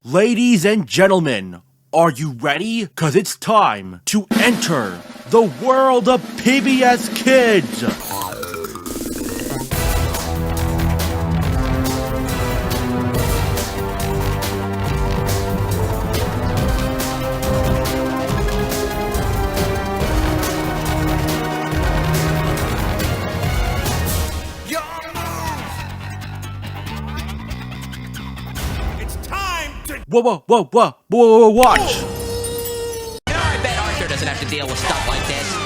Ladies and gentlemen, are you ready? Cause it's time to enter the world of PBS Kids! Whoa, watch! I bet Arthur doesn't have to deal with stuff like this.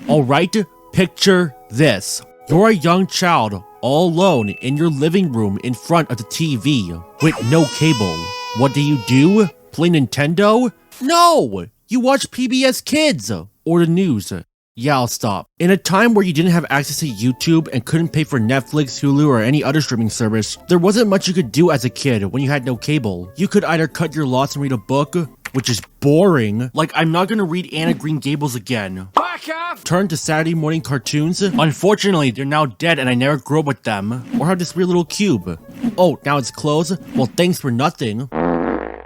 Alright, picture this. You're a young child, all alone in your living room in front of the TV, with no cable. What do? Play Nintendo? No! You watch PBS Kids! Or the news. Yeah, I'll stop. In a time where you didn't have access to YouTube and couldn't pay for Netflix, Hulu, or any other streaming service, there wasn't much you could do as a kid when you had no cable. You could either cut your lots and read a book, which is boring. Like, I'm not gonna read Anna Green Gables again. Back off! Turn to Saturday morning cartoons. Unfortunately, they're now dead and I never grew up with them. Or have this weird little cube. Oh, now it's closed? Well, thanks for nothing.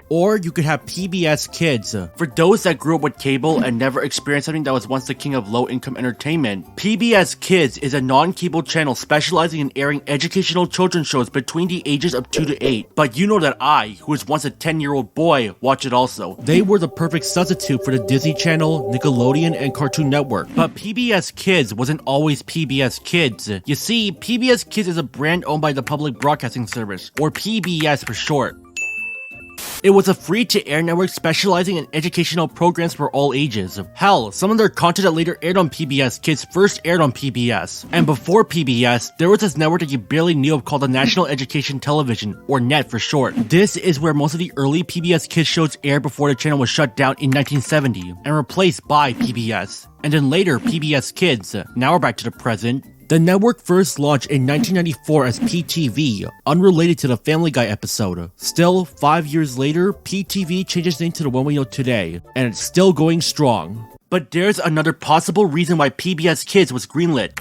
Or you could have PBS Kids. For those that grew up with cable and never experienced something that was once the king of low-income entertainment, PBS Kids is a non-cable channel specializing in airing educational children's shows between the ages of 2 to 8. But you know that I, who was once a 10-year-old boy, watch it also. They were the perfect substitute for the Disney Channel, Nickelodeon, and Cartoon Network. But PBS Kids wasn't always PBS Kids. You see, PBS Kids is a brand owned by the Public Broadcasting Service, or PBS for short. It was a free-to-air network specializing in educational programs for all ages. Hell, some of their content that later aired on PBS Kids first aired on PBS. And before PBS, there was this network that you barely knew of called the National Education Television, or NET for short. This is where most of the early PBS Kids shows aired before the channel was shut down in 1970 and replaced by PBS. And then later, PBS Kids. Now we're back to the present. The network first launched in 1994 as PTV, unrelated to the Family Guy episode. Still, 5 years later, PTV changed its name to the one we know today, and it's still going strong. But there's another possible reason why PBS Kids was greenlit.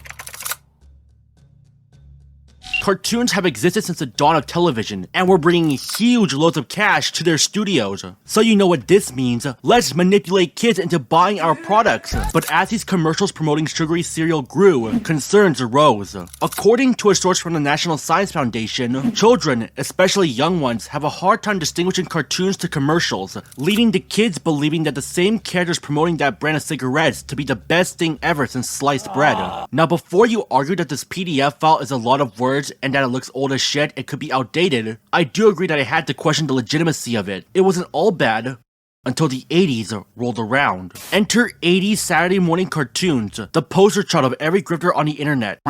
Cartoons have existed since the dawn of television, and were bringing huge loads of cash to their studios. So you know what this means, let's manipulate kids into buying our products. But as these commercials promoting sugary cereal grew, concerns arose. According to a source from the National Science Foundation, children, especially young ones, have a hard time distinguishing cartoons to commercials, leading to kids believing that the same characters promoting that brand of cigarettes to be the best thing ever since sliced bread. Now before you argue that this PDF file is a lot of words and that it looks old as shit, it could be outdated, I do agree that I had to question the legitimacy of it. It wasn't all bad until the 80s rolled around. Enter 80s Saturday morning cartoons, the poster child of every grifter on the internet.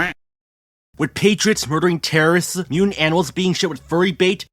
With patriots murdering terrorists, mutant animals being shit with furry bait,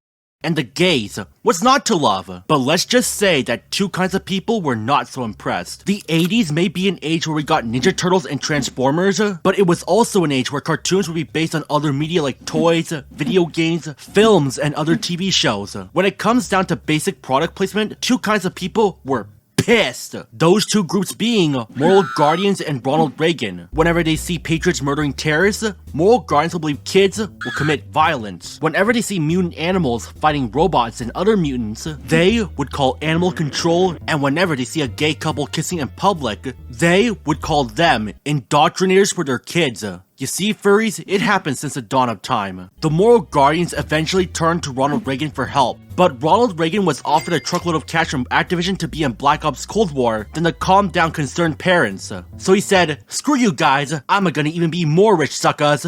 and the gays. What's not to love? But let's just say that two kinds of people were not so impressed. The 80s may be an age where we got Ninja Turtles and Transformers, but it was also an age where cartoons would be based on other media like toys, video games, films, and other TV shows. When it comes down to basic product placement, two kinds of people were pissed. Those two groups being Moral Guardians and Ronald Reagan. Whenever they see patriots murdering terrorists, Moral Guardians will believe kids will commit violence. Whenever they see mutant animals fighting robots and other mutants, they would call animal control, and whenever they see a gay couple kissing in public, they would call them indoctrinators for their kids. You see, furries, it happened since the dawn of time. The Moral Guardians eventually turned to Ronald Reagan for help, but Ronald Reagan was offered a truckload of cash from Activision to be in Black Ops Cold War than to calm down concerned parents. So he said, screw you guys, I'm gonna even be more rich, suckers.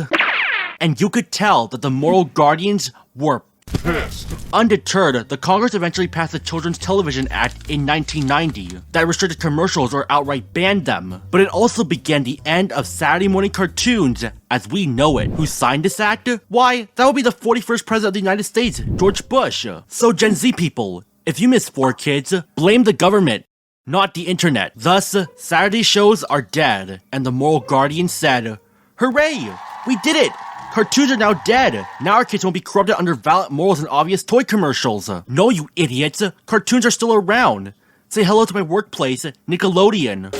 And you could tell that the Moral Guardians were pissed. Undeterred, the Congress eventually passed the Children's Television Act in 1990 that restricted commercials or outright banned them. But it also began the end of Saturday morning cartoons as we know it. Who signed this act? Why, that would be the 41st President of the United States, George Bush. So Gen Z people, if you miss 4 kids, blame the government. not the internet. Thus, Saturday shows are dead, and the moral guardian said, "Hooray! We did it! Cartoons are now dead. Now our kids won't be corrupted under violent morals and obvious toy commercials." No, you idiots. Cartoons are still around. Say hello to my workplace, Nickelodeon.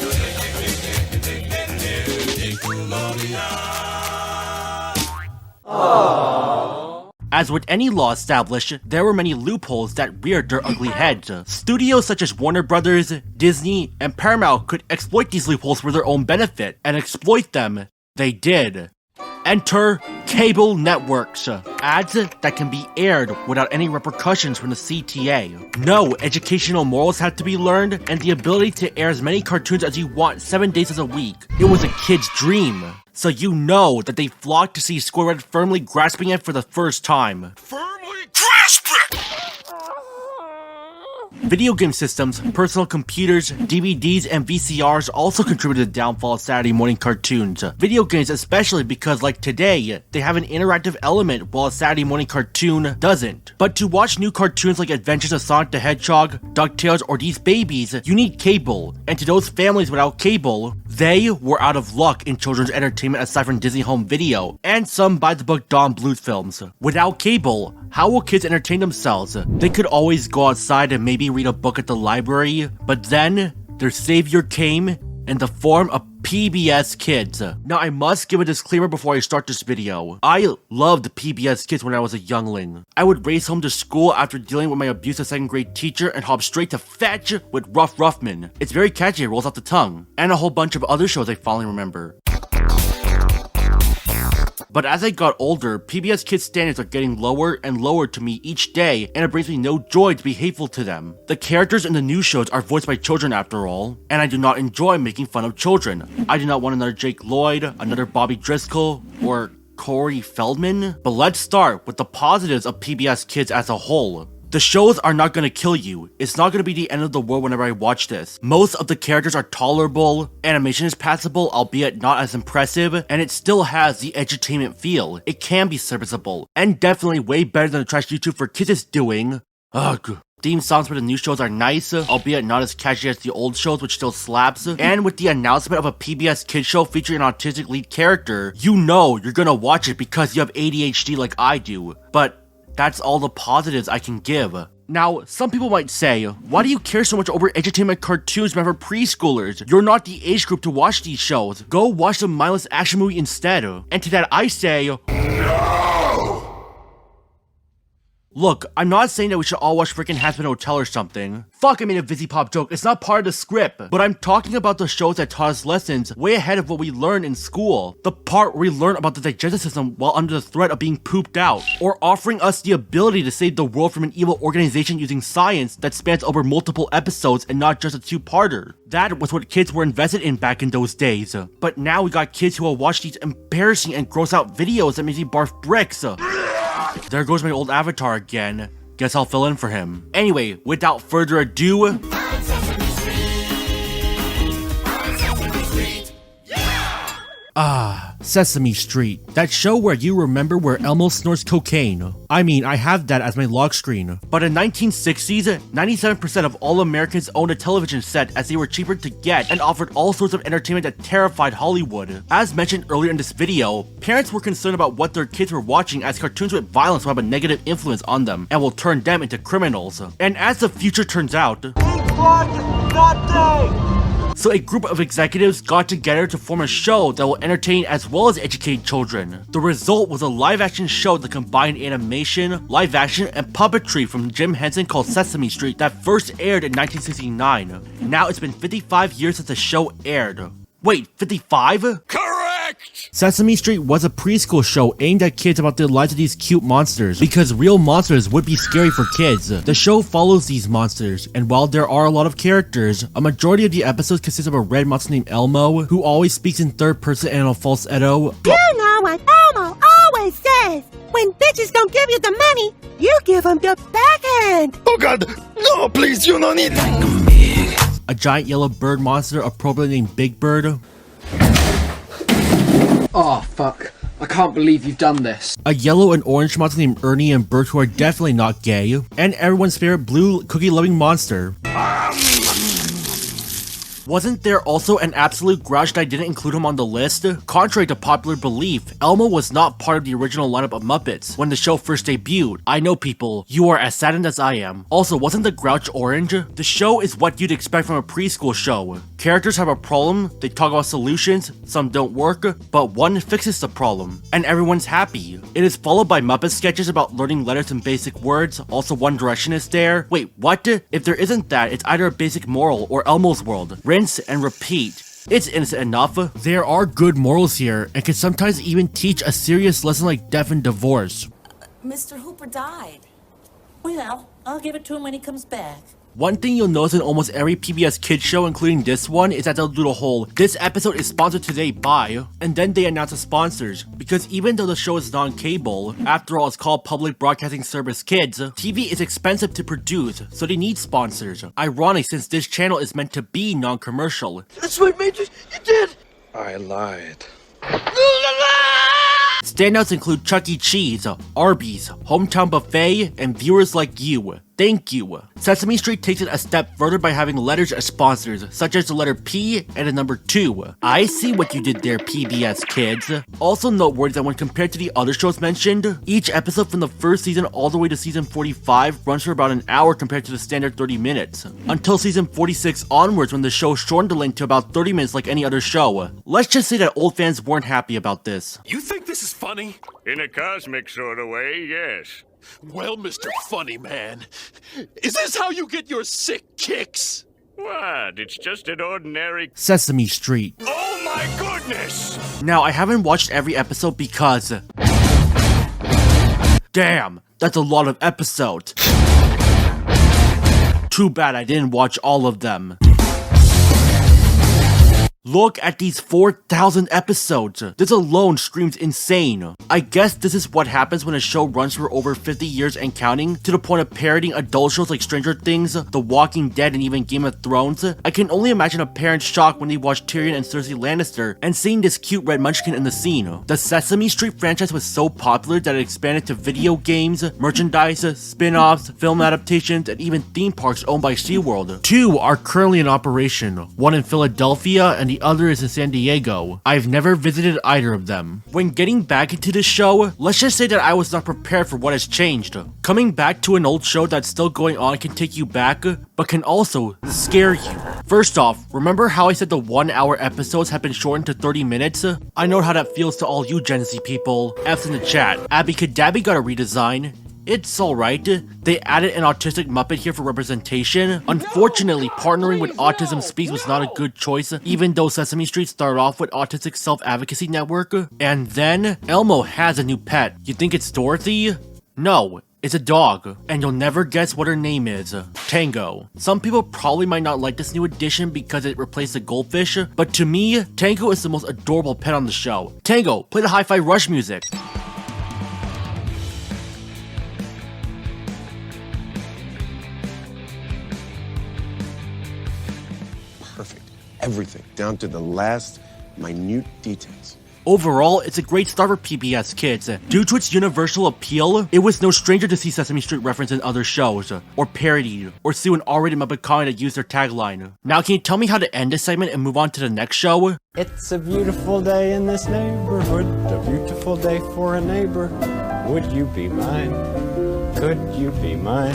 As with any law established, there were many loopholes that reared their ugly heads. Studios such as Warner Brothers, Disney, and Paramount could exploit these loopholes for their own benefit, and exploit them. They did. Enter cable networks. Ads that can be aired without any repercussions from the CTA. No educational morals had to be learned, and the ability to air as many cartoons as you want 7 days of the week. It was a kid's dream. So you know that they flocked to see Squidward firmly grasping it for the first time. Firmly grasp it! Video game systems, personal computers, DVDs, and VCRs also contributed to the downfall of Saturday morning cartoons. Video games especially because, like today, they have an interactive element while a Saturday morning cartoon doesn't. But to watch new cartoons like Adventures of Sonic the Hedgehog, DuckTales, or These Babies, you need cable. And to those families without cable, they were out of luck in children's entertainment aside from Disney Home Video, and some by-the-book Don Bluth films. Without cable, how will kids entertain themselves? They could always go outside and maybe read a book at the library, but then their savior came in the form of PBS Kids. Now I must give a disclaimer before I start this video. I loved PBS Kids when I was a youngling. I would race home to school after dealing with my abusive second grade teacher and hop straight to Fetch with Ruff Ruffman. It's very catchy, it rolls off the tongue. And a whole bunch of other shows I fondly remember. But as I got older, PBS Kids standards are getting lower and lower to me each day, and it brings me no joy to be hateful to them. The characters in the new shows are voiced by children after all, and I do not enjoy making fun of children. I do not want another Jake Lloyd, another Bobby Driscoll, or Corey Feldman. But let's start with the positives of PBS Kids as a whole. The shows are not gonna kill you. It's not gonna be the end of the world whenever I watch this. Most of the characters are tolerable, animation is passable, albeit not as impressive, and it still has the edutainment feel. It can be serviceable, and definitely way better than the trash YouTube for Kids is doing. Ugh. Theme songs for the new shows are nice, albeit not as catchy as the old shows, which still slaps. And with the announcement of a PBS Kids show featuring an autistic lead character, you know you're gonna watch it because you have ADHD like I do. But that's all the positives I can give. Now, some people might say, why do you care so much over edutainment cartoons meant for preschoolers? You're not the age group to watch these shows. Go watch the mindless action movie instead. And to that I say, no! Look, I'm not saying that we should all watch freaking Hazbin Hotel or something. Fuck, I made a Vizzy Pop joke, it's not part of the script. But I'm talking about the shows that taught us lessons way ahead of what we learned in school. The part where we learn about the digestive system while under the threat of being pooped out. Or offering us the ability to save the world from an evil organization using science that spans over multiple episodes and not just a two-parter. That was what kids were invested in back in those days. But now we got kids who will watch these embarrassing and gross out videos that make me barf bricks. There goes my old avatar again. Guess I'll fill in for him. Anyway, without further ado... Sesame Street. That show where you remember where Elmo snorts cocaine. I mean, I have that as my lock screen. But in 1960s, 97% of all Americans owned a television set as they were cheaper to get and offered all sorts of entertainment that terrified Hollywood. As mentioned earlier in this video, parents were concerned about what their kids were watching as cartoons with violence will have a negative influence on them and will turn them into criminals. And as the future turns out, so a group of executives got together to form a show that will entertain as well as educate children. The result was a live-action show that combined animation, live-action, and puppetry from Jim Henson called Sesame Street that first aired in 1969. Now it's been 55 years since the show aired. Wait, 55? Correct! Sesame Street was a preschool show aimed at kids about the lives of these cute monsters, because real monsters would be scary for kids. The show follows these monsters, and while there are a lot of characters, a majority of the episodes consist of a red monster named Elmo, who always speaks in third person and a falsetto. You know what Elmo always says, when bitches don't give you the money, you give them the backhand! Oh god! No, please, you don't need... A giant yellow bird monster appropriately named Big Bird. Oh fuck, I can't believe you've done this. A yellow and orange monster named Ernie and Bert who are definitely not gay. And everyone's favorite blue cookie-loving monster. Wasn't there also an absolute grouch that I didn't include him on the list? Contrary to popular belief, Elmo was not part of the original lineup of Muppets when the show first debuted. I know people, you are as saddened as I am. Also, wasn't the Grouch orange? The show is what you'd expect from a preschool show. Characters have a problem, they talk about solutions, some don't work, but one fixes the problem, and everyone's happy. It is followed by Muppet sketches about learning letters and basic words, also One Direction is there. Wait, what? If there isn't that, it's either a basic moral or Elmo's World. Rinse and repeat. It's innocent enough. There are good morals here, and can sometimes even teach a serious lesson like death and divorce. Mr. Hooper died. Well, I'll give it to him when he comes back. One thing you'll notice in almost every PBS Kids show, including this one, is that they'll do the whole, this episode is sponsored today by, and then they announce the sponsors. Because even though the show is non-cable, after all it's called Public Broadcasting Service Kids, TV is expensive to produce, so they need sponsors. Ironic since this channel is meant to be non-commercial. That's what made you did. I lied. Standouts include Chuck E. Cheese, Arby's, Hometown Buffet, and viewers like you. Thank you. Sesame Street takes it a step further by having letters as sponsors, such as the letter P and the number 2. I see what you did there, PBS Kids. Also noteworthy that when compared to the other shows mentioned, each episode from the first season all the way to season 45 runs for about an hour compared to the standard 30 minutes. Until season 46 onwards when the show shortened the length to about 30 minutes like any other show. Let's just say that old fans weren't happy about this. You think this is funny? In a cosmic sort of way, yes. Well, Mr. Funny Man, is this how you get your sick kicks? What? It's just an ordinary... Sesame Street. Oh my goodness! Now, I haven't watched every episode because... Damn, that's a lot of episodes. Too bad I didn't watch all of them. Look at these 4,000 episodes. This alone screams insane. I guess this is what happens when a show runs for over 50 years and counting, to the point of parodying adult shows like Stranger Things, The Walking Dead, and even Game of Thrones. I can only imagine a parent's shock when they watch Tyrion and Cersei Lannister and seeing this cute red munchkin in the scene. The Sesame Street franchise was so popular that it expanded to video games, merchandise, spin-offs, film adaptations, and even theme parks owned by SeaWorld. 2 are currently in operation, one in Philadelphia and the other is in San Diego. I've never visited either of them. When getting back into this show, let's just say that I was not prepared for what has changed. Coming back to an old show that's still going on can take you back, but can also scare you. First off, remember how I said the 1-hour episodes have been shortened to 30 minutes? I know how that feels to all you Gen Z people. F's in the chat. Abby Cadabby got a redesign. It's alright. They added an autistic Muppet here for representation. Unfortunately, partnering with Autism Speaks was not a good choice, even though Sesame Street started off with Autistic Self-Advocacy Network. And then, Elmo has a new pet. You think it's Dorothy? No, it's a dog. And you'll never guess what her name is. Tango. Some people probably might not like this new addition because it replaced the goldfish, but to me, Tango is the most adorable pet on the show. Tango, play the Hi-Fi Rush music. Perfect. Everything, down to the last minute details. Overall, it's a great start for PBS Kids. Due to its universal appeal, it was no stranger to see Sesame Street referenced in other shows, or parodied, or see an R-rated Muppet comedy that used their tagline. Now, can you tell me how to end this segment and move on to the next show? It's a beautiful day in this neighborhood, a beautiful day for a neighbor. Would you be mine? Could you be mine?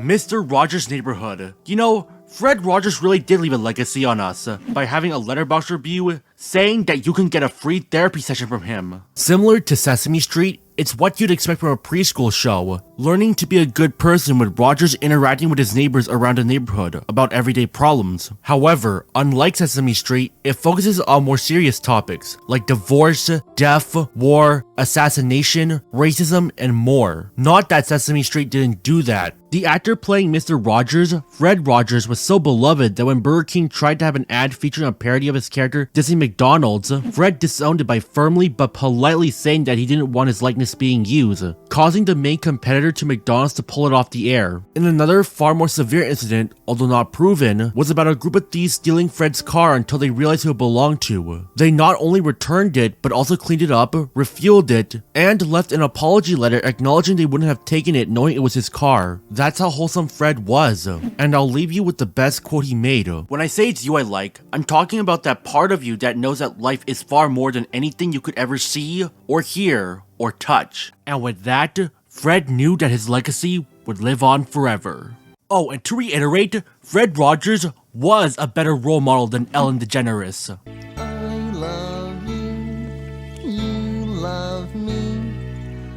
Mr. Rogers' Neighborhood. You know, Fred Rogers really did leave a legacy on us by having a letterbox review saying that you can get a free therapy session from him. Similar to Sesame Street, it's what you'd expect from a preschool show, learning to be a good person with Rogers interacting with his neighbors around the neighborhood about everyday problems. However, unlike Sesame Street, it focuses on more serious topics like divorce, death, war, assassination, racism, and more. Not that Sesame Street didn't do that. The actor playing Mr. Rogers, Fred Rogers, was so beloved that when Burger King tried to have an ad featuring a parody of his character, Disney McDonald's, Fred disowned it by firmly but politely saying that he didn't want his likeness is being used, causing the main competitor to McDonald's to pull it off the air. In another far more severe incident, although not proven, was about a group of thieves stealing Fred's car until they realized who it belonged to. They not only returned it, but also cleaned it up, refueled it, and left an apology letter acknowledging they wouldn't have taken it knowing it was his car. That's how wholesome Fred was. And I'll leave you with the best quote he made. When I say it's you I like, I'm talking about that part of you that knows that life is far more than anything you could ever see, or hear, or touch. And with that, Fred knew that his legacy would live on forever. Oh, and to reiterate, Fred Rogers was a better role model than Ellen DeGeneres.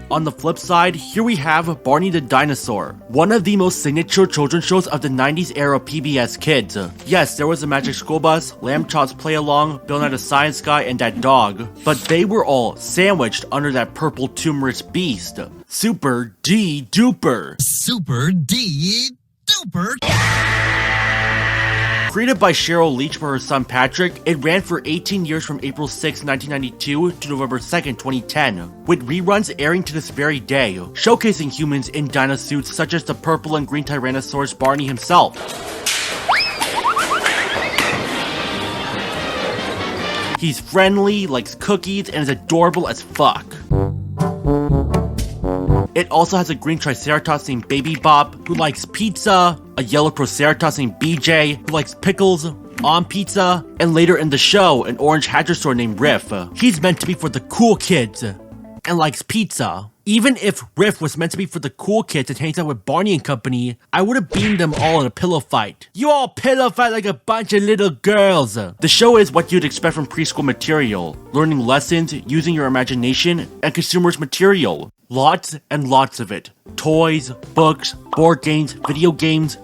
On the flip side, here we have Barney the Dinosaur, one of the most signature children's shows of the 90s era PBS Kids. Yes, there was a Magic School Bus, Lamb Chop's Play Along, Bill Nye the Science Guy, and that dog, but they were all sandwiched under that purple tumorous beast, Super D Duper. Super D Duper. Created by Cheryl Leach for her son Patrick, it ran for 18 years from April 6, 1992 to November 2, 2010, with reruns airing to this very day, showcasing humans in dino suits such as the purple and green Tyrannosaurus Barney himself. He's friendly, likes cookies, and is adorable as fuck. It also has a green Triceratops named Baby Bop, who likes pizza, a yellow Proceratops named BJ, who likes pickles on pizza, and later in the show, an orange Hadrosaur named Riff. He's meant to be for the cool kids, and likes pizza. Even if Riff was meant to be for the cool kids that hangs out with Barney and company, I would have beamed them all in a pillow fight. You all pillow fight like a bunch of little girls. The show is what you'd expect from preschool material, learning lessons, using your imagination, and consumers material. Lots and lots of it. Toys, books, board games, video games.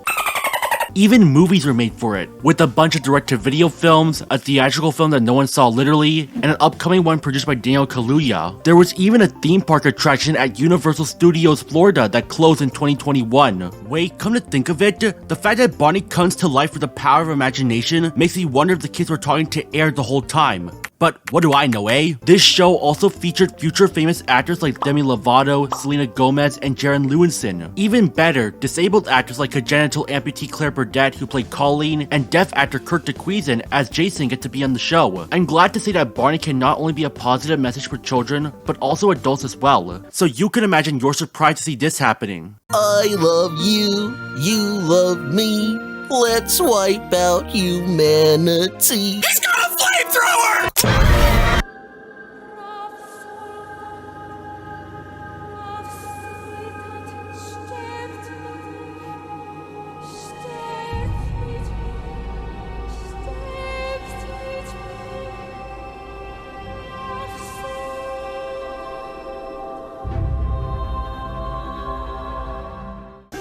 Even movies were made for it, with a bunch of direct-to-video films, a theatrical film that no one saw literally, and an upcoming one produced by Daniel Kaluuya. There was even a theme park attraction at Universal Studios Florida that closed in 2021. Wait, come to think of it, the fact that Barney comes to life with the power of imagination makes me wonder if the kids were talking to air the whole time. But what do I know, eh? This show also featured future famous actors like Demi Lovato, Selena Gomez, and Jaron Lewinson. Even better, disabled actors like congenital amputee Claire Burdett, who played Colleen, and deaf actor Kurt DeQuizen as Jason get to be on the show. I'm glad to say that Barney can not only be a positive message for children, but also adults as well. So you can imagine you're surprised to see this happening. I love you, you love me. Let's wipe out humanity. He's got a flamethrower!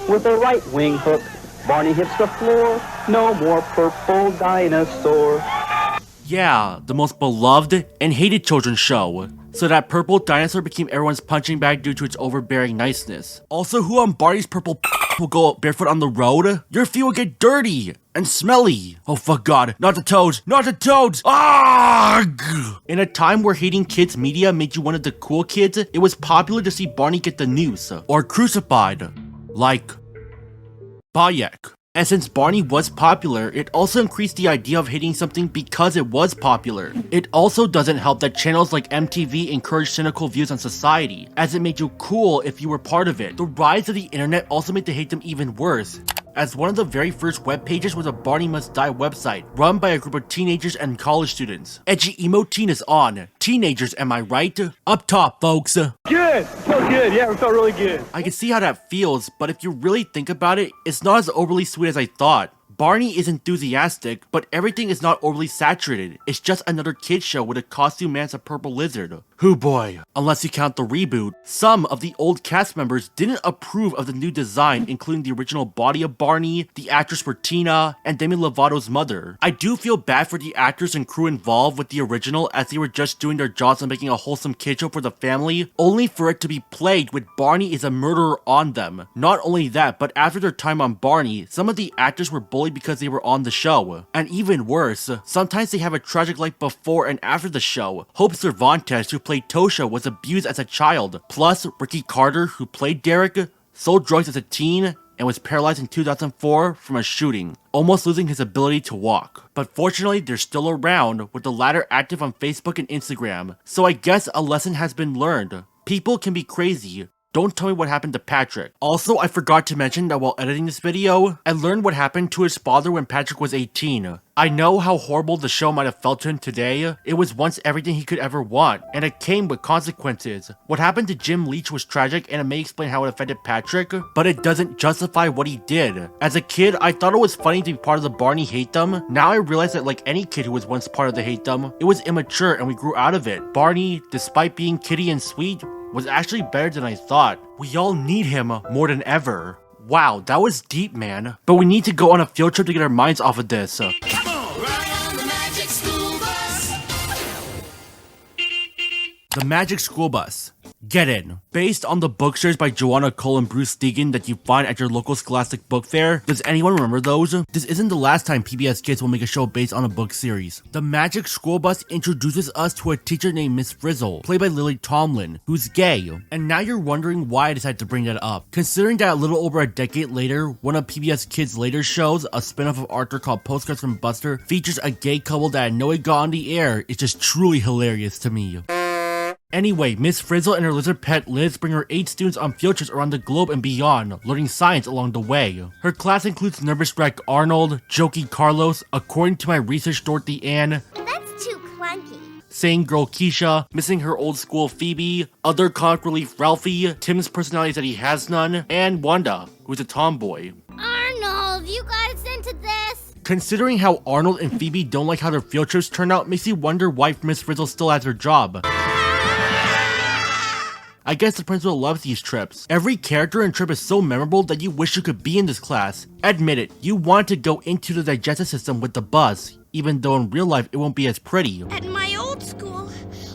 With a right wing hook, Barney hits the floor. No more purple dinosaur. Yeah, the most beloved and hated children's show. So that purple dinosaur became everyone's punching bag due to its overbearing niceness. Also, who on Barney's purple will go barefoot on the road? Your feet will get dirty and smelly. Oh fuck god, not the toads, not the toads! Argh! In a time where hating kids media made you one of the cool kids, it was popular to see Barney get the noose, or crucified. Like Bayek. And since Barney was popular, it also increased the idea of hating something because it was popular. It also doesn't help that channels like MTV encourage cynical views on society, as it made you cool if you were part of it. The rise of the internet also made the hate them even worse, as one of the very first web pages was a Barney Must Die website, run by a group of teenagers and college students. Edgy emo teen is on. Teenagers, am I right? Up top, folks. Good! Felt good, yeah, it felt really good. I can see how that feels, but if you really think about it, it's not as overly sweet as I thought. Barney is enthusiastic, but everything is not overly saturated. It's just another kid's show with a costume man as a purple lizard. Hoo boy. Unless you count the reboot, some of the old cast members didn't approve of the new design, including the original body of Barney, the actress for Tina, and Demi Lovato's mother. I do feel bad for the actors and crew involved with the original, as they were just doing their jobs and making a wholesome kid show for the family, only for it to be plagued with Barney is a murderer on them. Not only that, but after their time on Barney, some of the actors were bullied solely because they were on the show. And even worse, sometimes they have a tragic life before and after the show. Hope Cervantes, who played Tosha, was abused as a child. Plus, Ricky Carter, who played Derek, sold drugs as a teen and was paralyzed in 2004 from a shooting, almost losing his ability to walk. But fortunately, they're still around, with the latter active on Facebook and Instagram. So I guess a lesson has been learned. People can be crazy. Don't tell me what happened to Patrick. Also, I forgot to mention that while editing this video, I learned what happened to his father when Patrick was 18. I know how horrible the show might have felt to him today. It was once everything he could ever want, and it came with consequences. What happened to Jim Leach was tragic, and it may explain how it affected Patrick, but it doesn't justify what he did. As a kid, I thought it was funny to be part of the Barney Hate-Them. Now I realize that like any kid who was once part of the Hate-Them, it was immature and we grew out of it. Barney, despite being kitty and sweet, was actually better than I thought. We all need him more than ever. Wow, that was deep, man. But we need to go on a field trip to get our minds off of this. Come on, ride on the Magic School Bus. The Magic School Bus. Get in. Based on the book series by Joanna Cole and Bruce Deegan that you find at your local Scholastic book fair. Does anyone remember those? This isn't the last time PBS Kids will make a show based on a book series. The Magic School Bus introduces us to a teacher named Miss Frizzle, played by Lily Tomlin, who's gay. And now you're wondering why I decided to bring that up. Considering that a little over a decade later, one of PBS Kids' later shows, a spin-off of Arthur called Postcards from Buster, features a gay couple that I know it got on the air. It's just truly hilarious to me. Anyway, Miss Frizzle and her lizard pet Liz bring her 8 students on field trips around the globe and beyond, learning science along the way. Her class includes Nervous Wreck Arnold, Jokey Carlos, according to my research Dorothy Ann, That's too clunky. Sane Girl Keisha, missing her old school Phoebe, other comic relief Ralphie, Tim's personality that he has none, and Wanda, who's a tomboy. Arnold, you got us into this. Considering how Arnold and Phoebe don't like how their field trips turn out makes you wonder why Miss Frizzle still has her job. I guess the principal loves these trips. Every character and trip is so memorable that you wish you could be in this class. Admit it, you want to go into the digestive system with the bus, even though in real life it won't be as pretty. At my old school,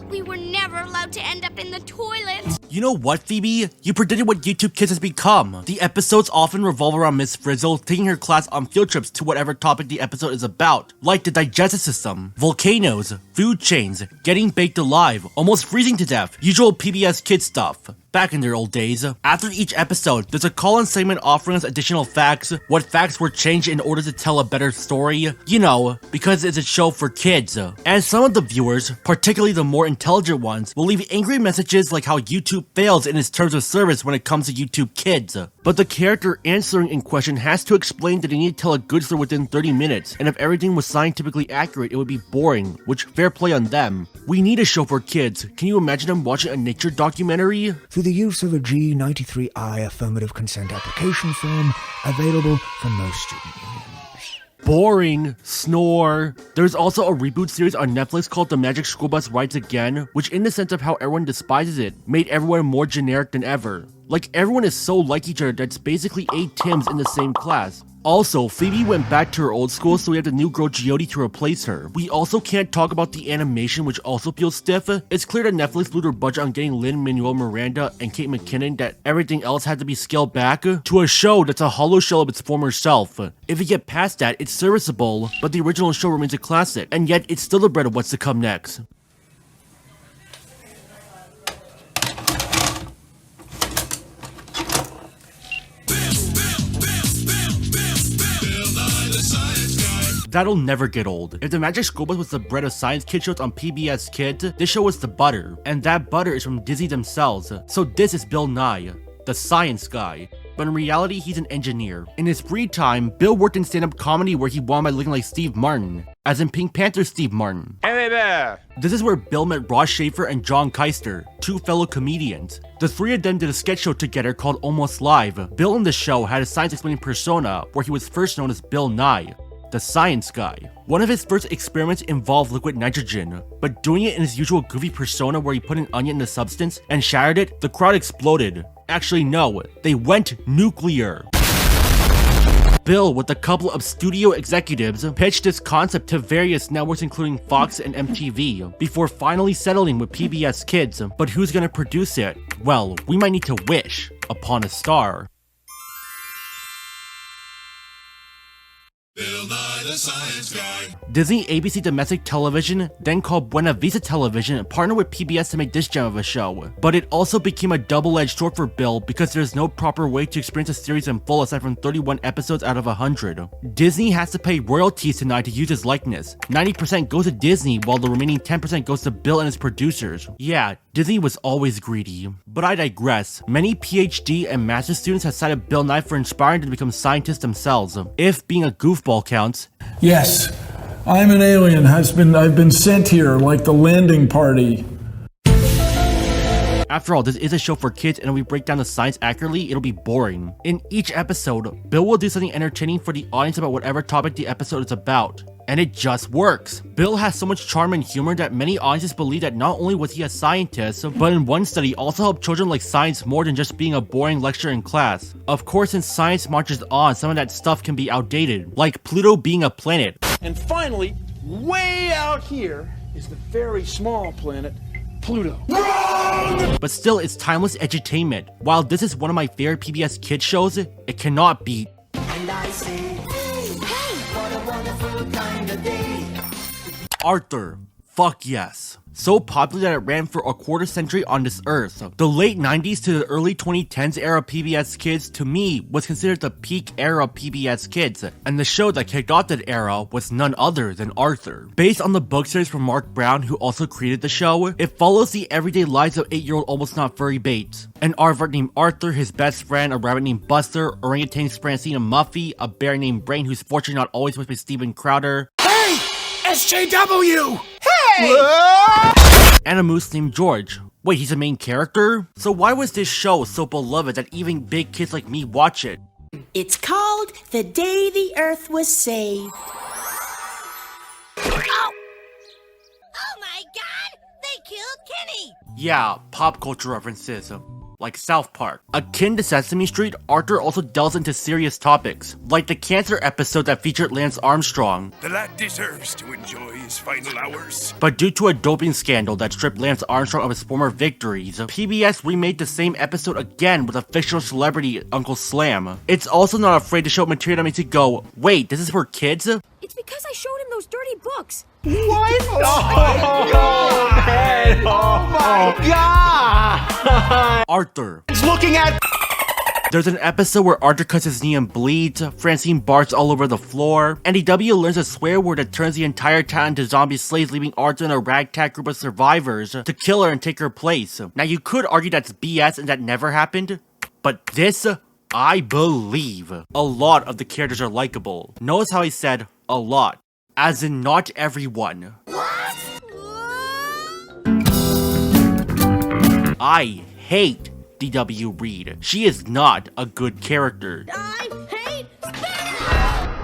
we were never allowed to end up in the toilet. You know what, Phoebe? You predicted what YouTube Kids has become. The episodes often revolve around Miss Frizzle taking her class on field trips to whatever topic the episode is about, like the digestive system, volcanoes, food chains, getting baked alive, almost freezing to death, usual PBS Kids stuff. Back in their old days, after each episode, there's a call-in segment offering us additional facts, what facts were changed in order to tell a better story, you know, because it's a show for kids. And some of the viewers, particularly the more intelligent ones, will leave angry messages like how YouTube fails in its terms of service when it comes to YouTube Kids. But the character answering in question has to explain that they need to tell a good story within 30 minutes, and if everything was scientifically accurate, it would be boring, which fair play on them. We need a show for kids. Can you imagine them watching a nature documentary? Through the use of a G93I affirmative consent application form available from most student unions. Boring. Snore. There's also a reboot series on Netflix called The Magic School Bus Rides Again, which in the sense of how everyone despises it, made everyone more generic than ever. Like everyone is so like each other that it's basically 8 Tims in the same class. Also, Phoebe went back to her old school, so we have the new girl Giodi to replace her. We also can't talk about the animation, which also feels stiff. It's clear that Netflix blew their budget on getting Lin-Manuel Miranda and Kate McKinnon that everything else had to be scaled back to a show that's a hollow shell of its former self. If you get past that, it's serviceable, but the original show remains a classic, and yet it's still the bread of what's to come next. That'll never get old. If the Magic School Bus was the bread of science kid shows on PBS Kids, this show was the butter, and that butter is from Disney themselves. So this is Bill Nye, the science guy. But in reality, he's an engineer. In his free time, Bill worked in stand-up comedy where he won by looking like Steve Martin, as in Pink Panther Steve Martin. Hey there! This is where Bill met Ross Schaefer and John Keister, 2 fellow comedians. The 3 of them did a sketch show together called Almost Live. Bill in the show had a science-explaining persona where he was first known as Bill Nye, the science guy. One of his first experiments involved liquid nitrogen, but doing it in his usual goofy persona where he put an onion in the substance and shattered it, the crowd exploded. Actually no, they went nuclear. Bill, with a couple of studio executives, pitched this concept to various networks including Fox and MTV, before finally settling with PBS Kids. But who's gonna produce it? Well, we might need to wish upon a star. science guy. Disney ABC Domestic Television, then called Buena Vista Television, partnered with PBS to make this gem of a show. But it also became a double-edged sword for Bill because there's no proper way to experience the series in full aside from 31 episodes out of 100. Disney has to pay royalties tonight to use his likeness. 90% goes to Disney while the remaining 10% goes to Bill and his producers. Yeah, Disney was always greedy. But I digress. Many PhD and master students have cited Bill Nye for inspiring them to become scientists themselves. If being a goofball counts. Yes, I'm an alien. I've been sent here like the landing party. After all, this is a show for kids, and if we break down the science accurately, it'll be boring. In each episode, Bill will do something entertaining for the audience about whatever topic the episode is about. And it just works. Bill has so much charm and humor that many audiences believe that not only was he a scientist, but in one study also helped children like science more than just being a boring lecture in class. Of course, since science marches on, some of that stuff can be outdated, like Pluto being a planet. And finally, way out here is the very small planet, Pluto. But still, it's timeless edutainment. While this is one of my favorite PBS kids shows, it cannot beat. And I say, hey, what a wonderful kind of day. Arthur. Fuck yes. So popular that it ran for a quarter century on this earth. The late 90s to the early 2010s era PBS Kids, to me, was considered the peak era of PBS Kids, and the show that kicked off that era was none other than Arthur. Based on the book series from Mark Brown, who also created the show, it follows the everyday lives of 8-year-old almost not furry Bates. An aardvark named Arthur, his best friend, a rabbit named Buster, orangutans Francine and Muffy, a bear named Brain who's fortunately not always with Steven Crowder. Hey! SJW! And a moose named George. Wait, he's a main character? So why was this show so beloved that even big kids like me watch it? It's called The Day the Earth Was Saved. Oh! Oh my god! They killed Kenny! Yeah, pop culture references. Like South Park. Akin to Sesame Street, Arthur also delves into serious topics, like the cancer episode that featured Lance Armstrong. The lad deserves to enjoy his final hours. But due to a doping scandal that stripped Lance Armstrong of his former victories, PBS remade the same episode again with a fictional celebrity, Uncle Slam. It's also not afraid to show material that makes you go, wait, this is for kids? It's because I showed him those dirty books. What? Oh, God! Oh my God! Arthur. He's looking at. There's an episode where Arthur cuts his knee and bleeds, Francine barks all over the floor, and DW learns a swear word that turns the entire town into zombie slaves, leaving Arthur and a ragtag group of survivors to kill her and take her place. Now you could argue that's BS and that never happened, but this, I believe. A lot of the characters are likable. Notice how I said a lot, as in not everyone. I hate DW Reed. She is not a good character. I hate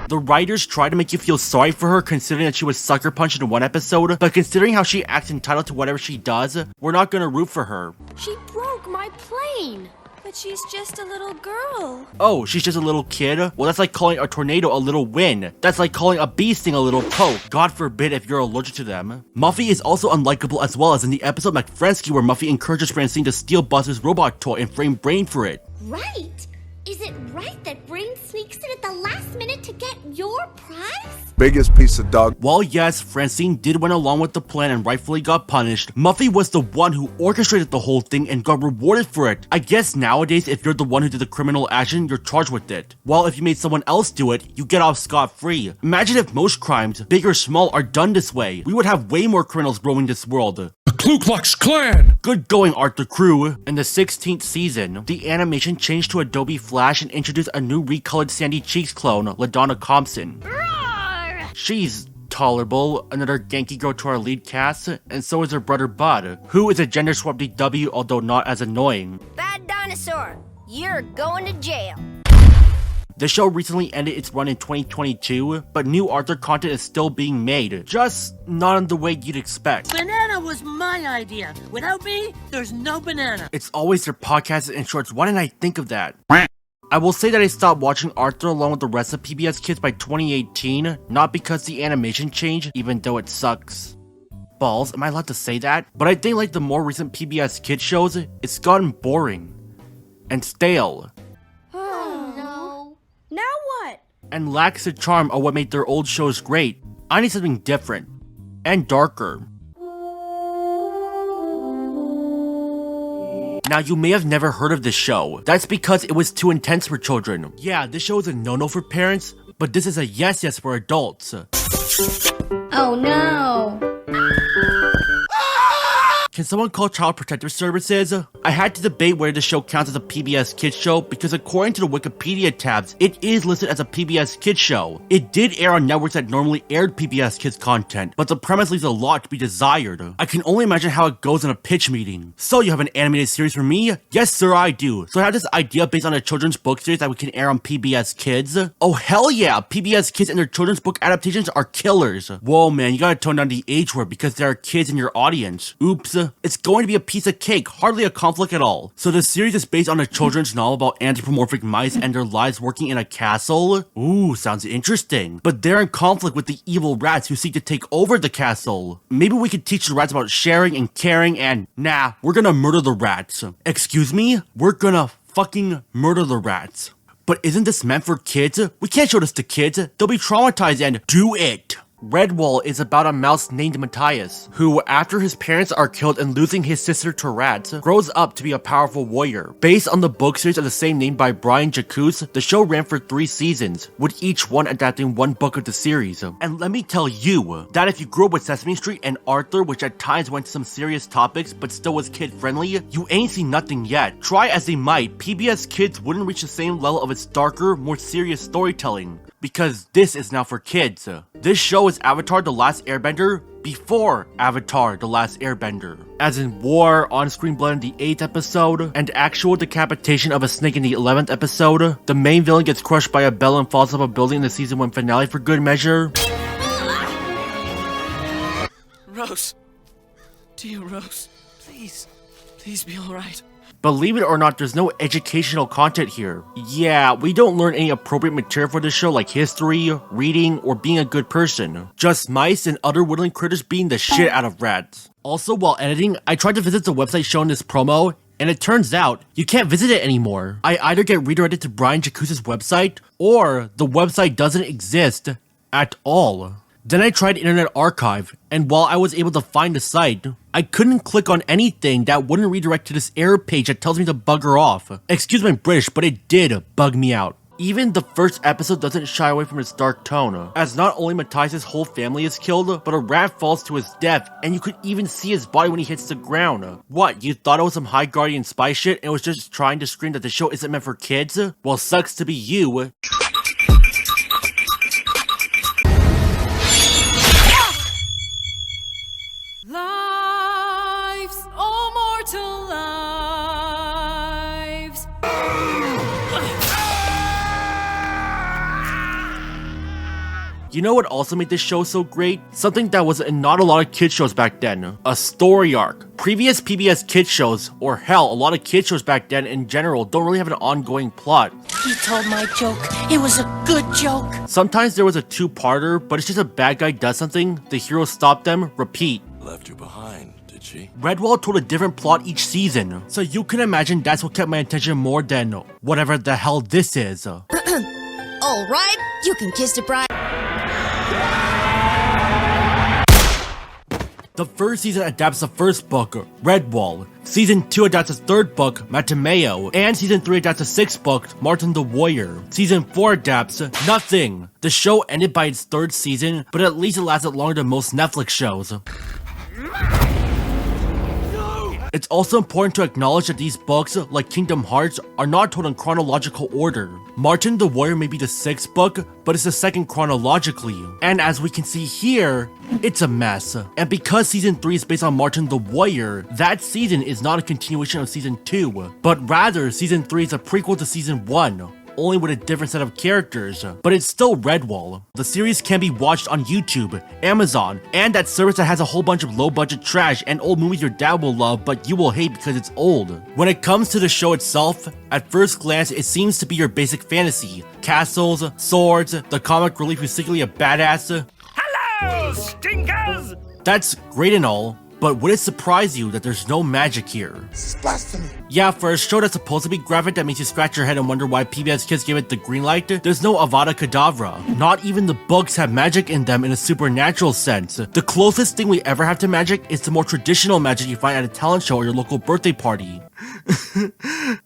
The writers try to make you feel sorry for her considering that she was sucker punched in one episode, but considering how she acts entitled to whatever she does, we're not gonna root for her. She broke my plane. But she's just a little girl. Oh, she's just a little kid? Well, that's like calling a tornado a little wind. That's like calling a bee sting a little poke. God forbid if you're allergic to them. Muffy is also unlikable as well, as in the episode McFrensky where Muffy encourages Francine to steal Buster's robot toy and frame Brain for it. Right? Is it right that Brain sneaks in at the last minute to get your prize? Biggest piece of dog. While yes, Francine did went along with the plan and rightfully got punished, Muffy was the one who orchestrated the whole thing and got rewarded for it. I guess nowadays, if you're the one who did the criminal action, you're charged with it. While if you made someone else do it, you get off scot-free. Imagine if most crimes, big or small, are done this way. We would have way more criminals roaming this world. The Ku Klux Klan! Good going, Arthur Crew. In the 16th season, the animation changed to Adobe Flash and introduced a new recolored Sandy Cheeks clone, LaDonna Compson. She's tolerable, another Genki girl to our lead cast, and so is her brother Bud, who is a gender-swapped DW, although not as annoying. Bad dinosaur, you're going to jail. The show recently ended its run in 2022, but new Arthur content is still being made, just not in the way you'd expect. Banana was my idea. Without me, there's no banana. It's always their podcasts and shorts. Why didn't I think of that? I will say that I stopped watching Arthur along with the rest of PBS Kids by 2018, not because the animation changed, even though it sucks. Balls, am I allowed to say that? But I think like the more recent PBS Kids shows, it's gotten boring and stale. Oh no. Now what? and lacks the charm of what made their old shows great. I need something different and darker. Now, you may have never heard of this show. That's because it was too intense for children. Yeah, this show is a no-no for parents, but this is a yes for adults. Oh no. Can someone call Child Protective Services? I had to debate whether the show counts as a PBS Kids show because according to the Wikipedia tabs, it is listed as a PBS Kids show. It did air on networks that normally aired PBS Kids content, but the premise leaves a lot to be desired. I can only imagine how it goes in a pitch meeting. So you have an animated series for me? Yes sir, I do. So I have this idea based on a children's book series that we can air on PBS Kids. Oh hell yeah, PBS Kids and their children's book adaptations are killers. Whoa man, you gotta tone down the age word because there are kids in your audience. Oops. It's going to be a piece of cake, hardly a conflict at all. So the series is based on a children's novel about anthropomorphic mice and their lives working in a castle. Ooh, sounds interesting. But they're in conflict with the evil rats who seek to take over the castle. Maybe we could teach the rats about sharing and caring and nah, we're gonna murder the rats. Excuse me? We're gonna fucking murder the rats. But isn't this meant for kids? We can't show this to kids. They'll be traumatized and do it. Redwall is about a mouse named Matthias, who, after his parents are killed and losing his sister to rats, grows up to be a powerful warrior. Based on the book series of the same name by Brian Jacques, the show ran for 3 seasons, with each one adapting one book of the series. And let me tell you, that if you grew up with Sesame Street and Arthur, which at times went to some serious topics but still was kid-friendly, you ain't seen nothing yet. Try as they might, PBS Kids wouldn't reach the same level of its darker, more serious storytelling. Because this is now for kids. This show is Avatar The Last Airbender before Avatar The Last Airbender. As in war, on-screen blood in the 8th episode, and actual decapitation of a snake in the 11th episode. The main villain gets crushed by a bell and falls off a building in the season 1 finale for good measure. Rose. Dear Rose. Please. Please be alright. Believe it or not, there's no educational content here. Yeah, we don't learn any appropriate material for this show like history, reading, or being a good person. Just mice and other woodland critters beating the shit out of rats. Also, while editing, I tried to visit the website shown in this promo, and it turns out, you can't visit it anymore. I either get redirected to Brian Jacques' website, or the website doesn't exist at all. Then I tried Internet Archive, and while I was able to find the site, I couldn't click on anything that wouldn't redirect to this error page that tells me to bugger off. Excuse my British, but it did bug me out. Even the first episode doesn't shy away from its dark tone, as not only Matthias' whole family is killed, but a rat falls to his death, and you could even see his body when he hits the ground. What, you thought it was some High Guardian spy shit and was just trying to scream that the show isn't meant for kids? Well, sucks to be you. Lives, oh mortal lives. You know what also made this show so great? Something that was in not a lot of kids shows back then. A story arc. Previous PBS kids shows, or hell, a lot of kids shows back then in general, don't really have an ongoing plot. He told my joke. It was a good joke. Sometimes there was a 2-parter, but it's just a bad guy does something, the hero stopped them, repeat. Left you behind, did she? Redwall told a different plot each season, so you can imagine that's what kept my attention more than whatever the hell this is. Alright, you can kiss the bride. The first season adapts the first book, Redwall. Season 2 adapts the third book, Matameo. And Season 3 adapts the sixth book, Martin the Warrior. Season 4 adapts nothing. The show ended by its third season, but at least it lasted longer than most Netflix shows. It's also important to acknowledge that these books, like Kingdom Hearts, are not told in chronological order. Martin the Warrior may be the 6th book, but it's the 2nd chronologically. And as we can see here, it's a mess. And because Season 3 is based on Martin the Warrior, that season is not a continuation of Season 2, but rather Season 3 is a prequel to Season 1. Only with a different set of characters, but it's still Redwall. The series can be watched on YouTube, Amazon, and that service that has a whole bunch of low-budget trash and old movies your dad will love but you will hate because it's old. When it comes to the show itself, at first glance it seems to be your basic fantasy. Castles, swords, the comic relief who's secretly a badass. Hello, stinkers! That's great and all, But would it surprise you that there's no magic here? This is blasphemy. Yeah, for a show that's supposed to be graphic that makes you scratch your head and wonder why PBS Kids gave it the green light, there's no Avada Kedavra. Not even the books have magic in them in a supernatural sense. The closest thing we ever have to magic is the more traditional magic you find at a talent show or your local birthday party.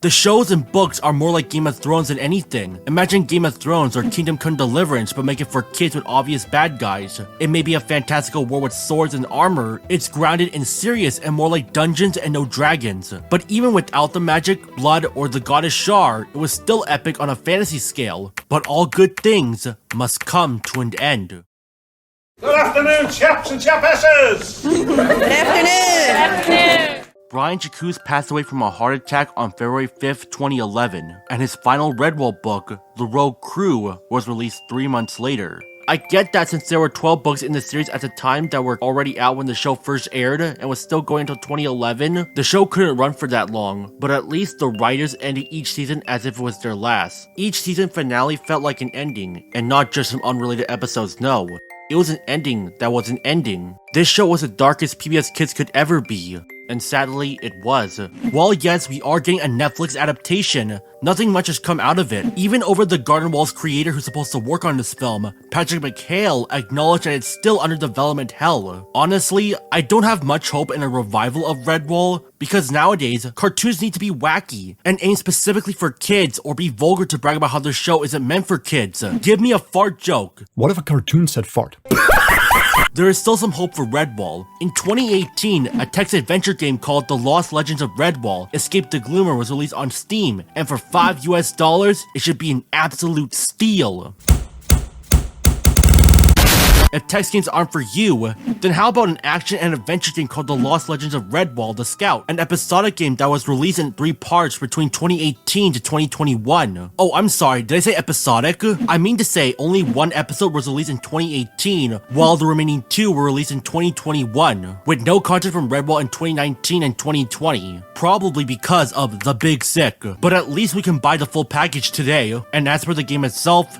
The shows and books are more like Game of Thrones than anything. Imagine Game of Thrones or Kingdom Come Deliverance, but make it for kids with obvious bad guys. It may be a fantastical war with swords and armor, it's grounded in serious and more like Dungeons and No Dragons. But even without the magic, blood, or the goddess Shar, it was still epic on a fantasy scale. But all good things must come to an end. Good afternoon, chaps and chapesses! Good afternoon! Brian Jacques passed away from a heart attack on February 5th, 2011, and his final Redwall book, The Rogue Crew, was released 3 months later. I get that since there were 12 books in the series at the time that were already out when the show first aired and was still going until 2011, the show couldn't run for that long, but at least the writers ended each season as if it was their last. Each season finale felt like an ending, and not just some unrelated episodes, no. It was an ending that was an ending. This show was the darkest PBS Kids could ever be. And sadly, it was. While yes, we are getting a Netflix adaptation, nothing much has come out of it. Even over the Garden Wall's creator who's supposed to work on this film, Patrick McHale, acknowledged that it's still under development hell. Honestly, I don't have much hope in a revival of Redwall, because nowadays, cartoons need to be wacky, and aim specifically for kids, or be vulgar to brag about how their show isn't meant for kids. Give me a fart joke. What if a cartoon said fart? There is still some hope for Redwall. In 2018, a text-adventure game called The Lost Legends of Redwall, Escape the Gloomer, was released on Steam, and for $5 US, it should be an absolute steal. If text games aren't for you, then how about an action and adventure game called The Lost Legends of Redwall, The Scout, an episodic game that was released in 3 parts between 2018 to 2021. Oh, I'm sorry, did I say episodic? I mean to say only 1 episode was released in 2018, while the remaining 2 were released in 2021, with no content from Redwall in 2019 and 2020, probably because of the Big Sick. But at least we can buy the full package today, and as for the game itself,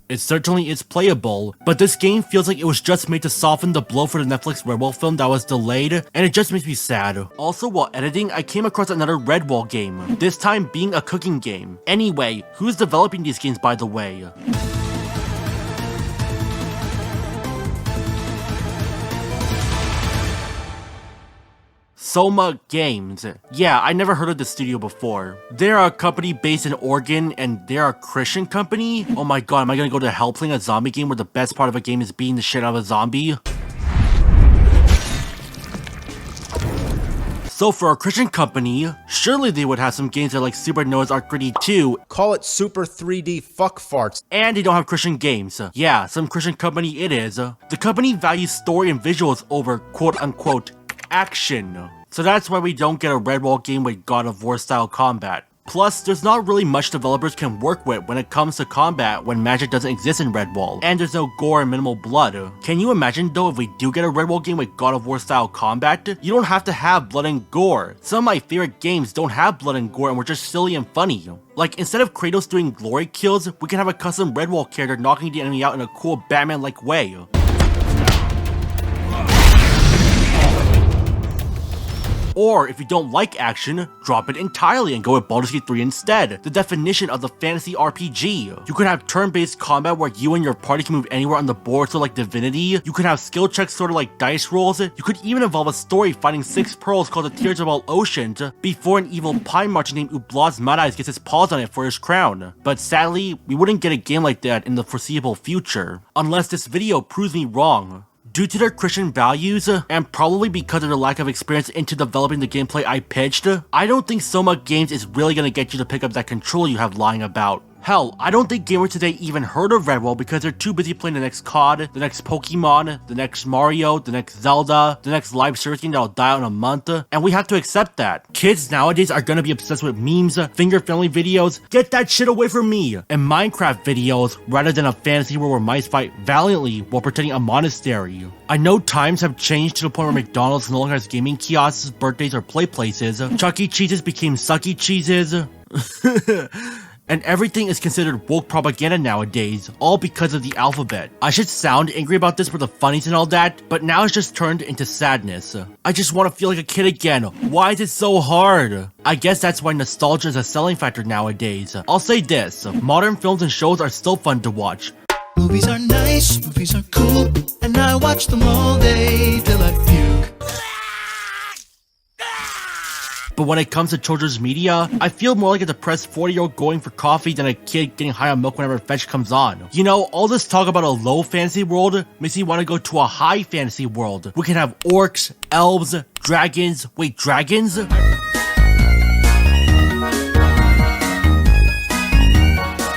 it certainly is playable, but this game feels like it was just made to soften the blow for the Netflix Redwall film that was delayed, and it just makes me sad. Also, while editing, I came across another Redwall game, this time being a cooking game. Anyway, who's developing these games, by the way? Soma Games. Yeah, I never heard of this studio before. They're a company based in Oregon, and they're a Christian company? Oh my god, am I gonna go to hell playing a zombie game where the best part of a game is beating the shit out of a zombie? So for a Christian company, surely they would have some games that are like Super Noah's Ark Gritty 2. Call it Super 3D Fuck Farts. And they don't have Christian games. Yeah, some Christian company it is. The company values story and visuals over quote-unquote action. So that's why we don't get a Redwall game with God of War style combat. Plus, there's not really much developers can work with when it comes to combat when magic doesn't exist in Redwall, and there's no gore and minimal blood. Can you imagine though if we do get a Redwall game with God of War style combat? You don't have to have blood and gore. Some of my favorite games don't have blood and gore and were just silly and funny. Like, instead of Kratos doing glory kills, we can have a custom Redwall character knocking the enemy out in a cool Batman-like way. Or, if you don't like action, drop it entirely and go with Baldur's Gate 3 instead, the definition of the fantasy RPG. You could have turn-based combat where you and your party can move anywhere on the board, sort of like Divinity. You could have skill checks sort of like dice rolls. You could even involve a story finding 6 pearls called the Tears of All Oceans before an evil pine marcher named Ublas Madais gets his paws on it for his crown. But sadly, we wouldn't get a game like that in the foreseeable future, unless this video proves me wrong. Due to their Christian values, and probably because of their lack of experience into developing the gameplay I pitched, I don't think Soma Games is really gonna get you to pick up that controller you have lying about. Hell, I don't think gamers today even heard of Redwall because they're too busy playing the next COD, the next Pokemon, the next Mario, the next Zelda, the next live service game that'll die out in a month, and we have to accept that. Kids nowadays are gonna be obsessed with memes, finger-friendly videos, get that shit away from me, and Minecraft videos rather than a fantasy world where mice fight valiantly while protecting a monastery. I know times have changed to the point where McDonald's no longer has gaming kiosks, birthdays, or play places. Chuck E. Cheese's became Suck E. Cheese's. And everything is considered woke propaganda nowadays, all because of the alphabet. I should sound angry about this for the funnies and all that, but now it's just turned into sadness. I just want to feel like a kid again. Why is it so hard? I guess that's why nostalgia is a selling factor nowadays. I'll say this, modern films and shows are still fun to watch. Movies are nice, movies are cool, and I watch them all day till I puke. But when it comes to children's media, I feel more like a depressed 40-year-old going for coffee than a kid getting high on milk whenever Fetch comes on. You know, all this talk about a low fantasy world makes me want to go to a high fantasy world. We can have orcs, elves, dragons. Wait, dragons?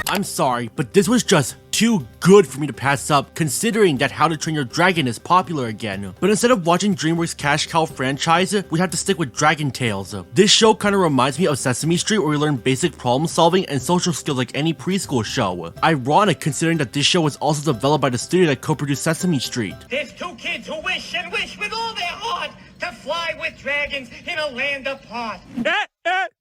I'm sorry, but this was just too good for me to pass up, considering that How to Train Your Dragon is popular again. But instead of watching DreamWorks' cash cow franchise, we have to stick with Dragon Tales. This show kind of reminds me of Sesame Street, where we learn basic problem solving and social skills like any preschool show. Ironic, considering that this show was also developed by the studio that co-produced Sesame Street. There's two kids who wish and wish with all their heart to fly with dragons in a land apart.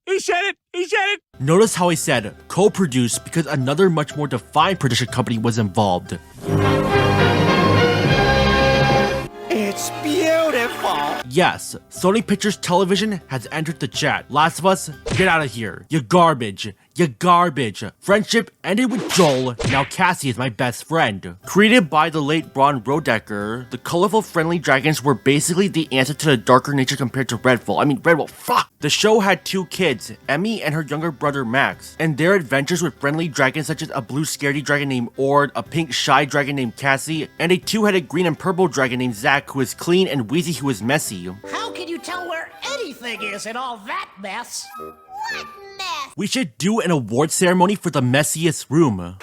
He said it! He said it! Notice how I said co-produced because another much more defined production company was involved. It's beautiful. Yes, Sony Pictures Television has entered the chat. Last of Us, get out of here. You're garbage. You're garbage. Friendship ended with Joel. Now Cassie is my best friend. Created by the late Ron Rodecker, the colorful friendly dragons were basically the answer to the darker nature compared to Redwall. Fuck! The show had two kids, Emmy and her younger brother Max, and their adventures with friendly dragons such as a blue scaredy dragon named Ord, a pink shy dragon named Cassie, and a two-headed green and purple dragon named Zack who is clean and Wheezy who is messy. How can you tell where anything is in all that mess? What mess? We should do an award ceremony for the messiest room.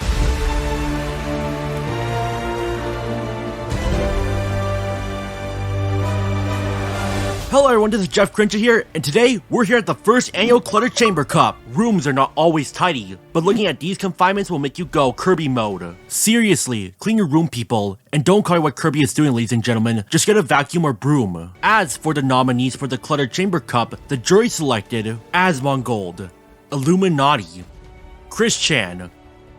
Hello everyone, this is Jeff Crincha here, and today we're here at the first annual Clutter Chamber Cup. Rooms are not always tidy, but looking at these confinements will make you go Kirby mode. Seriously, clean your room people, and don't call it what Kirby is doing ladies and gentlemen, just get a vacuum or broom. As for the nominees for the Clutter Chamber Cup, the jury selected Asmongold, Illuminati, Chris Chan,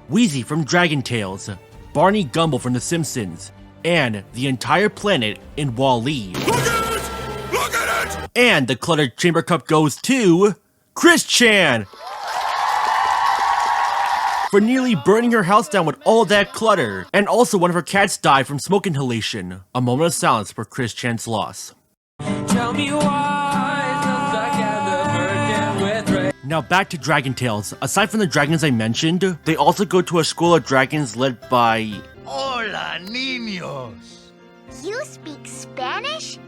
Wheezy from Dragon Tales, Barney Gumble from The Simpsons, and the entire planet in Wall-E. And the Clutter Chamber Cup goes to Chris Chan for nearly burning her house down with all that clutter. And also one of her cats died from smoke inhalation. A moment of silence for Chris Chan's loss. Tell me why, now back to Dragon Tales. Aside from the dragons I mentioned, they also go to a school of dragons led by... Hola, niños. You speak Spanish?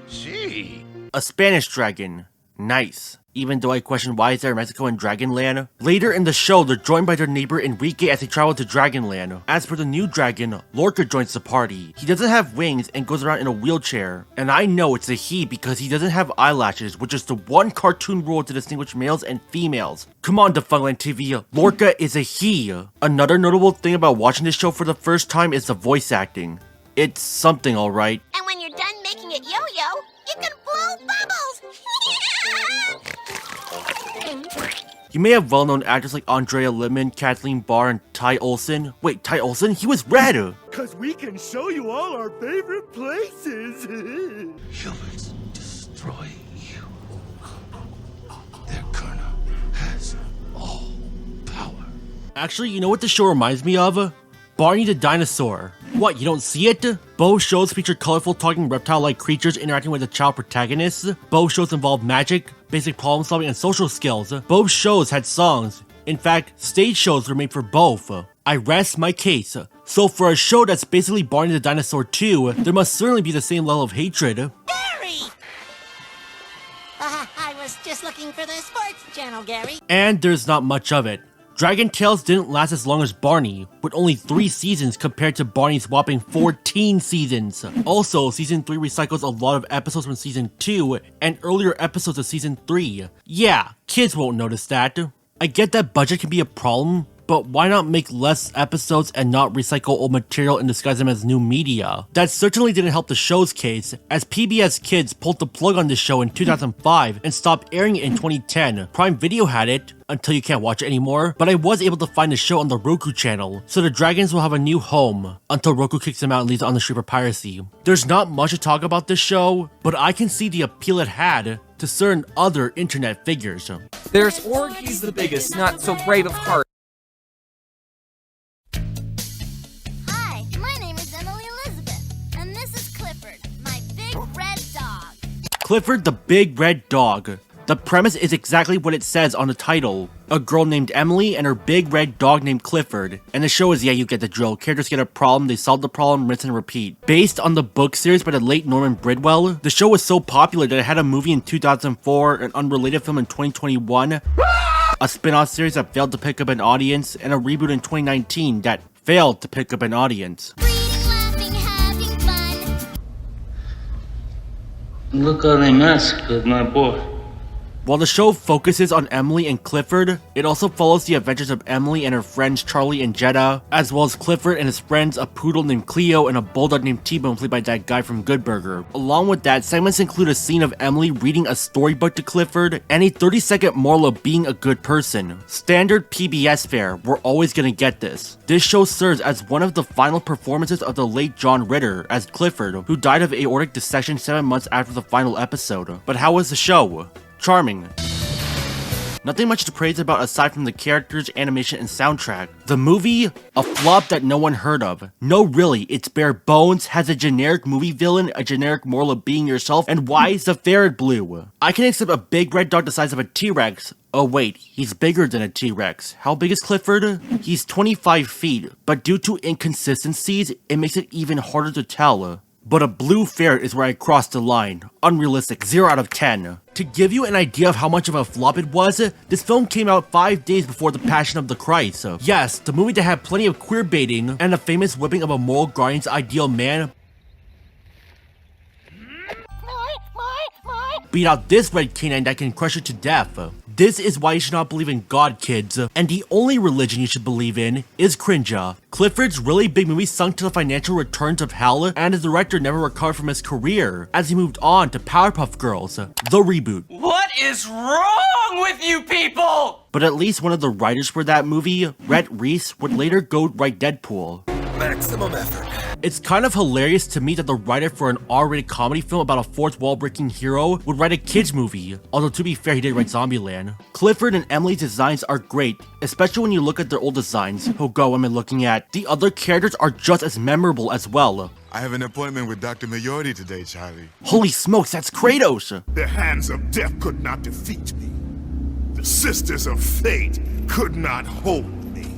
Sí. A Spanish dragon. Nice. Even though I question why is there Mexico in Dragonland. Later in the show, they're joined by their neighbor Enrique as they travel to Dragonland. As for the new dragon, Lorca joins the party. He doesn't have wings and goes around in a wheelchair. And I know it's a he because he doesn't have eyelashes, which is the one cartoon rule to distinguish males and females. Come on, Defunctland TV, Lorca is a he. Another notable thing about watching this show for the first time is the voice acting. It's something alright. And when you're done making it yo-yo, you can blow bubbles! You may have well-known actors like Andrea Lippman, Kathleen Barr, and Ty Olsson. Wait, Ty Olsson? He was Red! Cause we can show you all our favorite places. Humans destroy you. Their colonel has all power. Actually, you know what this show reminds me of? Barney the Dinosaur. What, you don't see it? Both shows feature colorful talking reptile-like creatures interacting with the child protagonists. Both shows involve magic, basic problem solving, and social skills. Both shows had songs. In fact, stage shows were made for both. I rest my case. So for a show that's basically Barney the Dinosaur 2, there must certainly be the same level of hatred. Gary! I was just looking for the sports channel, Gary. And there's not much of it. Dragon Tales didn't last as long as Barney, with only 3 seasons compared to Barney's whopping 14 seasons. Also, Season 3 recycles a lot of episodes from Season 2 and earlier episodes of Season 3. Yeah, kids won't notice that. I get that budget can be a problem, but why not make less episodes and not recycle old material and disguise them as new media? That certainly didn't help the show's case, as PBS Kids pulled the plug on the show in 2005 and stopped airing it in 2010. Prime Video had it, until you can't watch it anymore, but I was able to find the show on the Roku channel, so the dragons will have a new home until Roku kicks them out and leaves it on the street for piracy. There's not much to talk about this show, but I can see the appeal it had to certain other internet figures. There's Orgy's the biggest, not so brave of heart. Hi, my name is Emily Elizabeth, and this is Clifford, my big red dog. Clifford the Big Red Dog. The premise is exactly what it says on the title. A girl named Emily and her big red dog named Clifford. And the show is, yeah, you get the drill. Characters get a problem, they solve the problem, rinse and repeat. Based on the book series by the late Norman Bridwell, the show was so popular that it had a movie in 2004, an unrelated film in 2021, a spin-off series that failed to pick up an audience, and a reboot in 2019 that failed to pick up an audience. Look how they massacred my boy. While the show focuses on Emily and Clifford, it also follows the adventures of Emily and her friends Charlie and Jetta, as well as Clifford and his friends, a poodle named Cleo and a bulldog named T-Bone played by that guy from Good Burger. Along with that, segments include a scene of Emily reading a storybook to Clifford and a 30-second moral of being a good person. Standard PBS fare, we're always gonna get this. This show serves as one of the final performances of the late John Ritter as Clifford, who died of aortic dissection 7 months after the final episode. But how was the show? Charming. Nothing much to praise about aside from the characters, animation, and soundtrack. The movie? A flop that no one heard of. No really, it's bare bones, has a generic movie villain, a generic moral of being yourself, and why is the ferret blue? I can accept a big red dog the size of a T-Rex. Oh wait, he's bigger than a T-Rex. How big is Clifford? He's 25 feet, but due to inconsistencies, it makes it even harder to tell. But a blue ferret is where I crossed the line. Unrealistic, 0 out of 10. To give you an idea of how much of a flop it was, this film came out 5 days before The Passion of the Christ. Yes, the movie that had plenty of queer baiting and a famous whipping of a moral guardian's ideal man beat out this red canine that can crush it to death. This is why you should not believe in God, kids. And the only religion you should believe in is cringe. Clifford's really big movie sunk to the financial returns of hell, and his director never recovered from his career, as he moved on to Powerpuff Girls, the reboot. What is wrong with you people? But at least one of the writers for that movie, Rhett Reese, would later go write Deadpool. Maximum effort. It's kind of hilarious to me that the writer for an R-rated comedy film about a fourth wall breaking hero would write a kids movie, although to be fair he did write Zombieland. Clifford and Emily's designs are great, especially when you look at their old designs. Oh god, I'm looking at. The other characters are just as memorable as well. I have an appointment with Dr. Mayorti today, Charlie. Holy smokes, that's Kratos! The hands of death could not defeat me. The sisters of fate could not hold me.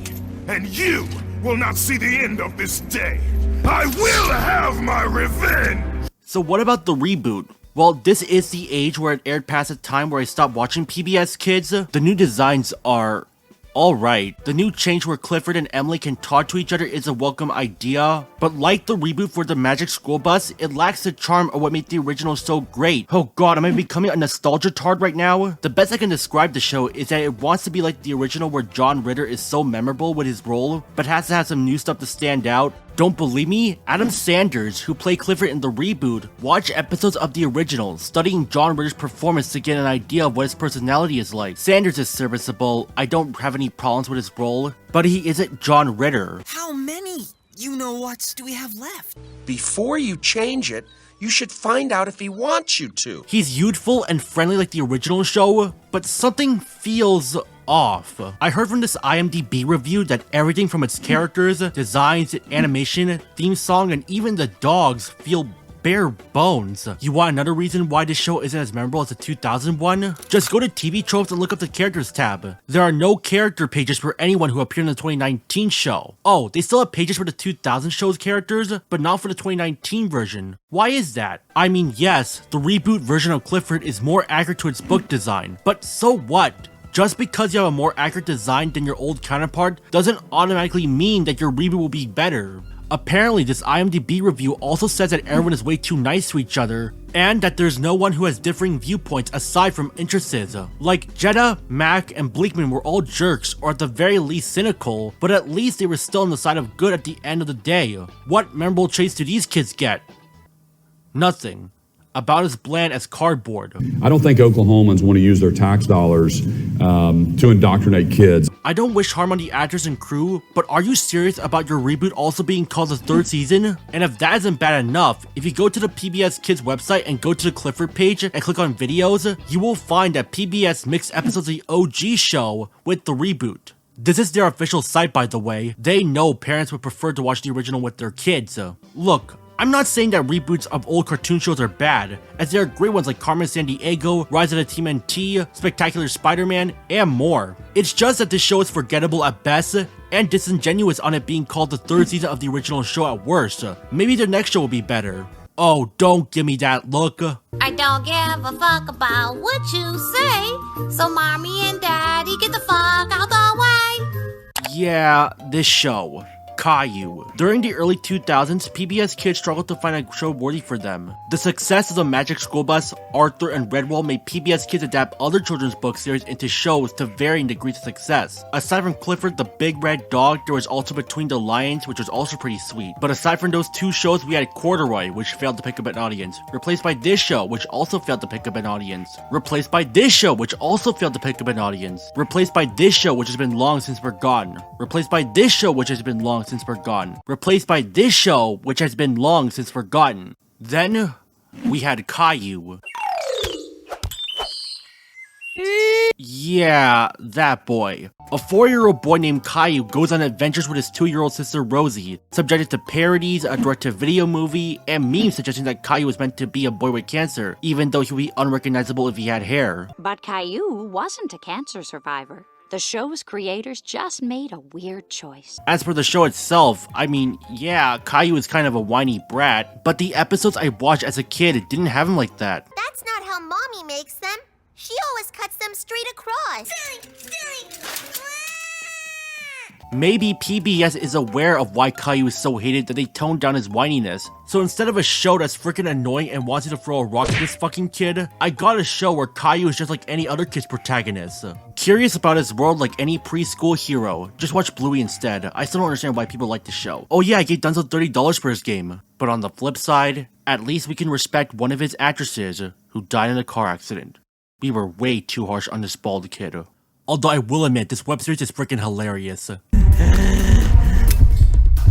And you will not see the end of this day. I will have my revenge! So what about the reboot? Well, this is the age where it aired past the time where I stopped watching PBS Kids. The new designs are alright. The new change where Clifford and Emily can talk to each other is a welcome idea, but like the reboot for the Magic School Bus, it lacks the charm of what made the original so great. Oh god, am I becoming a nostalgia tard right now? The best I can describe the show is that it wants to be like the original where John Ritter is so memorable with his role, but has to have some new stuff to stand out. Don't believe me? Adam Sanders, who played Clifford in the reboot, watch episodes of the original, studying John Ritter's performance to get an idea of what his personality is like. Sanders is serviceable, I don't have any problems with his role, but he isn't John Ritter. How many you-know-whats do we have left? Before you change it, you should find out if he wants you to. He's youthful and friendly like the original show, but something feels off. I heard from this IMDb review that everything from its characters, designs, animation, theme song, and even the dogs feel bare bones. You want another reason why this show isn't as memorable as the 2000 one? Just go to TV Tropes and look up the Characters tab. There are no character pages for anyone who appeared in the 2019 show. Oh, they still have pages for the 2000 show's characters, but not for the 2019 version. Why is that? I mean, yes, the reboot version of Clifford is more accurate to its book design, but so what? Just because you have a more accurate design than your old counterpart doesn't automatically mean that your reboot will be better. Apparently, this IMDb review also says that everyone is way too nice to each other, and that there's no one who has differing viewpoints aside from interests. Like Jeddah, Mac, and Bleakman were all jerks, or at the very least cynical, but at least they were still on the side of good at the end of the day. What memorable traits do these kids get? Nothing. About as bland as cardboard. I don't think Oklahomans want to use their tax dollars to indoctrinate kids. I don't wish harm on the actors and crew, but are you serious about your reboot also being called the third season? And if that isn't bad enough, if you go to the PBS Kids website and go to the Clifford page and click on videos, you will find that PBS mixed episodes of the OG show with the reboot. This is their official site, by the way. They know parents would prefer to watch the original with their kids. Look, I'm not saying that reboots of old cartoon shows are bad, as there are great ones like Carmen Sandiego, Rise of the TMNT, Spectacular Spider-Man, and more. It's just that this show is forgettable at best, and disingenuous on it being called the third season of the original show at worst. Maybe the next show will be better. Oh, don't give me that look. I don't give a fuck about what you say, so mommy and daddy get the fuck out the way. Yeah, this show. Caillou. During the early 2000s, PBS Kids struggled to find a show worthy for them. The success of the Magic School Bus, Arthur, and Redwall made PBS Kids adapt other children's book series into shows to varying degrees of success. Aside from Clifford the Big Red Dog, there was also Between the Lions, which was also pretty sweet. But aside from those two shows, we had Corduroy, which failed to pick up an audience, replaced by this show, which also failed to pick up an audience, replaced by this show, which also failed to pick up an audience, replaced by this show, which has been long since forgotten, replaced by this show, which has been long since forgotten, replaced by this show, which has been long since forgotten. Then, we had Caillou. Yeah, that boy. A 4-year-old boy named Caillou goes on adventures with his 2-year-old sister Rosie, subjected to parodies, a direct-to-video movie, and memes suggesting that Caillou was meant to be a boy with cancer, even though he would be unrecognizable if he had hair. But Caillou wasn't a cancer survivor. The show's creators just made a weird choice. As for the show itself, I mean, yeah, Caillou is kind of a whiny brat, but the episodes I watched as a kid didn't have him like that. That's not how mommy makes them. She always cuts them straight across. Maybe PBS is aware of why Caillou is so hated that they toned down his whininess. So instead of a show that's freaking annoying and wants you to throw a rock at this fucking kid, I got a show where Caillou is just like any other kid's protagonist. Curious about his world like any preschool hero, just watch Bluey instead. I still don't understand why people like the show. Oh yeah, I gave Dunzo $30 for his game. But on the flip side, at least we can respect one of his actresses who died in a car accident. We were way too harsh on this bald kid. Although I will admit, this web series is freaking hilarious.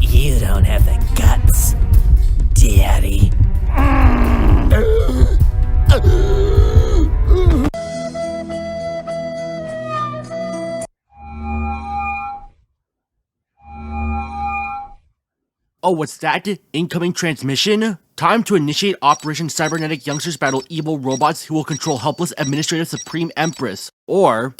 You don't have the guts, Daddy. Oh, what's that? Incoming transmission? Time to initiate Operation Cybernetic Youngsters battle evil robots who will control helpless Administrative Supreme Empress. Or...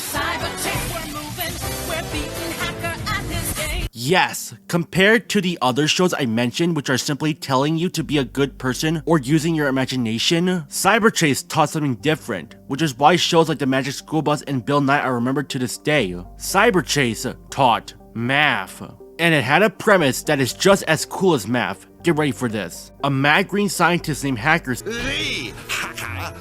Yes, compared to the other shows I mentioned, which are simply telling you to be a good person or using your imagination, Cyberchase taught something different, which is why shows like The Magic School Bus and Bill Nye are remembered to this day. Cyberchase taught math. And it had a premise that is just as cool as math. Get ready for this. A mad green scientist named Hackers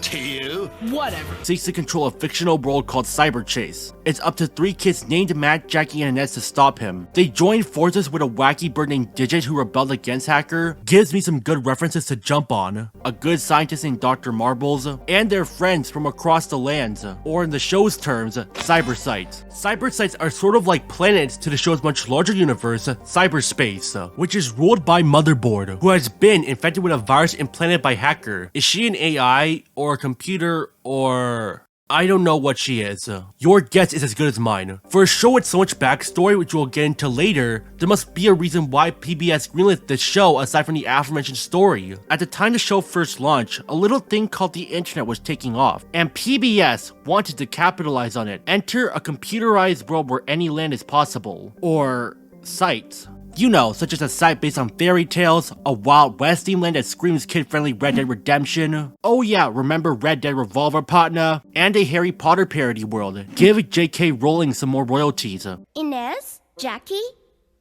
to you. Whatever. Seeks to control a fictional world called Cyberchase. It's up to 3 kids named Matt, Jackie, and Inez to stop him. They join forces with a wacky bird named Digit who rebelled against Hacker. Gives me some good references to jump on. A good scientist named Dr. Marbles. And their friends from across the lands. Or in the show's terms, Cybersites. Cybersites are sort of like planets to the show's much larger universe, cyberspace, which is ruled by Motherboard, who has been infected with a virus implanted by Hacker. Is she an AI, or a computer, or... I don't know what she is. Your guess is as good as mine. For a show with so much backstory, which we'll get into later, there must be a reason why PBS greenlit this show aside from the aforementioned story. At the time the show first launched, a little thing called the internet was taking off, and PBS wanted to capitalize on it. Enter a computerized world where any land is possible. Or... sites. You know, such as a site based on fairy tales, a Wild West themed land that screams kid-friendly Red Dead Redemption. Oh yeah, remember Red Dead Revolver, partner? And a Harry Potter parody world. Give J.K. Rowling some more royalties. Inez? Jackie?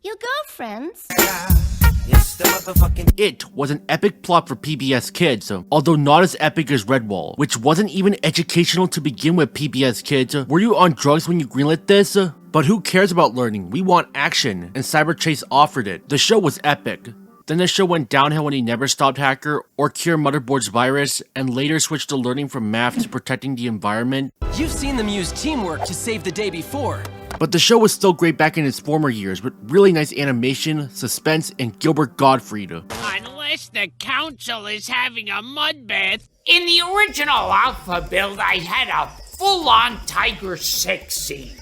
Your girlfriends? It was an epic plot for PBS Kids, although not as epic as Redwall, which wasn't even educational to begin with. PBS Kids, were you on drugs when you greenlit this? But who cares about learning? We want action, and Cyberchase offered it. The show was epic. Then the show went downhill when he never stopped Hacker or Cure Motherboard's virus, and later switched to learning from math to protecting the environment. You've seen them use teamwork to save the day before. But the show was still great back in its former years, with really nice animation, suspense, and Gilbert Gottfried. Unless the council is having a mud bath. In the original Alpha build, I had a full-on Tiger sex scene.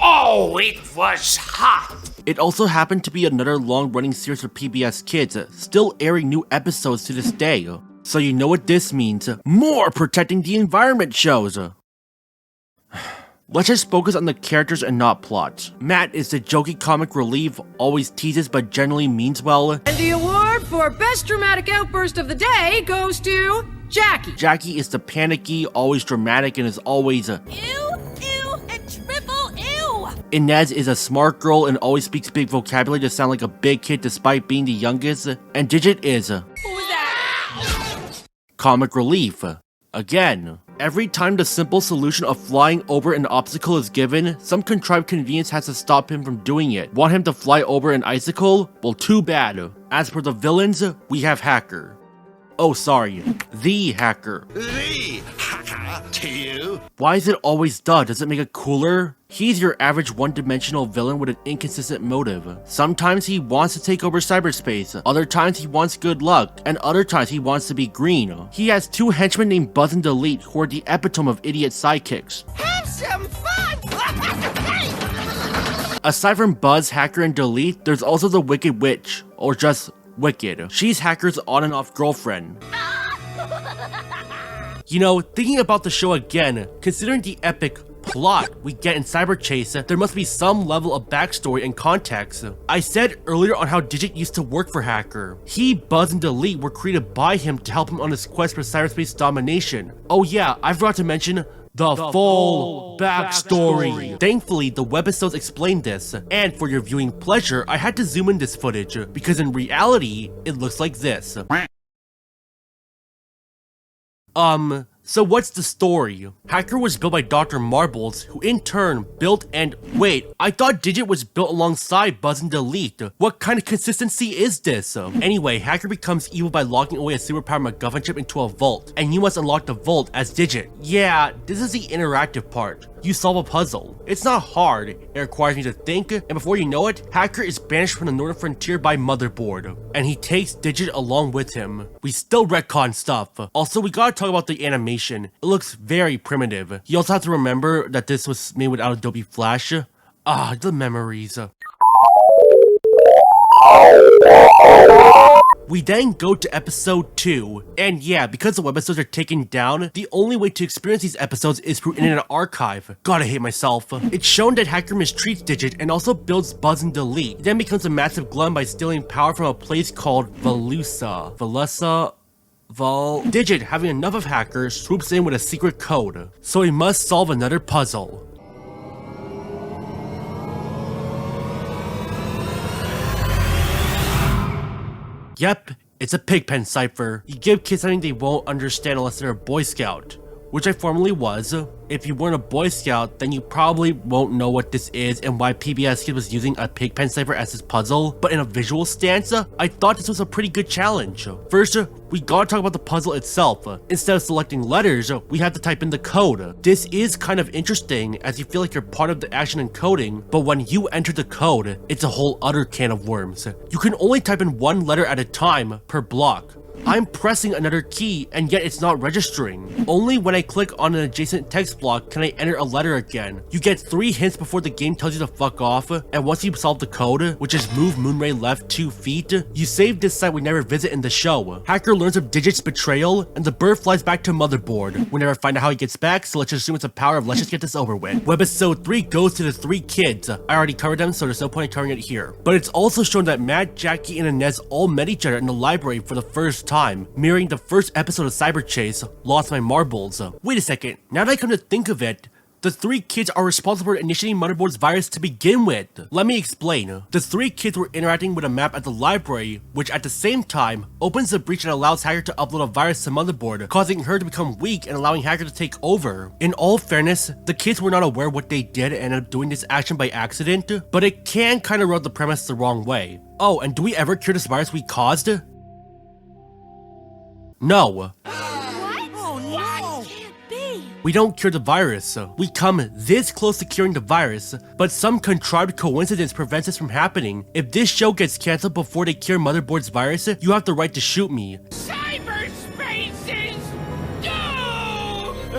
Oh, it was hot. It also happened to be another long-running series for PBS Kids, still airing new episodes to this day. So you know what this means. More protecting the environment shows. Let's just focus on the characters and not plot. Matt is the jokey comic relief, always teases but generally means well. And the award for Best Dramatic Outburst of the Day goes to Jackie. Jackie is the panicky, always dramatic, and is always Ew, and triple ew. Inez is a smart girl and always speaks big vocabulary to sound like a big kid despite being the youngest. And Digit is comic relief. Again. Every time the simple solution of flying over an obstacle is given, some contrived convenience has to stop him from doing it. Want him to fly over an icicle? Well, too bad. As for the villains, we have Hacker. Oh, sorry. The Hacker. The Hacker to you. Why is it always duh? Does it make it cooler? He's your average one-dimensional villain with an inconsistent motive. Sometimes he wants to take over cyberspace, other times he wants good luck, and other times he wants to be green. He has two henchmen named Buzz and Delete who are the epitome of idiot sidekicks. Have some fun! Aside from Buzz, Hacker, and Delete, there's also the Wicked Witch, or just Wicked. She's Hacker's on and off girlfriend. You know, thinking about the show again, considering the epic plot we get in Cyberchase, there must be some level of backstory and context. I said earlier on how Digit used to work for Hacker. He, Buzz, and Delete were created by him to help him on his quest for cyberspace domination. Oh yeah, I forgot to mention the full backstory. Thankfully, the webisodes explained this, and for your viewing pleasure, I had to zoom in this footage, because in reality, it looks like this. So what's the story? Hacker was built by Dr. Marbles, who in turn built and— wait, I thought Digit was built alongside Buzz and Delete. What kind of consistency is this? Anyway, Hacker becomes evil by locking away a superpowered MacGuffin chip into a vault, and you must unlock the vault as Digit. Yeah, this is the interactive part. You solve a puzzle. It's not hard, it requires me to think, and before you know it, Hacker is banished from the northern frontier by Motherboard, and he takes Digit along with him. We still retcon stuff. Also, we gotta talk about the animation. It looks very primitive. You also have to remember that this was made without Adobe Flash. Ah, the memories. We then go to episode 2, and yeah, because the webisodes are taken down, the only way to experience these episodes is through Internet Archive. God, I hate myself. It's shown that Hacker mistreats Digit and also builds Buzz and Delete. He then becomes a massive glutton by stealing power from a place called Velusa. Digit, having enough of Hacker, swoops in with a secret code, so he must solve another puzzle. Yep, it's a Pigpen cipher. You give kids something they won't understand unless they're a Boy Scout, which I formerly was. If you weren't a Boy Scout, then you probably won't know what this is and why PBS Kids was using a Pigpen cipher as his puzzle, but in a visual stance, I thought this was a pretty good challenge. First, we gotta talk about the puzzle itself. Instead of selecting letters, we have to type in the code. This is kind of interesting as you feel like you're part of the action encoding, but when you enter the code, it's a whole other can of worms. You can only type in one letter at a time per block. I'm pressing another key and yet it's not registering. Only when I click on an adjacent text block can I enter a letter again. You get 3 hints before the game tells you to fuck off, and once you solve the code, which is move Moonray left 2 feet, you save this site we never visit in the show. Hacker learns of Digit's betrayal, and the bird flies back to Motherboard. We never find out how he gets back, so let's just assume it's the power of let's just get this over with. Webisode 3 goes to the 3 kids. I already covered them, so there's no point in covering it here. But it's also shown that Matt, Jackie, and Inez all met each other in the library for the first time, mirroring the first episode of Cyber Chase, Lost My Marbles. Wait a second, now that I come to think of it, the 3 kids are responsible for initiating Motherboard's virus to begin with. Let me explain. The 3 kids were interacting with a map at the library, which at the same time opens the breach and allows Hacker to upload a virus to Motherboard, causing her to become weak and allowing Hacker to take over. In all fairness, the kids were not aware what they did and ended up doing this action by accident, but it can kinda rub the premise the wrong way. Oh, and do we ever cure this virus we caused? No. We don't cure the virus. We come this close to curing the virus, but some contrived coincidence prevents this from happening. If this show gets cancelled before they cure Motherboard's virus, you have the right to shoot me. Cyberspace is doomed!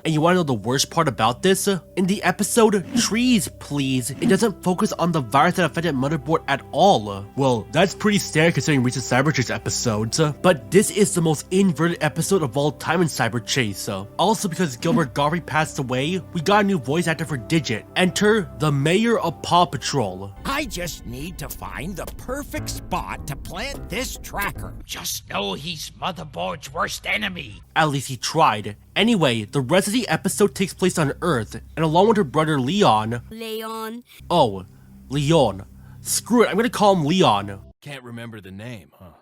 And you wanna know the worst part about this? In the episode, Trees Please, it doesn't focus on the virus that affected Motherboard at all. Well, that's pretty standard considering recent Cyber Chase episodes, but this is the most inverted episode of all time in Cyber Chase. Also because Gilbert Godfrey passed away, we got a new voice actor for Digit. Enter the mayor of Paw Patrol. I just need to find the perfect spot to plant this tracker. Just know he's Motherboard's worst enemy. At least he tried. Anyway, the rest of the episode takes place on Earth, and along with her brother Leon. Oh, Leon. Screw it, I'm gonna call him Leon. Can't remember the name, huh?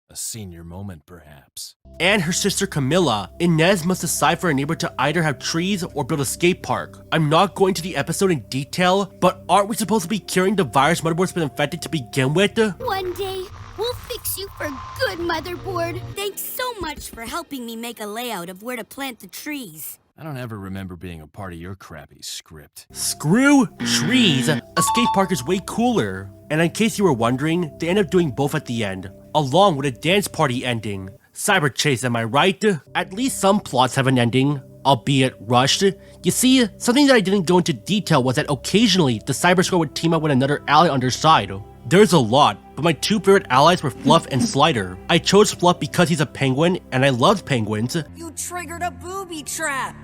A senior moment, perhaps. And her sister Camilla, Inez must decide for a neighbor to either have trees or build a skate park. I'm not going to the episode in detail, but aren't we supposed to be curing the virus Motherboard's been infected to begin with? One day, we'll fix you for good, Motherboard. Thanks so much for helping me make a layout of where to plant the trees. I don't ever remember being a part of your crappy script. Screw trees! A skate park is way cooler. And in case you were wondering, they end up doing both at the end, along with a dance party ending. Cyber Chase, am I right? At least some plots have an ending, albeit rushed. You see, something that I didn't go into detail was that occasionally the Cyber Squad would team up with another ally on their side. There's a lot, but my 2 favorite allies were Fluff and Slider. I chose Fluff because he's a penguin, and I loved penguins. You triggered a booby trap!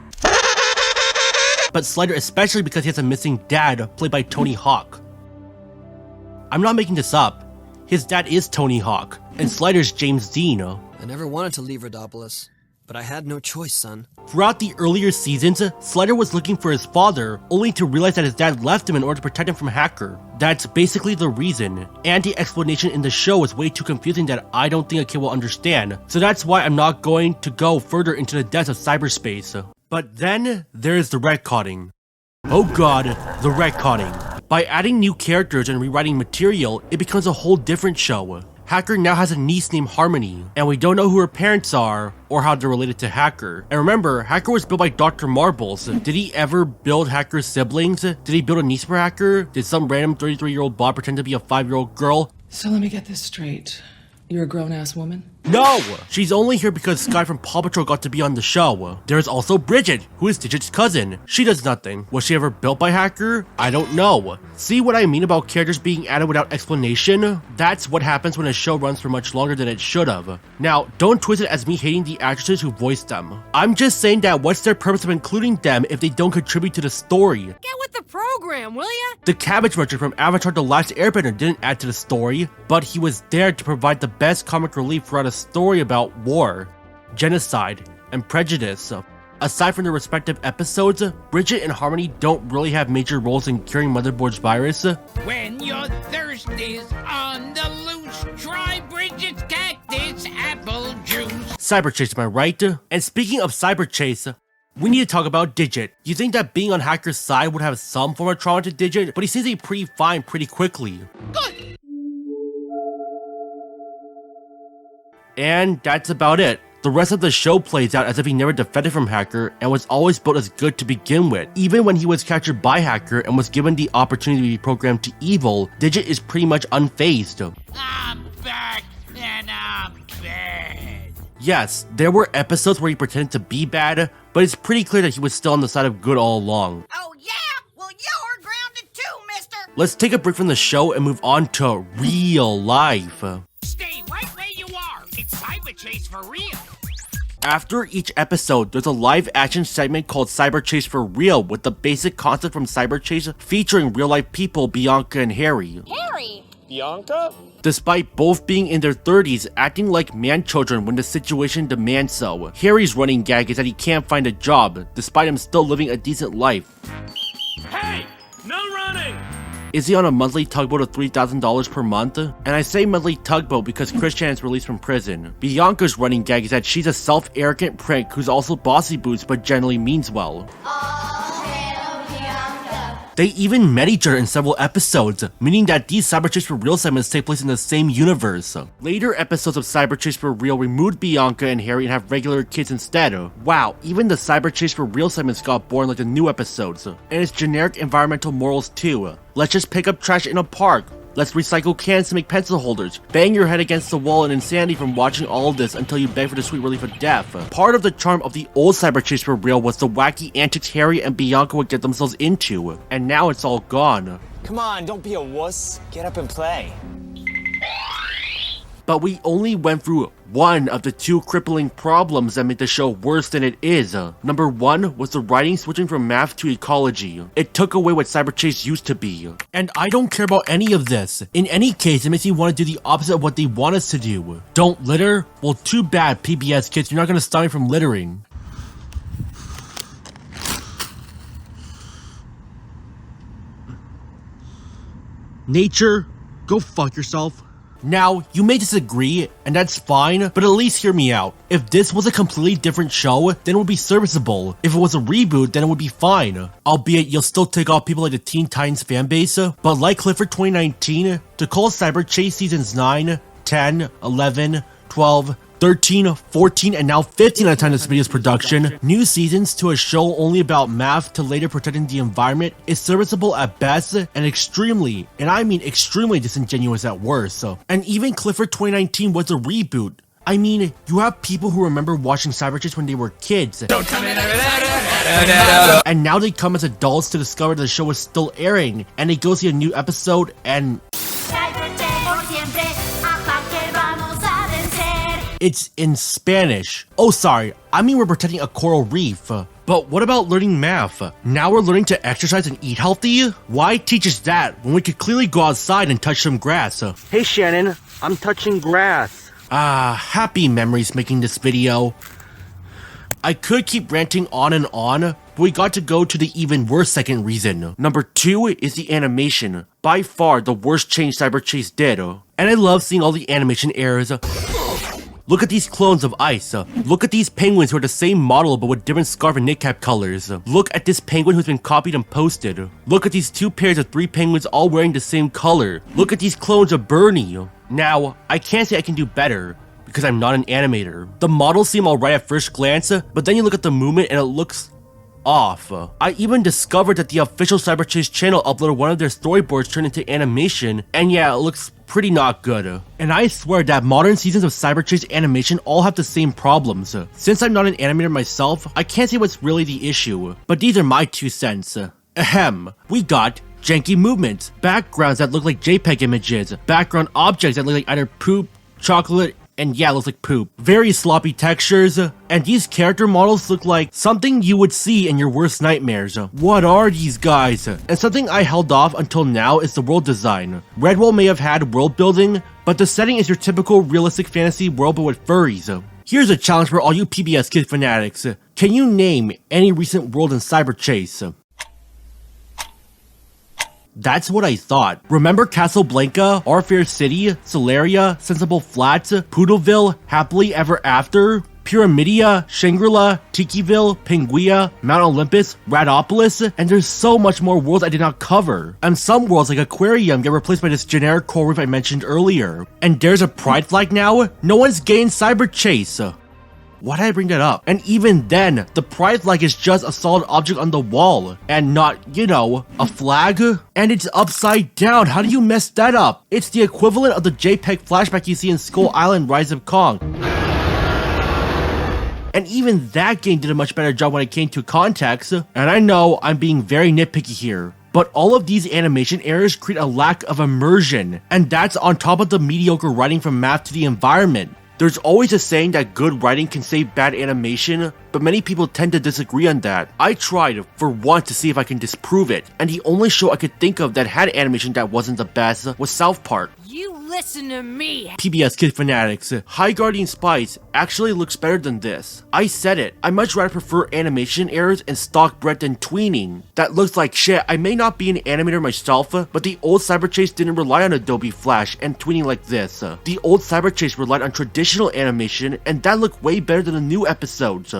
But Slider especially because he has a missing dad, played by Tony Hawk. I'm not making this up. His dad is Tony Hawk, and Slider's James Dean. I never wanted to leave Rhodopolis, but I had no choice, son. Throughout the earlier seasons, Slider was looking for his father, only to realize that his dad left him in order to protect him from Hacker. That's basically the reason, and the explanation in the show is way too confusing that I don't think a kid will understand, so that's why I'm not going to go further into the depths of cyberspace. But then, there's the retconning. Oh god, the retconning. By adding new characters and rewriting material, it becomes a whole different show. Hacker now has a niece named Harmony, and we don't know who her parents are or how they're related to Hacker. And remember, Hacker was built by Dr. Marbles. Did he ever build Hacker's siblings? Did he build a niece for Hacker? Did some random 33-year-old Bob pretend to be a 5-year-old girl? So let me get this straight. You're a grown-ass woman? No! She's only here because Sky from Paw Patrol got to be on the show. There's also Bridget, who is Digit's cousin. She does nothing. Was she ever built by Hacker? I don't know. See what I mean about characters being added without explanation? That's what happens when a show runs for much longer than it should have. Now, don't twist it as me hating the actresses who voiced them. I'm just saying that what's their purpose of including them if they don't contribute to the story? Get with the program, will ya? The Cabbage Merchant from Avatar The Last Airbender didn't add to the story, but he was there to provide the best comic relief throughout a story about war, genocide, and prejudice. Aside from their respective episodes, Bridget and Harmony don't really have major roles in curing Motherboard's virus. When your thirst is on the loose, try Bridget's cactus apple juice. Cyber Chase, am I right? And speaking of Cyber Chase, we need to talk about Digit. You think that being on Hacker's side would have some form of trauma to Digit, but he seems to be pretty fine pretty quickly. Good. And that's about it. The The rest of the show plays out as if he never defended from Hacker and was always built as good to begin with. Even when he was captured by Hacker and was given the opportunity to be programmed to evil, Digit is pretty much unfazed. I'm back and I'm bad. Yes, there were episodes where he pretended to be bad, but it's pretty clear that he was still on the side of good all along. Oh yeah? Well, you're grounded too, mister. Let's take a break from the show and move on to real life. Stay right where you are. It's Cyber Chase for real. After each episode, there's a live action segment called Cyber Chase for Real with the basic concept from Cyber Chase featuring real life people Bianca and Harry. Harry? Bianca? Despite both being in their 30s, acting like man-children when the situation demands so. Harry's running gag is that he can't find a job, despite him still living a decent life. Hey! No running! Is he on a monthly tugboat of $3,000 per month? And I say monthly tugboat because Christian is released from prison. Bianca's running gag is that she's a self-arrogant prick who's also bossy boots but generally means well. They even met each other in several episodes, meaning that these Cyber Chase for Real segments take place in the same universe. Later episodes of Cyber Chase for Real removed Bianca and Harry and have regular kids instead. Wow, even the Cyber Chase for Real segments got boring like the new episodes. And it's generic environmental morals too. Let's just pick up trash in a park. Let's recycle cans to make pencil holders. Bang your head against the wall in insanity from watching all of this until you beg for the sweet relief of death. Part of the charm of the old Cyber Chase for Real was the wacky antics Harry and Bianca would get themselves into. And now it's all gone. Come on, don't be a wuss. Get up and play. But we only went through one of the two crippling problems that made the show worse than it is. Number one was the writing switching from math to ecology. It took away what Cyber Chase used to be. And I don't care about any of this. In any case, it makes me want to do the opposite of what they want us to do. Don't litter? Well, too bad, PBS kids. You're not going to stop me from littering. Nature, go fuck yourself. Now, you may disagree, and that's fine, but at least hear me out. If this was a completely different show, then it would be serviceable. If it was a reboot, then it would be fine. Albeit, you'll still take off people like the Teen Titans fanbase, but like Clifford 2019, to call Cyber Chase Seasons 9, 10, 11, 12, 13, 14, and now 15 at the time of this video's production, new seasons to a show only about math to later protecting the environment is serviceable at best and extremely, and I mean extremely disingenuous at worst. And even Clifford 2019 was a reboot. I mean, you have people who remember watching Cyber Chase when they were kids. And now they come as adults to discover the show is still airing, and they go see a new episode and it's in Spanish. Oh, sorry, I mean we're protecting a coral reef. But what about learning math? Now we're learning to exercise and eat healthy? Why teach us that when we could clearly go outside and touch some grass? Hey Shannon, I'm touching grass. Happy memories making this video. I could keep ranting on and on, but we got to go to the even worse second reason. Number 2 is the animation. By far the worst change Cyber Chase did. And I love seeing all the animation errors. Look at these clones of Ice. Look at these penguins who are the same model but with different scarf and kneecap colors. Look at this penguin who's been copied and posted. Look at these 2 pairs of 3 penguins all wearing the same color. Look at these clones of Bernie. Now, I can't say I can do better because I'm not an animator. The models seem alright at first glance, but then you look at the movement and it looks off. I even discovered that the official Cyber Chase channel uploaded one of their storyboards turned into animation, and yeah, it looks pretty not good. And I swear that modern seasons of Cyber Chase animation all have the same problems. Since I'm not an animator myself, I can't say what's really the issue, but these are my 2 cents. Ahem. We got janky movements, backgrounds that look like JPEG images, background objects that look like either poop, chocolate, and yeah, it looks like poop. Very sloppy textures, and these character models look like something you would see in your worst nightmares. What are these guys? And something I held off until now is the world design. Redwall may have had world building, but the setting is your typical realistic fantasy world but with furries. Here's a challenge for all you PBS Kids fanatics. Can you name any recent world in Cyber Chase? That's what I thought. Remember Casablanca, Our Fair City, Solaria, Sensible Flats, Poodleville, Happily Ever After, Pyramidia, Shangri-La, Tikiville, Penguia, Mount Olympus, Radopolis, and there's so much more worlds I did not cover. And some worlds like Aquarium get replaced by this generic coral reef I mentioned earlier. And there's a pride flag now? No one's gay in Cyber Chase. Why'd I bring that up? And even then, the pride flag is just a solid object on the wall, and not, you know, a flag? And it's upside down, how do you mess that up? It's the equivalent of the JPEG flashback you see in Skull Island Rise of Kong. And even that game did a much better job when it came to context, and I know I'm being very nitpicky here. But all of these animation errors create a lack of immersion, and that's on top of the mediocre writing from math to the environment. There's always a saying that good writing can save bad animation, but many people tend to disagree on that. I tried, for once, to see if I can disprove it, and the only show I could think of that had animation that wasn't the best was South Park. You listen to me. PBS Kid Fanatics, High Guardian Spice actually looks better than this. I said it, I much rather prefer animation errors and stock breadth than tweening. That looks like shit. I may not be an animator myself, but the old Cyberchase didn't rely on Adobe Flash and tweening like this. The old Cyberchase relied on traditional animation, and that looked way better than the new episodes.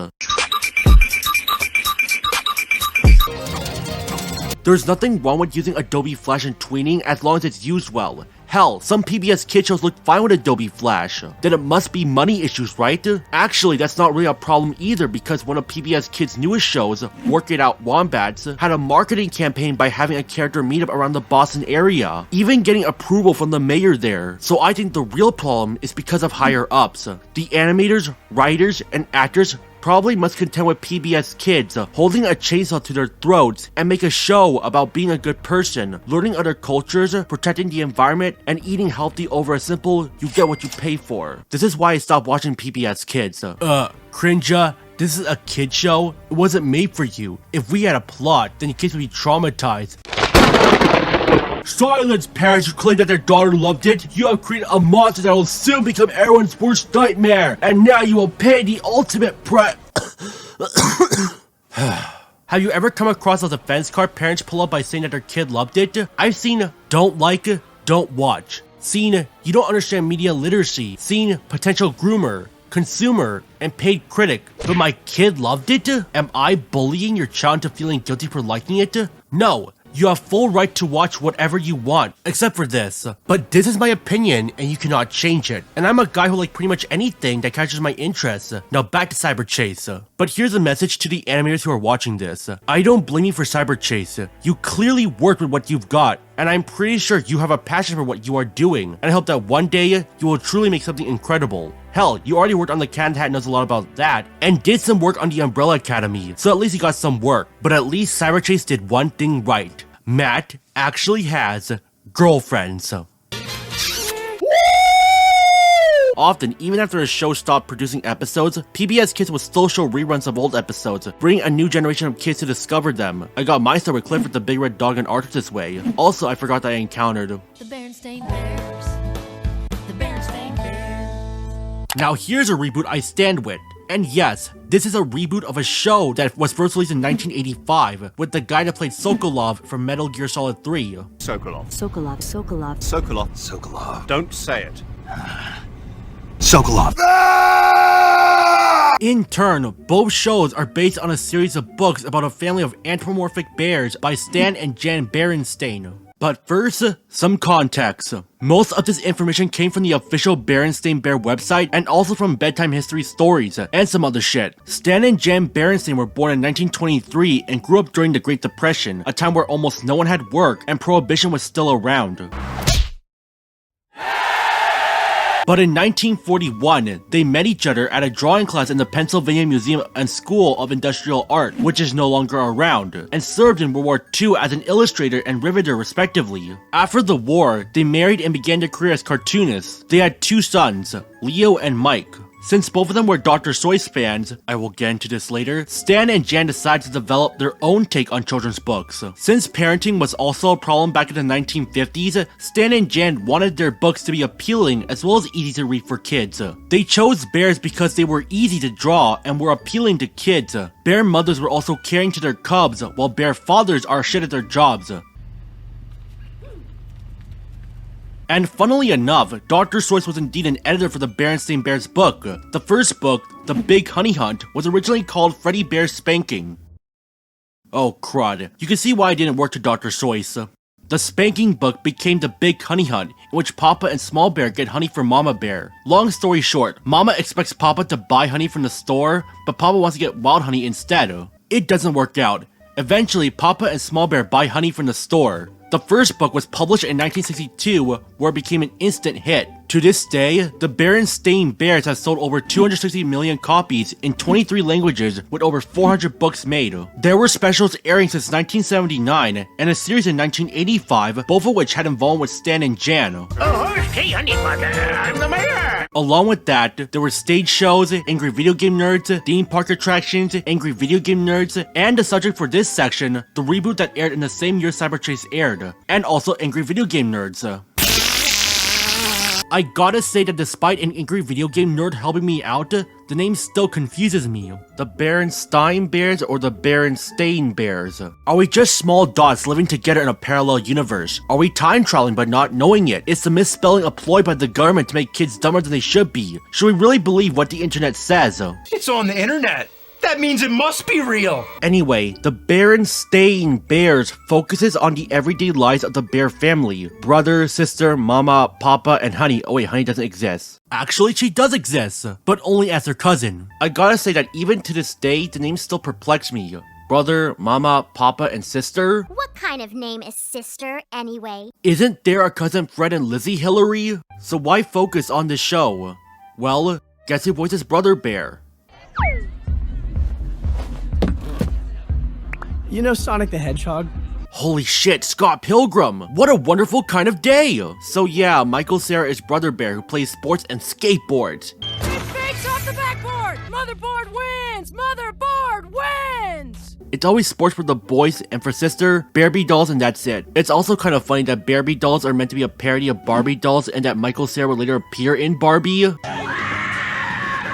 There's nothing wrong with using Adobe Flash and tweening as long as it's used well. Hell, some PBS Kid shows look fine with Adobe Flash. Then it must be money issues, right? Actually, that's not really a problem either, because one of PBS Kid's newest shows, Work It Out Wombats, had a marketing campaign by having a character meetup around the Boston area, even getting approval from the mayor there. So I think the real problem is because of higher ups. The animators, writers, and actors probably must contend with PBS Kids holding a chainsaw to their throats and make a show about being a good person, learning other cultures, protecting the environment, and eating healthy over a simple you get what you pay for. This is why I stopped watching PBS Kids. Cringe, this is a kid show? It wasn't made for you. If we had a plot, then your kids would be traumatized. Silence, parents who claim that their daughter loved it! You have created a monster that will soon become everyone's worst nightmare! And now you will pay the ultimate price! Have you ever come across a defense card parents pull up by saying that their kid loved it? I've seen don't like, don't watch. Seen you don't understand media literacy. Seen potential groomer, consumer, and paid critic. But my kid loved it? Am I bullying your child into feeling guilty for liking it? No. You have full right to watch whatever you want, except for this. But this is my opinion, and you cannot change it. And I'm a guy who likes pretty much anything that catches my interest. Now back to Cyberchase. But here's a message to the animators who are watching this. I don't blame you for Cyberchase. You clearly worked with what you've got, and I'm pretty sure you have a passion for what you are doing. And I hope that one day, you will truly make something incredible. Hell, you already worked on the Cat Hat knows a lot about that, and did some work on the Umbrella Academy, so at least you got some work. But at least Cyberchase did one thing right. Matt actually has girlfriends. Often, even after a show stopped producing episodes, PBS Kids would still show reruns of old episodes, bringing a new generation of kids to discover them. I got my start with Clifford the Big Red Dog and Arthur this way. Also, I forgot that I encountered The Berenstain Bears. The Berenstain Bears. Now here's a reboot I stand with. And yes, this is a reboot of a show that was first released in 1985 with the guy that played Sokolov from Metal Gear Solid 3. Sokolov. Sokolov, Sokolov. Sokolov. Sokolov. Don't say it. Sokolov. In turn, both shows are based on a series of books about a family of anthropomorphic bears by Stan and Jan Berenstain. But first, some context. Most of this information came from the official Berenstain Bear website and also from Bedtime History Stories and some other shit. Stan and Jan Berenstain were born in 1923 and grew up during the Great Depression, a time where almost no one had work and prohibition was still around. But in 1941, they met each other at a drawing class in the Pennsylvania Museum and School of Industrial Art, which is no longer around, and served in World War II as an illustrator and riveter respectively. After the war, they married and began their career as cartoonists. They had two sons, Leo and Mike. Since both of them were Dr. Seuss fans, I will get into this later, Stan and Jan decided to develop their own take on children's books. Since parenting was also a problem back in the 1950s, Stan and Jan wanted their books to be appealing as well as easy to read for kids. They chose bears because they were easy to draw and were appealing to kids. Bear mothers were also caring to their cubs, while bear fathers are shit at their jobs. And funnily enough, Dr. Seuss was indeed an editor for the Berenstain Bears book. The first book, The Big Honey Hunt, was originally called Freddy Bear's Spanking. Oh crud, you can see why I didn't work to Dr. Seuss. The spanking book became the Big Honey Hunt, in which Papa and Small Bear get honey from Mama Bear. Long story short, Mama expects Papa to buy honey from the store, but Papa wants to get wild honey instead. It doesn't work out. Eventually, Papa and Small Bear buy honey from the store. The first book was published in 1962, where it became an instant hit. To this day, the Berenstain Bears have sold over 260 million copies in 23 languages with over 400 books made. There were specials airing since 1979 and a series in 1985, both of which had involvement with Stan and Jan. Oh, hey, honey mother, I'm the mayor. Along with that, there were stage shows, Angry Video Game Nerds, theme park attractions, Angry Video Game Nerds, and the subject for this section, the reboot that aired in the same year Cyberchase aired, and also Angry Video Game Nerds. I gotta say that despite an Angry Video Game Nerd helping me out, the name still confuses me. The Berenstain Bears or the Berenstain Bears? Are we just small dots living together in a parallel universe? Are we time traveling but not knowing it? Is the misspelling a ploy by the government to make kids dumber than they should be? Should we really believe what the internet says? It's on the internet. That means it must be real! Anyway, the Berenstain Bears focuses on the everyday lives of the Bear family. Brother, sister, mama, papa, and Honey. Oh wait, Honey doesn't exist. Actually, she does exist, but only as her cousin. I gotta say that even to this day, the names still perplex me. Brother, mama, papa, and sister? What kind of name is sister, anyway? Isn't there a cousin Fred and Lizzie Hillary? So why focus on this show? Well, guess who voices Brother Bear? You know Sonic the Hedgehog? Holy shit, Scott Pilgrim! What a wonderful kind of day! So yeah, Michael Cera is Brother Bear who plays sports and skateboards. Fakes off the backboard! Motherboard wins! Motherboard wins! It's always sports for the boys, and for sister, Barbie dolls, and that's it. It's also kind of funny that Barbie dolls are meant to be a parody of Barbie dolls and that Michael Cera will later appear in Barbie.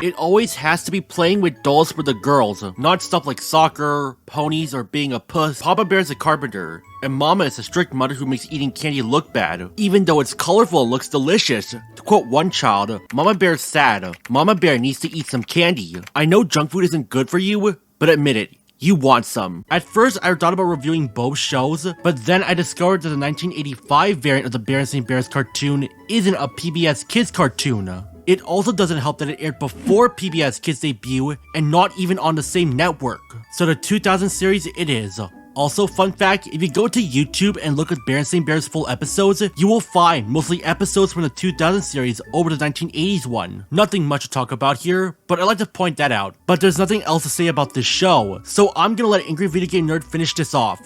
It always has to be playing with dolls for the girls, not stuff like soccer, ponies, or being a puss. Papa Bear's a carpenter, and Mama is a strict mother who makes eating candy look bad, even though it's colorful and looks delicious. To quote one child, Mama Bear's sad. Mama Bear needs to eat some candy. I know junk food isn't good for you, but admit it, you want some. At first, I thought about reviewing both shows, but then I discovered that the 1985 variant of the Berenstain Bears cartoon isn't a PBS Kids cartoon. It also doesn't help that it aired before PBS Kids debut and not even on the same network. So the 2000 series it is. Also, fun fact, if you go to YouTube and look at Berenstain Bears full episodes, you will find mostly episodes from the 2000 series over the 1980s one. Nothing much to talk about here, but I'd like to point that out. But there's nothing else to say about this show, so I'm gonna let Angry Video Game Nerd finish this off.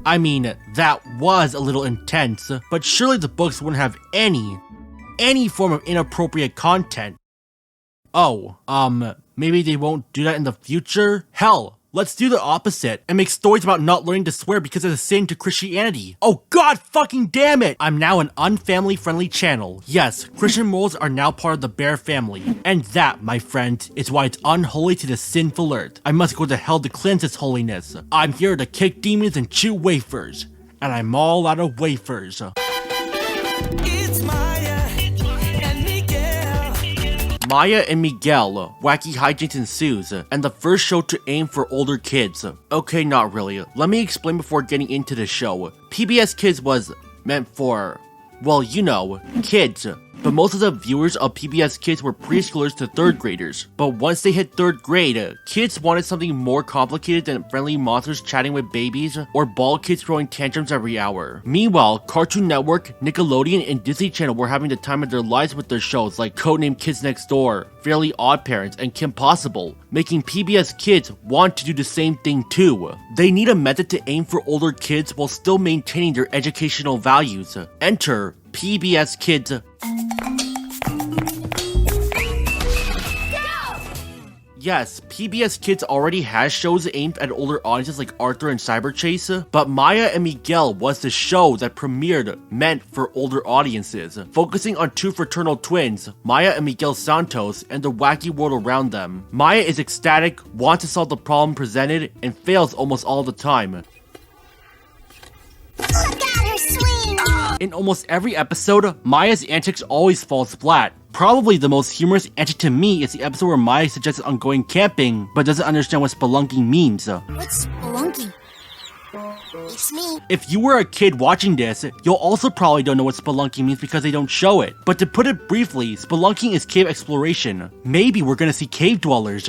I mean, that was a little intense, but surely the books wouldn't have any form of inappropriate content. Oh, maybe they won't do that in the future? Hell, let's do the opposite and make stories about not learning to swear because it's a sin to Christianity. Oh god fucking damn it! I'm now an unfamily friendly channel. Yes, Christian morals are now part of the Bear family. And that, my friend, is why it's unholy to the sinful earth. I must go to hell to cleanse its holiness. I'm here to kick demons and chew wafers. And I'm all out of wafers. Maya and Miguel, wacky hijinks ensues, and the first show to aim for older kids. Okay, not really. Let me explain before getting into the show. PBS Kids was meant for, well, you know, kids. But most of the viewers of PBS Kids were preschoolers to 3rd graders. But once they hit 3rd grade, kids wanted something more complicated than friendly monsters chatting with babies or bald kids throwing tantrums every hour. Meanwhile, Cartoon Network, Nickelodeon, and Disney Channel were having the time of their lives with their shows like Codename Kids Next Door, Fairly Odd Parents, and Kim Possible, making PBS Kids want to do the same thing too. They need a method to aim for older kids while still maintaining their educational values. Enter PBS Kids. Yes, PBS Kids already has shows aimed at older audiences like Arthur and Cyberchase, but Maya and Miguel was the show that premiered meant for older audiences, focusing on 2 fraternal twins, Maya and Miguel Santos, and the wacky world around them. Maya is ecstatic, wants to solve the problem presented, and fails almost all the time. In almost every episode, Maya's antics always falls flat. Probably the most humorous antic to me is the episode where Maya suggests on going camping, but doesn't understand what spelunking means. What's spelunking? It's me. If you were a kid watching this, you'll also probably don't know what spelunking means because they don't show it. But to put it briefly, spelunking is cave exploration. Maybe we're gonna see cave dwellers.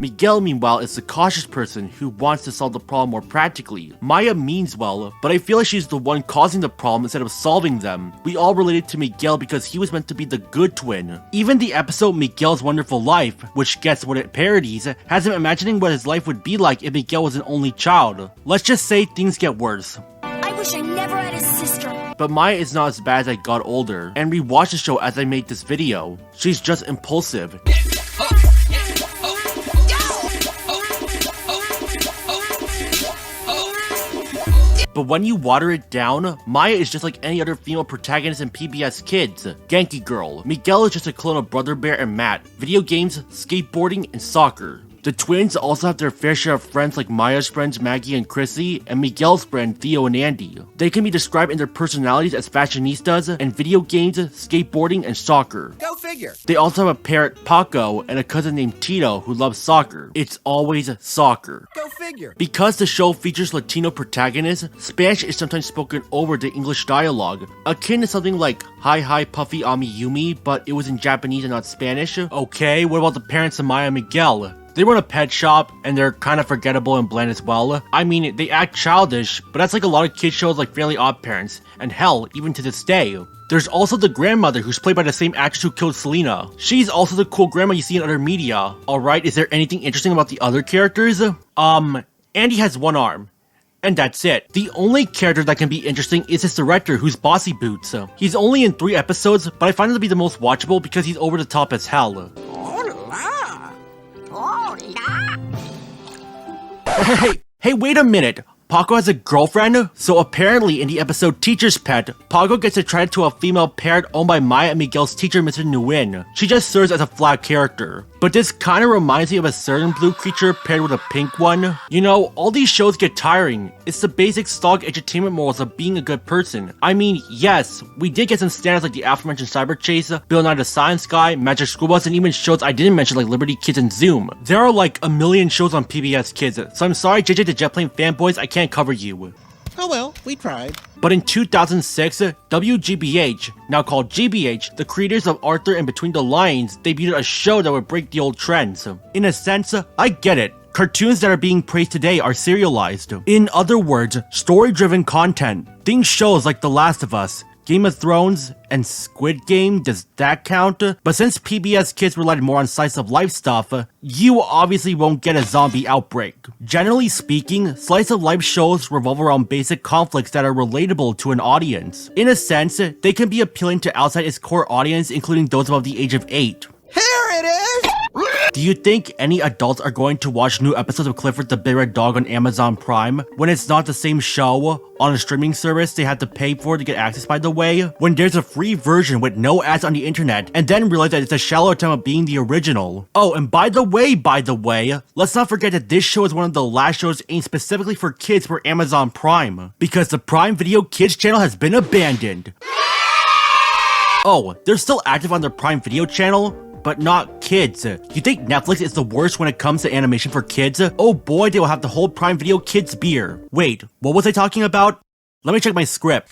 Miguel, meanwhile, is the cautious person who wants to solve the problem more practically. Maya means well, but I feel like she's the one causing the problem instead of solving them. We all related to Miguel because he was meant to be the good twin. Even the episode Miguel's Wonderful Life, which gets what it parodies, has him imagining what his life would be like if Miguel was an only child. Let's just say things get worse. I wish I never had a sister. But Maya is not as bad as I got older, and rewatched the show as I made this video. She's just impulsive. But when you water it down, Maya is just like any other female protagonist in PBS Kids. Genki Girl. Miguel is just a clone of Brother Bear and Matt. Video games, skateboarding, and soccer. The twins also have their fair share of friends like Maya's friends Maggie and Chrissy, and Miguel's friend Theo and Andy. They can be described in their personalities as fashionistas, and video games, skateboarding, and soccer. Go figure. They also have a parrot Paco and a cousin named Tito who loves soccer. It's always soccer. Go figure. Because the show features Latino protagonists, Spanish is sometimes spoken over the English dialogue, akin to something like "Hi hi puffy ami yumi," but it was in Japanese and not Spanish. Okay, what about the parents of Maya and Miguel? They run a pet shop, and they're kind of forgettable and bland as well. I mean, they act childish, but that's like a lot of kid shows like Fairly Odd Parents, and hell, even to this day. There's also the grandmother who's played by the same actress who killed Selena. She's also the cool grandma you see in other media. Alright, is there anything interesting about the other characters? Andy has one arm. And that's it. The only character that can be interesting is his director, who's Bossy Boots. He's only in 3 episodes, but I find him to be the most watchable because he's over the top as hell. Hey, wait a minute. Paco has a girlfriend? So apparently in the episode Teacher's Pet, Paco gets attracted to a female parrot owned by Maya and Miguel's teacher, Mr. Nguyen. She just serves as a flat character. But this kinda reminds me of a certain blue creature paired with a pink one. You know, all these shows get tiring. It's the basic stock entertainment morals of being a good person. I mean, yes, we did get some standards like the aforementioned Cyber Chase, Bill Nye the Science Guy, Magic School Bus, and even shows I didn't mention like Liberty Kids and Zoom. There are like a million shows on PBS Kids, so I'm sorry JJ the Jet Plane fanboys, I can't cover you. Oh well, we tried. But in 2006, WGBH, now called GBH, the creators of Arthur and Between the Lines, debuted a show that would break the old trends. In a sense, I get it. Cartoons that are being praised today are serialized. In other words, story-driven content. Think shows like The Last of Us, Game of Thrones, and Squid Game, does that count? But since PBS Kids relied more on slice of life stuff, you obviously won't get a zombie outbreak. Generally speaking, slice of life shows revolve around basic conflicts that are relatable to an audience. In a sense, they can be appealing to outside its core audience, including those above the age of 8. Here it is! Do you think any adults are going to watch new episodes of Clifford the Big Red Dog on Amazon Prime when it's not the same show on a streaming service they had to pay for to get access, by the way? When there's a free version with no ads on the internet and then realize that it's a shallow attempt at being the original. Oh, and by the way, let's not forget that this show is one of the last shows aimed specifically for kids for Amazon Prime, because the Prime Video Kids channel has been abandoned. Oh, they're still active on their Prime Video channel, but not kids. You think Netflix is the worst when it comes to animation for kids? Oh boy, they will have the whole Prime Video Kids beer. Wait, what was I talking about? Let me check my script.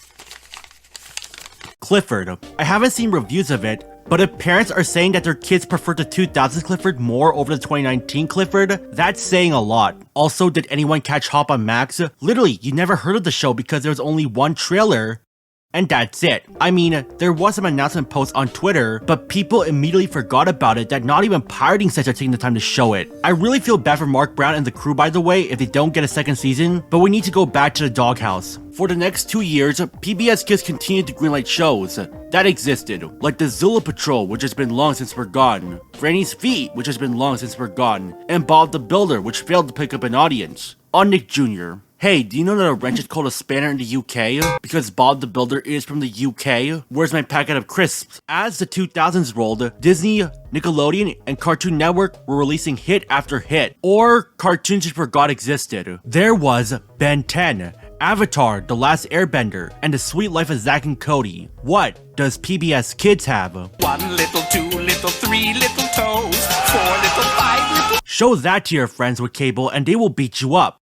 Clifford. I haven't seen reviews of it, but if parents are saying that their kids prefer the 2000s Clifford more over the 2019 Clifford, that's saying a lot. Also, did anyone catch Hop on Max? Literally, you never heard of the show because there was only one trailer. And that's it. I mean, there was some announcement posts on Twitter, but people immediately forgot about it that not even pirating sites are taking the time to show it. I really feel bad for Mark Brown and the crew, by the way, if they don't get a second season, but we need to go back to the doghouse. For the next 2 years, PBS Kids continued to greenlight shows that existed, like the Zilla Patrol, which has been long since forgotten, Granny's Feet, which has been long since forgotten, and Bob the Builder, which failed to pick up an audience. On Nick Jr. Hey, do you know that a wrench is called a spanner in the UK? Because Bob the Builder is from the UK? Where's my packet of crisps? As the 2000s rolled, Disney, Nickelodeon, and Cartoon Network were releasing hit after hit, or cartoons you forgot existed. There was Ben 10, Avatar, The Last Airbender, and The Sweet Life of Zack and Cody. What does PBS Kids have? 1 little, 2 little, 3 little toes, 4 little, 5 little. Show that to your friends with cable and they will beat you up.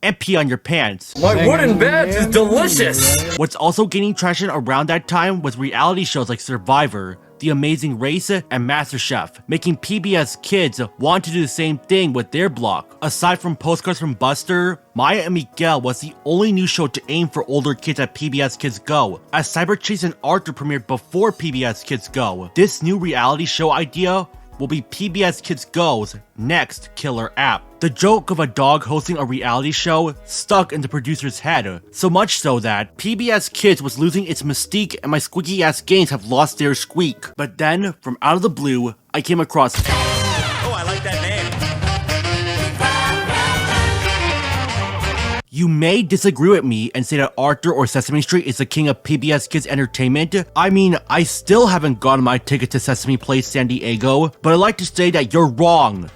and pee on your pants. My wooden badge is delicious! What's also gaining traction around that time was reality shows like Survivor, The Amazing Race, and MasterChef, making PBS Kids want to do the same thing with their block. Aside from Postcards from Buster, Maya and Miguel was the only new show to aim for older kids at PBS Kids Go, as Cyber Chase and Arthur premiered before PBS Kids Go. This new reality show idea will be PBS Kids Go's next killer app. The joke of a dog hosting a reality show stuck in the producer's head, so much so that PBS Kids was losing its mystique and my squeaky ass games have lost their squeak. But then, from out of the blue, I came across Oh, I like that name. You may disagree with me and say that Arthur or Sesame Street is the king of PBS Kids entertainment. I mean, I still haven't gotten my ticket to Sesame Place San Diego, but I'd like to say that you're wrong.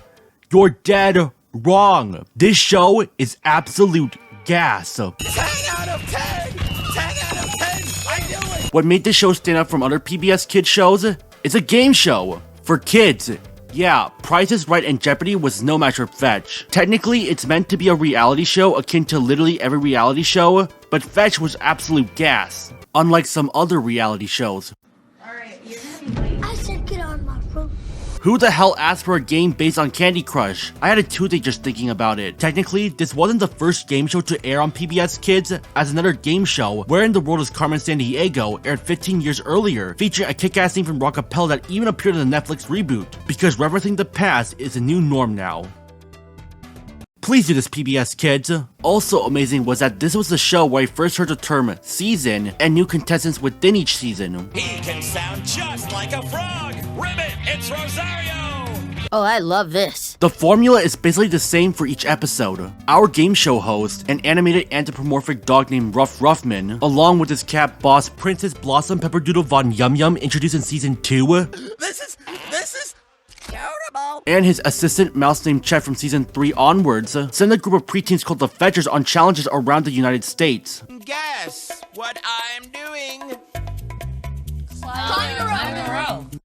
You're dead wrong. This show is absolute gas. 10 out of 10! 10 out of 10! I knew it! What made this show stand out from other PBS Kids shows? It's a game show for kids. Yeah, Price is Right and Jeopardy was no match for Fetch. Technically, it's meant to be a reality show akin to literally every reality show, but Fetch was absolute gas, unlike some other reality shows. I said get on my rope. Who the hell asked for a game based on Candy Crush? I had a toothache just thinking about it. Technically, this wasn't the first game show to air on PBS Kids, as another game show, Where in the World is Carmen Sandiego, aired 15 years earlier, featuring a kick-ass scene from Rockapella that even appeared in the Netflix reboot, because referencing the past is a new norm now. Please do this, PBS Kids. Also amazing was that this was the show where I first heard the term season and new contestants within each season. He can sound just like a frog! Ribbit, it's Rosario! Oh, I love this. The formula is basically the same for each episode. Our game show host, an animated anthropomorphic dog named Ruff Ruffman, along with his cat boss Princess Blossom Pepperdoodle Von Yum Yum, introduced in season 2. This is terrible! And his assistant mouse named Chet from season 3 onwards, send a group of preteens called the Fetchers on challenges around the United States. Guess what I'm doing? Climbing a rope.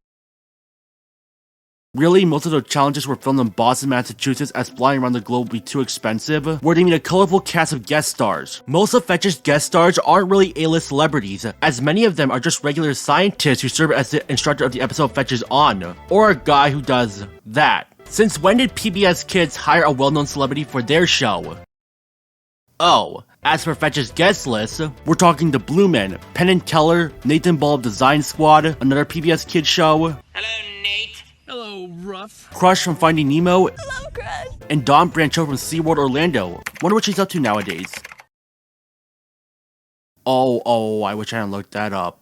Really, most of the challenges were filmed in Boston, Massachusetts, as flying around the globe would be too expensive, where they meet a colorful cast of guest stars. Most of Fetch's guest stars aren't really A-list celebrities, as many of them are just regular scientists who serve as the instructor of the episode Fetch is on, or a guy who does that. Since when did PBS Kids hire a well-known celebrity for their show? Oh, as for Fetch's guest list, we're talking the Blue Men, Penn and Teller, Nathan Ball of Design Squad, another PBS Kids show. Hello, Nate. Hello, Ruff. Crush from Finding Nemo. Hello, Crush. And Dawn Brancho from SeaWorld Orlando. Wonder what she's up to nowadays. Oh, I wish I hadn't looked that up.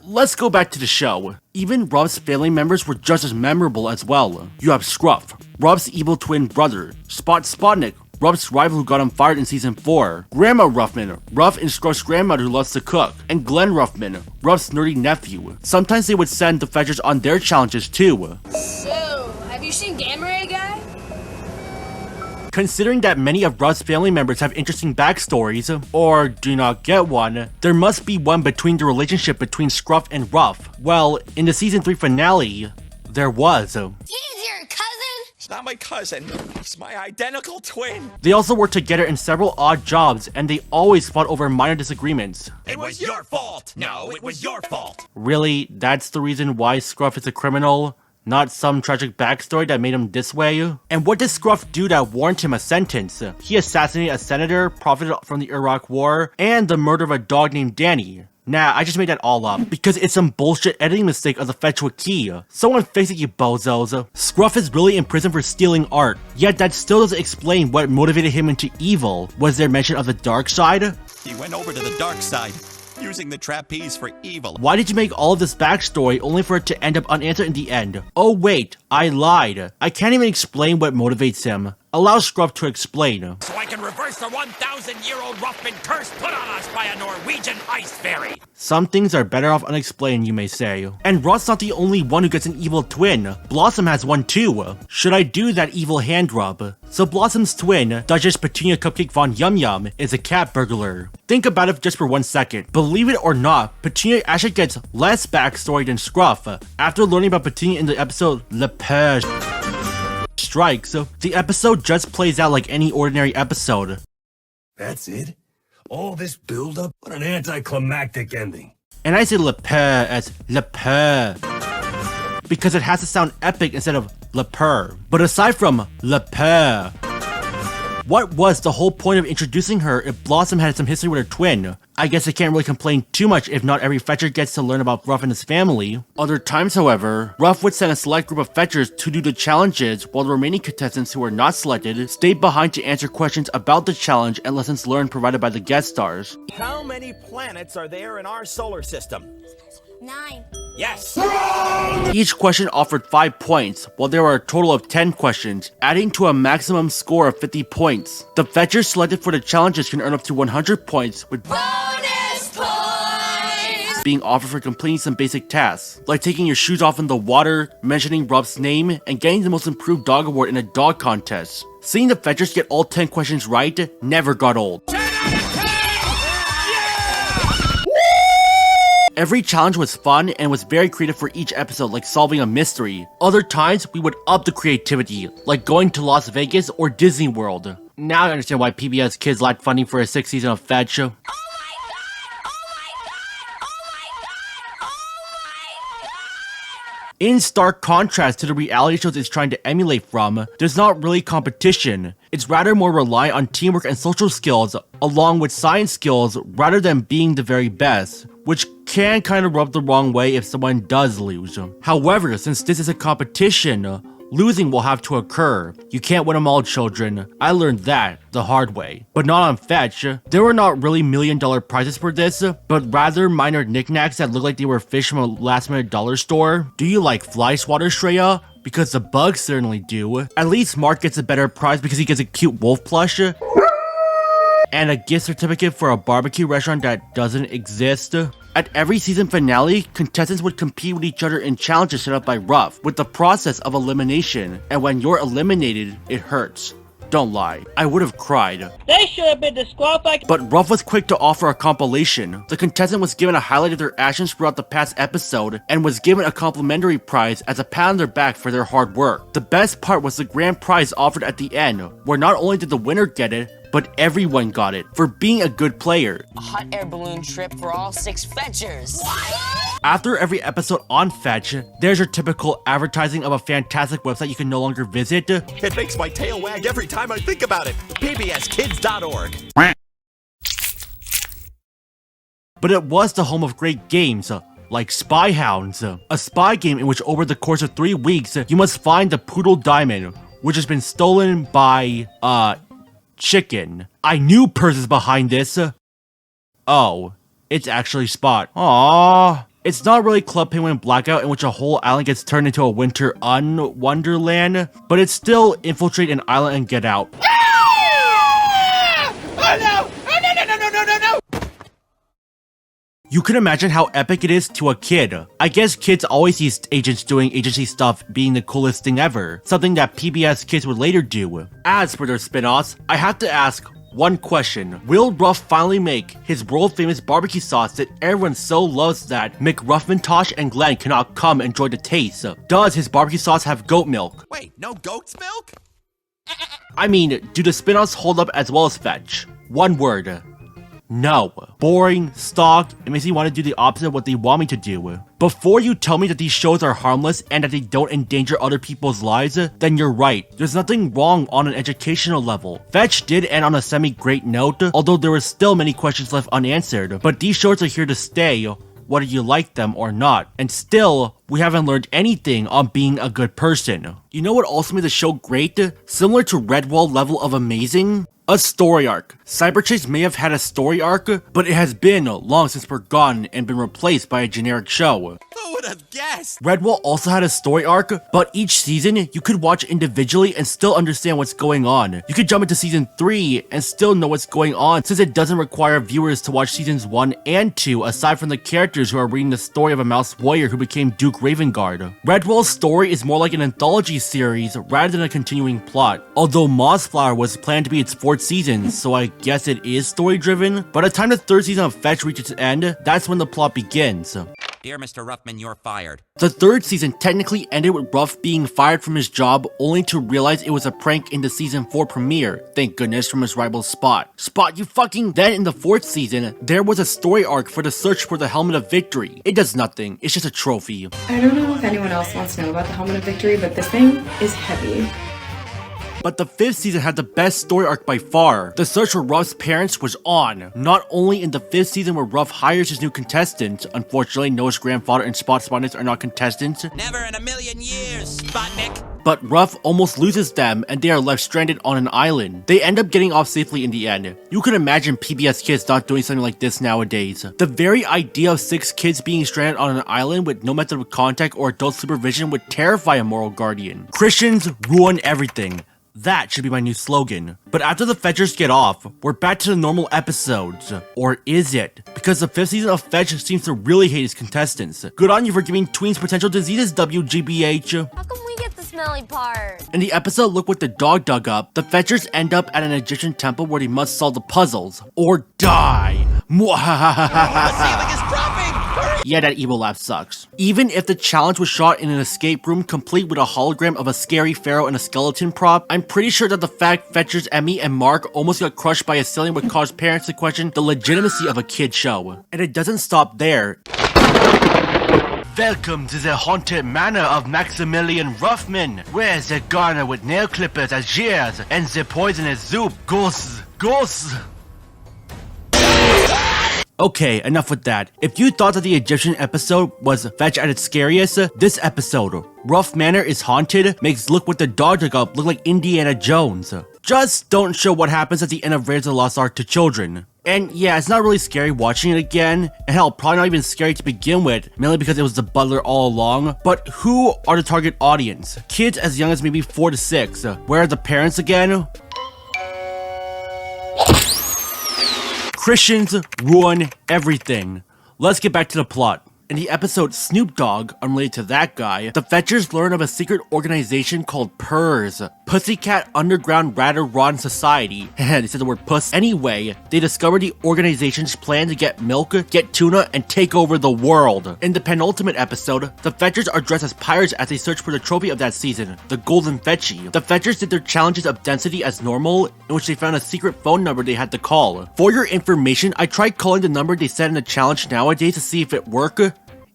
Let's go back to the show. Even Rob's family members were just as memorable as well. You have Scruff, Rob's evil twin brother, Spotnik, Ruff's rival who got him fired in season 4, Grandma Ruffman, Ruff and Scruff's grandmother who loves to cook, and Glenn Ruffman, Ruff's nerdy nephew. Sometimes they would send the Fetchers on their challenges too. So, have you seen Gamma Ray Guy? Considering that many of Ruff's family members have interesting backstories, or do not get one, there must be one between the relationship between Scruff and Ruff. Well, in the season 3 finale, there was. He's your cousin? It's not my cousin. It's my identical twin. They also worked together in several odd jobs, and they always fought over minor disagreements. It was your fault. No, it was your fault. Really? That's the reason why Scruff is a criminal? Not some tragic backstory that made him this way? And what did Scruff do that warranted him a sentence? He assassinated a senator, profited from the Iraq War, and the murder of a dog named Danny. Nah, I just made that all up, because it's some bullshit editing mistake of the Fetch Wiki. Someone fix it, you bozos. Scruff is really in prison for stealing art, yet that still doesn't explain what motivated him into evil. Was there mention of the dark side? He went over to the dark side, using the trapeze for evil. Why did you make all of this backstory only for it to end up unanswered in the end? Oh wait, I lied. I can't even explain what motivates him. Allow Scruff to explain. So I can reverse the 1,000-year-old Ruffman curse put on us by a Norwegian ice fairy. Some things are better off unexplained, you may say. And Ruff's not the only one who gets an evil twin. Blossom has one too. Should I do that evil hand rub? So Blossom's twin, Duchess Petunia Cupcake Von Yum Yum, is a cat burglar. Think about it just for 1 second. Believe it or not, Petunia actually gets less backstory than Scruff. After learning about Petunia in the episode Le Purge Strikes, the episode just plays out like any ordinary episode. That's it? All this build-up? What an anticlimactic ending. And I say le peur as le peur because it has to sound epic instead of le peur. But aside from le peur, what was the whole point of introducing her if Blossom had some history with her twin? I guess I can't really complain too much if not every fetcher gets to learn about Ruff and his family. Other times, however, Ruff would send a select group of fetchers to do the challenges while the remaining contestants who were not selected stayed behind to answer questions about the challenge and lessons learned provided by the guest stars. How many planets are there in our solar system? 9. Yes! Each question offered 5 points, while there were a total of 10 questions, adding to a maximum score of 50 points. The fetchers selected for the challenges can earn up to 100 points, with bonus points being offered for completing some basic tasks, like taking your shoes off in the water, mentioning Ruff's name, and getting the most improved dog award in a dog contest. Seeing the fetchers get all 10 questions right never got old. Every challenge was fun and was very creative for each episode, like solving a mystery. Other times, we would up the creativity, like going to Las Vegas or Disney World. Now I understand why PBS Kids lacked funding for a 6th season of Fetch. In stark contrast to the reality shows it's trying to emulate from, there's not really competition. It's rather more reliant on teamwork and social skills, along with science skills, rather than being the very best, which can kind of rub the wrong way if someone does lose. However, since this is a competition, losing will have to occur. You can't win them all, children. I learned that the hard way. But not on Fetch. There were not really $1 million prizes for this, but rather minor knickknacks that look like they were fish from a last-minute dollar store. Do you like fly swatter, Shreya? Because the bugs certainly do. At least Mark gets a better prize because he gets a cute wolf plush. And a gift certificate for a barbecue restaurant that doesn't exist. At every season finale, contestants would compete with each other in challenges set up by Ruff, with the process of elimination, and when you're eliminated, it hurts. Don't lie, I would have cried. They should have been disqualified. But Ruff was quick to offer a compilation. The contestant was given a highlight of their actions throughout the past episode, and was given a complimentary prize as a pat on their back for their hard work. The best part was the grand prize offered at the end, where not only did the winner get it, but everyone got it, for being a good player. A hot air balloon trip for all 6 fetchers. After every episode on Fetch, there's your typical advertising of a fantastic website you can no longer visit. It makes my tail wag every time I think about it. PBSKids.org. But it was the home of great games, like Spy Hounds, a spy game in which over the course of 3 weeks, you must find the Poodle Diamond, which has been stolen by, Chicken. I knew Purse is behind this. Oh, it's actually Spot. Aww. It's not really Club Penguin Blackout in which a whole island gets turned into a winter wonderland, but it's still infiltrate an island and get out. Oh no! Oh no no no no no no no! You can imagine how epic it is to a kid. I guess kids always see agents doing agency stuff being the coolest thing ever, something that PBS Kids would later do. As for their spin-offs, I have to ask one question. Will Ruff finally make his world-famous barbecue sauce that everyone so loves that McRuffmantosh and Glenn cannot come enjoy the taste? Does his barbecue sauce have goat milk? Wait, no goat's milk? I mean, do the spin-offs hold up as well as Fetch? One word. No. Boring, stock, it makes me want to do the opposite of what they want me to do. Before you tell me that these shows are harmless and that they don't endanger other people's lives, then you're right. There's nothing wrong on an educational level. Fetch did end on a semi-great note, although there were still many questions left unanswered. But these shows are here to stay, whether you like them or not. And still, we haven't learned anything on being a good person. You know what also made the show great? Similar to Redwall level of amazing? A story arc. Cyberchase may have had a story arc, but it has been long since forgotten and been replaced by a generic show. Who would have guessed? Redwall also had a story arc, but each season you could watch individually and still understand what's going on. You could jump into season 3 and still know what's going on since it doesn't require viewers to watch seasons 1 and 2 aside from the characters who are reading the story of a mouse warrior who became Duke Ravengard. Redwall's story is more like an anthology series rather than a continuing plot, although Mossflower was planned to be its 4th season, so I guess it is story driven. By the time the 3rd season of Fetch reaches its end, that's when the plot begins. Dear Mr. Ruffman, you're fired. The third season technically ended with Ruff being fired from his job only to realize it was a prank in the season 4 premiere, thank goodness, from his rival Spot. Spot, you fucking— Then in the fourth season, there was a story arc for the search for the Helmet of Victory. It does nothing, it's just a trophy. I don't know if anyone else wants to know about the Helmet of Victory, but this thing is heavy. But the fifth season had the best story arc by far. The search for Ruff's parents was on. Not only in the fifth season where Ruff hires his new contestant, unfortunately Noah's grandfather and Spot's Spotniks are not contestants. Never in a million years, Spotnik. But Ruff almost loses them and they are left stranded on an island. They end up getting off safely in the end. You can imagine PBS Kids not doing something like this nowadays. The very idea of 6 kids being stranded on an island with no method of contact or adult supervision would terrify a moral guardian. Christians ruin everything. That should be my new slogan. But after the Fetchers get off, we're back to the normal episodes. Or is it? Because the 5th season of Fetch seems to really hate his contestants. Good on you for giving tweens potential diseases, WGBH. How come we get the smelly part? In the episode Look What the Dog Dug Up, the Fetchers end up at an Egyptian temple where they must solve the puzzles. Or die. Yeah, that evil laugh sucks. Even if the challenge was shot in an escape room complete with a hologram of a scary pharaoh and a skeleton prop, I'm pretty sure that the fact Fetchers, Emmy, and Mark almost got crushed by a ceiling would cause parents to question the legitimacy of a kid show. And it doesn't stop there. Welcome to the haunted manor of Maximilian Ruffman, where the gardener with nail clippers as shears and the poisonous soup goes. Okay, enough with that. If you thought that the Egyptian episode was Fetch at its scariest, this episode, Ruff Manor is Haunted, makes Look What the Dog Dug Up look like Indiana Jones. Just don't show what happens at the end of Raiders of the Lost Ark to children. And yeah, it's not really scary watching it again, and hell, probably not even scary to begin with, mainly because it was the butler all along. But who are the target audience? Kids as young as maybe 4 to 6. Where are the parents again? Christians ruin everything. Let's get back to the plot. In the episode Snoop Dogg, unrelated to that guy, the Fetchers learn of a secret organization called PURS, Pussycat Underground Ratter Rotten Society. They said the word puss. Anyway, they discover the organization's plan to get milk, get tuna, and take over the world. In the penultimate episode, the Fetchers are dressed as pirates as they search for the trophy of that season, the Golden Fetchie. The Fetchers did their challenges of density as normal, in which they found a secret phone number they had to call. For your information, I tried calling the number they said in the challenge nowadays to see if it worked.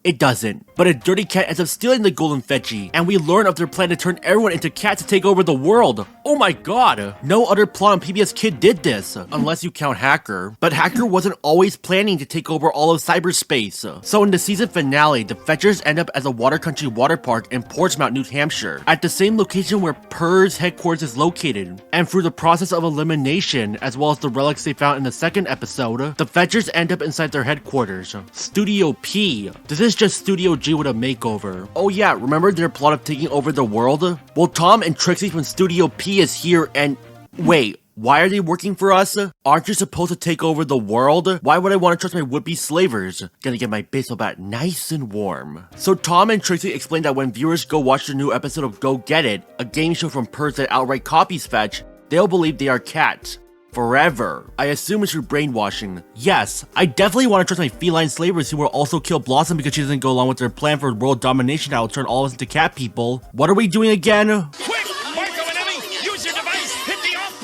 It doesn't. But a dirty cat ends up stealing the Golden Fetchie, and we learn of their plan to turn everyone into cats to take over the world. Oh my god. No other plot on PBS Kid did this, unless you count Hacker. But Hacker wasn't always planning to take over all of cyberspace. So in the season finale, the Fetchers end up as a water country water park in Portsmouth, New Hampshire, at the same location where PURS headquarters is located. And through the process of elimination, as well as the relics they found in the second episode, the Fetchers end up inside their headquarters, Studio P. This is just Studio G with a makeover. Oh yeah, remember their plot of taking over the world? Well, Tom and Trixie from Studio P is here and— wait, why are they working for us? Aren't you supposed to take over the world? Why would I want to trust my would-be slavers? Gonna get my baseball bat nice and warm. So Tom and Trixie explain that when viewers go watch the new episode of Go Get It, a game show from PURS that outright copies Fetch, they'll believe they are cats. Forever. I assume it's through brainwashing. Yes, I definitely want to trust my feline slavers who will also kill Blossom because she doesn't go along with their plan for world domination that will turn all of us into cat people. What are we doing again? Quick! Marco and Emmy, use your device! Hit the off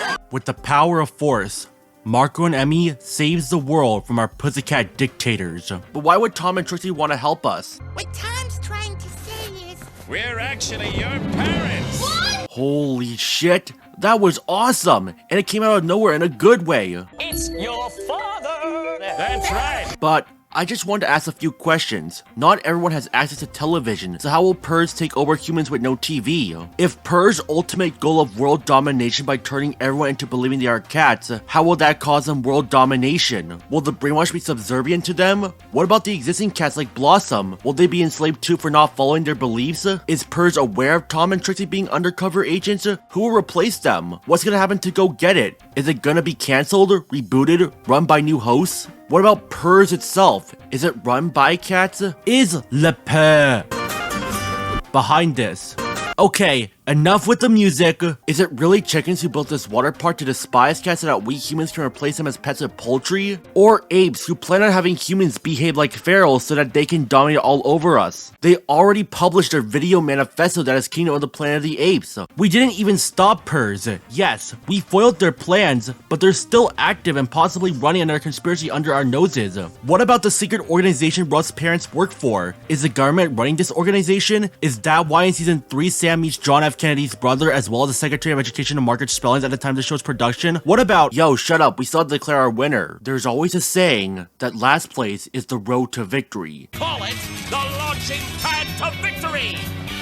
button! With the power of force, Marco and Emmy saves the world from our pussycat dictators. But why would Tom and Trixie want to help us? What Tom's trying to say is... We're actually your parents! What? Holy shit, that was awesome! And it came out of nowhere in a good way. It's your father! That's right! But I just wanted to ask a few questions. Not everyone has access to television, so how will PURS take over humans with no TV? If PURS' ultimate goal of world domination by turning everyone into believing they are cats, how will that cause them world domination? Will the brainwash be subservient to them? What about the existing cats like Blossom? Will they be enslaved too for not following their beliefs? Is PURS aware of Tom and Trixie being undercover agents? Who will replace them? What's gonna happen to Go Get It? Is it gonna be cancelled, rebooted, run by new hosts? What about PURS itself? Is it run by cats? Is Le Peur behind this? Okay, Enough with the music. Is it really chickens who built this water park to despise cats so that we humans can replace them as pets with poultry? Or apes who plan on having humans behave like pharaohs so that they can dominate all over us? They already published their video manifesto that is Kingdom of the Planet of the Apes. We didn't even stop Purrs. Yes, we foiled their plans, but they're still active and possibly running another conspiracy under our noses. What about the secret organization Ruff's parents work for? Is the government running this organization? Is that why in season 3 Sam meets John F. Kennedy's brother as well as the Secretary of Education and Margaret Spellings at the time of the show's production? What about, yo, shut up, we still have to declare our winner. There's always a saying that last place is the road to victory. Call it the launching pad to victory!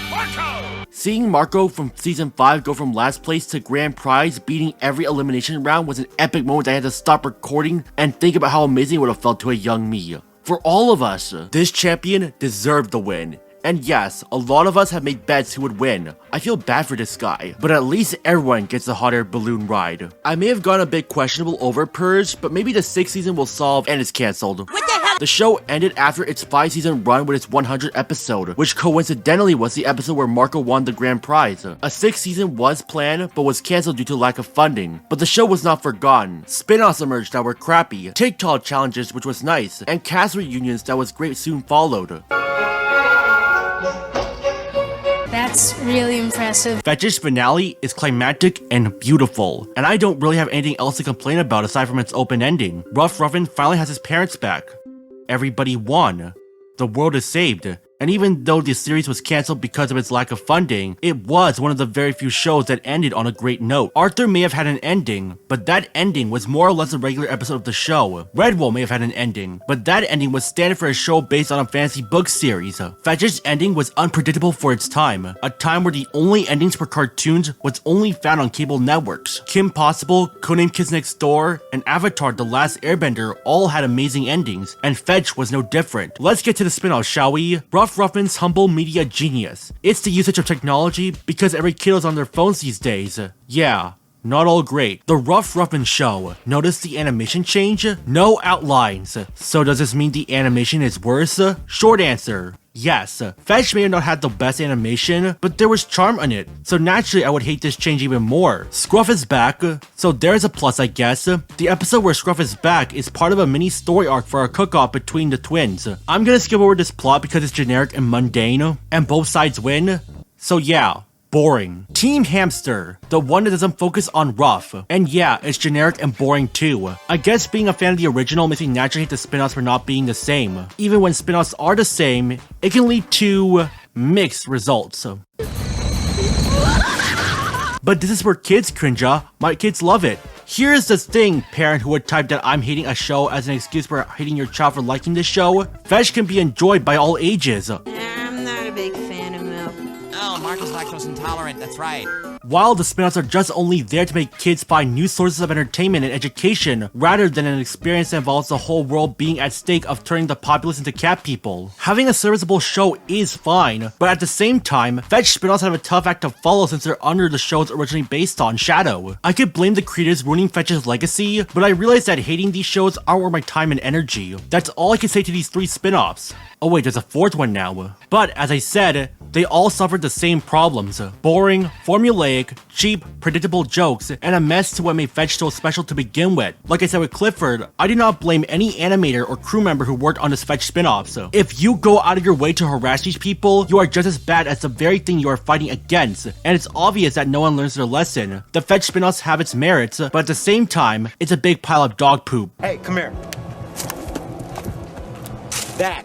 Marco! Seeing Marco from season 5 go from last place to grand prize, beating every elimination round, was an epic moment that I had to stop recording and think about how amazing it would have felt to a young me. For all of us, this champion deserved the win. And yes, a lot of us have made bets who would win. I feel bad for this guy, but at least everyone gets a hot air balloon ride. I may have gone a bit questionable over Purge, but maybe the 6th season will solve and it's cancelled. What the hell? The show ended after its 5-season run with its 100th episode, which coincidentally was the episode where Marco won the grand prize. A 6th season was planned, but was cancelled due to lack of funding. But the show was not forgotten. Spin-offs emerged that were crappy, TikTok challenges which was nice, and cast reunions that was great soon followed. That's really impressive. Fetch's finale is climactic and beautiful, and I don't really have anything else to complain about aside from its open ending. Rough Ruffin finally has his parents back. Everybody won. The world is saved. And even though the series was cancelled because of its lack of funding, it was one of the very few shows that ended on a great note. Arthur may have had an ending, but that ending was more or less a regular episode of the show. Redwall may have had an ending, but that ending was standard for a show based on a fantasy book series. Fetch's ending was unpredictable for its time, a time where the only endings for cartoons was only found on cable networks. Kim Possible, Codename Kids Next Door, and Avatar The Last Airbender all had amazing endings, and Fetch was no different. Let's get to the spin-off, shall we? Rough Ruffin's humble media genius. It's the usage of technology because every kid is on their phones these days. Yeah, not all great. The Rough Ruffin show. Notice the animation change? No outlines. So does this mean the animation is worse? Short answer. Yes, Fetch may have not had the best animation, but there was charm in it, so naturally I would hate this change even more. Scruff is back, so there's a plus I guess. The episode where Scruff is back is part of a mini story arc for a cook-off between the twins. I'm gonna skip over this plot because it's generic and mundane, and both sides win, so yeah. Boring. Team Hamster, the one that doesn't focus on Ruff. And yeah, it's generic and boring too. I guess being a fan of the original makes me naturally hate the spin-offs for not being the same. Even when spin-offs are the same, it can lead to mixed results. But this is where kids cringe. My kids love it. Here's the thing, parent who would type that I'm hating a show as an excuse for hating your child for liking this show. Fetch can be enjoyed by all ages. I'm not a big fan of milk. Oh, Marco's lactose intolerant, that's right. While the spin-offs are just only there to make kids find new sources of entertainment and education, rather than an experience that involves the whole world being at stake of turning the populace into cat people. Having a serviceable show is fine, but at the same time, Fetch spin-offs have a tough act to follow since they're under the show's originally based on, Shadow. I could blame the creators ruining Fetch's legacy, but I realize that hating these shows aren't worth my time and energy. That's all I can say to these 3 spin-offs. Oh wait, there's a 4th one now. But as I said, they all suffered the same problems. Boring, formulaic, cheap, predictable jokes, and a mess to what made Fetch so special to begin with. Like I said with Clifford, I do not blame any animator or crew member who worked on this Fetch spin-off. If you go out of your way to harass these people, you are just as bad as the very thing you are fighting against, and it's obvious that no one learns their lesson. The Fetch spin-offs have its merits, but at the same time, it's a big pile of dog poop. Hey, come here.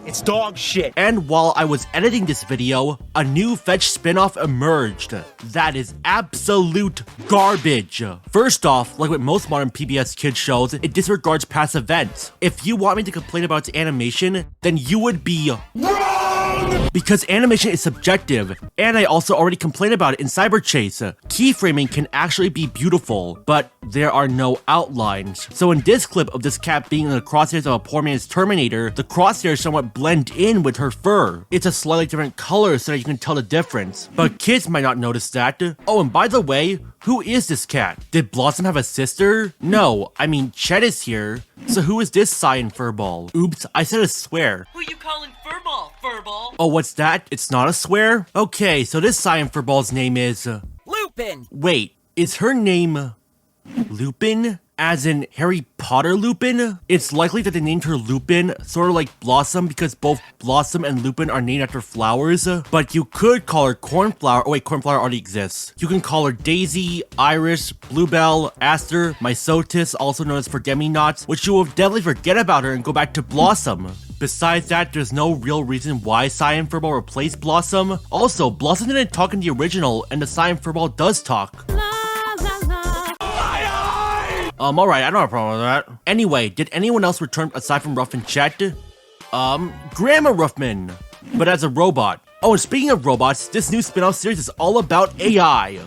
It's dog shit. And while I was editing this video, a new Fetch spin-off emerged. That is absolute garbage. First off, like with most modern PBS kids shows, it disregards past events. If you want me to complain about its animation, then you would be wrong! Because animation is subjective, and I also already complained about it in Cyber Chase. Keyframing can actually be beautiful, but there are no outlines. So in this clip of this cat being in the crosshairs of a poor man's Terminator, the crosshairs somewhat blend in with her fur. It's a slightly different color so that you can tell the difference, but kids might not notice that. Oh, and by the way, who is this cat? Did Blossom have a sister? No, I mean Chet is here. So who is this Cyan Furball? Oops, I said a swear. Who you calling furball? Furball. Oh, what's that? It's not a swear? Okay, so this Cyan Furball's name is... Lupin. Wait, is her name... Lupin? As in Harry Potter Lupin? It's likely that they named her Lupin, sort of like Blossom, because both Blossom and Lupin are named after flowers. But you could call her Cornflower. Oh wait, Cornflower already exists. You can call her Daisy, Iris, Bluebell, Aster, Mysotis, also known as Forget-Me-Nots, which you will definitely forget about her and go back to Blossom. Besides that, there's no real reason why Cyan Furball replaced Blossom. Also, Blossom didn't talk in the original, and the Cyan Furball does talk. Alright, I don't have a problem with that. Anyway, did anyone else return aside from Ruff and Chet? Grandma Ruffman, but as a robot. Oh, and speaking of robots, this new spin-off series is all about AI.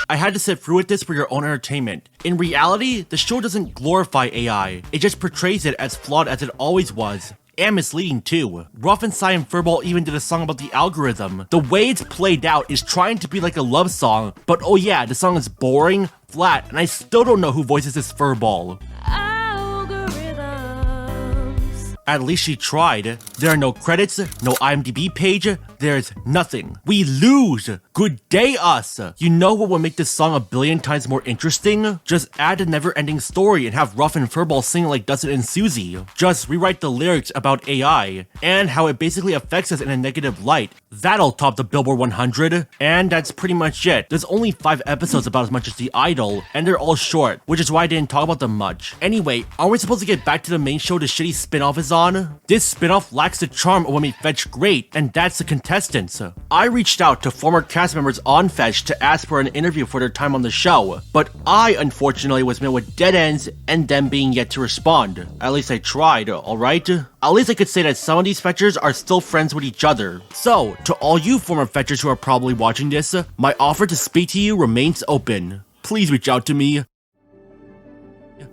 I had to sit through with this for your own entertainment. In reality, the show doesn't glorify AI, it just portrays it as flawed as it always was. And misleading too. Ruff and Cyan Furball even did a song about the algorithm. The way it's played out is trying to be like a love song, but oh yeah, the song is boring, flat, and I still don't know who voices this Furball. At least she tried. There are no credits, no IMDb page, there's nothing. We lose! Good day, us! You know what would make this song a billion times more interesting? Just add a never-ending story and have Ruff and Furball sing like Dustin and Susie. Just rewrite the lyrics about AI, and how it basically affects us in a negative light. That'll top the Billboard 100, and that's pretty much it. There's only 5 episodes about as much as The Idol, and they're all short, which is why I didn't talk about them much. Anyway, aren't we supposed to get back to the main show the shitty spin-off is on? This spin-off lacks the charm of what made Fetch great, and that's the contestants. I reached out to former cast members on Fetch to ask for an interview for their time on the show, but I unfortunately was met with dead ends and them being yet to respond. At least I tried, alright? At least I could say that some of these Fetchers are still friends with each other. So, to all you former Fetchers who are probably watching this, my offer to speak to you remains open. Please reach out to me.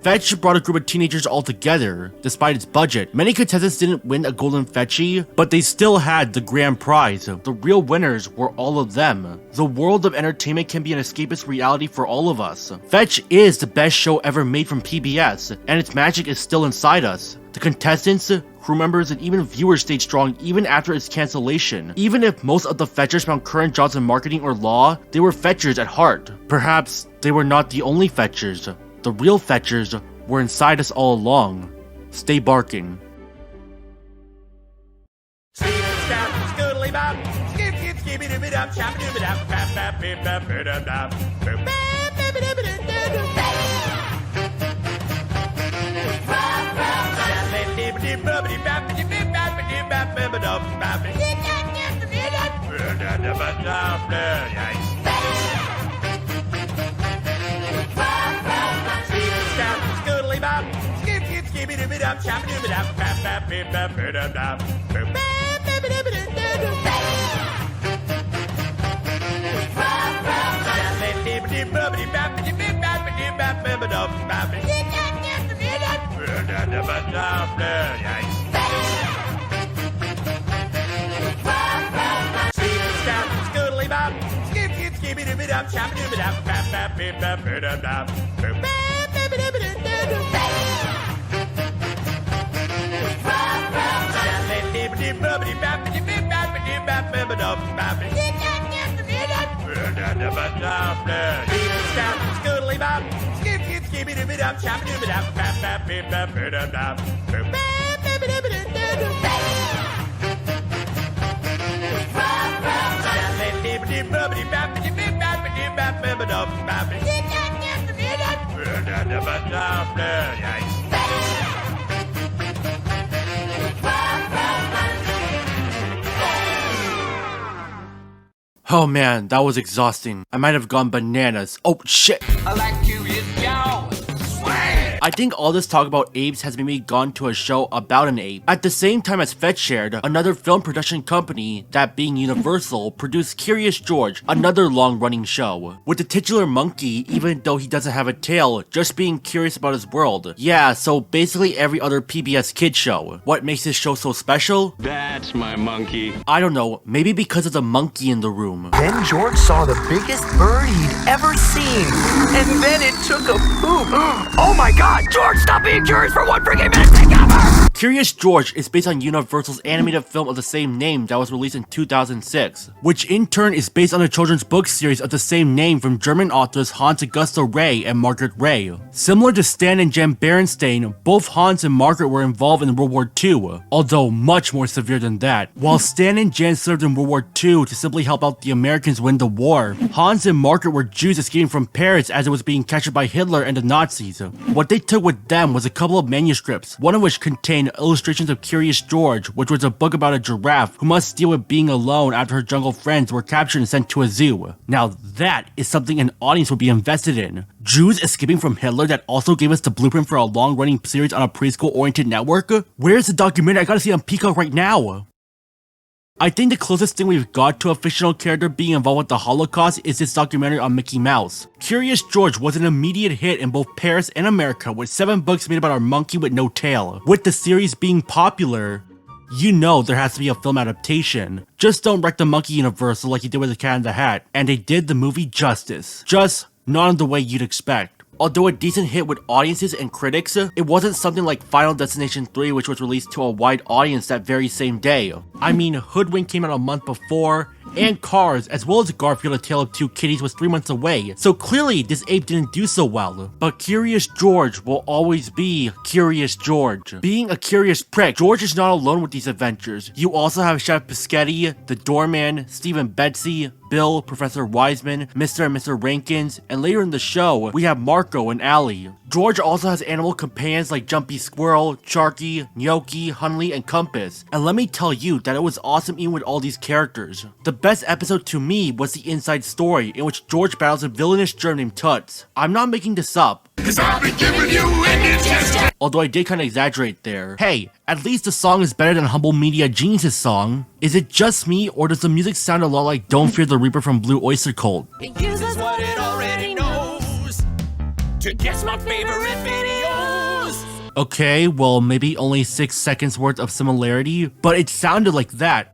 Fetch brought a group of teenagers all together, despite its budget. Many contestants didn't win a golden Fetchie, but they still had the grand prize. The real winners were all of them. The world of entertainment can be an escapist reality for all of us. Fetch is the best show ever made from PBS, and its magic is still inside us. The contestants, crew members, and even viewers stayed strong even after its cancellation. Even if most of the Fetchers found current jobs in marketing or law, they were Fetchers at heart. Perhaps they were not the only Fetchers. The real Fetchers were inside us all along. Stay barking. Oh man, that was exhausting. I might have gone bananas. Oh shit! I think all this talk about apes has made me gone to a show about an ape. At the same time as Fetch shared, another film production company, that being Universal, produced Curious George, another long-running show. With the titular monkey, even though he doesn't have a tail, just being curious about his world. Yeah, so basically every other PBS kid show. What makes this show so special? That's my monkey. I don't know, maybe because of the monkey in the room. Then George saw the biggest bird he'd ever seen. And then it took a poop. Oh my god! George, stop being curious for one freaking minute! Take cover! Curious George is based on Universal's animated film of the same name that was released in 2006, which in turn is based on the children's book series of the same name from German authors Hans Augusta Rey and Margaret Rey. Similar to Stan and Jen Berenstain, both Hans and Margaret were involved in World War II, although much more severe than that. While Stan and Jen served in World War II to simply help out the Americans win the war, Hans and Margaret were Jews escaping from Paris as it was being captured by Hitler and the Nazis. What they took with them was a couple of manuscripts, one of which contained illustrations of Curious George, which was a book about a giraffe who must deal with being alone after her jungle friends were captured and sent to a zoo. Now that is something an audience would be invested in. Jews escaping from Hitler that also gave us the blueprint for a long-running series on a preschool-oriented network? Where's the documentary? I gotta see it on Peacock right now! I think the closest thing we've got to a fictional character being involved with the Holocaust is this documentary on Mickey Mouse. Curious George was an immediate hit in both Paris and America, with 7 books made about our monkey with no tail. With the series being popular, you know there has to be a film adaptation. Just don't wreck the monkey universe like you did with the Cat in the Hat, and they did the movie justice. Just not in the way you'd expect. Although a decent hit with audiences and critics, it wasn't something like Final Destination 3, which was released to a wide audience that very same day. I mean, Hoodwink came out a month before, and Cars, as well as Garfield: A Tale of Two Kitties, was 3 months away, so clearly this ape didn't do so well. But Curious George will always be Curious George. Being a curious prick, George is not alone with these adventures. You also have Chef Biscotti, the Doorman, Steve and Betsy, Bill, Professor Wiseman, Mr. and Mr. Rankins, and later in the show, we have Marco and Allie. George also has animal companions like Jumpy Squirrel, Sharky, Gnocchi, Hunley, and Compass. And let me tell you that it was awesome even with all these characters. The best episode to me was the Inside Story, in which George battles a villainous germ named Toots. I'm not making this up. Although I did kinda exaggerate there. Hey, at least the song is better than Humble Media Genius' song. Is it just me, or does the music sound a lot like Don't Fear the Reaper from Blue Oyster Cult? It uses what it already knows to guess my favorite videos. Okay, well maybe only 6 seconds worth of similarity, but it sounded like that.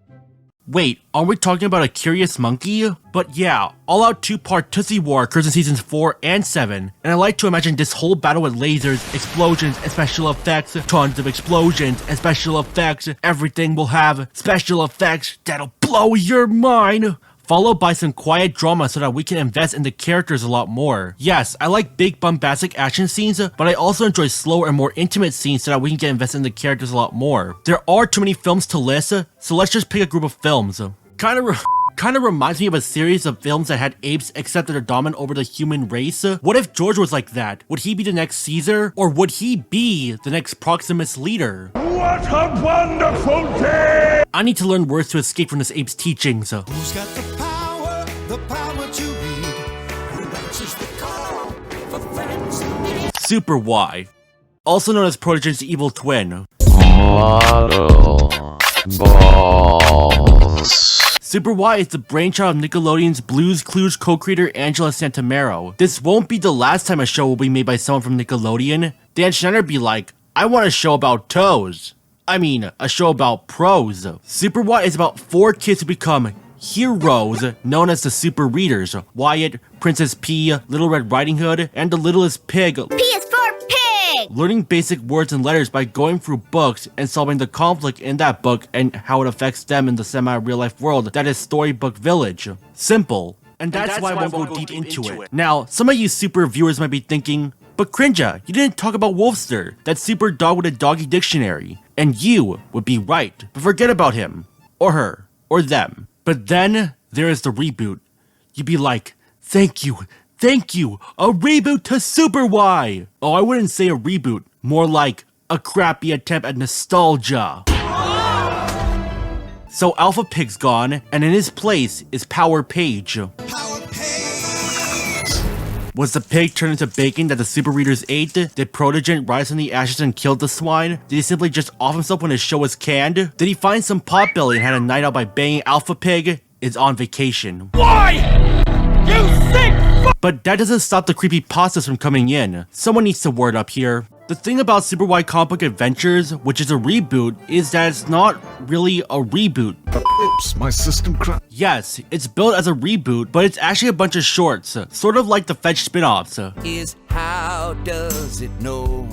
Wait, aren't we talking about a curious monkey? But yeah, All Out 2-part Tootsie War occurs in seasons 4 and 7, and I like to imagine this whole battle with lasers, explosions, and special effects, tons of explosions and special effects, everything will have special effects that'll blow your mind! Followed by some quiet drama so that we can invest in the characters a lot more. Yes, I like big bombastic action scenes, but I also enjoy slower and more intimate scenes so that we can get invested in the characters a lot more. There are too many films to list, so let's just pick a group of films. Kinda reminds me of a series of films that had apes except that are dominant over the human race. What if George was like that? Would he be the next Caesar? Or would he be the next Proximus leader? What a wonderful day! I need to learn words to escape from this ape's teachings. Who's got the power to read? Who answers the call for friends? Super Y, also known as Protogen's evil twin. Super Y is the brainchild of Nickelodeon's Blue's Clues co-creator Angela Santamero. This won't be the last time a show will be made by someone from Nickelodeon. Dan Schneider be like, I want a show about toes. I mean, a show about pros. Super Y is about 4 kids who become heroes known as the Super Readers. Wyatt, Princess P, Little Red Riding Hood, and the Littlest Pig. P is for pig! Learning basic words and letters by going through books and solving the conflict in that book and how it affects them in the semi-real life world that is Storybook Village. Simple. And that's why I won't go deep into it. Now, some of you super viewers might be thinking, but Crinja, you didn't talk about Wolfster, that super dog with a doggy dictionary. And you would be right, but forget about him, or her, or them. But then, there is the reboot. You'd be like, thank you, a reboot to Super Y! Oh, I wouldn't say a reboot, more like a crappy attempt at nostalgia. So Alpha Pig's gone, and in his place is Power Page. Was the pig turned into bacon that the Super Readers ate? Did Protogen rise from the ashes and kill the swine? Did he simply just off himself when his show was canned? Did he find some potbelly and had a night out by banging Alpha Pig? Is on vacation. Why? You sick f- But that doesn't stop the creepypastas from coming in. Someone needs to word up here. The thing about Super Y Comic Book Adventures, which is a reboot, is that it's not really a reboot. Oops, my system crashed. Yes, it's built as a reboot, but it's actually a bunch of shorts, sort of like the Fetch spin-offs. Is how does it know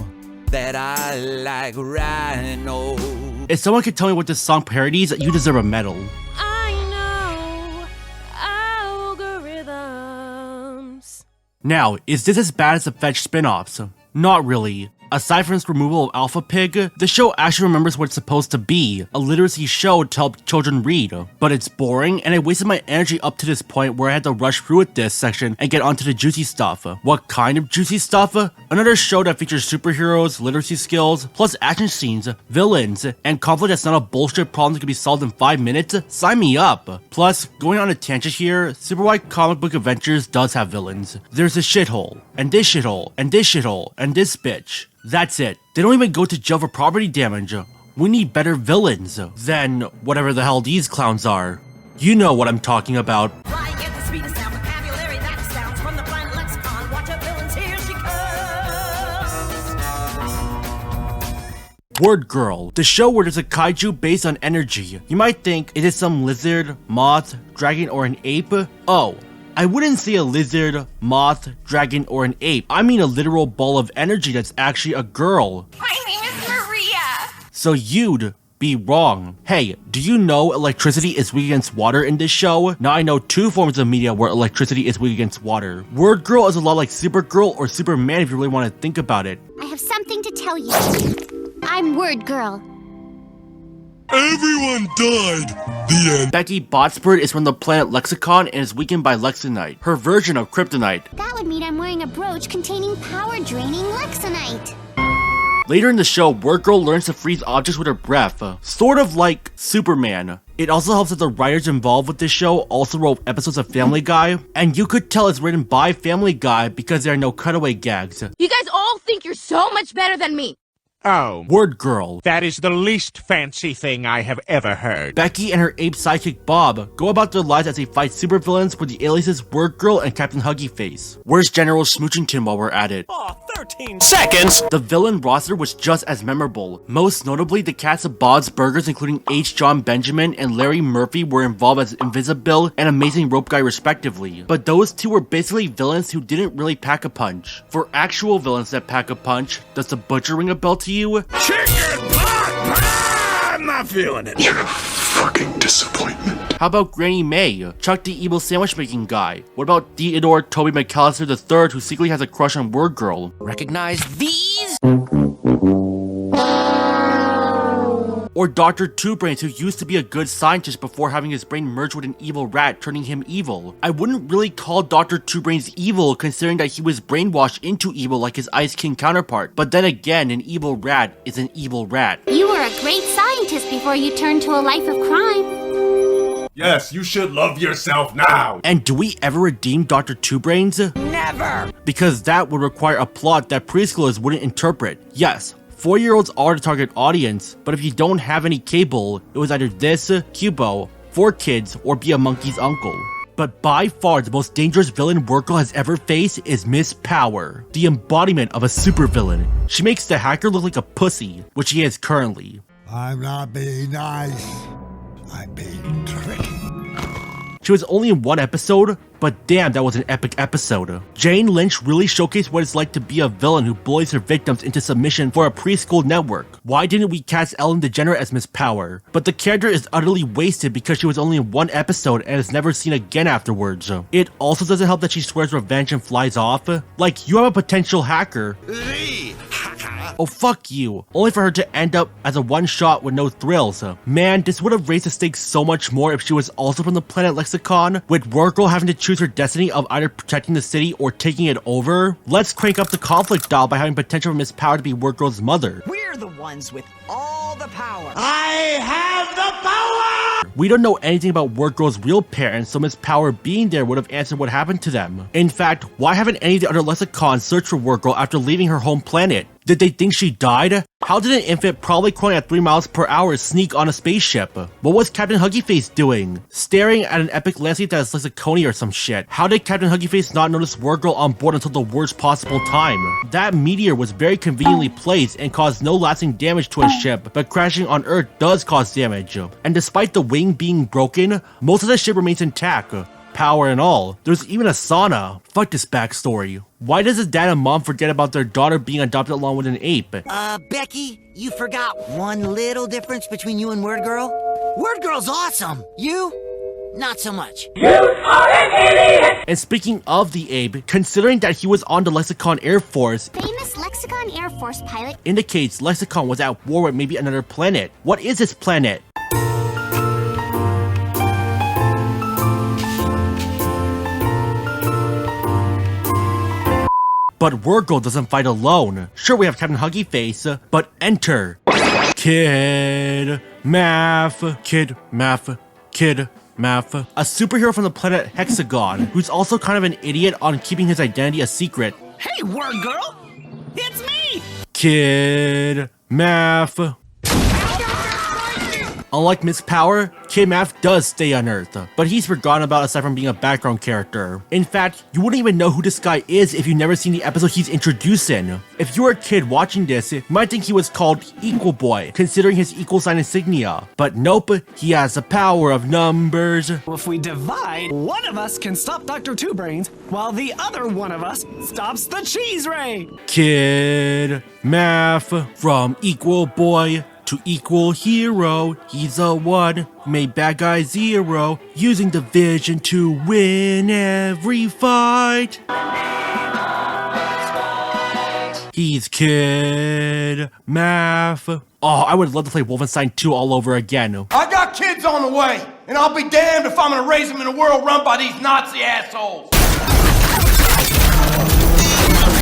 that I like Rhino. If someone could tell me what this song parodies, you deserve a medal. I know algorithms. Now, is this as bad as the Fetch spin-offs? Not really. Aside from its removal of Alpha Pig, the show actually remembers what it's supposed to be, a literacy show to help children read. But it's boring, and I wasted my energy up to this point where I had to rush through with this section and get onto the juicy stuff. What kind of juicy stuff? Another show that features superheroes, literacy skills, plus action scenes, villains, and conflict that's not a bullshit problem that can be solved in 5 minutes? Sign me up! Plus, going on a tangent here, Super White Comic Book Adventures does have villains. There's a shithole, and this shithole, and this shithole, and this bitch. That's it. They don't even go to jail for property damage. We need better villains than whatever the hell these clowns are. You know what I'm talking about. Flying at the speed of sound, vocabulary that sounds from the planet lexicon. Watch out, villains, here she comes. Word Girl, the show where there's a kaiju based on energy. You might think, is it some lizard, moth, dragon, or an ape? Oh. I wouldn't say a lizard, moth, dragon, or an ape. I mean a literal ball of energy that's actually a girl. My name is Maria. So you'd be wrong. Hey, do you know electricity is weak against water in this show? Now I know 2 forms of media where electricity is weak against water. Word Girl is a lot like Supergirl or Superman if you really want to think about it. I have something to tell you. I'm Word Girl. Everyone died. The end. Becky Botsbird is from the planet Lexicon and is weakened by Lexonite, her version of Kryptonite. That would mean I'm wearing a brooch containing power-draining Lexonite. Later in the show, Word Girl learns to freeze objects with her breath, sort of like Superman. It also helps that the writers involved with this show also wrote episodes of Family Guy, and you could tell it's written by Family Guy because there are no cutaway gags. You guys all think you're so much better than me. Oh. Word Girl. That is the least fancy thing I have ever heard. Becky and her ape sidekick Bob go about their lives as they fight supervillains with the aliases Word Girl and Captain Huggy Face. Where's General Smoochington while we're at it? Aw, 13 seconds! The villain roster was just as memorable. Most notably, the cast of Bob's Burgers, including H. John Benjamin and Larry Murphy, were involved as Invisibill and Amazing Rope Guy respectively. But those two were basically villains who didn't really pack a punch. For actual villains that pack a punch, does the Butcher ring a bell to you? Chicken pot! I'm not feeling it. You're a fucking disappointment. How about Granny May, Chuck the evil sandwich making guy? What about Theodore Toby McAllister III, who secretly has a crush on Word Girl? Recognize these? Or Dr. Two Brains, who used to be a good scientist before having his brain merged with an evil rat, turning him evil. I wouldn't really call Dr. Two Brains evil, considering that he was brainwashed into evil like his Ice King counterpart. But then again, an evil rat is an evil rat. You were a great scientist before you turned to a life of crime. Yes, you should love yourself now. And do we ever redeem Dr. Two Brains? Never. Because that would require a plot that preschoolers wouldn't interpret. Yes, 4-year-olds are the target audience, but if you don't have any cable, it was either this, Cubo, 4Kids, or be a monkey's uncle. But by far the most dangerous villain Word Girl has ever faced is Miss Power, the embodiment of a supervillain. She makes the hacker look like a pussy, which he is currently. I'm not being nice. I'm being tricky. She was only in 1 episode, but damn, that was an epic episode. Jane Lynch really showcased what it's like to be a villain who bullies her victims into submission for a preschool network. Why didn't we cast Ellen DeGeneres as Miss Power? But the character is utterly wasted because she was only in 1 episode and is never seen again afterwards. It also doesn't help that she swears revenge and flies off. Like, you have a potential hacker. Oh, fuck you. Only for her to end up as a one-shot with no thrills. Man, this would have raised the stakes so much more if she was also from the planet Lexicon, with Word Girl having to choose her destiny of either protecting the city or taking it over. Let's crank up the conflict dial by having potential for Miss Power to be Word Girl's mother. We're the ones with all the power. I have the power! We don't know anything about Word Girl's real parents, so Miss Power being there would have answered what happened to them. In fact, why haven't any of the other Lexicons searched for Word Girl after leaving her home planet? Did they think she died? How did an infant probably crawling at 3 miles per hour sneak on a spaceship? What was Captain Huggy Face doing? Staring at an epic landscape that is Lexiconia or some shit. How did Captain Huggy Face not notice Word Girl on board until the worst possible time? That meteor was very conveniently placed and caused no lasting damage to a ship, but crashing on Earth does cause damage. And despite the wing being broken, most of the ship remains intact. power and all. There's even a sauna. Fuck this backstory. Why does his dad and mom forget about their daughter being adopted along with an ape? Becky, you forgot one little difference between you and Word Girl. Word Girl's awesome. You? Not so much. You are an idiot! And speaking of the ape, considering that he was on the Lexicon Air Force, Famous Lexicon Air Force pilot. indicates Lexicon was at war with maybe another planet. What is this planet? But Word Girl doesn't fight alone. Sure, we have Captain Huggy Face, but enter Kid Math, a superhero from the planet Hexagon, who's also kind of an idiot on keeping his identity a secret. Hey, Word Girl! It's me! Kid Math. Unlike Miss Power, Kid Math does stay on Earth, but he's forgotten about aside from being a background character. In fact, you wouldn't even know who this guy is if you've never seen the episode he's introduced in. If you're a kid watching this, you might think he was called Equal Boy, considering his equal sign insignia. But nope, he has the power of numbers. If we divide, one of us can stop Dr. Two Brains, while the other one of us stops the cheese ray. Kid Math, from Equal Boy to Equal Hero, he's a one who made bad guy zero, using the vision to win every fight. He's Kid Math. Oh, I would love to play Wolfenstein 2 all over again. I got kids on the way, and I'll be damned if I'm gonna raise them in a world run by these Nazi assholes.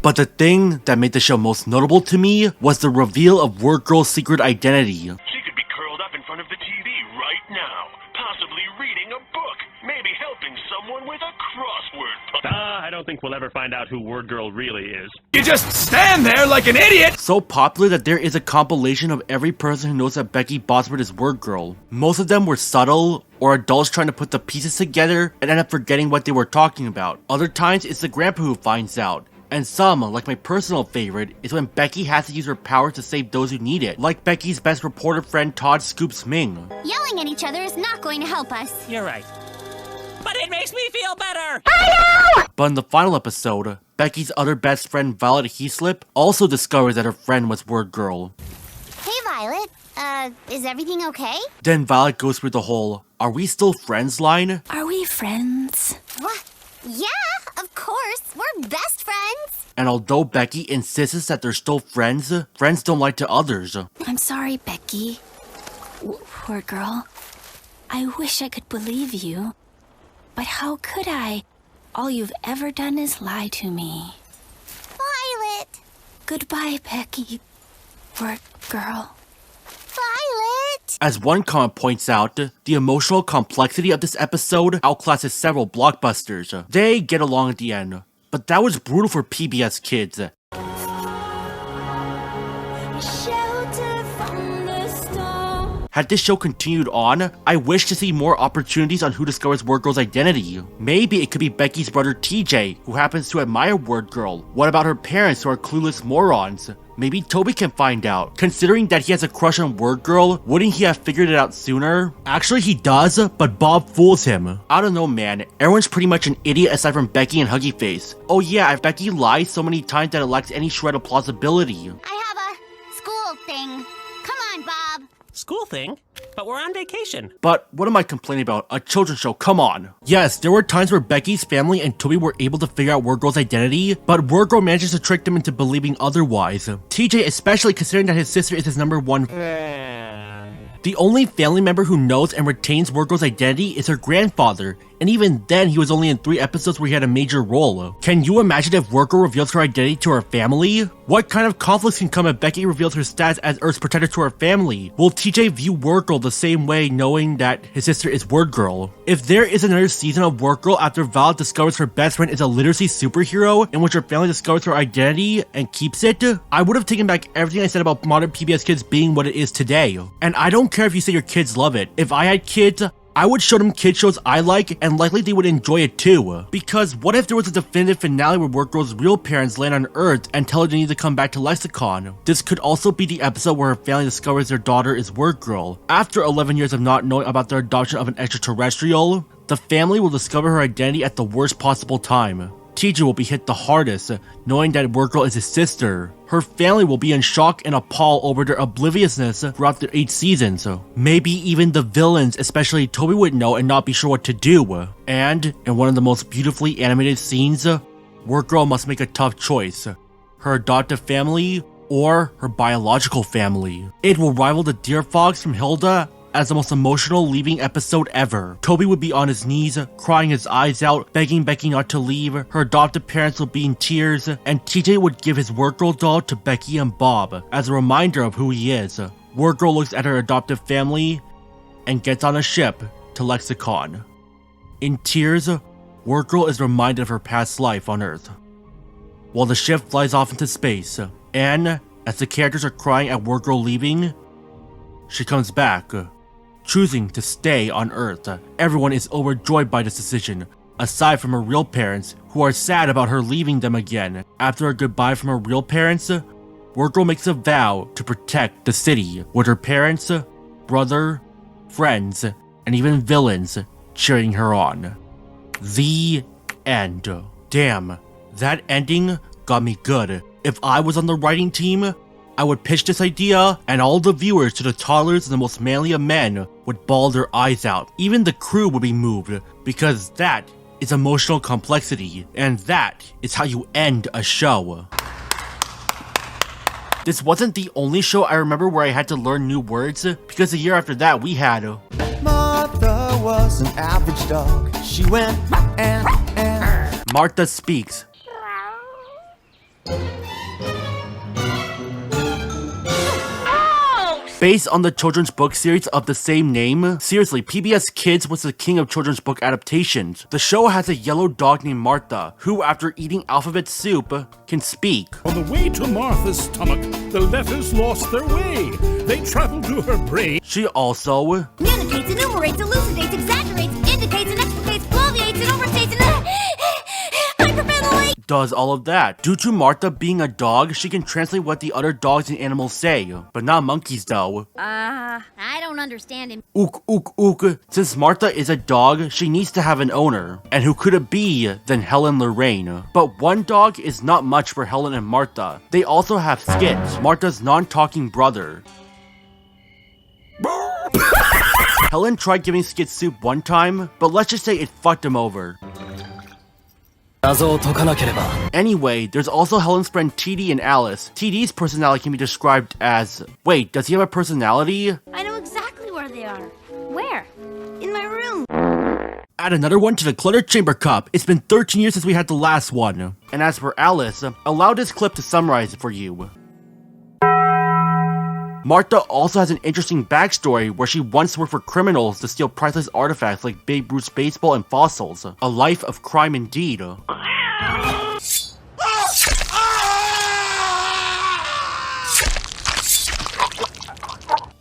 But the thing that made the show most notable to me was the reveal of Word Girl's secret identity. She could be curled up in front of the TV right now, possibly reading a book, maybe helping someone with a crossword. I don't think we'll ever find out who Word Girl really is. You just stand there like an idiot! So popular that there is a compilation of every person who knows that Becky Bosworth is Word Girl. Most of them were subtle, or adults trying to put the pieces together and end up forgetting what they were talking about. Other times, it's the grandpa who finds out. And some, like my personal favorite, is when Becky has to use her power to save those who need it, like Becky's best reporter friend Todd Scoops Ming. Yelling at each other is not going to help us. You're right. But it makes me feel better! But in the final episode, Becky's other best friend Violet Heaslip also discovers that her friend was Word Girl. Hey, Violet. Is everything okay? Then Violet goes through the whole, "Are we still friends?" line. Are we friends? What? Yeah, of course. We're best friends. And although Becky insists that they're still friends, friends don't lie to others. I'm sorry, Becky. Word Girl. I wish I could believe you. But how could I? All you've ever done is lie to me. Violet. Goodbye, Becky. Word Girl. Violet. As one comment points out, the emotional complexity of this episode outclasses several blockbusters. They get along at the end, but that was brutal for PBS Kids. Had this show continued on, I wish to see more opportunities on who discovers Word Girl's identity. Maybe it could be Becky's brother TJ, who happens to admire Word Girl. What about her parents, who are clueless morons? Maybe Toby can find out. Considering that he has a crush on Word Girl, wouldn't he have figured it out sooner? Actually, he does, but Bob fools him. I don't know, man. Everyone's pretty much an idiot aside from Becky and Huggy Face. Oh yeah, Becky lies so many times that it lacks any shred of plausibility. I have a school thing. Come on, Bob. School thing? But we're on vacation. But what am I complaining about? A children's show, come on. Yes, there were times where Becky's family and Toby were able to figure out Word Girl's identity, but Word Girl manages to trick them into believing otherwise. TJ especially, considering that his sister is his number one. The only family member who knows and retains Word Girl's identity is her grandfather, and even then he was only in 3 episodes where he had a major role. Can you imagine if Word Girl reveals her identity to her family? What kind of conflicts can come if Becky reveals her status as Earth's protector to her family? Will TJ view Word Girl the same way, knowing that his sister is Word Girl? If there is another season of Word Girl after Violet discovers her best friend is a literacy superhero, in which her family discovers her identity and keeps it, I would have taken back everything I said about modern PBS Kids being what it is today. And I don't care if you say your kids love it. If I had kids, I would show them kid shows I like, and likely they would enjoy it too. Because what if there was a definitive finale where Word Girl's real parents land on Earth and tell her they need to come back to Lexicon? This could also be the episode where her family discovers their daughter is Word Girl. After 11 years of not knowing about their adoption of an extraterrestrial, the family will discover her identity at the worst possible time. TJ will be hit the hardest, knowing that Word Girl is his sister. Her family will be in shock and appall over their obliviousness throughout their 8 seasons. Maybe even the villains, especially Toby, would know and not be sure what to do. And, in one of the most beautifully animated scenes, Word Girl must make a tough choice. Her adoptive family or her biological family. It will rival the Deer Fox from Hilda as the most emotional leaving episode ever. Toby would be on his knees, crying his eyes out, begging Becky not to leave. Her adopted parents will be in tears, and TJ would give his Word Girl doll to Becky and Bob as a reminder of who he is. Word Girl looks at her adoptive family and gets on a ship to Lexicon. In tears, Word Girl is reminded of her past life on Earth. While the ship flies off into space, and as the characters are crying at Word Girl leaving, she comes back, choosing to stay on Earth. Everyone is overjoyed by this decision, aside from her real parents, who are sad about her leaving them again. After a goodbye from her real parents, Word Girl makes a vow to protect the city, with her parents, brother, friends, and even villains cheering her on. The end. Damn, that ending got me good. If I was on the writing team, I would pitch this idea, and all the viewers to the toddlers and the most manly of men would bawl their eyes out. Even the crew would be moved, because that is emotional complexity, and that is how you end a show. This wasn't the only show I remember where I had to learn new words, because the year after that we had Martha was an average dog. She went and Martha Speaks. Based on the children's book series of the same name, seriously, PBS Kids was the king of children's book adaptations. The show has a yellow dog named Martha, who after eating alphabet soup, can speak. On the way to Martha's stomach, the letters lost their way. They traveled to her brain. She also communicates, enumerates, elucidates, exaggerates, indicates, and explicates, bloviates, and overstates, and hyperventilates. Does all of that. Due to Martha being a dog, she can translate what the other dogs and animals say, but not monkeys though. I don't understand him. Ook, ook, ook. Since Martha is a dog, she needs to have an owner. And who could it be than Helen Lorraine? But one dog is not much for Helen and Martha. They also have Skit, Martha's non-talking brother. Helen tried giving Skit soup one time, but let's just say it fucked him over. Anyway, there's also Helen's friend TD and Alice. TD's personality can be described as... Wait, does he have a personality? I know exactly where they are. Where? In my room. Add another one to the Clutter Chamber Cup. It's been 13 years since we had the last one. And as for Alice, allow this clip to summarize it for you. Martha also has an interesting backstory where she once worked for criminals to steal priceless artifacts like Babe Ruth's baseball and fossils. A life of crime indeed.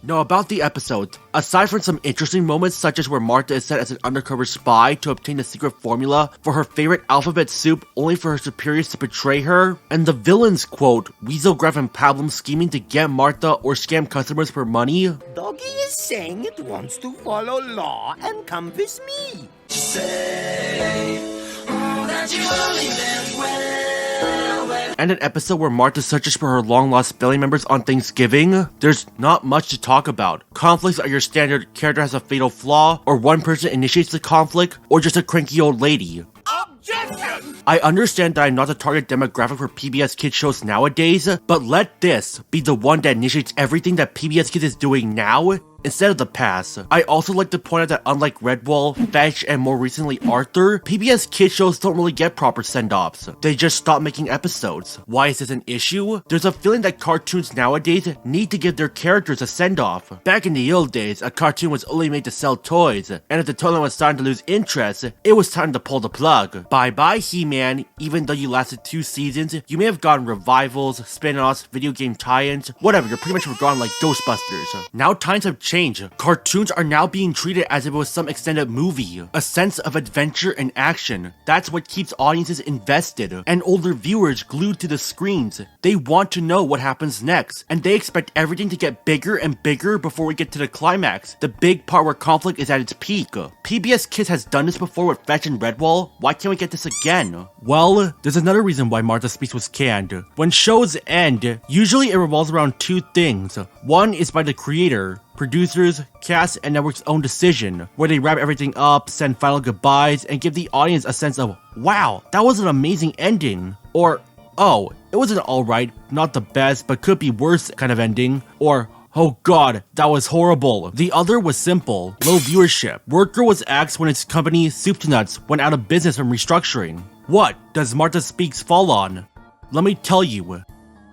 Now about the episode, aside from some interesting moments such as where Martha is set as an undercover spy to obtain the secret formula for her favorite alphabet soup only for her superiors to betray her, and the villains quote, Weaselgraph and Pablum scheming to get Martha or scam customers for money. Doggy is saying it wants to follow law and come with me. Say, oh, that you only meant well. And an episode where Martha searches for her long-lost family members on Thanksgiving. There's not much to talk about. Conflicts are your standard character has a fatal flaw, or one person initiates the conflict, or just a cranky old lady. Objection! I understand that I'm not the target demographic for PBS Kids shows nowadays, but let this be the one that initiates everything that PBS Kids is doing now, instead of the past. I also like to point out that unlike Redwall, Fetch, and more recently Arthur, PBS Kids shows don't really get proper send-offs. They just stop making episodes. Why is this an issue? There's a feeling that cartoons nowadays need to give their characters a send-off. Back in the old days, a cartoon was only made to sell toys, and if the toy was starting to lose interest, it was time to pull the plug. Bye-bye He-Man, even though you lasted 2 seasons, you may have gotten revivals, spin-offs, video game tie-ins, whatever, you're pretty much forgotten like Ghostbusters. Now times have changed. Cartoons are now being treated as if it was some extended movie. A sense of adventure and action. That's what keeps audiences invested, and older viewers glued to the screens. They want to know what happens next, and they expect everything to get bigger and bigger before we get to the climax, the big part where conflict is at its peak. PBS Kids has done this before with Fetch and Redwall. Why can't we get this again? Well, there's another reason why Martha Speaks was canned. When shows end, usually it revolves around two things. One is by the creator, producers, cast, and network's own decision, where they wrap everything up, send final goodbyes, and give the audience a sense of, wow, that was an amazing ending. Or, oh, it was an alright, not the best, but could be worse kind of ending. Or, oh god, that was horrible. The other was simple, low viewership. Word Girl was axed when its company, Soup to Nuts, went out of business from restructuring. What does Martha Speaks fall on? Let me tell you,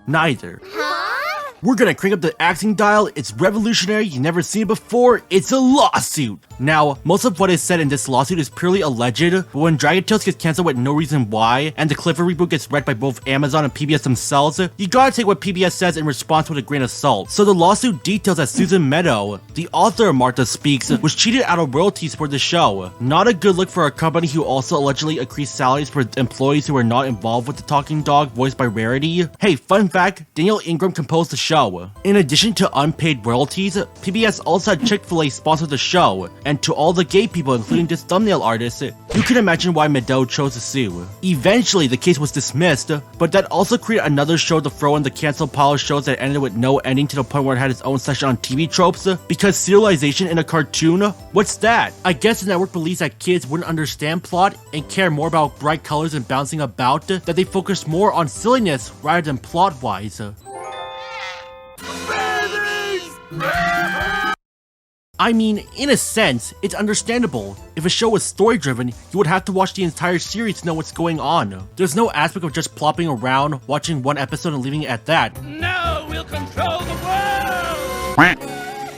neither. We're gonna crank up the axing dial. It's revolutionary, you never seen it before. It's a lawsuit. Now, most of what is said in this lawsuit is purely alleged, but when Dragon Tales gets cancelled with no reason why, and the Clifford reboot gets read by both Amazon and PBS themselves, you gotta take what PBS says in response with a grain of salt. So the lawsuit details that Susan Meadow, the author of Martha Speaks, was cheated out of royalties for the show. Not a good look for a company who also allegedly increased salaries for employees who were not involved with the talking dog voiced by Rarity. Hey, fun fact, Daniel Ingram composed the show. In addition to unpaid royalties, PBS also had Chick-fil-A sponsor the show, and to all the gay people including this thumbnail artist, you can imagine why Meadow chose to sue. Eventually the case was dismissed, but that also created another show to throw in the canceled pile of shows that ended with no ending to the point where it had its own section on TV tropes, because serialization in a cartoon? What's that? I guess the network believes that kids wouldn't understand plot and care more about bright colors and bouncing about, that they focus more on silliness rather than plot-wise. I mean, in a sense, it's understandable. If a show was story-driven, you would have to watch the entire series to know what's going on. There's no aspect of just plopping around, watching one episode and leaving it at that. No, we'll control the world!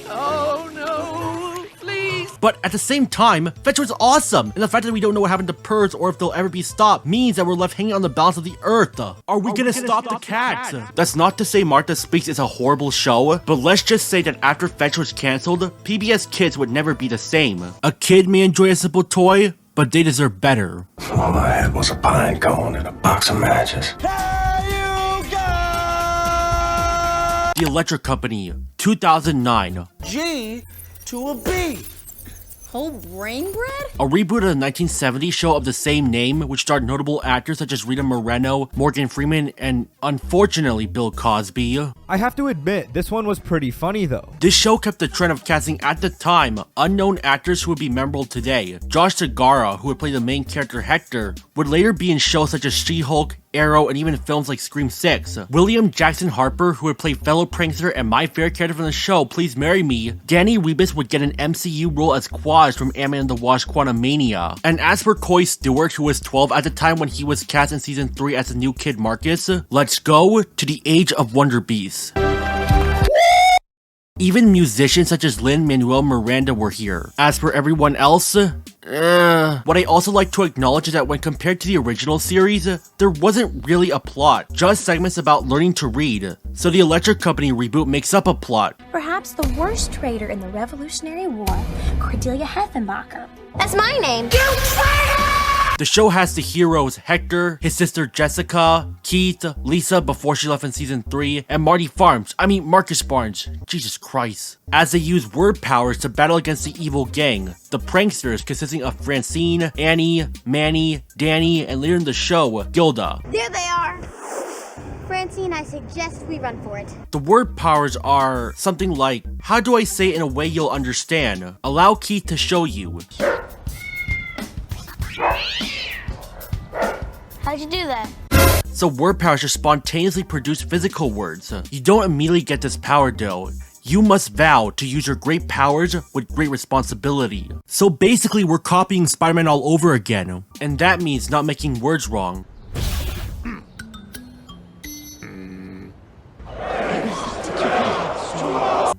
Oh no, please! But at the same time, Fetch was awesome, and the fact that we don't know what happened to Purrs or if they'll ever be stopped means that we're left hanging on the balance of the earth. Are we gonna stop the cats? That's not to say Martha Speaks is a horrible show, but let's just say that after Fetch was cancelled, PBS Kids would never be the same. A kid may enjoy a simple toy, but they deserve better. All I had was a pine cone and a box of matches. The Electric Company, 2009. G to a B. Whole brain bread? A reboot of the 1970s show of the same name, which starred notable actors such as Rita Moreno, Morgan Freeman, and unfortunately Bill Cosby. I have to admit, this one was pretty funny though. This show kept the trend of casting at the time unknown actors who would be memorable today. Josh Segarra, who would play the main character Hector, would later be in shows such as She-Hulk, Arrow, and even films like Scream 6. William Jackson Harper, who would play fellow prankster and my favorite character from the show Please Marry Me. Danny Rebus would get an MCU role as Quaz from Ant-Man and the Wasp: Quantumania. And as for Coy Stewart, who was 12 at the time when he was cast in season 3 as the new Kid Marcus, let's go to the age of Wonder Beasts. Even musicians such as Lin-Manuel Miranda were here. As for everyone else, what I also like to acknowledge is that when compared to the original series, there wasn't really a plot, just segments about learning to read. So the Electric Company reboot makes up a plot. Perhaps the worst traitor in the Revolutionary War, Cordelia Heffenbacher. That's my name. The show has the heroes Hector, his sister Jessica, Keith, Lisa before she left in season 3, and Marcus Barnes, Jesus Christ, as they use word powers to battle against the evil gang, the pranksters consisting of Francine, Annie, Manny, Danny, and later in the show, Gilda. There they are. Francine, I suggest we run for it. The word powers are something like, how do I say it in a way you'll understand? Allow Keith to show you. How'd you do that? So word powers just spontaneously produce physical words. You don't immediately get this power though. You must vow to use your great powers with great responsibility. So basically we're copying Spider-Man all over again. And that means not making words wrong.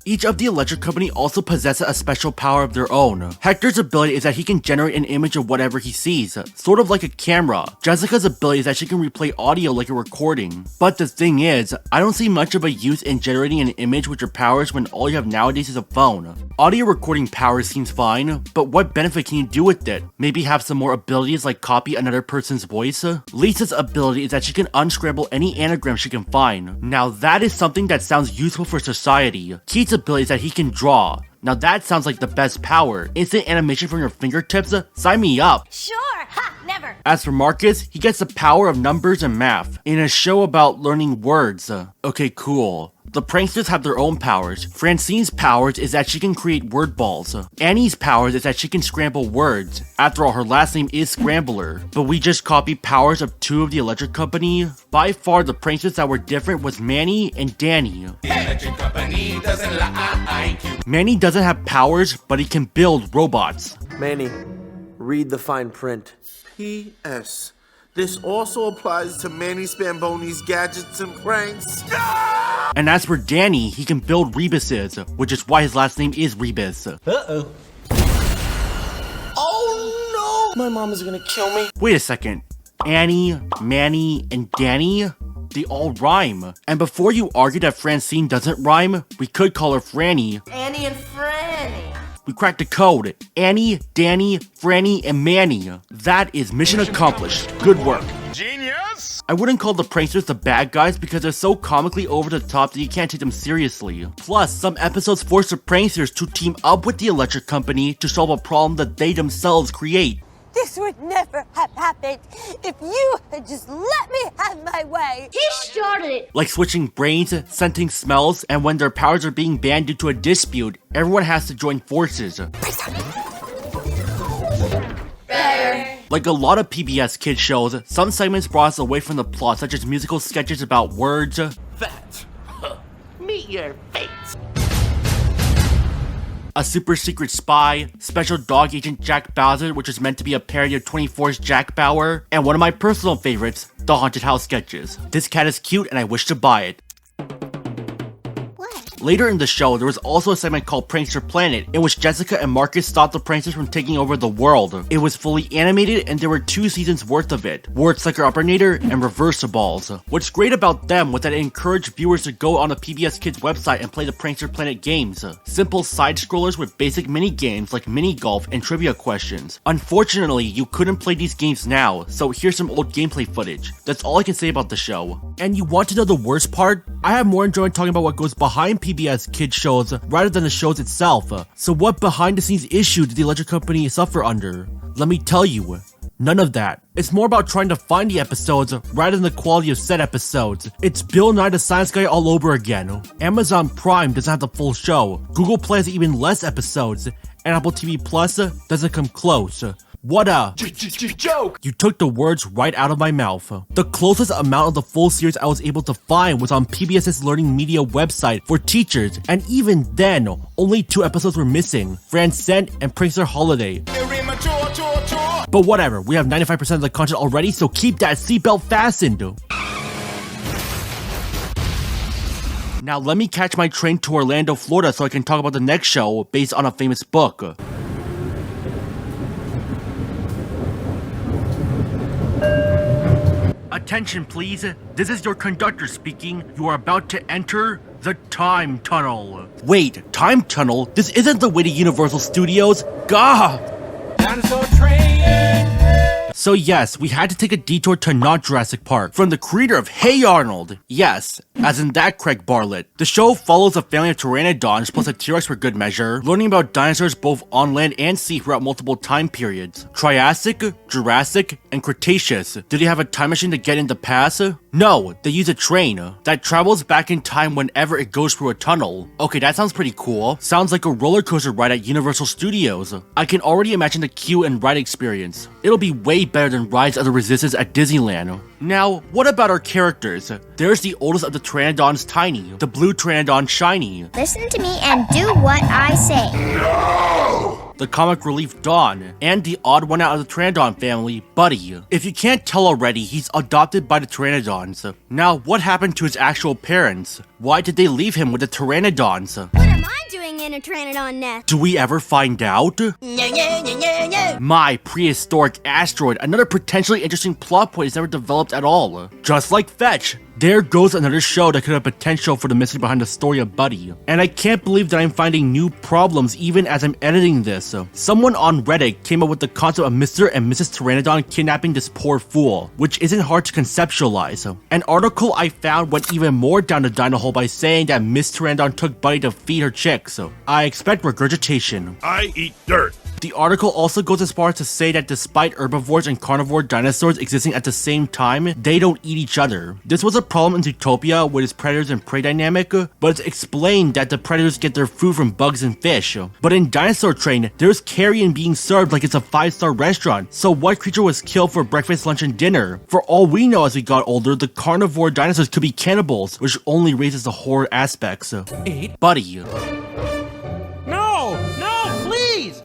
Each of the Electric Company also possesses a special power of their own. Hector's ability is that he can generate an image of whatever he sees, sort of like a camera. Jessica's ability is that she can replay audio like a recording. But the thing is, I don't see much of a use in generating an image with your powers when all you have nowadays is a phone. Audio recording power seems fine, but what benefit can you do with it? Maybe have some more abilities like copy another person's voice? Lisa's ability is that she can unscramble any anagram she can find. Now that is something that sounds useful for society. Keith's ability is that he can draw. Now that sounds like the best power. Instant animation from your fingertips? Sign me up. Sure, ha, never. As for Marcus, he gets the power of numbers and math in a show about learning words. Okay, cool. The pranksters have their own powers. Francine's powers is that she can create word balls. Annie's powers is that she can scramble words. After all, her last name is Scrambler. But we just copied powers of two of the Electric Company. By far, the pranksters that were different was Manny and Danny. The Electric Company doesn't like you. Manny doesn't have powers, but he can build robots. Manny, read the fine print. P.S. This also applies to Manny Spamboni's gadgets and pranks. And as for Danny, he can build Rebuses, which is why his last name is Rebus. Uh-oh. Oh no! My mom is gonna kill me. Wait a second. Annie, Manny, and Danny? They all rhyme. And before you argue that Francine doesn't rhyme, we could call her Franny. Annie and Franny. We cracked the code. Annie, Danny, Franny, and Manny. That is mission accomplished. Good work. Genius! I wouldn't call the pranksters the bad guys because they're so comically over the top that you can't take them seriously. Plus, some episodes force the pranksters to team up with the Electric Company to solve a problem that they themselves create. This would never have happened if you had just let me have my way. He started it. Like switching brains, scenting smells, and when their powers are being banned due to a dispute, everyone has to join forces. Better. Like a lot of PBS kids shows, some segments brought us away from the plot, such as musical sketches about words. That. Meet your fate. A super secret spy, Special Dog Agent Jack Bowser, which is meant to be a parody of 24's Jack Bauer, and one of my personal favorites, the Haunted House sketches. This cat is cute and I wish to buy it. Later in the show, there was also a segment called Prankster Planet, in which Jessica and Marcus stopped the pranksters from taking over the world. It was fully animated, and there were 2 seasons worth of it, Word Sucker Uppernator and Reversaballs. What's great about them was that it encouraged viewers to go on the PBS Kids website and play the Prankster Planet games. Simple side-scrollers with basic mini-games like mini-golf and trivia questions. Unfortunately, you couldn't play these games now, so here's some old gameplay footage. That's all I can say about the show. And you want to know the worst part? I have more enjoyment talking about what goes behind PBS Kids shows rather than the shows itself. So what behind the scenes issue did the Electric Company suffer under? Let me tell you, none of that. It's more about trying to find the episodes rather than the quality of said episodes. It's Bill Nye the Science Guy all over again. Amazon Prime doesn't have the full show, Google Play has even less episodes, and Apple TV Plus doesn't come close. What a joke! You took the words right out of my mouth. The closest amount of the full series I was able to find was on PBS's Learning Media website for teachers, and even then, only 2 episodes were missing, Francent and Prankster Holiday. But whatever, we have 95% of the content already, so keep that seatbelt fastened. Now let me catch my train to Orlando, Florida so I can talk about the next show based on a famous book. Attention please, this is your conductor speaking. You are about to enter the Time Tunnel. Wait, Time Tunnel? This isn't the way to Universal Studios? Gah! Dinosaur train! So yes, we had to take a detour to not Jurassic Park from the creator of Hey Arnold. Yes, as in that Craig Bartlett. The show follows a family of pteranodons plus a T-Rex for good measure, learning about dinosaurs both on land and sea throughout multiple time periods. Triassic, Jurassic, and Cretaceous. Do they have a time machine to get in the past? No, they use a train that travels back in time whenever it goes through a tunnel. Okay, that sounds pretty cool. Sounds like a roller coaster ride at Universal Studios. I can already imagine the queue and ride experience. It'll be way better than Rise of the Resistance at Disneyland. Now, what about our characters? There's the oldest of the Pteranodons, Tiny, the blue Pteranodon, Shiny. Listen to me and do what I say. No! the comic relief Dawn, and the odd one out of the Pteranodon family, Buddy. If you can't tell already, he's adopted by the Pteranodons. Now, what happened to his actual parents? Why did they leave him with the Pteranodons? What am I doing in a Pteranodon nest? Do we ever find out? My prehistoric asteroid, another potentially interesting plot point is never developed at all. Just like Fetch, there goes another show that could have potential for the mystery behind the story of Buddy. And I can't believe that I'm finding new problems even as I'm editing this. Someone on Reddit came up with the concept of Mr. and Mrs. Pteranodon kidnapping this poor fool, which isn't hard to conceptualize. An article I found went even more down the dino hole by saying that Miss Pteranodon took Buddy to feed her chicks. I expect regurgitation. I eat dirt. The article also goes as far as to say that despite herbivores and carnivore dinosaurs existing at the same time, they don't eat each other. This was a problem in Zootopia with its predators and prey dynamic, but it's explained that the predators get their food from bugs and fish. But in Dinosaur Train, there's carrion being served like it's a 5-star restaurant, so what creature was killed for breakfast, lunch, and dinner? For all we know as we got older, the carnivore dinosaurs could be cannibals, which only raises the horror aspects. Buddy. No, please!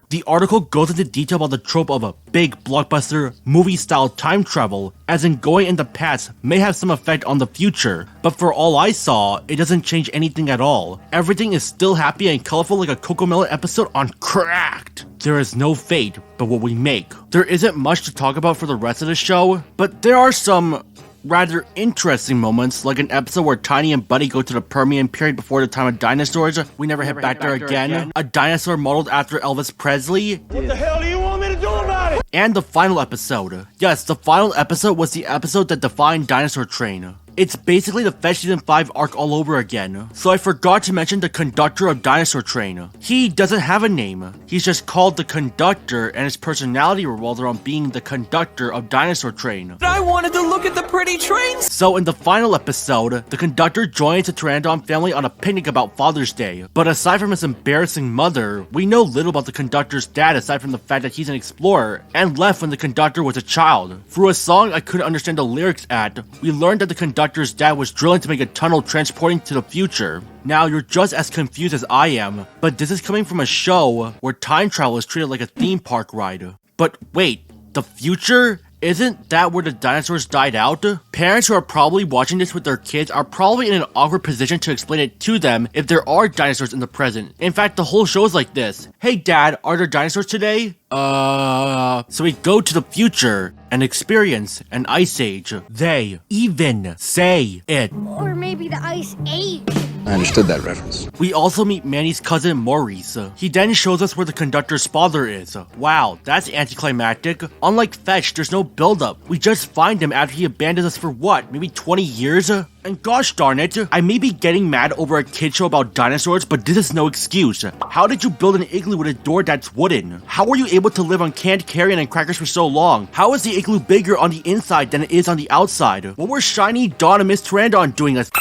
The article goes into detail about the trope of a big blockbuster movie-style time travel, as in going in the past may have some effect on the future, but for all I saw, it doesn't change anything at all. Everything is still happy and colorful like a Cocomelon episode on Cracked. There is no fate but what we make. There isn't much to talk about for the rest of the show, but there are some rather interesting moments, like an episode where Tiny and Buddy go to the Permian period before the time of dinosaurs. We never hit back there again. A dinosaur modeled after Elvis Presley. What the hell do you want me to do about it? And the final episode. Yes, the final episode was the episode that defined Dinosaur Train. It's basically the Fetch Season 5 arc all over again. So I forgot to mention the conductor of Dinosaur Train. He doesn't have a name. He's just called the Conductor, and his personality revolves around being the conductor of Dinosaur Train. I wanted to look at the pretty trains! So in the final episode, the conductor joins the Pteranodon family on a picnic about Father's Day. But aside from his embarrassing mother, we know little about the conductor's dad aside from the fact that he's an explorer and left when the conductor was a child. Through a song I couldn't understand the lyrics at, we learned that the conductor's dad was drilling to make a tunnel transporting to the future. Now you're just as confused as I am, but this is coming from a show where time travel is treated like a theme park ride. But wait, the future? Isn't that where the dinosaurs died out? Parents who are probably watching this with their kids are probably in an awkward position to explain it to them if there are dinosaurs in the present. In fact, the whole show is like this. Hey dad, are there dinosaurs today? So we go to the future and experience an ice age. They even say it. Or maybe the Ice Age. I understood that reference. We also meet Manny's cousin Maurice. He then shows us where the conductor's father is. Wow, that's anticlimactic. Unlike Fetch, there's no build-up. We just find him after he abandoned us for what, maybe 20 years? And gosh darn it, I may be getting mad over a kid show about dinosaurs, but this is no excuse. How did you build an igloo with a door that's wooden? How were you able to live on canned carrion and crackers for so long? How is the igloo bigger on the inside than it is on the outside? What were Shiny, Dawn, and Miss Pteranodon doing us?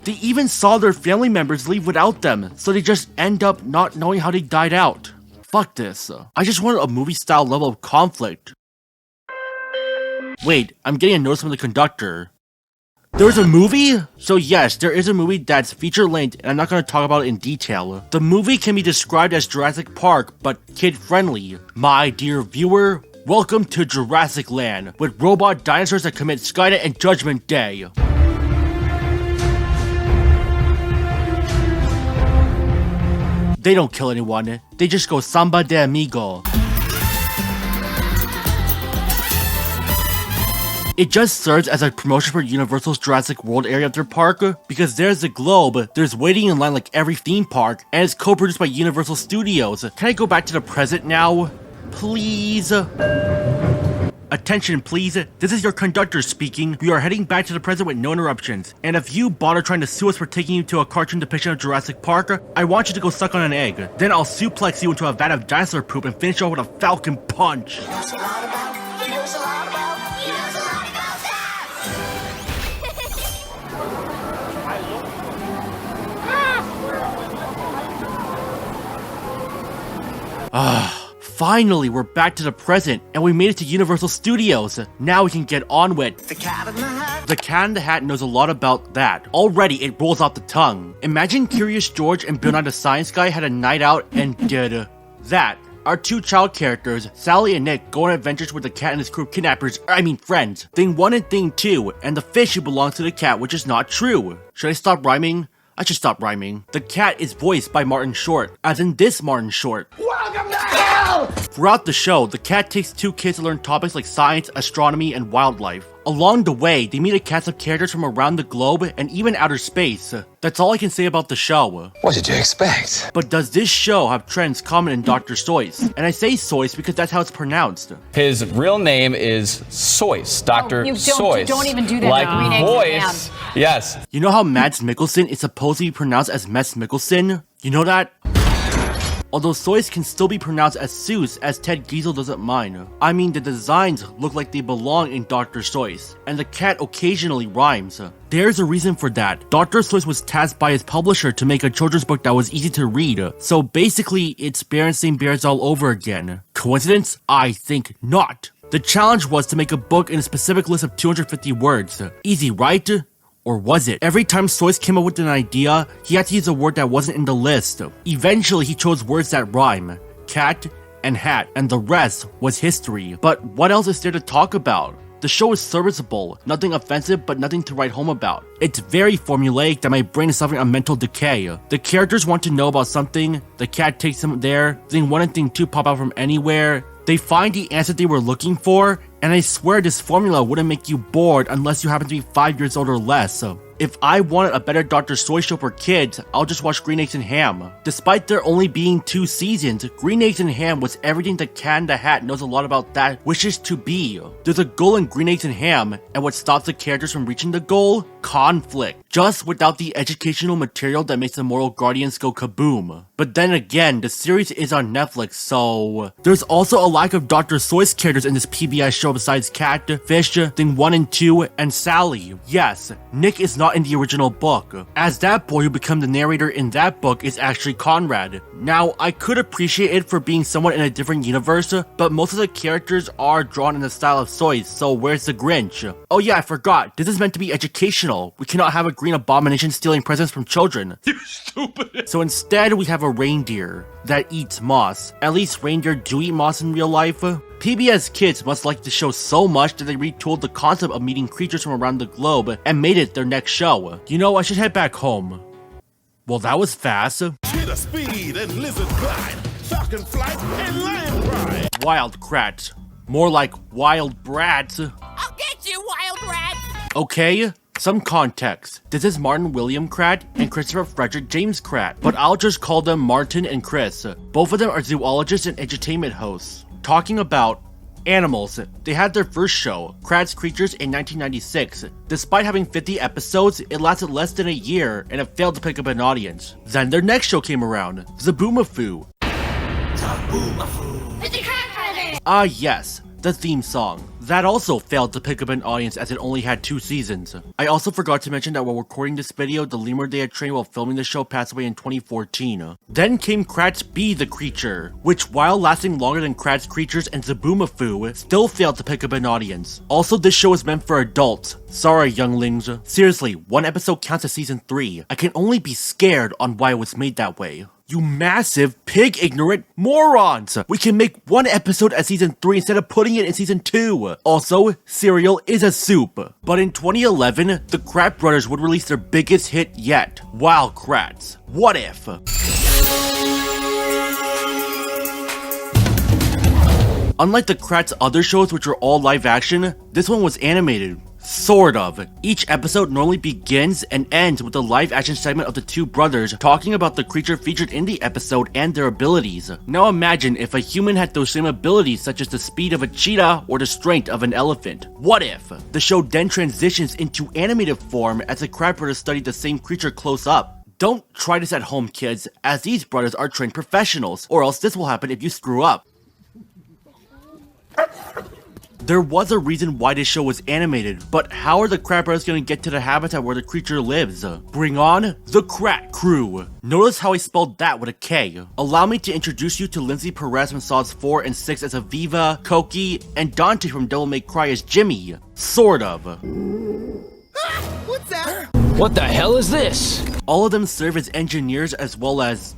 They even saw their family members leave without them, so they just end up not knowing how they died out. Fuck this. I just wanted a movie-style level of conflict. Wait, I'm getting a notice from the conductor. There's a movie? So yes, there is a movie that's feature-length, and I'm not going to talk about it in detail. The movie can be described as Jurassic Park, but kid-friendly. My dear viewer, welcome to Jurassic Land, with robot dinosaurs that commit Skynet and Judgment Day. They don't kill anyone, they just go samba de amigo. It just serves as a promotion for Universal's Jurassic World area of their park, because there's the globe, there's waiting in line like every theme park, and it's co-produced by Universal Studios. Can I go back to the present now? Please? Attention please, this is your conductor speaking. We are heading back to the present with no interruptions. And if you bother trying to sue us for taking you to a cartoon depiction of Jurassic Park, I want you to go suck on an egg. Then I'll suplex you into a vat of dinosaur poop and finish off with a falcon punch. Finally, we're back to the present, and we made it to Universal Studios. Now we can get on with The Cat in the Hat. The Cat in the Hat knows a lot about that. Already, it rolls off the tongue. Imagine Curious George and Bill Nye the Science Guy had a night out and did That, our two child characters, Sally and Nick, go on adventures with the cat and his crew of kidnappers, friends. Thing 1 and Thing 2, and the fish who belongs to the cat, which is not true. Should I stop rhyming? I should stop rhyming. The cat is voiced by Martin Short, as in this Martin Short. Welcome to hell! Throughout the show, the cat takes two kids to learn topics like science, astronomy, and wildlife. Along the way, they meet a cast of characters from around the globe and even outer space. That's all I can say about the show. What did you expect? But does this show have trends common in Dr. Seuss? And I say Seuss because that's how it's pronounced. His real name is Seuss, Dr. Seuss. Don't even do that. Like Green voice, yes. You know how Mads Mikkelsen is supposed to be pronounced as Mess Mikkelsen? You know that? Although Seuss can still be pronounced as Seuss, as Ted Giesel doesn't mind. I mean, the designs look like they belong in Dr. Seuss, and the cat occasionally rhymes. There's a reason for that. Dr. Seuss was tasked by his publisher to make a children's book that was easy to read, so basically it's Berenstain Bears all over again. Coincidence? I think not. The challenge was to make a book in a specific list of 250 words. Easy, right? Or was it? Every time Seuss came up with an idea, he had to use a word that wasn't in the list. Eventually, he chose words that rhyme. Cat and hat, and the rest was history. But what else is there to talk about? The show is serviceable, nothing offensive, but nothing to write home about. It's very formulaic that my brain is suffering a mental decay. The characters want to know about something, the cat takes them there, Thing 1 and Thing 2 pop out from anywhere, they find the answer they were looking for, and I swear this formula wouldn't make you bored unless you happen to be 5 years old or less. If I wanted a better Dr. Seuss show for kids, I'll just watch Green Eggs and Ham. Despite there only being 2 seasons, Green Eggs and Ham was everything the Cat in the Hat knows a lot about that wishes to be. There's a goal in Green Eggs and Ham, and what stops the characters from reaching the goal? Conflict. Just without the educational material that makes the moral guardians go kaboom. But then again, the series is on Netflix, so... There's also a lack of Dr. Seuss characters in this PBS show besides Cat, Fish, Thing 1 and 2, and Sally. Yes, Nick is not in the original book, as that boy who became the narrator in that book is actually Conrad. Now, I could appreciate it for being somewhat in a different universe, but most of the characters are drawn in the style of Seuss, so where's the Grinch? Oh yeah, I forgot, this is meant to be educational. We cannot have a green abomination stealing presents from children. You stupid! So instead, we have a reindeer that eats moss. At least reindeer do eat moss in real life. PBS Kids must like the show so much that they retooled the concept of meeting creatures from around the globe and made it their next show. You know, I should head back home. Well, that was fast. Cheetah speed and lizard glide, falcon flight and lion ride. Wild Krat. More like wild brats. I'll get you, wild rat! Okay, some context. This is Martin William Krat and Christopher Frederick James Krat, but I'll just call them Martin and Chris. Both of them are zoologists and entertainment hosts. Talking about animals. They had their first show, Krat's Creatures, in 1996. Despite having 50 episodes, it lasted less than a year and it failed to pick up an audience. Then their next show came around, Zaboomafoo. Ah yes, the theme song. That also failed to pick up an audience as it only had 2 seasons. I also forgot to mention that while recording this video, the lemur they had trained while filming the show passed away in 2014. Then came Krat's Be the Creature, which while lasting longer than Krat's Creatures and Zaboomafoo, still failed to pick up an audience. Also, this show is meant for adults. Sorry, younglings. Seriously, 1 episode counts as season 3. I can only be scared on why it was made that way. You massive, pig-ignorant morons! We can make 1 episode at season 3 instead of putting it in season 2. Also, cereal is a soup. But in 2011, the Krat brothers would release their biggest hit yet, Wild Kratts. What if? Unlike the Kratts' other shows, which are all live action, this one was animated. Sort of. Each episode normally begins and ends with a live action segment of the 2 brothers talking about the creature featured in the episode and their abilities. Now imagine if a human had those same abilities such as the speed of a cheetah or the strength of an elephant. What if? The show then transitions into animated form as the Krat brothers study the same creature close up. Don't try this at home, kids, as these brothers are trained professionals, or else this will happen if you screw up. There was a reason why this show was animated, but how are the Krat brothers going to get to the habitat where the creature lives? Bring on the Krat Crew. Notice how I spelled that with a K. Allow me to introduce you to Lindsay Perez from Saws 4 and 6 as Aviva, Koki, and Dante from Devil May Cry as Jimmy. Sort of. What's that? What the hell is this? All of them serve as engineers as well as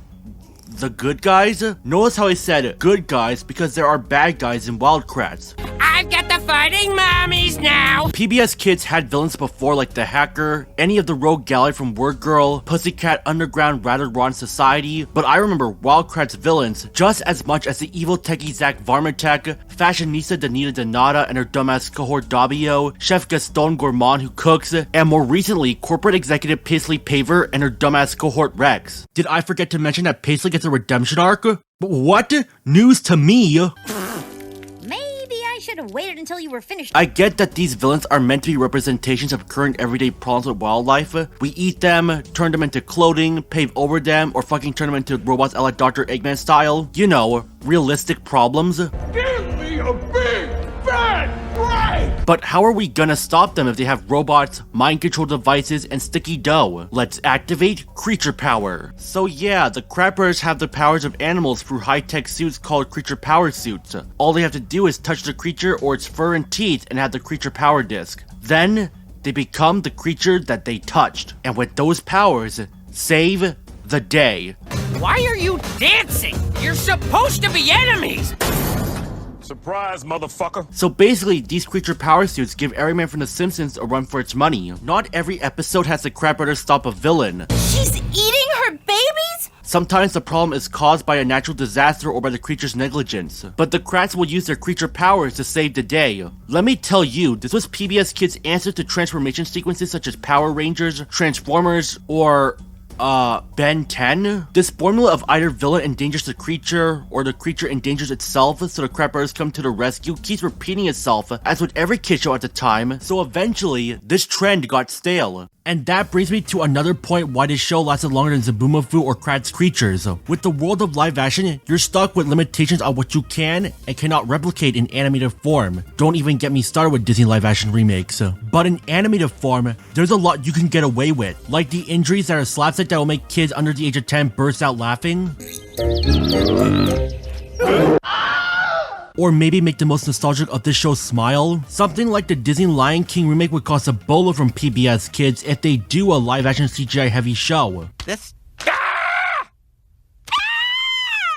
the good guys? Notice how I said good guys because there are bad guys in Wild Kratts. I've got the fighting mommies now! PBS Kids had villains before like the Hacker, any of the Rogue Gallery from Word Girl, Pussycat Underground, Rather Ron Society, but I remember Wild Kratts villains just as much as the evil techie Zach Varmatek, fashionista Danita Donata and her dumbass cohort Dabio, Chef Gaston Gourmand who cooks, and more recently, corporate executive Paisley Paver and her dumbass cohort Rex. Did I forget to mention that Paisley gets a redemption arc? What? News to me! Maybe I should have waited until you were finished. I get that these villains are meant to be representations of current everyday problems with wildlife. We eat them, turn them into clothing, pave over them, or fucking turn them into robots a la Dr. Eggman style. You know, realistic problems. Give me a big fat break! But how are we gonna stop them if they have robots, mind control devices, and sticky dough? Let's activate creature power. So yeah, the Crappers have the powers of animals through high-tech suits called creature power suits. All they have to do is touch the creature or its fur and teeth and have the creature power disc. Then, they become the creature that they touched. And with those powers, save the day. Why are you dancing? You're supposed to be enemies! Surprise, motherfucker. So basically, these creature power suits give every man from The Simpsons a run for its money. Not every episode has the Crab Brothers stop a villain. She's eating her babies? Sometimes the problem is caused by a natural disaster or by the creature's negligence. But the Kratts will use their creature powers to save the day. Let me tell you, this was PBS Kids' answer to transformation sequences such as Power Rangers, Transformers, or Ben 10? This formula of either villain endangers the creature or the creature endangers itself so the Crab Brothers come to the rescue keeps repeating itself as with every kid show at the time, so eventually this trend got stale. And that brings me to another point why this show lasted longer than Zaboomafoo or Kratts Creatures. With the world of live action, you're stuck with limitations on what you can and cannot replicate in animated form. Don't even get me started with Disney live action remakes. But in animated form, there's a lot you can get away with, like the injuries that are slapstick that will make kids under the age of 10 burst out laughing. Or maybe make the most nostalgic of this show smile. Something like the Disney Lion King remake would cost a bola from PBS Kids if they do a live action CGI heavy show.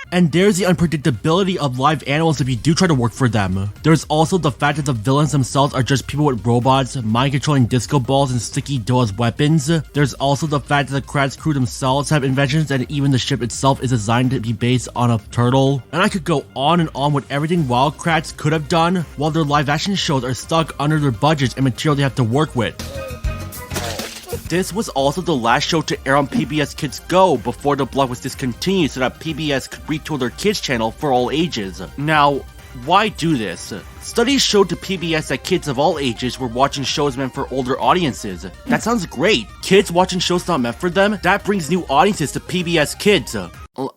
And there's the unpredictability of live animals if you do try to work for them. There's also the fact that the villains themselves are just people with robots, mind-controlling disco balls, and sticky dough as weapons. There's also the fact that the Kratts crew themselves have inventions and even the ship itself is designed to be based on a turtle. And I could go on and on with everything Wild Kratts could have done, while their live action shows are stuck under their budgets and material they have to work with. This was also the last show to air on PBS Kids Go before the block was discontinued so that PBS could retool their kids channel for all ages. Now, why do this? Studies showed to PBS that kids of all ages were watching shows meant for older audiences. That sounds great. Kids watching shows not meant for them? That brings new audiences to PBS Kids.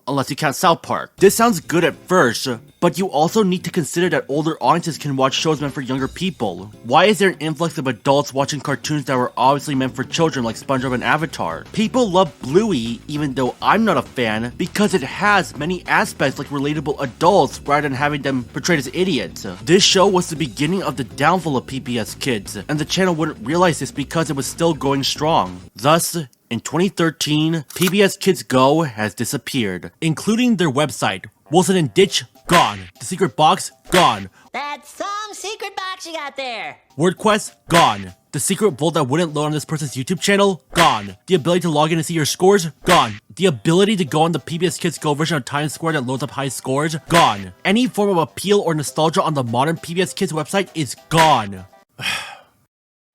Unless you count South Park. This sounds good at first, but you also need to consider that older audiences can watch shows meant for younger people. Why is there an influx of adults watching cartoons that were obviously meant for children like SpongeBob and Avatar? People love Bluey, even though I'm not a fan, because it has many aspects like relatable adults rather than having them portrayed as idiots. This show was the beginning of the downfall of PBS Kids, and the channel wouldn't realize this because it was still going strong. Thus, in 2013, PBS Kids Go has disappeared, including their website. Wilson and Ditch, gone. The secret box, gone. That's some secret box you got there. WordQuest, gone. The secret vault that wouldn't load on this person's YouTube channel, gone. The ability to log in and see your scores, gone. The ability to go on the PBS Kids Go version of Times Square that loads up high scores, gone. Any form of appeal or nostalgia on the modern PBS Kids website is gone.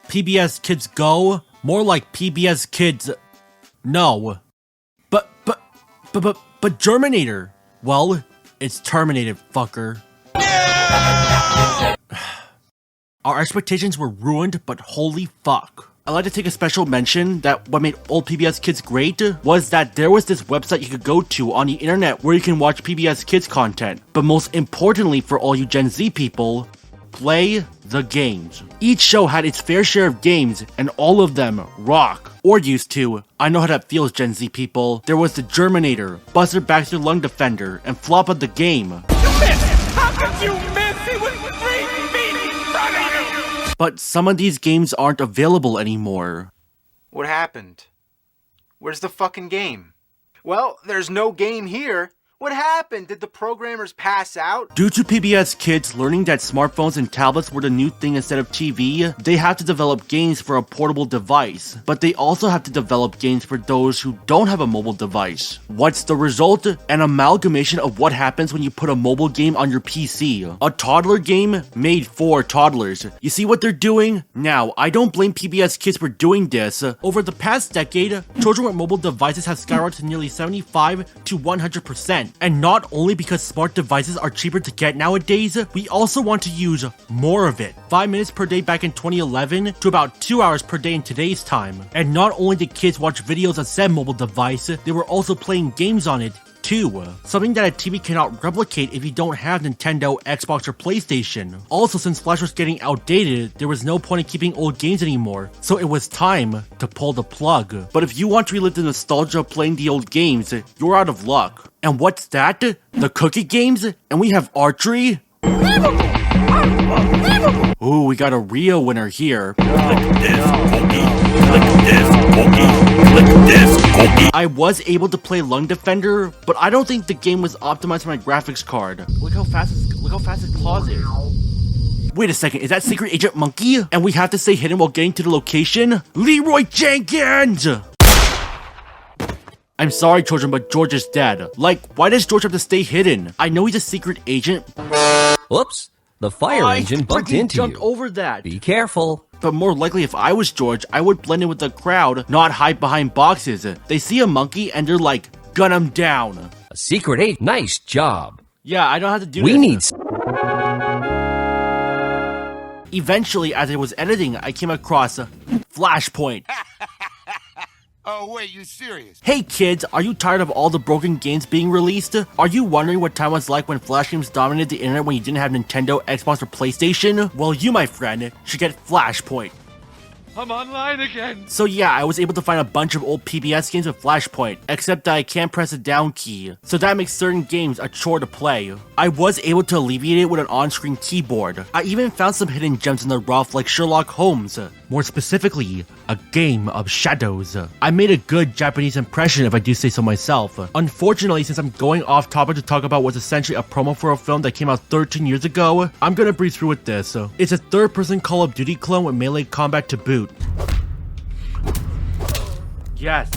PBS Kids Go? More like PBS Kids... No. But Germinator. Well, it's terminated, fucker. Our expectations were ruined, but holy fuck. I'd like to take a special mention that what made old PBS Kids great was that there was this website you could go to on the internet where you can watch PBS Kids content. But most importantly for all you Gen Z people, play the games. Each show had its fair share of games, and all of them rock. Or used to. I know how that feels, Gen Z people. There was the Germinator, Buster Baxter Lung Defender, and Floppa the Game. You missed! How could you miss? He was 3 feet in front of you! But some of these games aren't available anymore. What happened? Where's the fucking game? Well, there's no game here. What happened? Did the programmers pass out? Due to PBS Kids learning that smartphones and tablets were the new thing instead of TV, they have to develop games for a portable device, but they also have to develop games for those who don't have a mobile device. What's the result? An amalgamation of what happens when you put a mobile game on your PC. A toddler game made for toddlers. You see what they're doing? Now, I don't blame PBS Kids for doing this. Over the past decade, children with mobile devices have skyrocketed to nearly 75 to 100%. And not only because smart devices are cheaper to get nowadays, we also want to use more of it. 5 minutes per day back in 2011 to about 2 hours per day in today's time. And not only did kids watch videos on said mobile device, they were also playing games on it too. Something that a TV cannot replicate if you don't have Nintendo, Xbox, or PlayStation. Also, since Flash was getting outdated, there was no point in keeping old games anymore, so it was time to pull the plug. But if you want to relive the nostalgia of playing the old games, you're out of luck. And what's that? The cookie games? And we have archery? Ooh, we got a Rio winner here. I was able to play Lung Defender, but I don't think the game was optimized for my graphics card. Look how fast his claws is. Wait a second, is that Secret Agent Monkey? And we have to stay hidden while getting to the location? Leroy Jenkins! I'm sorry, children, but George is dead. Like, why does George have to stay hidden? I know he's a secret agent. Whoops. The fire engine bumped into jumped you. over that. Be careful. But more likely, if I was George, I would blend in with the crowd, not hide behind boxes. They see a monkey and they're like, gun him down. A secret agent. Nice job. Yeah, I don't have to do this. We need... Eventually, as I was editing, I came across Flashpoint. Oh, wait, you serious? Hey kids, are you tired of all the broken games being released? Are you wondering what time was like when Flash games dominated the internet when you didn't have Nintendo, Xbox, or PlayStation? Well, you, my friend, should get Flashpoint. I'm online again. So yeah, I was able to find a bunch of old PBS games with Flashpoint, except that I can't press the down key, so that makes certain games a chore to play. I was able to alleviate it with an on-screen keyboard. I even found some hidden gems in the rough like Sherlock Holmes. More specifically, a game of shadows. I made a good Japanese impression if I do say so myself. Unfortunately, since I'm going off topic to talk about what's essentially a promo for a film that came out 13 years ago, I'm gonna breeze through with this. It's a third-person Call of Duty clone with melee combat to boot. Yes.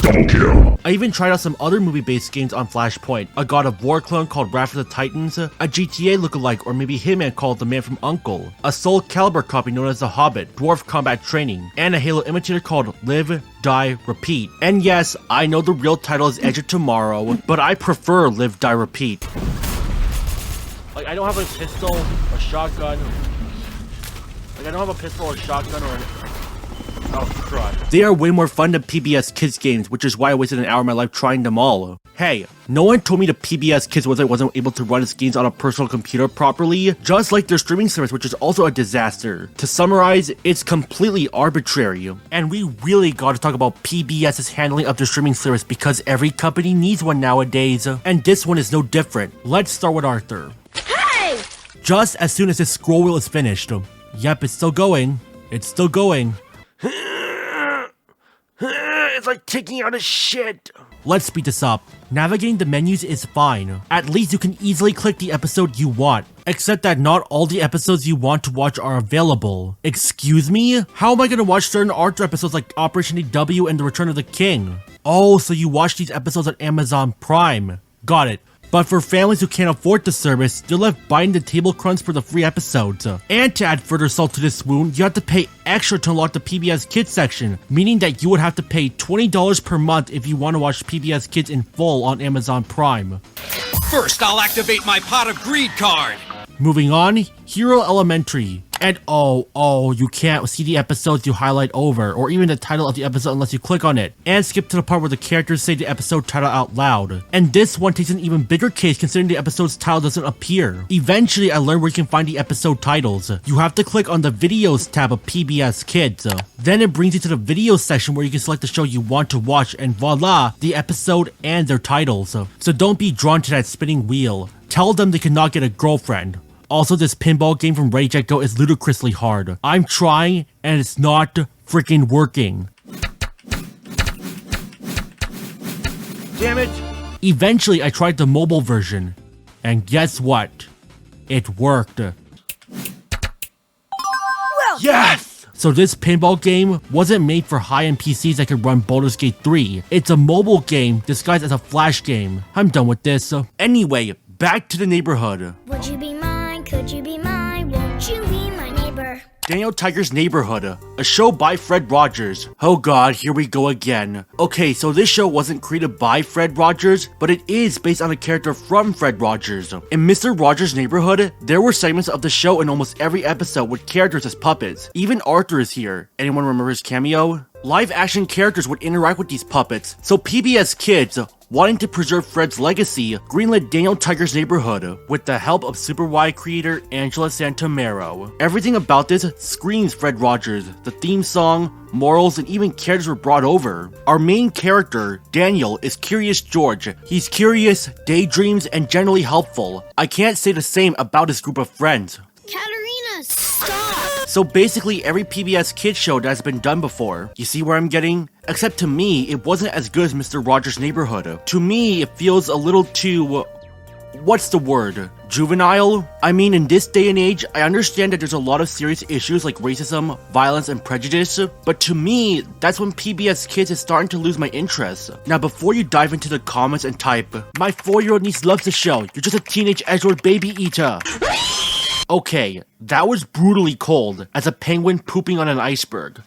Double kill. I even tried out some other movie-based games on Flashpoint. A God of War clone called Wrath of the Titans, a GTA lookalike or maybe Hitman called The Man from U.N.C.L.E., a Soul Calibur copy known as The Hobbit, Dwarf Combat Training, and a Halo imitator called Live, Die, Repeat. And yes, I know the real title is Edge of Tomorrow, but I prefer Live, Die, Repeat. Like, I don't have a pistol, a shotgun. Like, I don't have a pistol or shotgun or an... Oh, crud. They are way more fun than PBS Kids games, which is why I wasted an hour of my life trying them all. Hey, no one told me the PBS Kids website wasn't able to run its games on a personal computer properly, just like their streaming service, which is also a disaster. To summarize, it's completely arbitrary. And we really gotta talk about PBS's handling of their streaming service because every company needs one nowadays, and this one is no different. Let's start with Arthur. Hey! Just as soon as his scroll wheel is finished. Yep, it's still going. It's still going. It's like taking out a shit. Let's speed this up. Navigating the menus is fine. At least you can easily click the episode you want. Except that not all the episodes you want to watch are available. Excuse me? How am I gonna watch certain Arthur episodes like Operation DW and The Return of the King? Oh, so you watch these episodes on Amazon Prime. Got it. But for families who can't afford the service, they're left buying the table crumbs for the free episodes. And to add further salt to this wound, you have to pay extra to unlock the PBS Kids section, meaning that you would have to pay $20 per month if you want to watch PBS Kids in full on Amazon Prime. First, I'll activate my Pot of Greed card. Moving on, Hero Elementary. And oh, you can't see the episodes you highlight over, or even the title of the episode unless you click on it, and skip to the part where the characters say the episode title out loud. And this one takes an even bigger case considering the episode's title doesn't appear. Eventually, I learned where you can find the episode titles. You have to click on the Videos tab of PBS Kids. Then it brings you to the Videos section where you can select the show you want to watch, and voila, the episode and their titles. So don't be drawn to that spinning wheel. Tell them they cannot get a girlfriend. Also, this pinball game from Ready Jet Go is ludicrously hard. I'm trying, and it's not freaking working. damn it! Eventually, I tried the mobile version. And guess what? It worked. Well, yes! So this pinball game wasn't made for high-end PCs that could run Baldur's Gate 3. It's a mobile game disguised as a flash game. I'm done with this. Anyway, back to the neighborhood. Would you be mine? Could you be mine? Won't you be my neighbor? Daniel Tiger's Neighborhood, a show by Fred Rogers. Oh god, here we go again. Okay, so this show wasn't created by Fred Rogers, but it is based on a character from Fred Rogers. In Mr. Rogers' Neighborhood, there were segments of the show in almost every episode with characters as puppets. Even Arthur is here. Anyone remember his cameo? Live action characters would interact with these puppets, so PBS Kids, wanting to preserve Fred's legacy, greenlit Daniel Tiger's Neighborhood with the help of Super Why creator Angela Santomero. Everything about this screams Fred Rogers. The theme song, morals, and even characters were brought over. Our main character, Daniel, is Curious George. He's curious, daydreams, and generally helpful. I can't say the same about his group of friends. Katerina, stop! So basically every PBS Kids show that has been done before. You see where I'm getting? Except to me, it wasn't as good as Mr. Rogers' Neighborhood. To me, it feels a little too... what's the word? Juvenile? I mean, in this day and age, I understand that there's a lot of serious issues like racism, violence, and prejudice, but to me, that's when PBS Kids is starting to lose my interest. Now, before you dive into the comments and type, "My 4-year-old niece loves the show, you're just a teenage Edward baby eater." Okay, that was brutally cold, as a penguin pooping on an iceberg.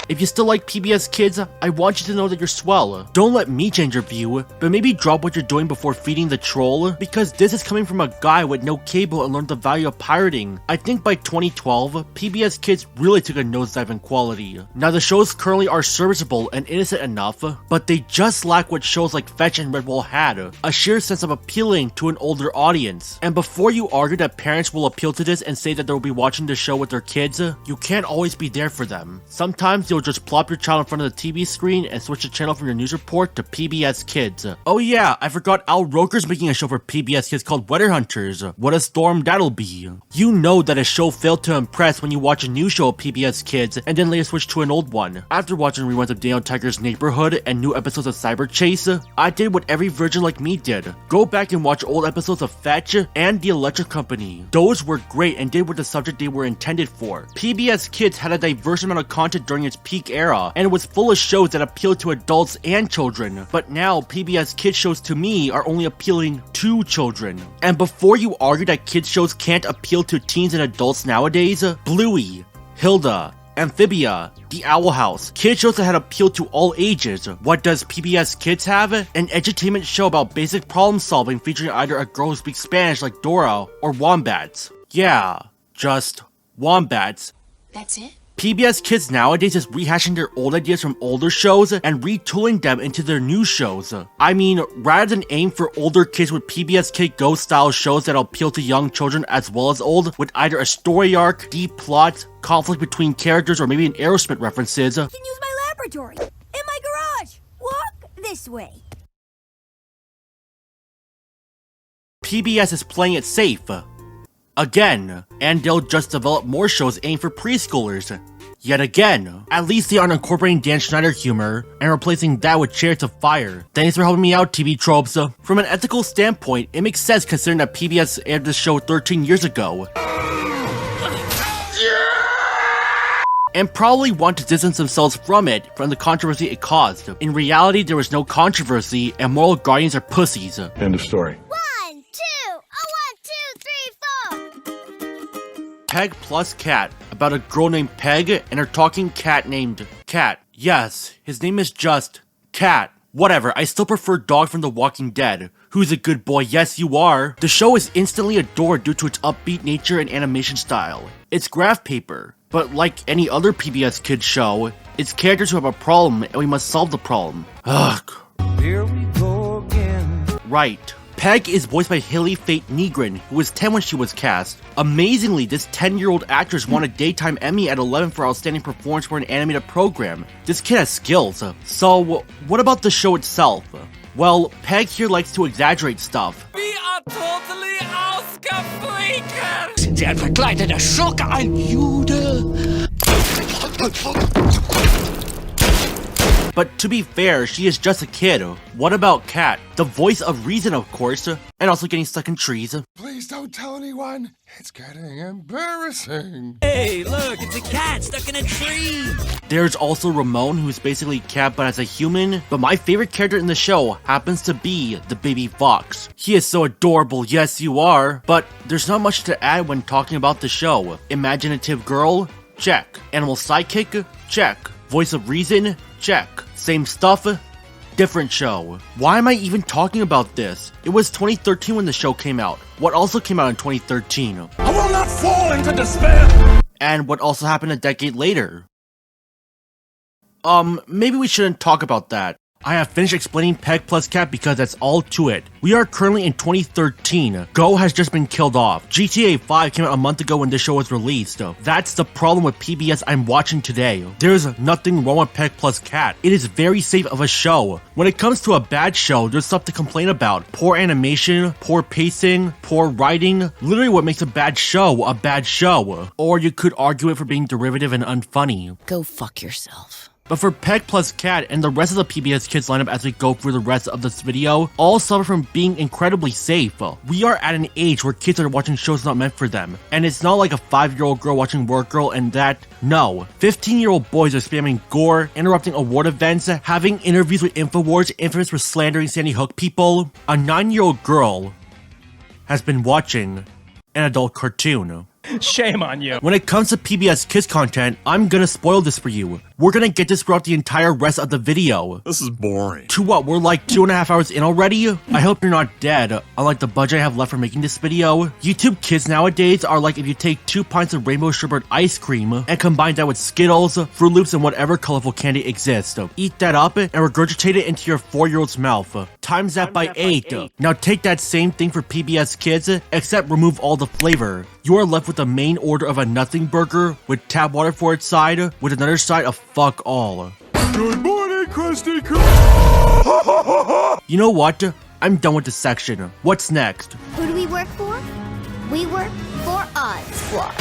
If you still like PBS Kids, I want you to know that you're swell. Don't let me change your view, but maybe drop what you're doing before feeding the troll, because this is coming from a guy with no cable and learned the value of pirating. I think by 2012, PBS Kids really took a nosedive in quality. Now the shows currently are serviceable and innocent enough, but they just lack what shows like Fetch and Redwall had, a sheer sense of appealing to an older audience. And before you argue that parents will appeal to this and say that they'll be watching the show with their kids, you can't always be there for them. Sometimes you'll just plop your child in front of the TV screen and switch the channel from your news report to PBS Kids. Oh yeah, I forgot Al Roker's making a show for PBS Kids called Weather Hunters. What a storm that'll be. You know that a show failed to impress when you watch a new show of PBS Kids and then later switch to an old one. After watching reruns of Daniel Tiger's Neighborhood and new episodes of Cyber Chase, I did what every virgin like me did. Go back and watch old episodes of Fetch and The Electric Company. Those were great and did what the subject they were intended for. PBS Kids had a diverse amount of content during its peak era, and it was full of shows that appealed to adults and children. But now, PBS Kids shows to me are only appealing to children. And before you argue that kids shows can't appeal to teens and adults nowadays, Bluey, Hilda, Amphibia, The Owl House, kid shows that had appealed to all ages. What does PBS Kids have? An edutainment show about basic problem solving featuring either a girl who speaks Spanish like Dora or wombats. Yeah, just wombats. That's it? PBS Kids nowadays is rehashing their old ideas from older shows and retooling them into their new shows. I mean, rather than aim for older kids with PBS Kid Go style shows that appeal to young children as well as old, with either a story arc, deep plots, conflict between characters, or maybe an Aerosmith references. You can use my laboratory in my garage. Walk this way. PBS is playing it safe. Again, and they'll just develop more shows aimed for preschoolers. Yet again, at least they aren't incorporating Dan Schneider humor and replacing that with Chariots of Fire. Thanks for helping me out, TV Tropes. From an ethical standpoint, it makes sense considering that PBS aired this show 13 years ago. And probably want to distance themselves from it, from the controversy it caused. In reality, there was no controversy, and moral guardians are pussies. End of story. Peg plus Cat, about a girl named Peg and her talking cat named Cat. Yes, his name is just Cat. Whatever, I still prefer Dog from The Walking Dead. Who's a good boy? Yes, you are. The show is instantly adored due to its upbeat nature and animation style. It's graph paper, but like any other PBS Kids show, it's characters who have a problem and we must solve the problem. Ugh. Here we go again. Right. Peg is voiced by Haley Faith Negron, who was 10 when she was cast. Amazingly, this 10-year-old actress won a Daytime Emmy at 11 for Outstanding Performance for an Animated Program. This kid has skills. So, what about the show itself? Well, Peg here likes to exaggerate stuff. We are totally ausgefreakt! Sind Sie ein verkleideter Schurke, ein Jude? But to be fair, she is just a kid. What about Cat? The voice of reason, of course, and also getting stuck in trees. Please don't tell anyone. It's getting embarrassing. Hey, look, it's a cat stuck in a tree. There's also Ramon, who's basically Cat but as a human. But my favorite character in the show happens to be the baby fox. He is so adorable, yes you are. But there's not much to add when talking about the show. Imaginative girl? Check. Animal sidekick? Check. Voice of reason? Check. Same stuff? Different show. Why am I even talking about this? It was 2013 when the show came out. What also came out in 2013? I will not fall into despair! And what also happened a decade later? Maybe we shouldn't talk about that. I have finished explaining Peg plus Cat because that's all to it. We are currently in 2013. Go has just been killed off. GTA 5 came out a month ago when this show was released. That's the problem with PBS I'm watching today. There's nothing wrong with Peg plus Cat. It is very safe of a show. When it comes to a bad show, there's stuff to complain about. Poor animation, poor pacing, poor writing. Literally what makes a bad show a bad show. Or you could argue it for being derivative and unfunny. Go fuck yourself. But for Peg plus Cat and the rest of the PBS Kids lineup as we go through the rest of this video, all suffer from being incredibly safe. We are at an age where kids are watching shows not meant for them. And it's not like a 5-year-old girl watching Word Girl and that. No. 15-year-old boys are spamming gore, interrupting award events, having interviews with InfoWars infamous for slandering Sandy Hook people. A 9-year-old girl has been watching an adult cartoon. Shame on you. When it comes to PBS Kids content, I'm gonna spoil this for you. We're gonna get this throughout the entire rest of the video. This is boring. To what, we're like 2.5 hours in already? I hope you're not dead, unlike the budget I have left for making this video. YouTube Kids nowadays are like if you take 2 pints of rainbow sherbet ice cream and combine that with Skittles, Fruit Loops, and whatever colorful candy exists. Eat that up and regurgitate it into your 4-year-old's mouth. Times that by 8. Now take that same thing for PBS Kids, except remove all the flavor. You are left with the main order of a nothing burger with tap water for its side, with another side of fuck all. Good morning, Krusty Krab! You know what? I'm done with this section. What's next? Who do we work for? We work for Odd Squad.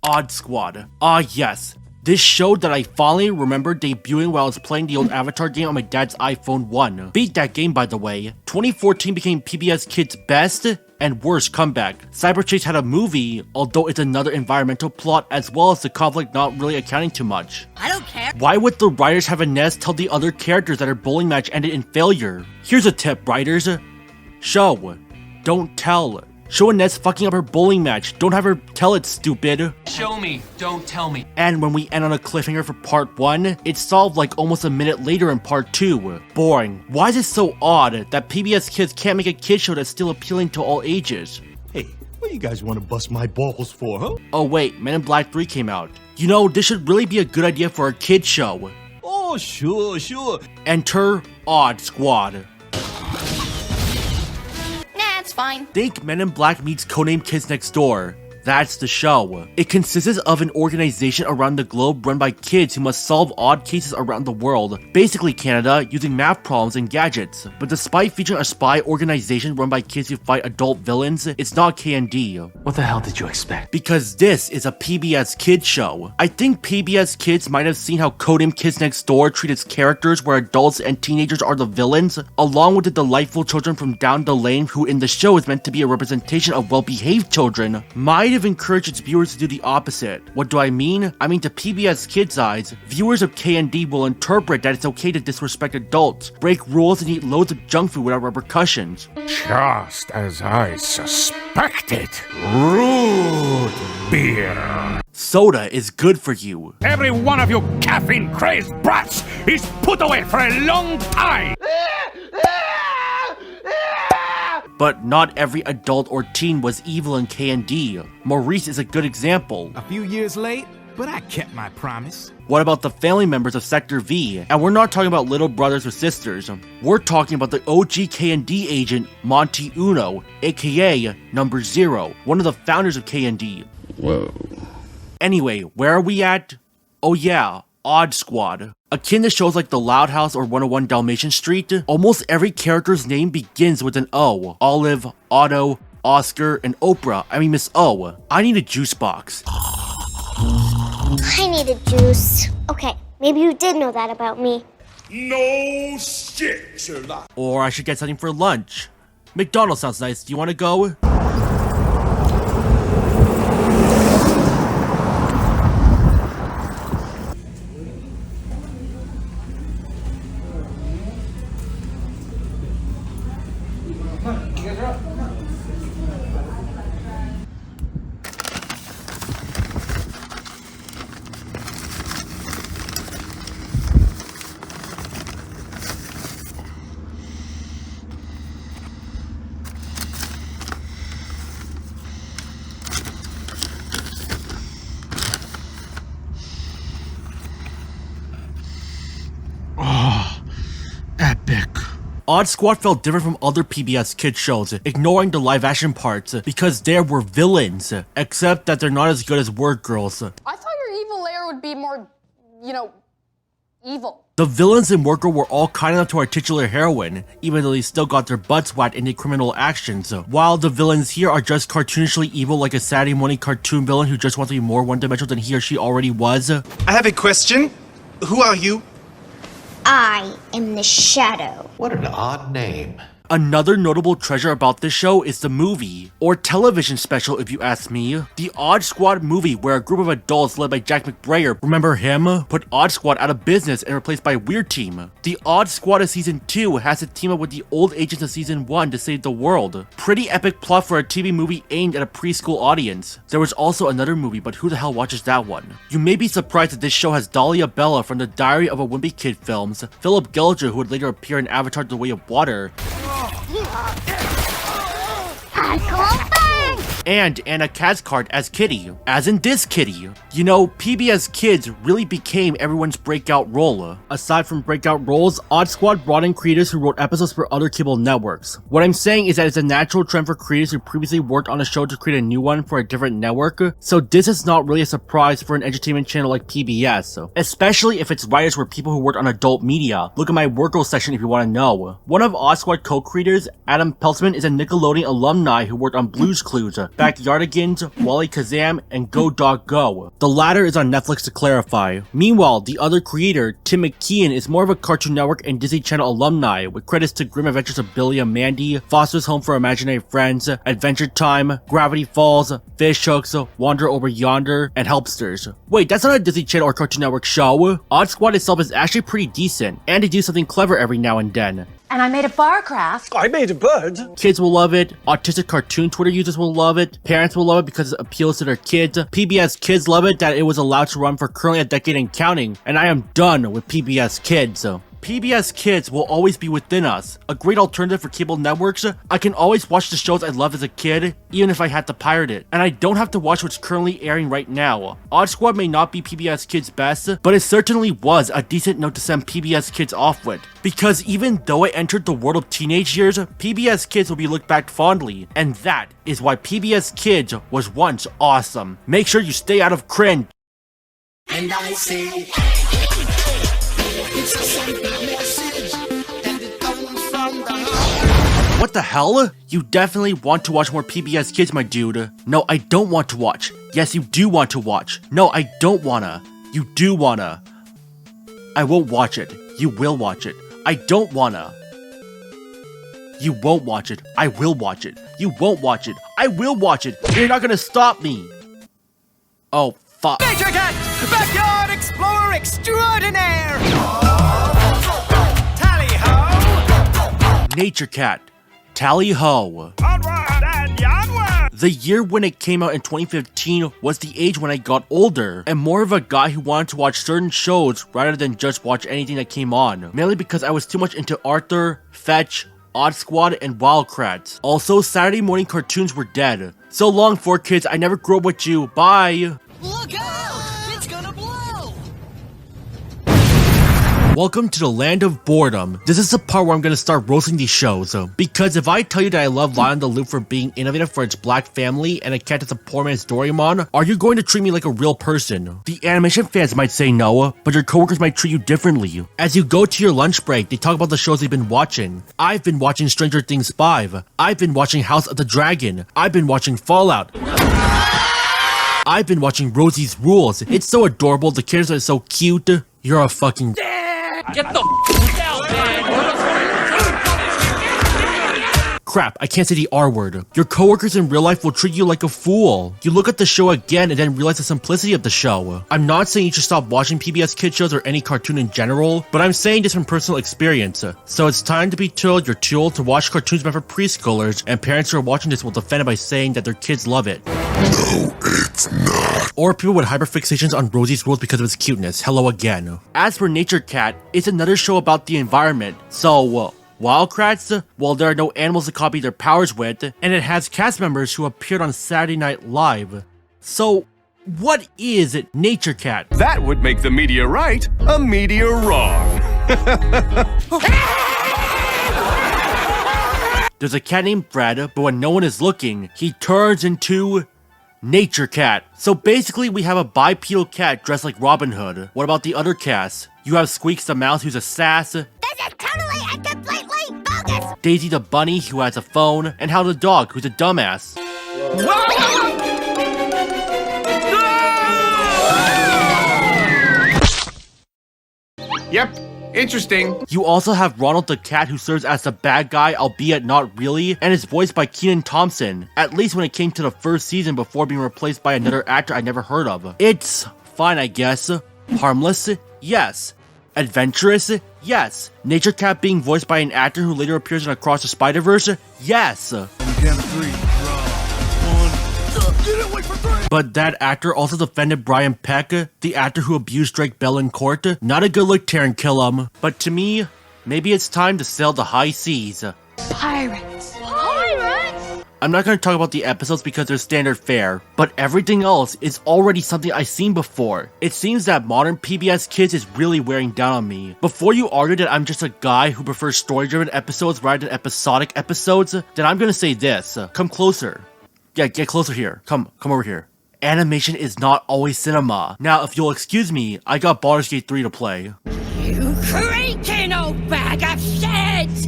Odd Squad. Ah, yes. This show that I finally remembered debuting while I was playing the old Avatar game on my dad's iPhone 1. Beat that game, by the way. 2014 became PBS Kids' best and worst comeback. Cyber Chase had a movie, although it's another environmental plot as well as the conflict not really accounting too much. I don't care. Why would the writers have Inez tell the other characters that her bowling match ended in failure? Here's a tip, writers. Show. Don't tell. Show Inez fucking up her bowling match. Don't have her tell it, stupid. Show me, don't tell me. And when we end on a cliffhanger for part 1, it's solved like almost a minute later in part 2. Boring. Why is it so odd that PBS Kids can't make a kid show that's still appealing to all ages? Hey, what you guys want to bust my balls for, huh? Oh wait, Men in Black 3 came out. You know, this should really be a good idea for a kid show. Oh, sure. Enter Odd Squad. It's fine. Think Men in Black meets Codename Kids Next Door. That's the show. It consists of an organization around the globe run by kids who must solve odd cases around the world, basically Canada, using math problems and gadgets. But despite featuring a spy organization run by kids who fight adult villains, it's not KND. What the hell did you expect? Because this is a PBS Kids show. I think PBS Kids might have seen how Codename Kids Next Door treat its characters where adults and teenagers are the villains, along with the delightful children from down the lane who in the show is meant to be a representation of well-behaved children. Might have encouraged its viewers to do the opposite. What do I mean? I mean to PBS Kids' eyes, viewers of KND will interpret that it's okay to disrespect adults, break rules, and eat loads of junk food without repercussions. Just as I suspected. Root beer. Soda is good for you. Every one of you caffeine-crazed brats is put away for a long time. But not every adult or teen was evil in KND. Maurice is a good example. A few years late, but I kept my promise. What about the family members of Sector V? And we're not talking about little brothers or sisters. We're talking about the OG KND agent, Monty Uno, aka Number Zero, one of the founders of KND. Whoa. Anyway, where are we at? Oh yeah, Odd Squad. Akin to shows like The Loud House or 101 Dalmatian Street, almost every character's name begins with an O. Olive, Otto, Oscar, and Oprah. I mean Miss O. I need a juice box. I need a juice. Okay, Maybe you did know that about me. No shit, Sherlock. Or I should get something for lunch. McDonald's sounds nice. Do you want to go? Epic. Odd Squad felt different from other PBS Kids shows, ignoring the live action parts, because there were villains, except that they're not as good as Word Girls. I thought your evil lair would be more, evil. The villains in Word Girl were all kind enough to our titular heroine, even though they still got their butts whacked in their criminal actions, while the villains here are just cartoonishly evil like a Saturday morning cartoon villain who just wants to be more one-dimensional than he or she already was. I have a question. Who are you? I am the Shadow. What an odd name. Another notable treasure about this show is the movie, or television special if you ask me. The Odd Squad movie, where a group of adults led by Jack McBrayer, remember him? Put Odd Squad out of business and replaced by Weird Team. The Odd Squad of Season 2 has to team up with the old agents of Season 1 to save the world. Pretty epic plot for a TV movie aimed at a preschool audience. There was also another movie, but who the hell watches that one? You may be surprised that this show has Dahlia Bella from the Diary of a Wimpy Kid films, Philip Gelger, who would later appear in Avatar: The Way of Water, and Anna Cathcart as Kitty, as in this Kitty. You know, PBS Kids really became everyone's breakout role. Aside from breakout roles, Odd Squad brought in creators who wrote episodes for other cable networks. What I'm saying is that it's a natural trend for creators who previously worked on a show to create a new one for a different network, so this is not really a surprise for an entertainment channel like PBS, especially if its writers were people who worked on adult media. Look at my Word Girl section if you want to know. One of Odd Squad co-creators, Adam Peltzman, is a Nickelodeon alumni who worked on Blue's Clues, Backyardigans, Wally Kazam, and Go Dog Go. The latter is on Netflix to clarify. Meanwhile, the other creator, Tim McKeon, is more of a Cartoon Network and Disney Channel alumni, with credits to Grim Adventures of Billy and Mandy, Foster's Home for Imaginary Friends, Adventure Time, Gravity Falls, Fish Hooks, Wander Over Yonder, and Helpsters. Wait, that's not a Disney Channel or Cartoon Network show. Odd Squad itself is actually pretty decent, and they do something clever every now and then. And I made a bar craft. I made a bird. Kids will love it, autistic cartoon Twitter users will love it, parents will love it because it appeals to their kids, PBS Kids love it that it was allowed to run for currently a decade and counting, and I am done with PBS Kids. PBS Kids will always be within us, a great alternative for cable networks. I can always watch the shows I loved as a kid, even if I had to pirate it, and I don't have to watch what's currently airing right now. Odd Squad may not be PBS Kids' best, but it certainly was a decent note to send PBS Kids off with, because even though it entered the world of teenage years, PBS Kids will be looked back fondly, and that is why PBS Kids was once awesome. Make sure you stay out of cringe. And I say, it's a simple message, and it comes from the heart. What the hell? You definitely want to watch more PBS Kids, my dude. No, I don't want to watch. Yes, you do want to watch. No, I don't wanna. You do wanna. I won't watch it. You will watch it. I don't wanna. You won't watch it. I will watch it. You won't watch it. I will watch it. You're not gonna stop me. Oh, fuck. Nature Cat! Backyard Explorer Extraordinaire! Tally-ho! Nature Cat. Tally-ho. Onward and onward! The year when it came out in 2015 was the age when I got older, and more of a guy who wanted to watch certain shows rather than just watch anything that came on, mainly because I was too much into Arthur, Fetch, Odd Squad, and Wildcrats. Also, Saturday morning cartoons were dead. So long, 4Kids, I never grew up with you. Bye! Look out! It's gonna blow! Welcome to the land of boredom. This is the part where I'm gonna start roasting these shows. Because if I tell you that I love Lion the Loop for being innovative for its black family and a cat that's a poor man's Doraemon, are you going to treat me like a real person? The animation fans might say no, but your coworkers might treat you differently. As you go to your lunch break, they talk about the shows they've been watching. I've been watching Stranger Things 5. I've been watching House of the Dragon. I've been watching Fallout. I've been watching Rosie's Rules. It's so adorable, the characters are so cute. You're a fucking Get the f out, man! crap, I can't say the R word. Your coworkers in real life will treat you like a fool. You look at the show again and then realize the simplicity of the show. I'm not saying you should stop watching PBS kid shows or any cartoon in general, but I'm saying this from personal experience. So it's time to be told you're too old to watch cartoons meant for preschoolers, and parents who are watching this will defend it by saying that their kids love it. No, it's not. Or people with hyperfixations on Rosie's rules because of its cuteness. Hello again. As for Nature Cat, it's another show about the environment. So, Wildcrats? Well, there are no animals to copy their powers with, and it has cast members who appeared on Saturday Night Live. So, what is Nature Cat? That would make the media right, a media wrong. There's a cat named Fred, but when no one is looking, he turns into Nature Cat. So basically, we have a bipedal cat dressed like Robin Hood. What about the other cast? You have Squeaks the Mouse, who's a sass. This is totally and completely bogus! Daisy the Bunny, who has a phone. And Hal the Dog, who's a dumbass. Yep, interesting. You also have Ronald the Cat, who serves as the bad guy, albeit not really, and is voiced by Kenan Thompson, at least when it came to the first season before being replaced by another actor I never heard of. It's fine, I guess. Harmless? Yes. Adventurous? Yes. Nature Cat being voiced by an actor who later appears in Across the Spider-Verse? Yes. But that actor also defended Brian Peck, the actor who abused Drake Bell in court. Not a good look, Taron Killam. But to me, maybe it's time to sail the high seas. Pirates. I'm not going to talk about the episodes because they're standard fare, but everything else is already something I've seen before. It seems that modern PBS Kids is really wearing down on me. Before you argue that I'm just a guy who prefers story-driven episodes rather than episodic episodes, then I'm going to say this. Come closer. Yeah, get closer here. Come over here. Animation is not always cinema. Now, if you'll excuse me, I got Baldur's Gate 3 to play. You creaking old bag of shit!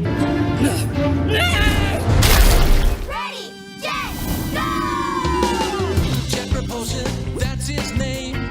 Ready, Jet, go! Jet Propulsion, that's his name.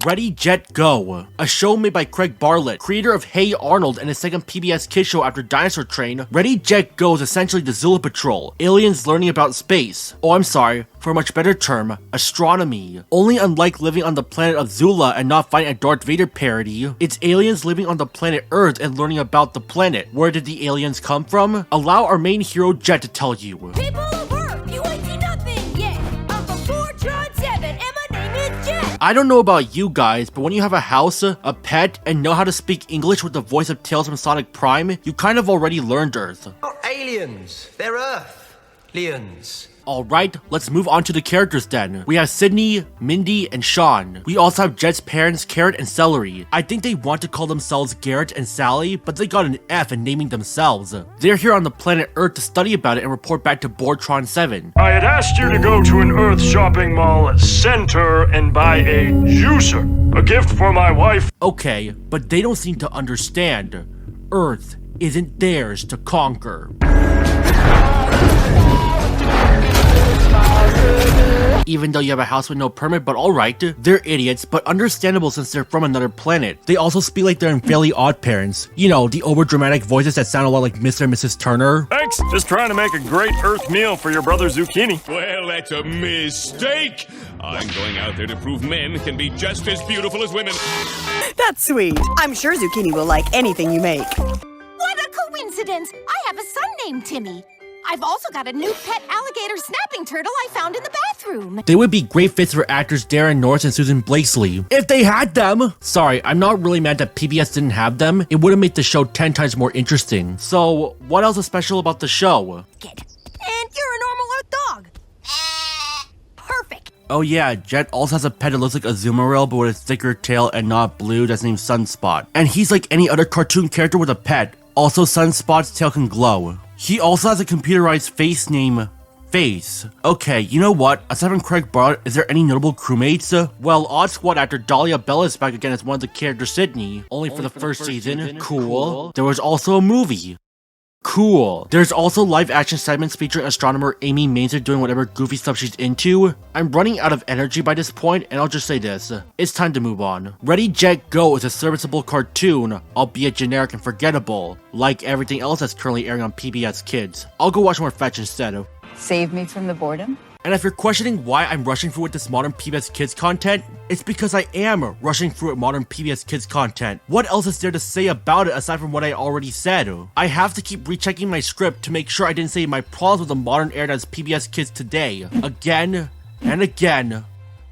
Ready, Jet, Go, a show made by Craig Bartlett, creator of Hey Arnold and his second PBS Kids show after Dinosaur Train. Ready, Jet, Go is essentially the Zula Patrol, aliens learning about space. Oh, I'm sorry, for a much better term, astronomy. Only unlike living on the planet of Zula and not fighting a Darth Vader parody, it's aliens living on the planet Earth and learning about the planet. Where did the aliens come from? Allow our main hero, Jet, to tell you. People of Earth, you ain't seen nothing yet. I'm from Fortron 7 and my name is Jet. I don't know about you guys, but when you have a house, a pet, and know how to speak English with the voice of Tales from Sonic Prime, you kind of already learned Earth. Not aliens, they're Earth-lians. Alright, let's move on to the characters then. We have Sydney, Mindy, and Sean. We also have Jet's parents, Carrot and Celery. I think they want to call themselves Garrett and Sally, but they got an F in naming themselves. They're here on the planet Earth to study about it and report back to Boardtron 7. I had asked you to go to an Earth shopping mall center and buy a juicer. A gift for my wife. Okay, but they don't seem to understand. Earth isn't theirs to conquer. Even though you have a house with no permit, but alright. They're idiots, but understandable since they're from another planet. They also speak like they're in Fairly Odd Parents. You know, the over-dramatic voices that sound a lot like Mr. and Mrs. Turner. Thanks, just trying to make a great Earth meal for your brother Zucchini. Well, that's a mistake. I'm going out there to prove men can be just as beautiful as women. That's sweet. I'm sure Zucchini will like anything you make. What a coincidence! I have a son named Timmy. I've also got a new pet alligator snapping turtle I found in the bathroom. They would be great fits for actors Darren Norris and Susan Blakeslee. If they had them! Sorry, I'm not really mad that PBS didn't have them. It would have made the show 10 times more interesting. So, what else is special about the show? And you're a normal Earth dog. Perfect. Oh yeah, Jet also has a pet that looks like Azumarill but with a thicker tail and not blue that's named Sunspot. And he's like any other cartoon character with a pet. Also, Sunspot's tail can glow. He also has a computerized face named Face. Okay, you know what? Aside from Craig Bartlett, is there any notable crewmates? Well, Odd Squad actor Dahlia Bella is back again as one of the characters Sydney, only for the first season. Cool. There was also a movie. Cool. There's also live action segments featuring astronomer Amy Mainzer doing whatever goofy stuff she's into. I'm running out of energy by this point, and I'll just say this. It's time to move on. Ready, Jet, Go is a serviceable cartoon, albeit generic and forgettable, like everything else that's currently airing on PBS Kids. I'll go watch more Fetch instead. Save me from the boredom? And if you're questioning why I'm rushing through with this modern PBS Kids content, it's because I am rushing through with modern PBS Kids content. What else is there to say about it aside from what I already said? I have to keep rechecking my script to make sure I didn't say my problems with the modern era that's PBS Kids today. Again, and again,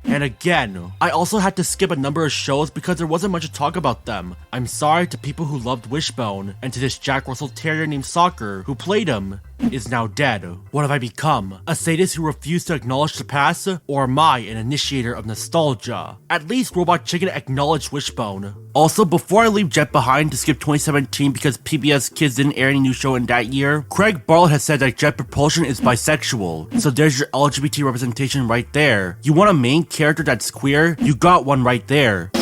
and again. I also had to skip a number of shows because there wasn't much to talk about them. I'm sorry to people who loved Wishbone, and to this Jack Russell Terrier named Soccer, who played him, is now dead. What have I become? A sadist who refused to acknowledge the past? Or am I an initiator of nostalgia? At least Robot Chicken acknowledged Wishbone. Also, before I leave Jet behind to skip 2017 because PBS Kids didn't air any new show in that year, Craig Bartlett has said that Jet Propulsion is bisexual. So there's your LGBT representation right there. You want a main character that's queer? You got one right there.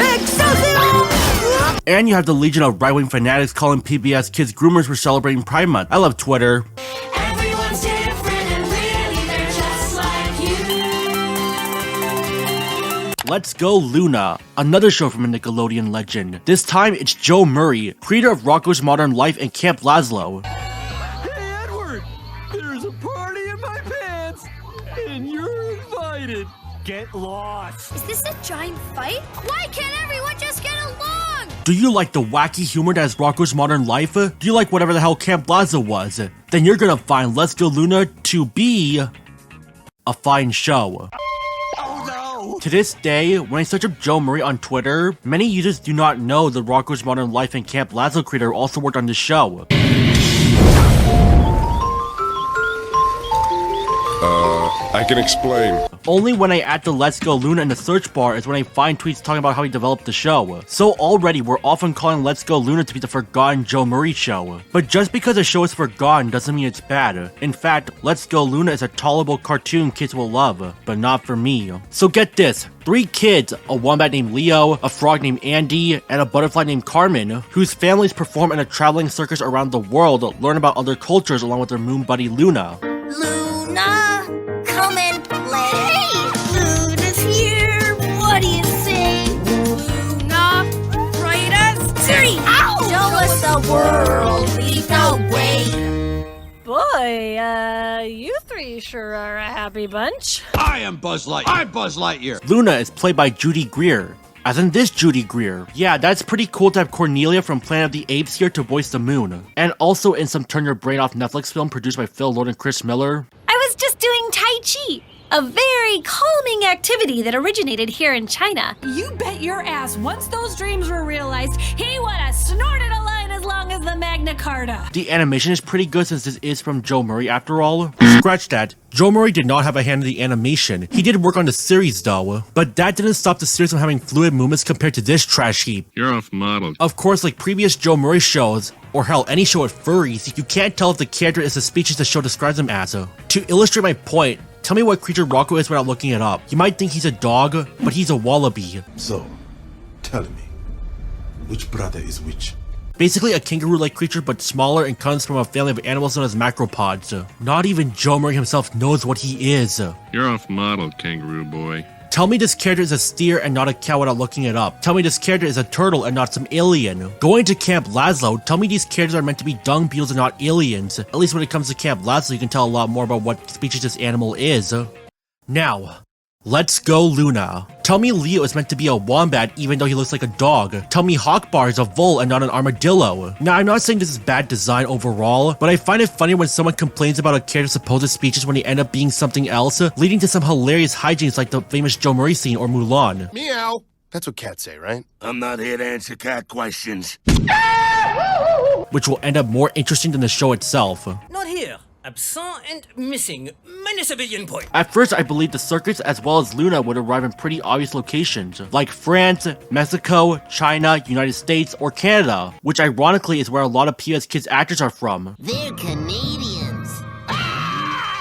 And you have the legion of right-wing fanatics calling PBS Kids groomers for celebrating Pride Month. I love Twitter. Everyone's different and really they're just like you. Let's Go Luna, another show from a Nickelodeon legend. This time it's Joe Murray, creator of Rocko's Modern Life and Camp Lazlo. Hey Edward, there's a party in my pants, and you're invited. Get lost. Is this a giant fight? Why can't everyone just get along? Do you like the wacky humor that is Rocko's Modern Life? Do you like whatever the hell Camp Lazlo was? Then you're gonna find Let's Go Luna to be a fine show. To this day, when I search up Joe Murray on Twitter, many users do not know the Rocko's Modern Life and Camp Lazlo creator also worked on this show. I can explain. Only when I add the Let's Go Luna in the search bar is when I find tweets talking about how he developed the show. So already, we're often calling Let's Go Luna to be the forgotten Joe Murray show. But just because a show is forgotten doesn't mean it's bad. In fact, Let's Go Luna is a tolerable cartoon kids will love, but not for me. So get this, 3 kids, a wombat named Leo, a frog named Andy, and a butterfly named Carmen, whose families perform in a traveling circus around the world, learn about other cultures along with their moon buddy Luna. Luna, come and play. Luna's here. What do you say? Luna, right as tree. Show us the world. Lead the way. Boy, you 3 sure are a happy bunch. I am Buzz Lightyear. I'm Buzz Lightyear. Luna is played by Judy Greer. As in this Judy Greer. Yeah, that's pretty cool to have Cornelia from Planet of the Apes here to voice the moon. And also in some Turn Your Brain Off Netflix film produced by Phil Lord and Chris Miller. I was just doing Tai Chi, a very calming activity that originated here in China. You bet your ass once those dreams were realized, he would have snorted a line as long as the Magna Carta. The animation is pretty good since this is from Joe Murray after all. Scratch that. Joe Murray did not have a hand in the animation. He did work on the series though, but that didn't stop the series from having fluid movements compared to this trash heap. You're off model. Of course, like previous Joe Murray shows, or hell, any show with furries, you can't tell if the character is the species the show describes him as. To illustrate my point, tell me what creature Rocko is without looking it up. You might think he's a dog, but he's a wallaby. So, tell me, which brother is which? Basically a kangaroo-like creature but smaller and comes from a family of animals known as macropods. Not even Joe Murray himself knows what he is. You're off model, kangaroo boy. Tell me this character is a steer and not a cow without looking it up. Tell me this character is a turtle and not some alien. Going to Camp Lazlo, tell me these characters are meant to be dung beetles and not aliens. At least when it comes to Camp Lazlo, you can tell a lot more about what species this animal is. Now, Let's Go Luna. Tell me Leo is meant to be a wombat even though he looks like a dog. Tell me Hawkbar is a vole and not an armadillo. Now, I'm not saying this is bad design overall, but I find it funny when someone complains about a character's supposed speeches when they end up being something else, leading to some hilarious hijinks like the famous Joe Murray scene or Mulan. Meow. That's what cats say, right? I'm not here to answer cat questions. Which will end up more interesting than the show itself. Not here. Absent and missing. Minus civilian point. At first, I believed the circus as well as Luna would arrive in pretty obvious locations, like France, Mexico, China, United States, or Canada, which ironically is where a lot of PBS Kids actors are from. They're Canadians.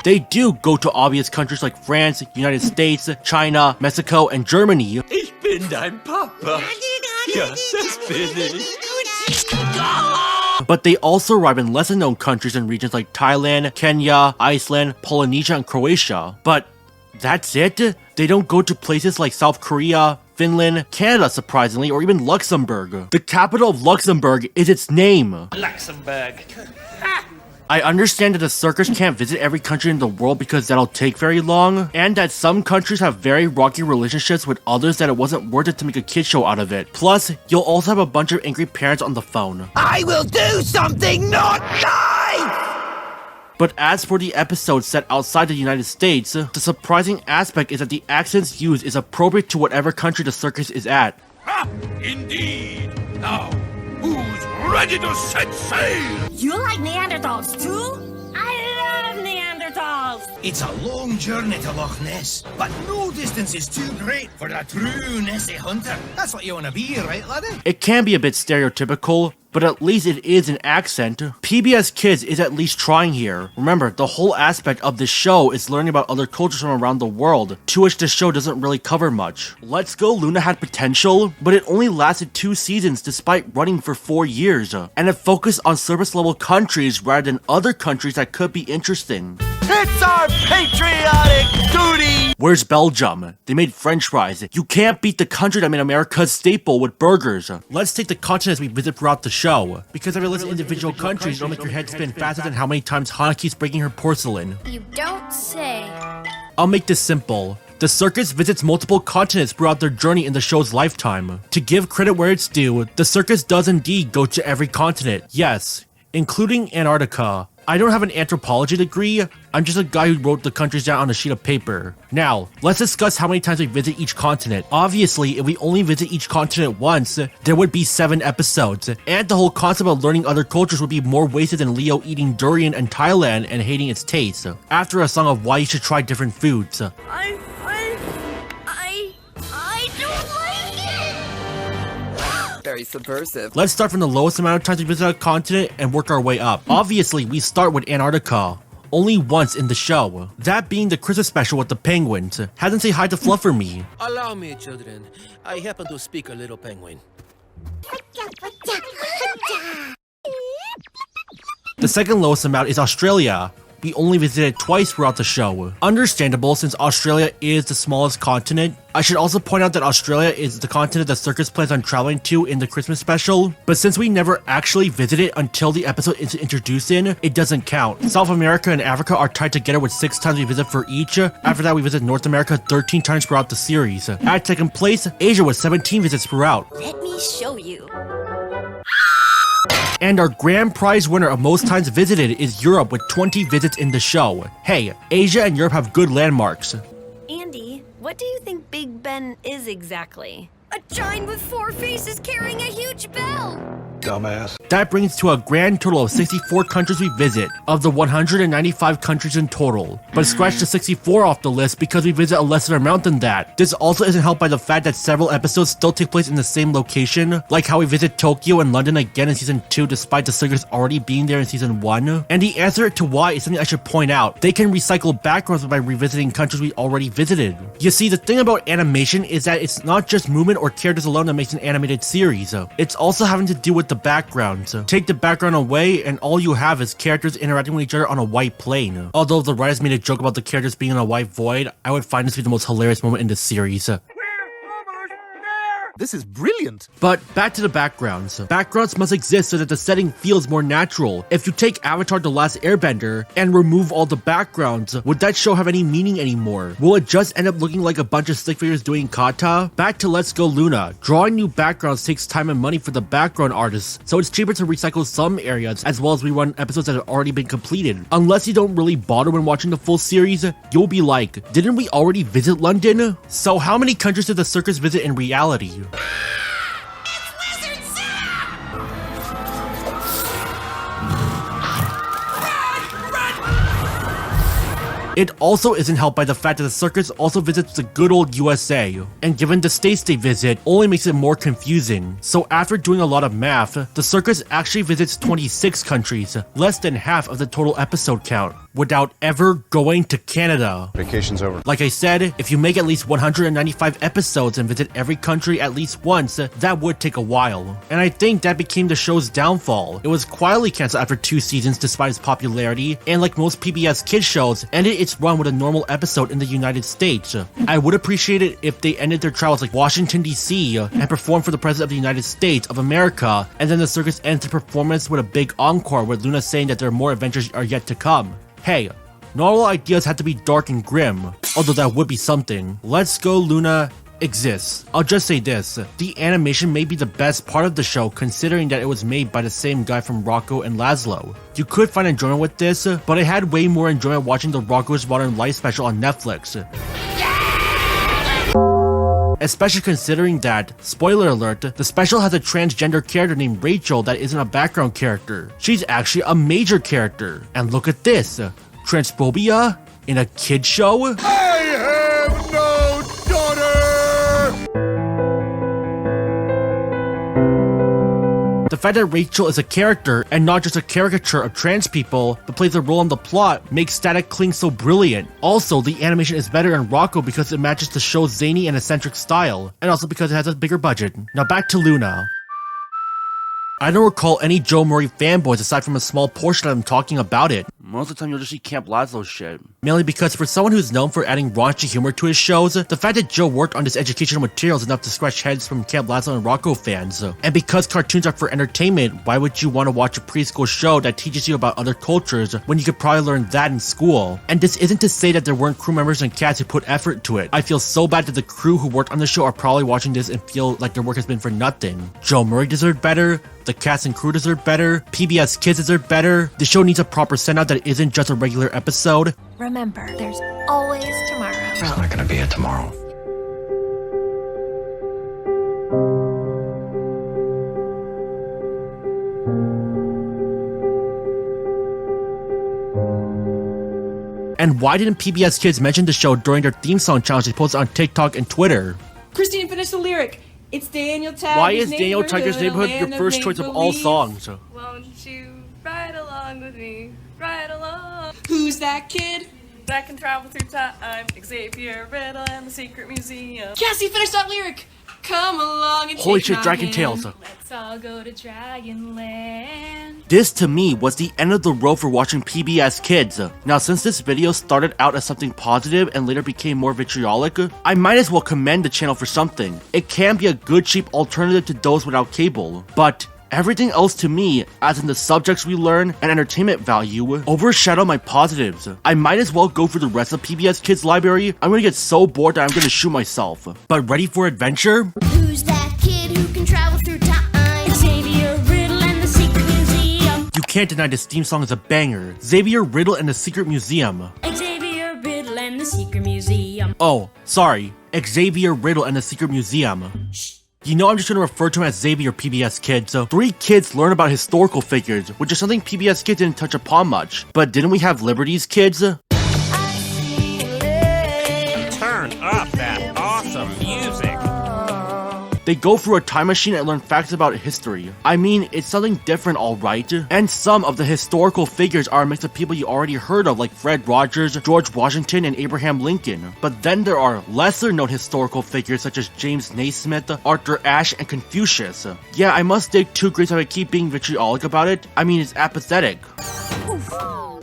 They do go to obvious countries like France, United States, China, Mexico, and Germany. Ich bin dein Papa. Ja, das bin ich. But they also arrive in lesser known countries and regions like Thailand, Kenya, Iceland, Polynesia, and Croatia. But that's it? They don't go to places like South Korea, Finland, Canada surprisingly, or even Luxembourg. The capital of Luxembourg is its name. Luxembourg. I understand that the circus can't visit every country in the world because that'll take very long, and that some countries have very rocky relationships with others that it wasn't worth it to make a kid show out of it. Plus, you'll also have a bunch of angry parents on the phone. I will do something not nice! But as for the episodes set outside the United States, the surprising aspect is that the accents used is appropriate to whatever country the circus is at. Ha! Indeed! Now, who's ready to set sail? You like Neanderthals too? I love Neanderthals! It's a long journey to Loch Ness, but no distance is too great for a true Nessie hunter. That's what you want to be, right, laddie? It can be a bit stereotypical, but at least it is an accent. PBS Kids is at least trying here. Remember, the whole aspect of this show is learning about other cultures from around the world, to which this show doesn't really cover much. Let's Go Luna had potential, but it only lasted 2 seasons despite running for 4 years, and it focused on service level countries rather than other countries that could be interesting. It's our patriotic duty! Where's Belgium? They made french fries. You can't beat the country that made America's staple with burgers. Let's take the continents we visit throughout the show. Because every list of individual countries, it'll make your head spin faster than how many times Hana keeps breaking her porcelain. You don't say. I'll make this simple. The circus visits multiple continents throughout their journey in the show's lifetime. To give credit where it's due, the circus does indeed go to every continent. Yes, including Antarctica. I don't have an anthropology degree, I'm just a guy who wrote the countries down on a sheet of paper. Now, let's discuss how many times we visit each continent. Obviously, if we only visit each continent once, there would be 7 episodes, and the whole concept of learning other cultures would be more wasted than Leo eating durian in Thailand and hating its taste, after a song of why you should try different foods. I don't like it! Very subversive. Let's start from the lowest amount of times we visit a continent and work our way up. Obviously, we start with Antarctica. Only once in the show. That being the Christmas special with the penguins. Had them say hi to Fluff for me. Allow me, children. I happen to speak a little penguin. The second lowest amount is Australia. We only visited twice throughout the show. Understandable since Australia is the smallest continent. I should also point out that Australia is the continent that Circus plans on traveling to in the Christmas special, but since we never actually visited until the episode is introduced in, it doesn't count. South America and Africa are tied together with 6 times we visit for each. After that, we visit North America 13 times throughout the series. At second place, Asia with 17 visits throughout. Let me show you. And our grand prize winner of most times visited is Europe with 20 visits in the show. Hey, Asia and Europe have good landmarks. Andy, what do you think Big Ben is exactly? A giant with 4 faces carrying a huge bell. Dumbass. That brings to a grand total of 64 countries we visit, of the 195 countries in total. But scratch the 64 off the list because we visit a lesser amount than that. This also isn't helped by the fact that several episodes still take place in the same location, like how we visit Tokyo and London again in season 2 despite the circus already being there in season 1. And the answer to why is something I should point out. They can recycle backgrounds by revisiting countries we already visited. You see, the thing about animation is that it's not just movement or characters alone that makes an animated series. It's also having to do with the background. Take the background away and all you have is characters interacting with each other on a white plane. Although the writers made a joke about the characters being in a white void, I would find this to be the most hilarious moment in this series. This is brilliant. But back to the backgrounds. Backgrounds must exist so that the setting feels more natural. If you take Avatar The Last Airbender and remove all the backgrounds, would that show have any meaning anymore? Will it just end up looking like a bunch of stick figures doing kata? Back to Let's Go Luna. Drawing new backgrounds takes time and money for the background artists, so it's cheaper to recycle some areas as well as rerun episodes that have already been completed. Unless you don't really bother when watching the full series, you'll be like, didn't we already visit London? So how many countries did the circus visit in reality? It also isn't helped by the fact that the circus also visits the good old USA, and given the states they visit, only makes it more confusing. So after doing a lot of math, the circus actually visits 26 countries, less than half of the total episode count. without ever going to Canada. Vacation's over. Like I said, if you make at least 195 episodes and visit every country at least once, that would take a while. And I think that became the show's downfall. It was quietly canceled after 2 seasons despite its popularity, and like most PBS Kids shows, ended its run with a normal episode in the United States. I would appreciate it if they ended their travels like Washington DC and performed for the President of the United States of America, and then the circus ends the performance with a big encore with Luna saying that there are more adventures are yet to come. Hey, not all ideas had to be dark and grim, although that would be something. Let's Go Luna exists. I'll just say this, the animation may be the best part of the show considering that it was made by the same guy from Rocco and Laszlo. You could find enjoyment with this, but I had way more enjoyment watching the Rocco's Modern Life special on Netflix. Especially considering that, spoiler alert, the special has a transgender character named Rachel that isn't a background character. She's actually a major character. And look at this, transphobia in a kid show? I have no daughter! The fact that Rachel is a character and not just a caricature of trans people, but plays a role in the plot, makes Static Cling so brilliant. Also, the animation is better in Rocco because it matches the show's zany and eccentric style, and also because it has a bigger budget. Now back to Luna. I don't recall any Joe Murray fanboys aside from a small portion of them talking about it. Most of the time you'll just see Camp Laszlo shit. Mainly because for someone who's known for adding raunchy humor to his shows, the fact that Joe worked on this educational material is enough to scratch heads from Camp Laszlo and Rocco fans. And because cartoons are for entertainment, why would you want to watch a preschool show that teaches you about other cultures when you could probably learn that in school? And this isn't to say that there weren't crew members and cats who put effort to it. I feel so bad that the crew who worked on the show are probably watching this and feel like their work has been for nothing. Joe Murray deserved better, the cast and crew deserve better, PBS Kids deserve better, the show needs a proper send-out that isn't just a regular episode. Remember, there's always tomorrow. There's not gonna be a tomorrow. And why didn't PBS Kids mention the show during their theme song challenge they posted on TikTok and Twitter? Christine, finish the lyric. It's Daniel Tiger's Why is Daniel Tiger's Neighborhood your first choice of all songs? Won't you ride along with me? Ride along. Who's that kid? That can travel through time. Xavier Riddle and the Secret Museum. Cassie, finish that lyric. Come along and Holy take shit, my Dragon hand. Tales. Let's all go to Dragonland. This to me was the end of the road for watching PBS Kids. Now since this video started out as something positive and later became more vitriolic, I might as well commend the channel for something. It can be a good cheap alternative to those without cable, but everything else to me, as in the subjects we learn and entertainment value, overshadow my positives. I might as well go through the rest of PBS Kids library. I'm gonna get so bored that I'm gonna shoot myself. But ready for adventure? Who's that kid who can travel through time? Xavier Riddle and the Secret Museum. You can't deny this theme song is a banger. Xavier Riddle and the Secret Museum. Xavier Riddle and the Secret Museum. Oh, sorry. Xavier Riddle and the Secret Museum. Shh. You know I'm just gonna refer to him as Xavier PBS Kids. So 3 kids learn about historical figures, which is something PBS Kids didn't touch upon much. But didn't we have Liberty's Kids? Turn up that awesome music. They go through a time machine and learn facts about history. I mean, it's something different, alright? And some of the historical figures are a mix of people you already heard of, like Fred Rogers, George Washington, and Abraham Lincoln. But then there are lesser known historical figures such as James Naismith, Arthur Ashe, and Confucius. Yeah, I must dig 2 grades if I keep being vitriolic about it. I mean, it's apathetic.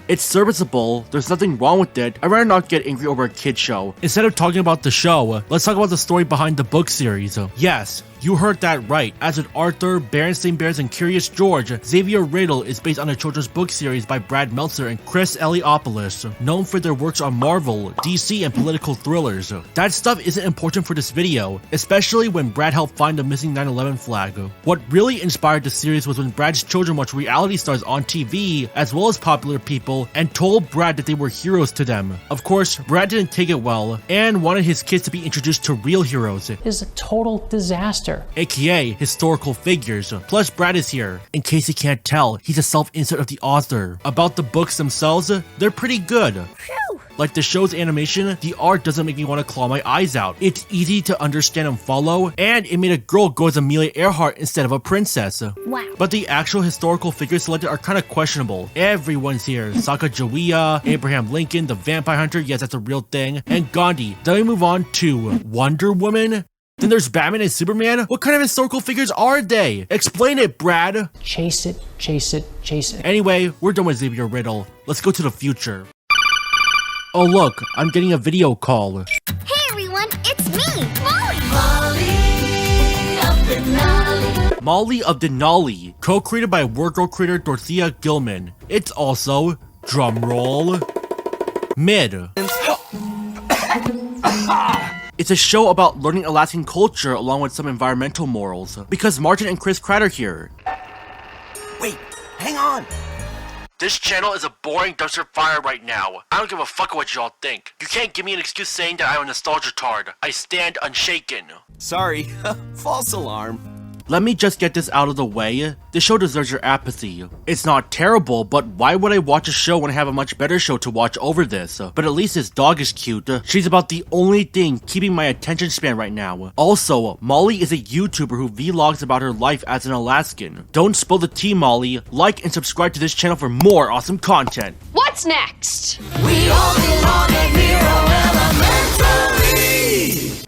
It's serviceable, there's nothing wrong with it. I'd rather not get angry over a kid show. Instead of talking about the show, let's talk about the story behind the book series. Yes, you heard that right. As with Arthur, Berenstain Bears, and Curious George, Xavier Riddle is based on a children's book series by Brad Meltzer and Chris Eliopoulos, known for their works on Marvel, DC, and political thrillers. That stuff isn't important for this video, especially when Brad helped find the missing 9/11 flag. What really inspired the series was when Brad's children watched reality stars on TV, as well as popular people, and told Brad that they were heroes to them. Of course, Brad didn't take it well, and wanted his kids to be introduced to real heroes. It is a total disaster. AKA historical figures. Plus Brad is here. In case you can't tell, he's a self-insert of the author. About the books themselves, they're pretty good. Phew! Like the show's animation, the art doesn't make me want to claw my eyes out. It's easy to understand and follow, and it made a girl go as Amelia Earhart instead of a princess. Wow. But the actual historical figures selected are kind of questionable. Everyone's here. Sacagawea, Abraham Lincoln, the vampire hunter, yes, that's a real thing, and Gandhi. Then we move on to Wonder Woman. Then there's Batman and Superman? What kind of historical figures are they? Explain it, Brad! Chase it, chase it, chase it. Anyway, we're done with Xavier Riddle. Let's go to the future. Oh look, I'm getting a video call. Hey everyone, it's me, Molly! Molly of Denali, co-created by Wordgirl creator Dorothea Gilman. It's also, drumroll, Mid. It's a show about learning Alaskan culture along with some environmental morals. Because Martin and Chris Pratt are here. Wait, hang on! This channel is a boring dumpster fire right now. I don't give a fuck what y'all think. You can't give me an excuse saying that I'm a nostalgia tard. I stand unshaken. Sorry, false alarm. Let me just get this out of the way. This show deserves your apathy. It's not terrible, but why would I watch a show when I have a much better show to watch over this? But at least this dog is cute. She's about the only thing keeping my attention span right now. Also, Molly is a YouTuber who vlogs about her life as an Alaskan. Don't spill the tea, Molly. Like and subscribe to this channel for more awesome content. What's next? We all belong at Hero Elementary!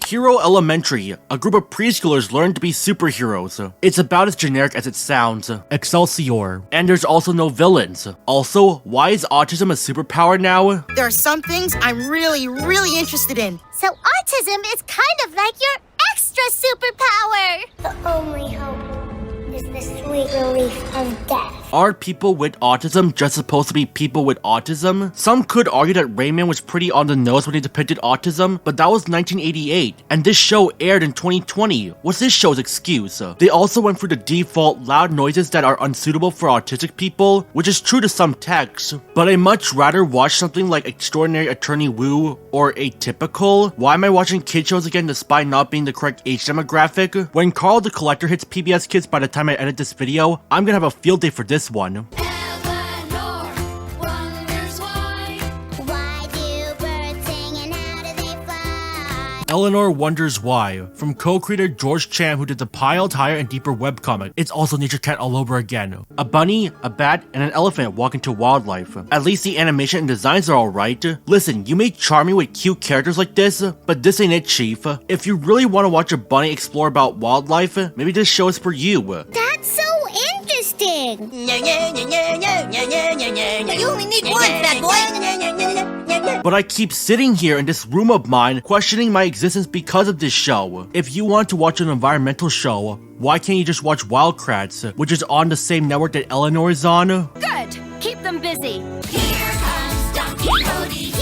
Hero Elementary, a group of preschoolers learn to be superheroes. It's about as generic as it sounds. Excelsior. And there's also no villains. Also, why is autism a superpower now? There are some things I'm really interested in. So autism is kind of like your extra superpower. The only hope is the sweet relief of death. Aren't people with autism just supposed to be people with autism? Some could argue that Rayman was pretty on the nose when he depicted autism, but that was 1988, and this show aired in 2020. What's this show's excuse? They also went through the default loud noises that are unsuitable for autistic people, which is true to some texts, but I'd much rather watch something like Extraordinary Attorney Woo or Atypical. Why am I watching kid shows again despite not being the correct age demographic? When Carl the Collector hits PBS Kids by the time I edit this video, I'm gonna have a field day for this one. Eleanor Wonders Why, from co-creator George Chan, who did the Piled Higher and Deeper webcomic. It's also Nature Cat all over again. A bunny, a bat, and an elephant walk into wildlife. At least the animation and designs are alright. Listen, you may charm me with cute characters like this, but this ain't it, Chief. If you really want to watch a bunny explore about wildlife, maybe this show is for you. That's so interesting. You only need one, fat boy. But I keep sitting here in this room of mine, questioning my existence because of this show. If you want to watch an environmental show, why can't you just watch Wildcrats, which is on the same network that Eleanor is on? Good. Keep them busy. Here comes Don Quixote.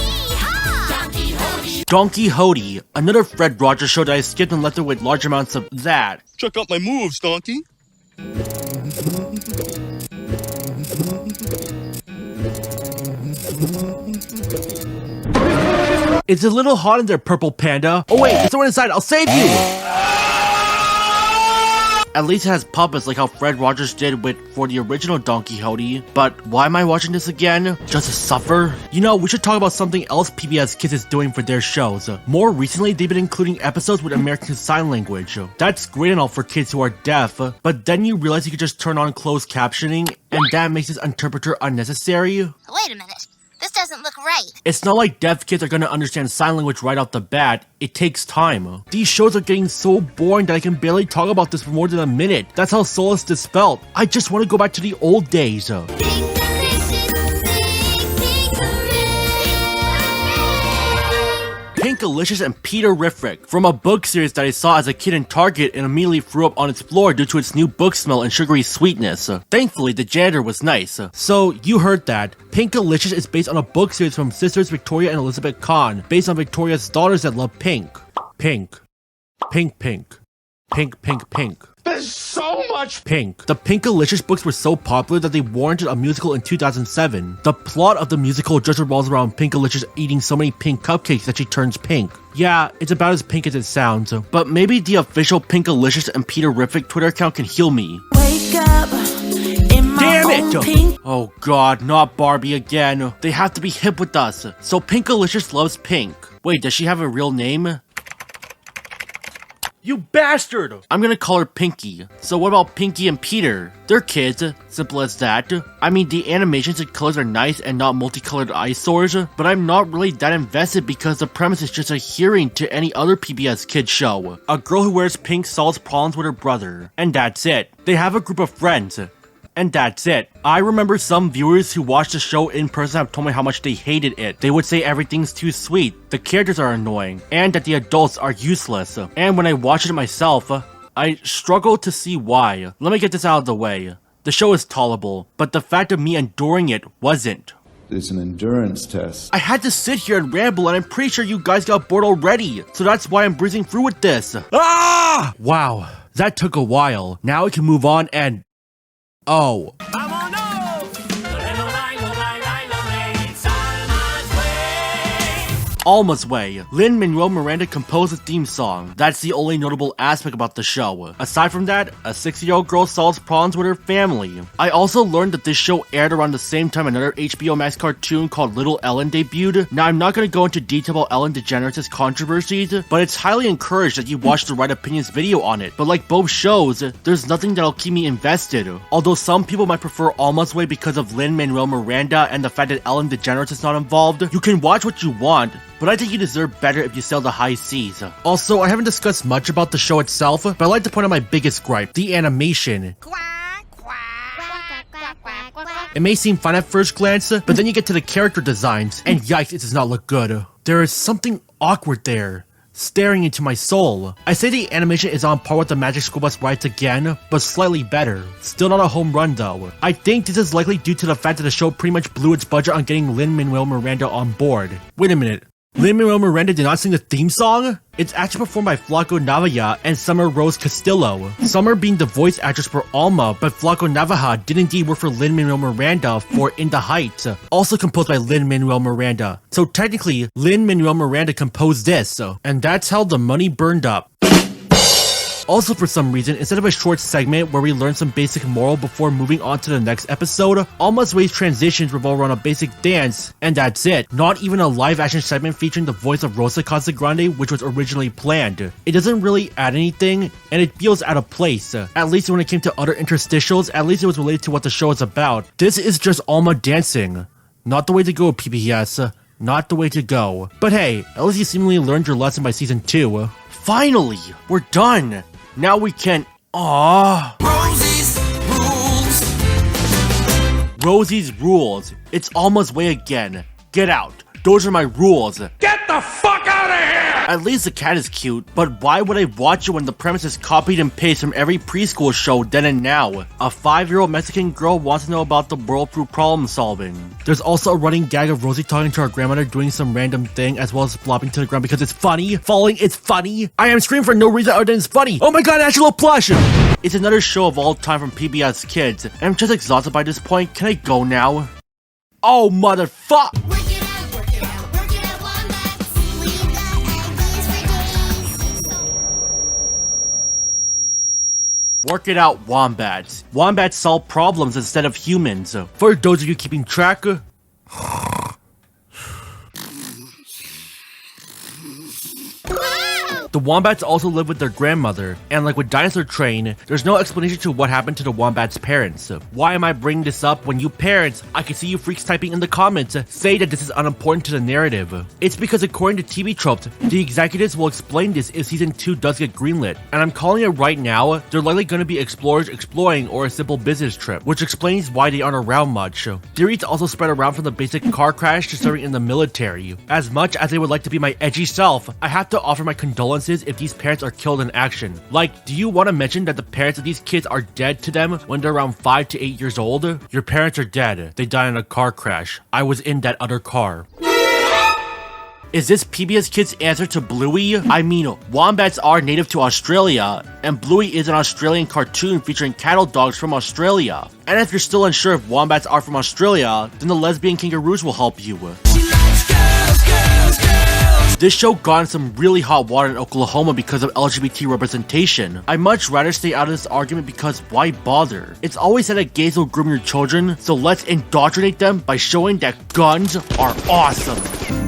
Don Quixote. Don Quixote, another Fred Rogers show that I skipped and left it with large amounts of that. Check out my moves, Donkey. It's a little hot in there, Purple Panda. Oh wait, there's someone inside, I'll save you! At least it has puppets like how Fred Rogers did for the original Don Quixote. But why am I watching this again? Just to suffer? You know, we should talk about something else PBS Kids is doing for their shows. More recently, they've been including episodes with American Sign Language. That's great and all for kids who are deaf, but then you realize you could just turn on closed captioning, and that makes this interpreter unnecessary. Wait a minute. This doesn't look right. It's not like deaf kids are gonna understand sign language right off the bat. It takes time. These shows are getting so boring that I can barely talk about this for more than a minute. That's how soulless this felt. I just want to go back to the old days. Pinkalicious and Peter Riffrick, from a book series that I saw as a kid in Target and immediately threw up on its floor due to its new book smell and sugary sweetness. Thankfully, the janitor was nice. So, you heard that. Pinkalicious is based on a book series from sisters Victoria and Elizabeth Kahn, based on Victoria's daughters that love pink. Pink. Pink, pink. Pink, pink, pink. There's so much pink. The Pinkalicious books were so popular that they warranted a musical in 2007. The plot of the musical just revolves around Pinkalicious eating so many pink cupcakes that she turns pink. Yeah, it's about as pink as it sounds, but maybe the official Pinkalicious and Peter Riffrick Twitter account can heal me. Wake up in my Damn it! Oh god, not Barbie again. They have to be hip with us. So Pinkalicious loves pink. Wait, does she have a real name? You bastard! I'm gonna call her Pinky. So what about Pinky and Peter? They're kids, simple as that. I mean, the animations and colors are nice and not multicolored eyesores, but I'm not really that invested because the premise is just adhering to any other PBS kids show. A girl who wears pink solves problems with her brother, and that's it. They have a group of friends, and that's it. I remember some viewers who watched the show in person have told me how much they hated it. They would say everything's too sweet, the characters are annoying, and that the adults are useless. And when I watched it myself, I struggle to see why. Let me get this out of the way. The show is tolerable, but the fact of me enduring it wasn't. It's an endurance test. I had to sit here and ramble, and I'm pretty sure you guys got bored already, so that's why I'm breezing through with this. Ah! Wow, that took a while. Now we can move on and... Oh. Alma's Way. Lin-Manuel Miranda composed the theme song. That's the only notable aspect about the show. Aside from that, a 6-year-old girl solves problems with her family. I also learned that this show aired around the same time another HBO Max cartoon called Little Ellen debuted. Now, I'm not going to go into detail about Ellen DeGeneres' controversies, but it's highly encouraged that you watch the Right Opinions video on it. But like both shows, there's nothing that'll keep me invested. Although some people might prefer Alma's Way because of Lin-Manuel Miranda and the fact that Ellen DeGeneres is not involved, you can watch what you want, but I think you deserve better if you sail the high seas. Also, I haven't discussed much about the show itself, but I'd like to point out my biggest gripe, the animation. It may seem fine at first glance, but then you get to the character designs, and yikes, it does not look good. There is something awkward there, staring into my soul. I say the animation is on par with the Magic School Bus rides again, but slightly better. Still not a home run though. I think this is likely due to the fact that the show pretty much blew its budget on getting Lin-Manuel Miranda on board. Wait a minute. Lin-Manuel Miranda did not sing the theme song? It's actually performed by Flaco Navaja and Summer Rose Castillo. Summer being the voice actress for Alma, but Flaco Navaja did indeed work for Lin-Manuel Miranda for In the Heights, also composed by Lin-Manuel Miranda. So technically, Lin-Manuel Miranda composed this, and that's how the money burned up. Also, for some reason, instead of a short segment where we learn some basic moral before moving on to the next episode, Alma's Way's transitions revolve around a basic dance, and that's it. Not even a live-action segment featuring the voice of Rosa Casagrande, which was originally planned. It doesn't really add anything, and it feels out of place. At least when it came to other interstitials, at least it was related to what the show is about. This is just Alma dancing. Not the way to go, PBS. Not the way to go. But hey, at least you seemingly learned your lesson by season 2. Finally! We're done! Now we can... Aww. Rosie's rules. It's Alma's Way again. Get out. Those are my rules. Get the fuck out of here! At least the cat is cute, but why would I watch it when the premise is copied and pasted from every preschool show then and now? A 5-year-old Mexican girl wants to know about the world through problem solving. There's also a running gag of Rosie talking to her grandmother doing some random thing as well as flopping to the ground because it's funny. Falling is funny. I am screaming for no reason other than it's funny. Oh my god, Angelo Plush! It's another show of all time from PBS Kids. I'm just exhausted by this point. Can I go now? Oh motherfuck! Work it out, wombats. Wombats solve problems instead of humans. For those of you keeping track, the wombats also live with their grandmother, and like with Dinosaur Train, there's no explanation to what happened to the wombats' parents. Why am I bringing this up when you parents, I can see you freaks typing in the comments, say that this is unimportant to the narrative? It's because according to TV Tropes, the executives will explain this if season 2 does get greenlit, and I'm calling it right now, they're likely going to be explorers exploring or a simple business trip, which explains why they aren't around much. Theories also spread around from the basic car crash to serving in the military. As much as they would like to be my edgy self, I have to offer my condolences if these parents are killed in action. Like, do you want to mention that the parents of these kids are dead to them when they're around 5 to 8 years old? Your parents are dead. They died in a car crash. I was in that other car. Is this PBS Kids' answer to Bluey? I mean, wombats are native to Australia, and Bluey is an Australian cartoon featuring cattle dogs from Australia. And if you're still unsure if wombats are from Australia, then the lesbian kangaroos will help you. She likes girls, girls, girls. This show got in some really hot water in Oklahoma because of LGBT representation. I'd much rather stay out of this argument because why bother? It's always said that gays will groom your children, so let's indoctrinate them by showing that guns are awesome.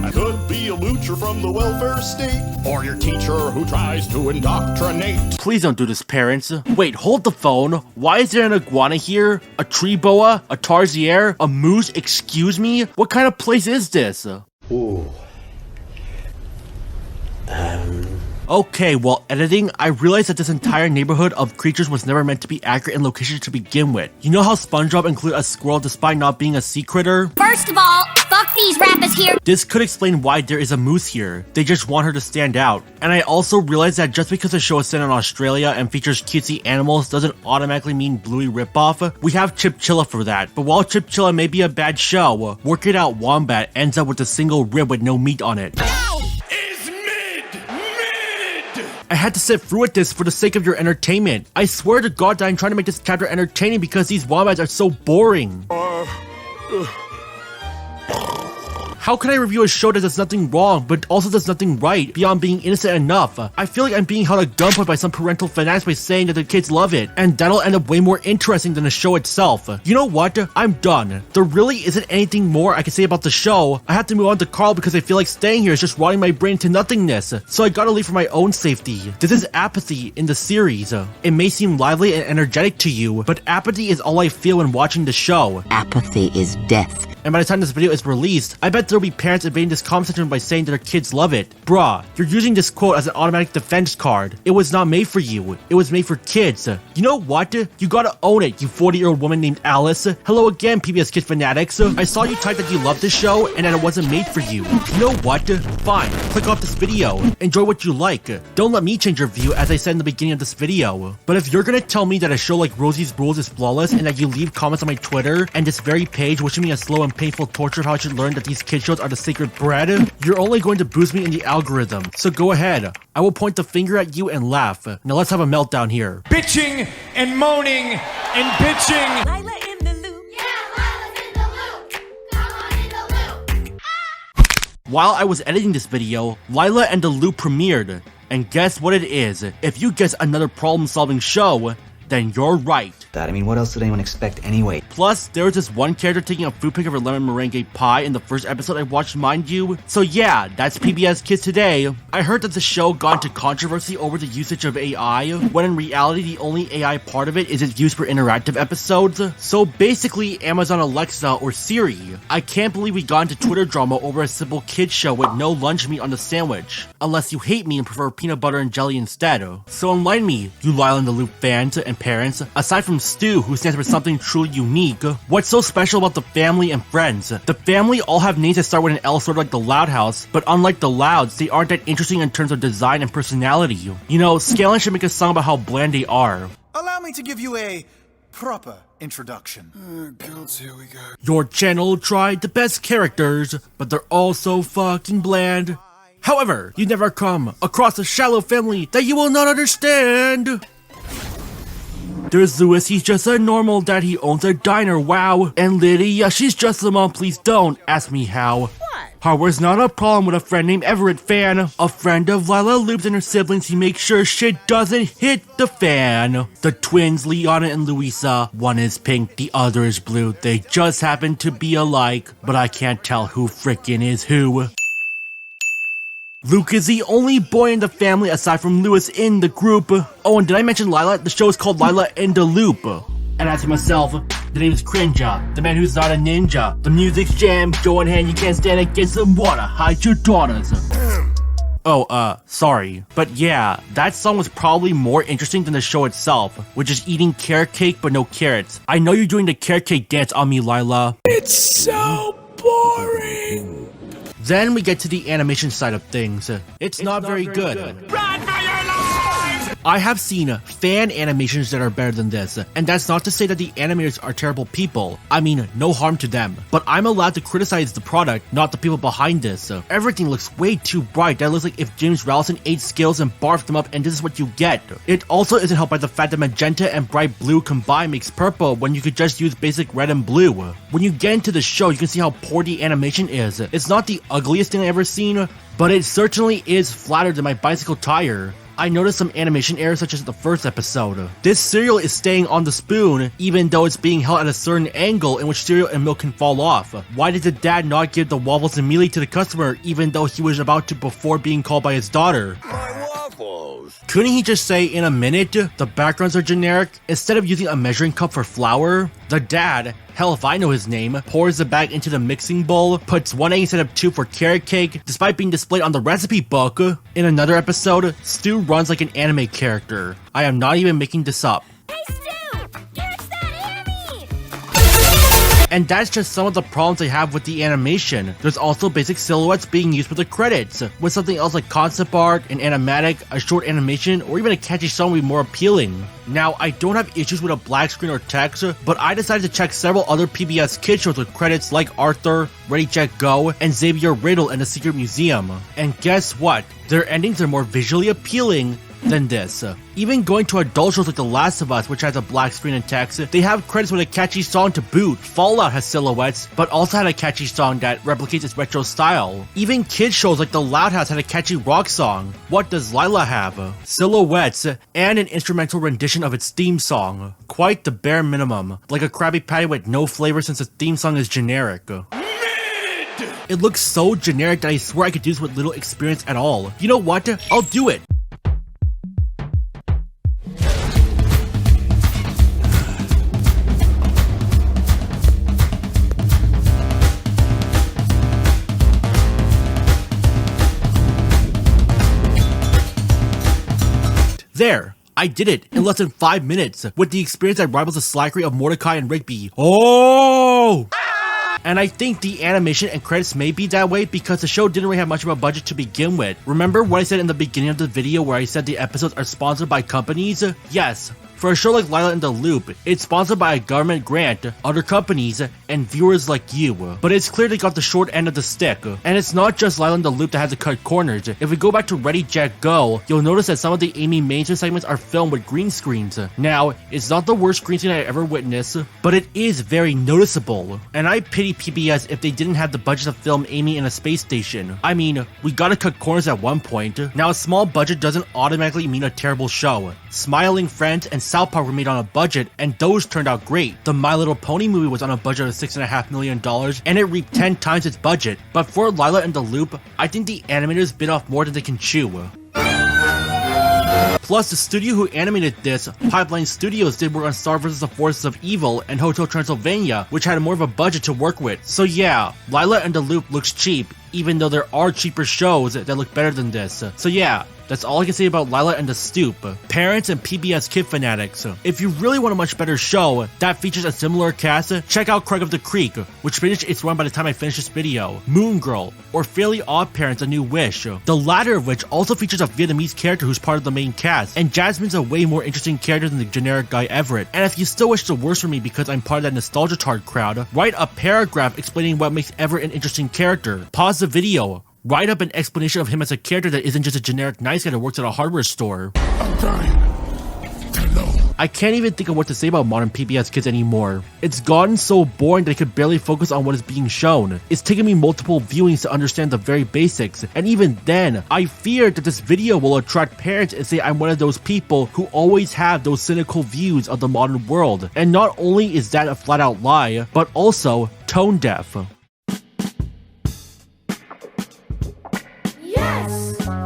I could be a moocher from the welfare state, or your teacher who tries to indoctrinate. Please don't do this, parents. Wait, hold the phone. Why is there an iguana here? A tree boa? A tarsier? A moose? Excuse me? What kind of place is this? Ooh. Okay, while editing, I realized that this entire neighborhood of creatures was never meant to be accurate in location to begin with. You know how SpongeBob included a squirrel despite not being a sea critter? First of all, fuck these rappers here. This could explain why there is a moose here. They just want her to stand out. And I also realized that just because the show is set in Australia and features cutesy animals doesn't automatically mean Bluey ripoff. We have Chipchilla for that. But while Chipchilla may be a bad show, Work It Out Wombat ends up with a single rib with no meat on it. I had to sit through with this for the sake of your entertainment. I swear to God that I'm trying to make this chapter entertaining because these wombats are so boring. How can I review a show that does nothing wrong, but also does nothing right, beyond being innocent enough? I feel like I'm being held at gunpoint by some parental fanatics by saying that the kids love it, and that'll end up way more interesting than the show itself. You know what? I'm done. There really isn't anything more I can say about the show. I have to move on to Carl because I feel like staying here is just rotting my brain to nothingness, so I gotta leave for my own safety. This is apathy in the series. It may seem lively and energetic to you, but apathy is all I feel when watching the show. Apathy is death. And by the time this video is released, I bet there'll be parents invading this comment section by saying that their kids love it. Bruh, you're using this quote as an automatic defense card. It was not made for you. It was made for kids. You know what? You gotta own it, you 40-year-old woman named Alice. Hello again, PBS Kids fanatics. I saw you type that you love this show and that it wasn't made for you. You know what? Fine, click off this video. Enjoy what you like. Don't let me change your view as I said in the beginning of this video. But if you're gonna tell me that a show like Rosie's Rules is flawless and that you leave comments on my Twitter and this very page wishing me a slow and painful torture of how I should learn that these kid shows are the sacred bread, you're only going to boost me in the algorithm. So go ahead. I will point the finger at you and laugh. Now let's have a meltdown here. Bitching and moaning and bitching. Lila in the loop. Yeah, Lila's in the loop. Come on in the loop. While I was editing this video, Lila and the Loop premiered. And guess what it is? If you guess another problem-solving show, then you're right. I mean, what else did anyone expect anyway? Plus, there was this one character taking a food pic of her lemon meringue pie in the first episode I watched, mind you. So yeah, that's PBS Kids Today. I heard that the show got into controversy over the usage of AI, when in reality the only AI part of it is its use for interactive episodes. So basically, Amazon Alexa or Siri. I can't believe we got into Twitter drama over a simple kids show with no lunch meat on the sandwich. Unless you hate me and prefer peanut butter and jelly instead. So enlighten me, you Lila and the Loop fans and parents. Aside from Stu, who stands for something truly unique, what's so special about the family and friends? The family all have names that start with an L, sort of like the Loud House, but unlike the Louds, they aren't that interesting in terms of design and personality. You know, Scanlan should make a song about how bland they are. Allow me to give you a proper introduction. Girls, here we go. Your channel tried the best characters, but they're all so fucking bland. However, you never come across a shallow family that you will not understand. There's Lewis, he's just a normal dad, he owns a diner, wow. And Lydia, she's just a mom, please don't ask me how. What? Hardware's not a problem with a friend named Everett Fan. A friend of Lila Loops and her siblings, he makes sure shit doesn't hit the fan. The twins, Liana and Louisa, one is pink, the other is blue. They just happen to be alike, but I can't tell who frickin' is who. Luke is the only boy in the family aside from Lewis in the group. Oh, and did I mention Lila? The show is called Lila in the Loop. And as for myself, the name is Crinja, the man who's not a ninja. The music's jam, go in hand, you can't stand it, get some water, hide your daughters. Sorry. But yeah, that song was probably more interesting than the show itself, which is eating carrot cake but no carrots. I know you're doing the carrot cake dance on me, Lila. It's so boring. Then we get to the animation side of things. It's not very good. Run for your lives! I have seen fan animations that are better than this, and that's not to say that the animators are terrible people. I mean, no harm to them. But I'm allowed to criticize the product, not the people behind this. Everything looks way too bright. That looks like if James Rallison ate Skittles and barfed them up, and this is what you get. It also isn't helped by the fact that magenta and bright blue combined makes purple when you could just use basic red and blue. When you get into the show, you can see how poor the animation is. It's not the ugliest thing I've ever seen, but it certainly is flatter than my bicycle tire. I noticed some animation errors such as the first episode. This cereal is staying on the spoon even though it's being held at a certain angle in which cereal and milk can fall off. Why did the dad not give the waffles immediately to the customer even though he was about to before being called by his daughter? Couldn't he just say in a minute? The backgrounds are generic. Instead of using a measuring cup for flour, the dad, hell if I know his name, pours the bag into the mixing bowl, puts 1 egg instead of 2 for carrot cake, despite being displayed on the recipe book. In another episode, Stu runs like an anime character. I am not even making this up. And that's just some of the problems I have with the animation. There's also basic silhouettes being used for the credits, with something else like concept art, an animatic, a short animation, or even a catchy song would be more appealing. Now, I don't have issues with a black screen or text, but I decided to check several other PBS kids shows with credits like Arthur, Ready Jet Go, and Xavier Riddle and the Secret Museum. And guess what? Their endings are more visually appealing than this. Even going to adult shows like The Last of Us, which has a black screen and text, they have credits with a catchy song to boot. Fallout has silhouettes, but also had a catchy song that replicates its retro style. Even kids shows like The Loud House had a catchy rock song. What does Lila have? Silhouettes, and an instrumental rendition of its theme song. Quite the bare minimum, like a Krabby Patty with no flavor since the theme song is generic. It looks so generic that I swear I could do this with little experience at all. You know what? I'll do it! There! I did it in less than 5 minutes, with the experience that rivals the slackery of Mordecai and Rigby. Oh! And I think the animation and credits may be that way because the show didn't really have much of a budget to begin with. Remember what I said in the beginning of the video where I said the episodes are sponsored by companies? Yes. For a show like Lila in the Loop, it's sponsored by a government grant, other companies, and viewers like you. But it's clear they got the short end of the stick. And it's not just Lila in the Loop that has to cut corners. If we go back to Ready Jet Go, you'll notice that some of the Amy Mainstream segments are filmed with green screens. Now, it's not the worst green screen I ever witnessed, but it is very noticeable. And I pity PBS if they didn't have the budget to film Amy in a space station. I mean, we gotta cut corners at one point. Now, a small budget doesn't automatically mean a terrible show. Smiling Friends and South Park were made on a budget, and those turned out great. The My Little Pony movie was on a budget of $6.5 million, and it reaped 10 times its budget. But for Lila in the Loop, I think the animators bit off more than they can chew. Plus, the studio who animated this, Pipeline Studios, did work on Star vs. the Forces of Evil and Hotel Transylvania, which had more of a budget to work with. So yeah, Lila and the Loop looks cheap, even though there are cheaper shows that look better than this. So yeah, that's all I can say about Lila and the Stoop. Parents and PBS kid fanatics, if you really want a much better show that features a similar cast, check out Craig of the Creek, which finished its run by the time I finished this video, Moon Girl, or Fairly Odd Parents: A New Wish, the latter of which also features a Vietnamese character who's part of the main cast, and Jasmine's a way more interesting character than the generic Guy Everett. And if you still wish the worst for me because I'm part of that nostalgia tard crowd, write a paragraph explaining what makes Everett an interesting character. Pause the video. Write up an explanation of him as a character that isn't just a generic nice guy that works at a hardware store. I can't even think of what to say about modern PBS kids anymore. It's gotten so boring that I could barely focus on what is being shown. It's taken me multiple viewings to understand the very basics, and even then, I fear that this video will attract parents and say I'm one of those people who always have those cynical views of the modern world. And not only is that a flat out lie, but also tone deaf.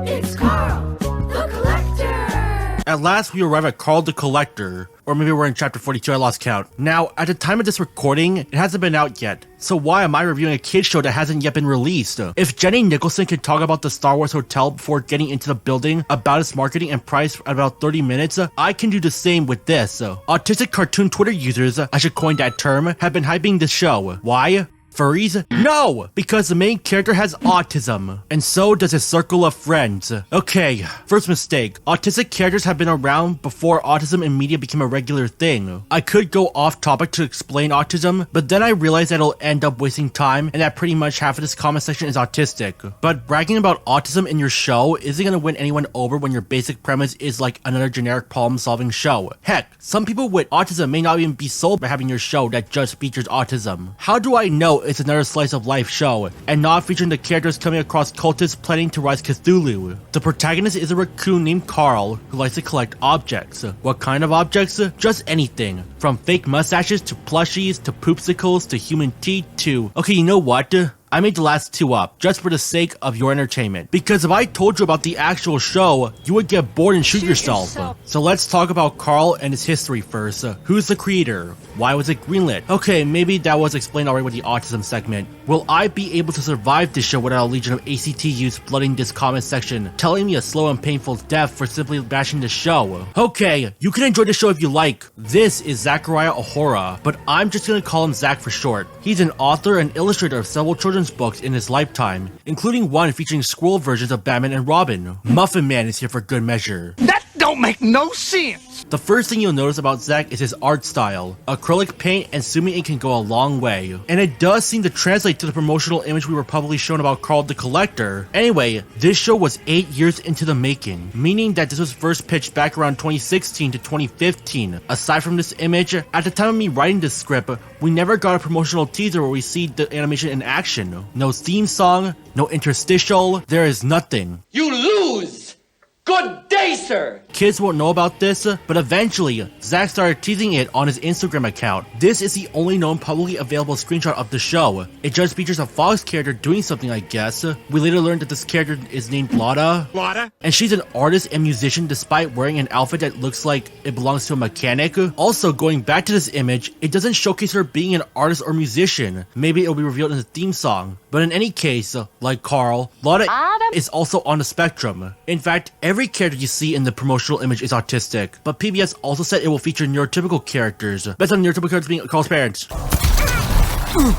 It's Carl, the Collector! At last, we arrive at Carl the Collector. Or maybe we're in chapter 42, I lost count. Now, at the time of this recording, it hasn't been out yet. So why am I reviewing a kid's show that hasn't yet been released? If Jenny Nicholson could talk about the Star Wars Hotel before getting into the building, about its marketing and price for about 30 minutes, I can do the same with this. Autistic cartoon Twitter users, I should coin that term, have been hyping this show. Why? Furries? No! Because the main character has autism, and so does his circle of friends. Okay, first mistake. Autistic characters have been around before autism in media became a regular thing. I could go off topic to explain autism, but then I realized that it'll end up wasting time and that pretty much half of this comment section is autistic. But bragging about autism in your show isn't gonna win anyone over when your basic premise is like another generic problem-solving show. Heck, some people with autism may not even be sold by having your show that just features autism. How do I know it's another slice of life show and not featuring the characters coming across cultists planning to rise Cthulhu? The protagonist is a raccoon named Carl who likes to collect objects. What kind of objects? Just anything. From fake mustaches to plushies to poopsicles to human teeth to... Okay, you know what? I made the last two up, just for the sake of your entertainment. Because if I told you about the actual show, you would get bored and shoot yourself. So let's talk about Carl and his history first. Who's the creator? Why was it greenlit? Okay, maybe that was explained already with the autism segment. Will I be able to survive this show without a legion of ACT youths flooding this comment section, telling me a slow and painful death for simply bashing the show? Okay, you can enjoy the show if you like. This is Zachariah Ahura, but I'm just gonna call him Zach for short. He's an author and illustrator of several children's books in his lifetime, including one featuring squirrel versions of Batman and Robin. Muffin Man is here for good measure. That don't make no sense! The first thing you'll notice about Zach is his art style. Acrylic paint and Sumi ink can go a long way, and it does seem to translate to the promotional image we were probably shown about Carl the Collector. Anyway, this show was 8 years into the making, meaning that this was first pitched back around 2016 to 2015. Aside from this image, at the time of me writing this script, we never got a promotional teaser where we see the animation in action. No theme song, no interstitial, there is nothing. You lose! Good day, sir! Kids won't know about this, but eventually, Zach started teasing it on his Instagram account. This is the only known publicly available screenshot of the show. It just features a Fox character doing something, I guess. We later learned that this character is named Lotta. And she's an artist and musician despite wearing an outfit that looks like it belongs to a mechanic. Also, going back to this image, it doesn't showcase her being an artist or musician. Maybe it'll be revealed in the theme song. But in any case, like Carl, Lotta is also on the spectrum. In fact, every character you see in the promotional image is autistic, but PBS also said it will feature neurotypical characters, based on neurotypical characters being Carl's parents.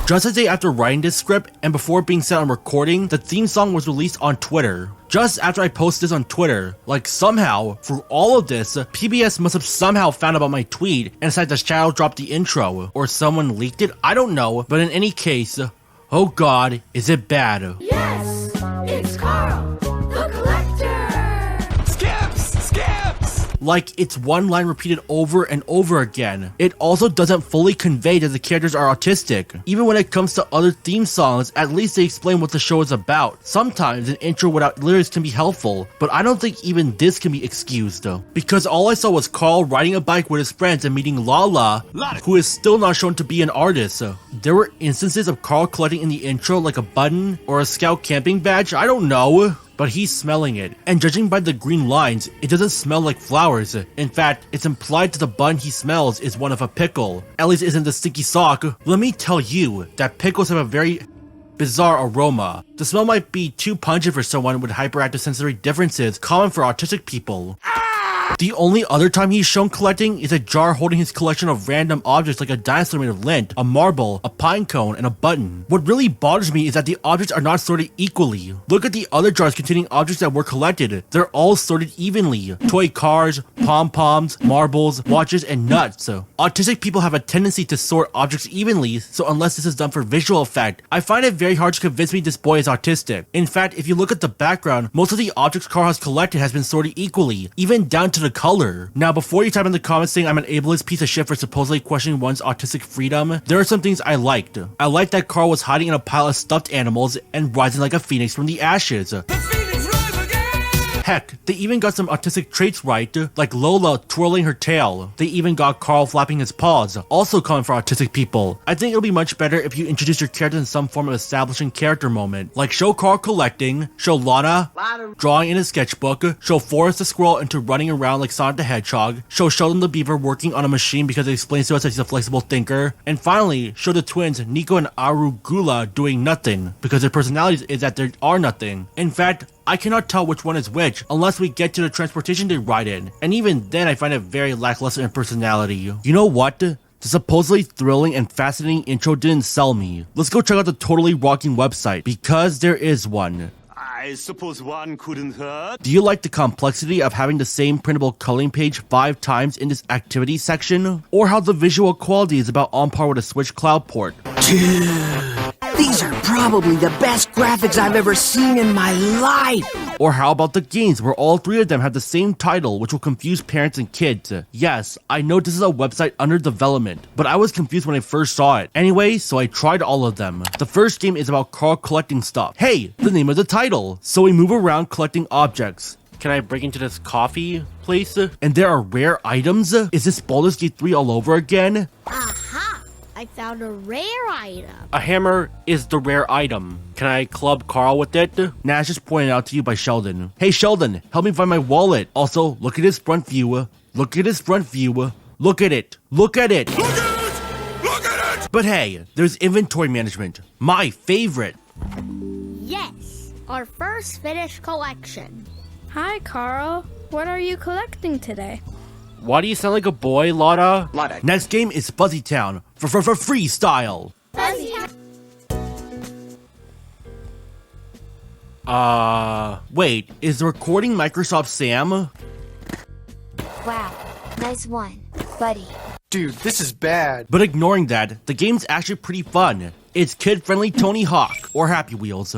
Just a day after writing this script, and before being set on recording, the theme song was released on Twitter. Just after I posted this on Twitter, like somehow, through all of this, PBS must have somehow found about my tweet and decided to shadow drop the intro, or someone leaked it, I don't know, but in any case, oh god, is it bad? Yes, it's Carl, the Collector. Like, it's one line repeated over and over again. It also doesn't fully convey that the characters are autistic. Even when it comes to other theme songs, at least they explain what the show is about. Sometimes an intro without lyrics can be helpful, but I don't think even this can be excused. Because all I saw was Carl riding a bike with his friends and meeting Lala, who is still not shown to be an artist. There were instances of Carl collecting in the intro like a button or a scout camping badge, I don't know. But he's smelling it, and judging by the green lines, it doesn't smell like flowers. In fact, it's implied that the bun he smells is one of a pickle. At least isn't the stinky sock. Let me tell you that pickles have a very bizarre aroma. The smell might be too pungent for someone with hyperactive sensory differences common for autistic people. The only other time he's shown collecting is a jar holding his collection of random objects like a dinosaur made of lint, a marble, a pine cone, and a button. What really bothers me is that the objects are not sorted equally. Look at the other jars containing objects that were collected. They're all sorted evenly. Toy cars, pom-poms, marbles, watches, and nuts. Autistic people have a tendency to sort objects evenly, so unless this is done for visual effect, I find it very hard to convince me this boy is autistic. In fact, if you look at the background, most of the objects Carl has collected has been sorted equally, even down to the color. Now, before you type in the comments saying I'm an ableist piece of shit for supposedly questioning one's autistic freedom, there are some things I liked. I liked that Carl was hiding in a pile of stuffed animals and rising like a phoenix from the ashes. Heck, they even got some autistic traits right, like Lola twirling her tail. They even got Carl flapping his paws, also common for autistic people. I think it'll be much better if you introduce your character in some form of establishing character moment, like show Carl collecting, show Lana drawing in his sketchbook, show Forrest the squirrel into running around like Sonic the Hedgehog, show Sheldon the beaver working on a machine because it explains to us that he's a flexible thinker, and finally, show the twins Nico and Arugula doing nothing, because their personalities is that they are nothing. In fact, I cannot tell which one is which unless we get to the transportation they ride in, and even then I find it very lackluster in personality. You know what? The supposedly thrilling and fascinating intro didn't sell me. Let's go check out the totally rocking website, because there is one. I suppose one couldn't hurt. Do you like the complexity of having the same printable coloring page 5 times in this activity section? Or how the visual quality is about on par with a Switch Cloud port? These are probably the best graphics I've ever seen in my life! Or how about the games where all 3 of them have the same title, which will confuse parents and kids? Yes, I know this is a website under development, but I was confused when I first saw it. Anyway, so I tried all of them. The first game is about Carl collecting stuff. Hey, the name of the title! So we move around collecting objects. Can I break into this coffee place? And there are rare items? Is this Baldur's Gate 3 all over again? Aha! I found a rare item. A hammer is the rare item. Can I club Carl with it? Nash is pointed out to you by Sheldon. Hey Sheldon, help me find my wallet. Also, look at his front view. Look at his front view. Look at it. Look at it. Look at it! Look at it! But hey, there's inventory management. My favorite. Yes, our first finished collection. Hi, Carl. What are you collecting today? Why do you sound like a boy, Lotta? Lotta. Next game is Fuzzy Town for freestyle. Fuzzy. Wait, is the recording Microsoft Sam? Wow, nice one, buddy. Dude, this is bad. But ignoring that, the game's actually pretty fun. It's kid-friendly Tony Hawk, or Happy Wheels.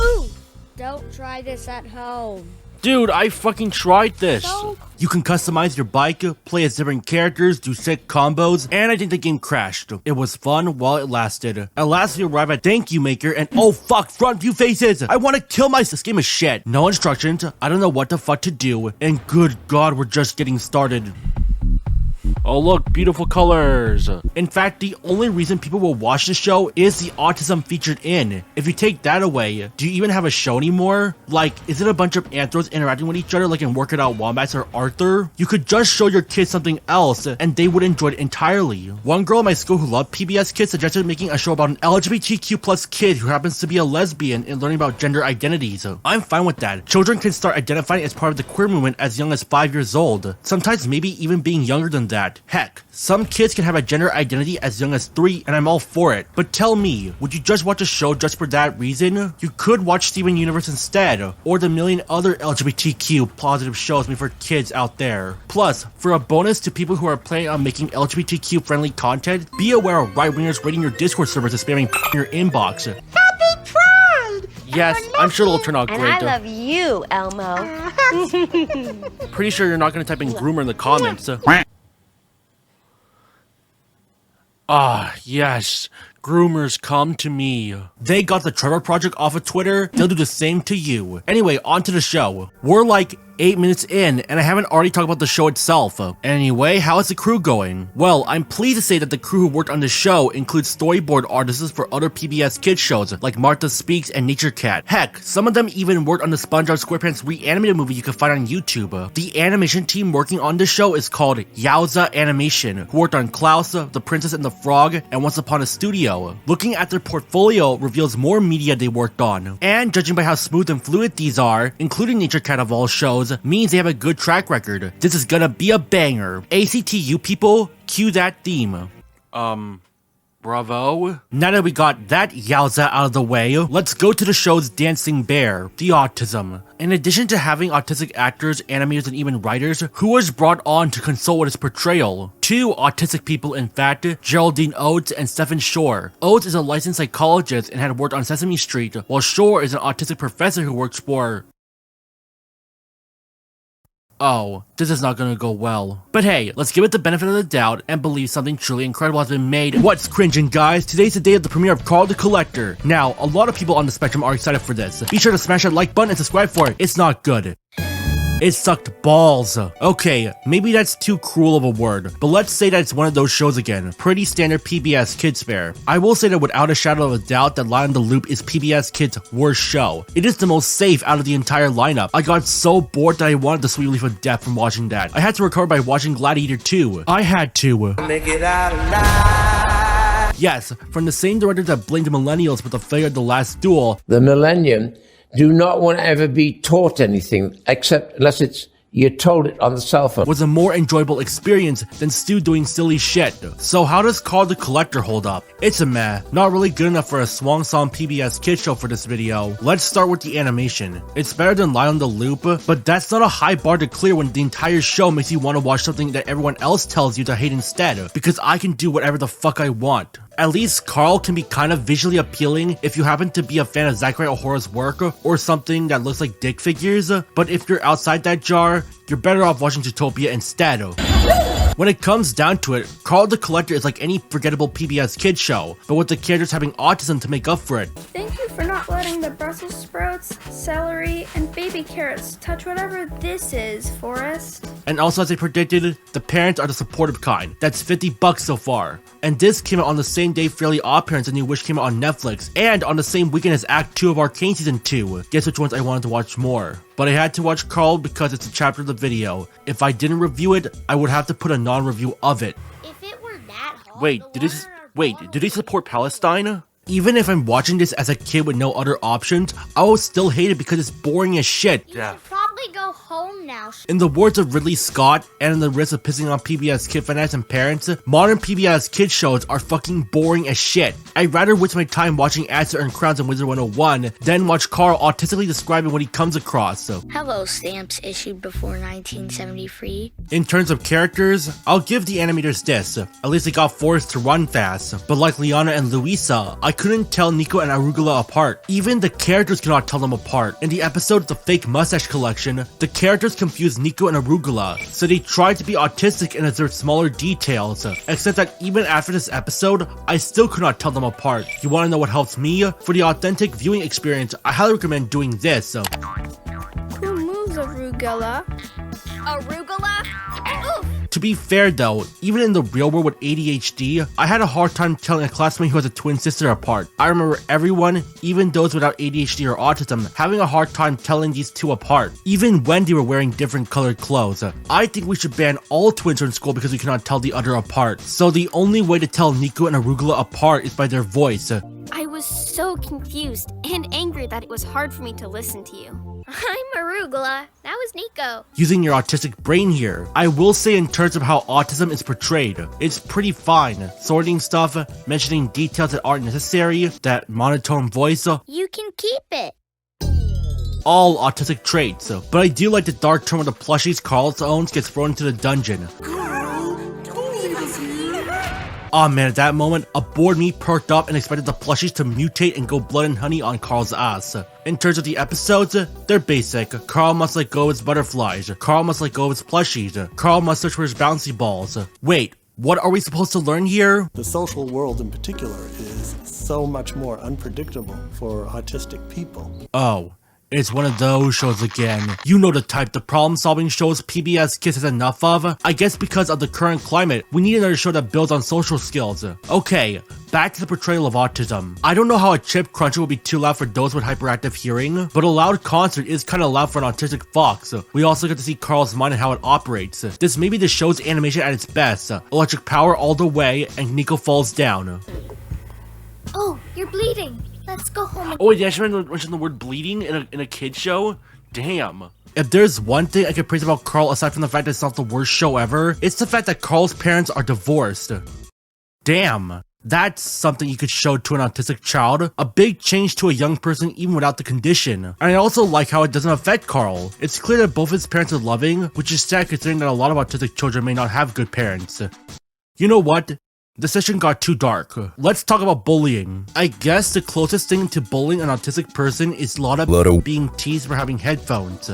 Ooh, don't try this at home. Dude, I fucking tried this. So You can customize your bike, play as different characters, do sick combos, and I think the game crashed. It was fun while it lasted. At last we arrive at Thank You Maker, and oh fuck, front view faces! I want to kill myself. This game is shit. No instructions, I don't know what the fuck to do, and good god, we're just getting started. Oh look, beautiful colors. In fact, the only reason people will watch the show is the autism featured in. If you take that away, do you even have a show anymore? Like, is it a bunch of anthros interacting with each other like in Work It Out Wombats or Arthur? You could just show your kids something else and they would enjoy it entirely. One girl in my school who loved PBS Kids suggested making a show about an LGBTQ plus kid who happens to be a lesbian and learning about gender identities. I'm fine with that. Children can start identifying as part of the queer movement as young as 5 years old. Sometimes maybe even being younger than that. Heck, some kids can have a gender identity as young as 3 and I'm all for it. But tell me, would you just watch a show just for that reason? You could watch Steven Universe instead, or the million other LGBTQ positive shows made for kids out there. Plus, for a bonus to people who are planning on making LGBTQ friendly content, be aware of right-wingers raiding your Discord servers and spamming your inbox. Happy Pride! Yes, I'm sure it'll turn out And great. I love you, Elmo. Pretty sure you're not gonna type in groomer in the comments. Ah, yes. Groomers come to me. They got the Trevor Project off of Twitter. They'll do the same to you. Anyway, on to the show. We're like 8 minutes in, and I haven't already talked about the show itself. Anyway, how is the crew going? Well, I'm pleased to say that the crew who worked on the show includes storyboard artists for other PBS Kids shows, like Martha Speaks and Nature Cat. Heck, some of them even worked on the SpongeBob SquarePants reanimated movie you can find on YouTube. The animation team working on this show is called Yowza Animation, who worked on Klaus, The Princess and the Frog, and Once Upon a Studio. Looking at their portfolio reveals more media they worked on. And judging by how smooth and fluid these are, including Nature Cat of all shows, means they have a good track record. This is gonna be a banger. ACTU people, cue that theme. Bravo. Now that we got that yowza out of the way, let's go to the show's Dancing Bear, the autism. In addition to having autistic actors, animators, and even writers, who was brought on to consult with its portrayal? 2 autistic people, in fact, Geraldine Oates and Stephen Shore. Oates is a licensed psychologist and had worked on Sesame Street, while Shore is an autistic professor who works for... Oh, this is not gonna go well. But hey, let's give it the benefit of the doubt and believe something truly incredible has been made. What's cringing, guys? Today's the day of the premiere of Carl the Collector. Now, a lot of people on the spectrum are excited for this. Be sure to smash that like button and subscribe for it. It's not good. It sucked balls. Okay, maybe that's too cruel of a word, but let's say that it's one of those shows again. Pretty standard PBS Kids fare. I will say that without a shadow of a doubt that Line on the Loop is PBS Kids' worst show. It is the most safe out of the entire lineup. I got so bored that I wanted the sweet relief of death from watching that. I had to recover by watching Gladiator 2. I had to. Make it out alive. Yes, from the same director that blamed the millennials for the failure of The Last Duel. The millennium do not want to ever be taught anything except unless it's You told it on the cell phone. was a more enjoyable experience than Stu doing silly shit. So how does Carl the Collector hold up? It's a meh, not really good enough for a swan song PBS Kids show for this video. Let's start with the animation. It's better than Lion on the Loop, but that's not a high bar to clear when the entire show makes you want to watch something that everyone else tells you to hate instead, because I can do whatever the fuck I want. At least Carl can be kind of visually appealing if you happen to be a fan of Zachary O'Hara's work or something that looks like dick figures, but if you're outside that jar, you're better off watching Zootopia instead. When it comes down to it, Carl the Collector is like any forgettable PBS Kids show, but with the characters having autism to make up for it. Thank you for not letting the Brussels sprouts, celery, and baby carrots touch whatever this is, Forrest. And also, as I predicted, the parents are the supportive kind. That's $50 so far. And this came out on the same day Fairly Odd Parents and New Wish came out on Netflix, and on the same weekend as Act 2 of Arcane Season 2. Guess which ones I wanted to watch more. But I had to watch Carl because it's a chapter of the video. If I didn't review it, I would have to put a non-review of it. If it were that hard, Wait, did they support Palestine? Even if I'm watching this as a kid with no other options, I will still hate it because it's boring as shit. Yeah. Probably go home now. In the words of Ridley Scott, and in the risk of pissing on PBS kid fanatics and parents, modern PBS kid shows are fucking boring as shit. I'd rather waste my time watching ads to earn crowns in Wizard 101 than watch Carl autistically describing what he comes across. Hello, stamps issued before 1973. In terms of characters, I'll give the animators this. At least they got Forrest to run fast. But like Liana and Luisa, I couldn't tell Nico and Arugula apart. Even the characters cannot tell them apart. In the episode The Fake Mustache Collection, the characters confused Nico and Arugula, so they tried to be autistic and assert smaller details. Except that even after this episode, I still could not tell them apart. You want to know what helps me? For the authentic viewing experience, I highly recommend doing this. Who moves Arugula? Arugula? Oof! To be fair though, even in the real world with ADHD, I had a hard time telling a classmate who has a twin sister apart. I remember everyone, even those without ADHD or autism, having a hard time telling these two apart, even when they were wearing different colored clothes. I think we should ban all twins in school because we cannot tell the other apart. So the only way to tell Nico and Arugula apart is by their voice. I was so confused and angry that it was hard for me to listen to you. I'm Arugula. That was Nico. Using your autistic brain here, I will say in terms of how autism is portrayed, it's pretty fine. Sorting stuff, mentioning details that aren't necessary, that monotone voice, You can keep it. all autistic traits. But I do like the dark turn where the plushies Carl owns gets thrown into the dungeon. Aw man, at that moment, a bored me perked up and expected the plushies to mutate and go blood and honey on Carl's ass. In terms of the episodes, they're basic. Carl must let go of his butterflies. Carl must let go of his plushies. Carl must search for his bouncy balls. Wait, what are we supposed to learn here? The social world in particular is so much more unpredictable for autistic people. Oh. It's one of those shows again. You know the type, the problem-solving shows PBS Kids has enough of. I guess because of the current climate, we need another show that builds on social skills. Okay, back to the portrayal of autism. I don't know how a chip cruncher would be too loud for those with hyperactive hearing, but a loud concert is kinda loud for an autistic fox. We also get to see Carl's mind and how it operates. This may be the show's animation at its best. Electric power all the way, and Nico falls down. Oh, you're bleeding. Let's go home. Oh, did I actually mention the word bleeding in a kid's show? Damn. If there's one thing I can praise about Carl aside from the fact that it's not the worst show ever, it's the fact that Carl's parents are divorced. Damn. That's something you could show to an autistic child. A big change to a young person even without the condition. And I also like how it doesn't affect Carl. It's clear that both his parents are loving, which is sad considering that a lot of autistic children may not have good parents. You know what? The session got too dark. Let's talk about bullying. I guess the closest thing to bullying an autistic person is Lotta being teased for having headphones.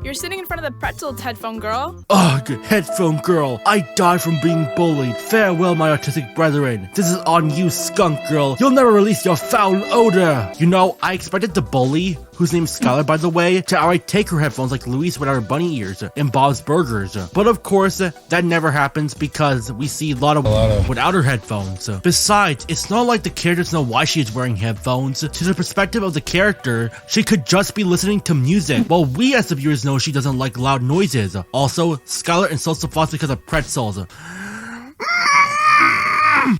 You're sitting in front of the pretzels, headphone girl. Ugh, headphone girl. I died from being bullied. Farewell, my autistic brethren. This is on you, skunk girl. You'll never release your foul odor. You know, I expected the bully, whose name's Skylar by the way, to outright take her headphones like Louise without her bunny ears in Bob's Burgers. But of course, that never happens because we see Lotta without her headphones. Besides, it's not like the characters know why she is wearing headphones. To the perspective of the character, she could just be listening to music, while we as the viewers know she doesn't like loud noises. Also, Skylar insults the fox because of pretzels.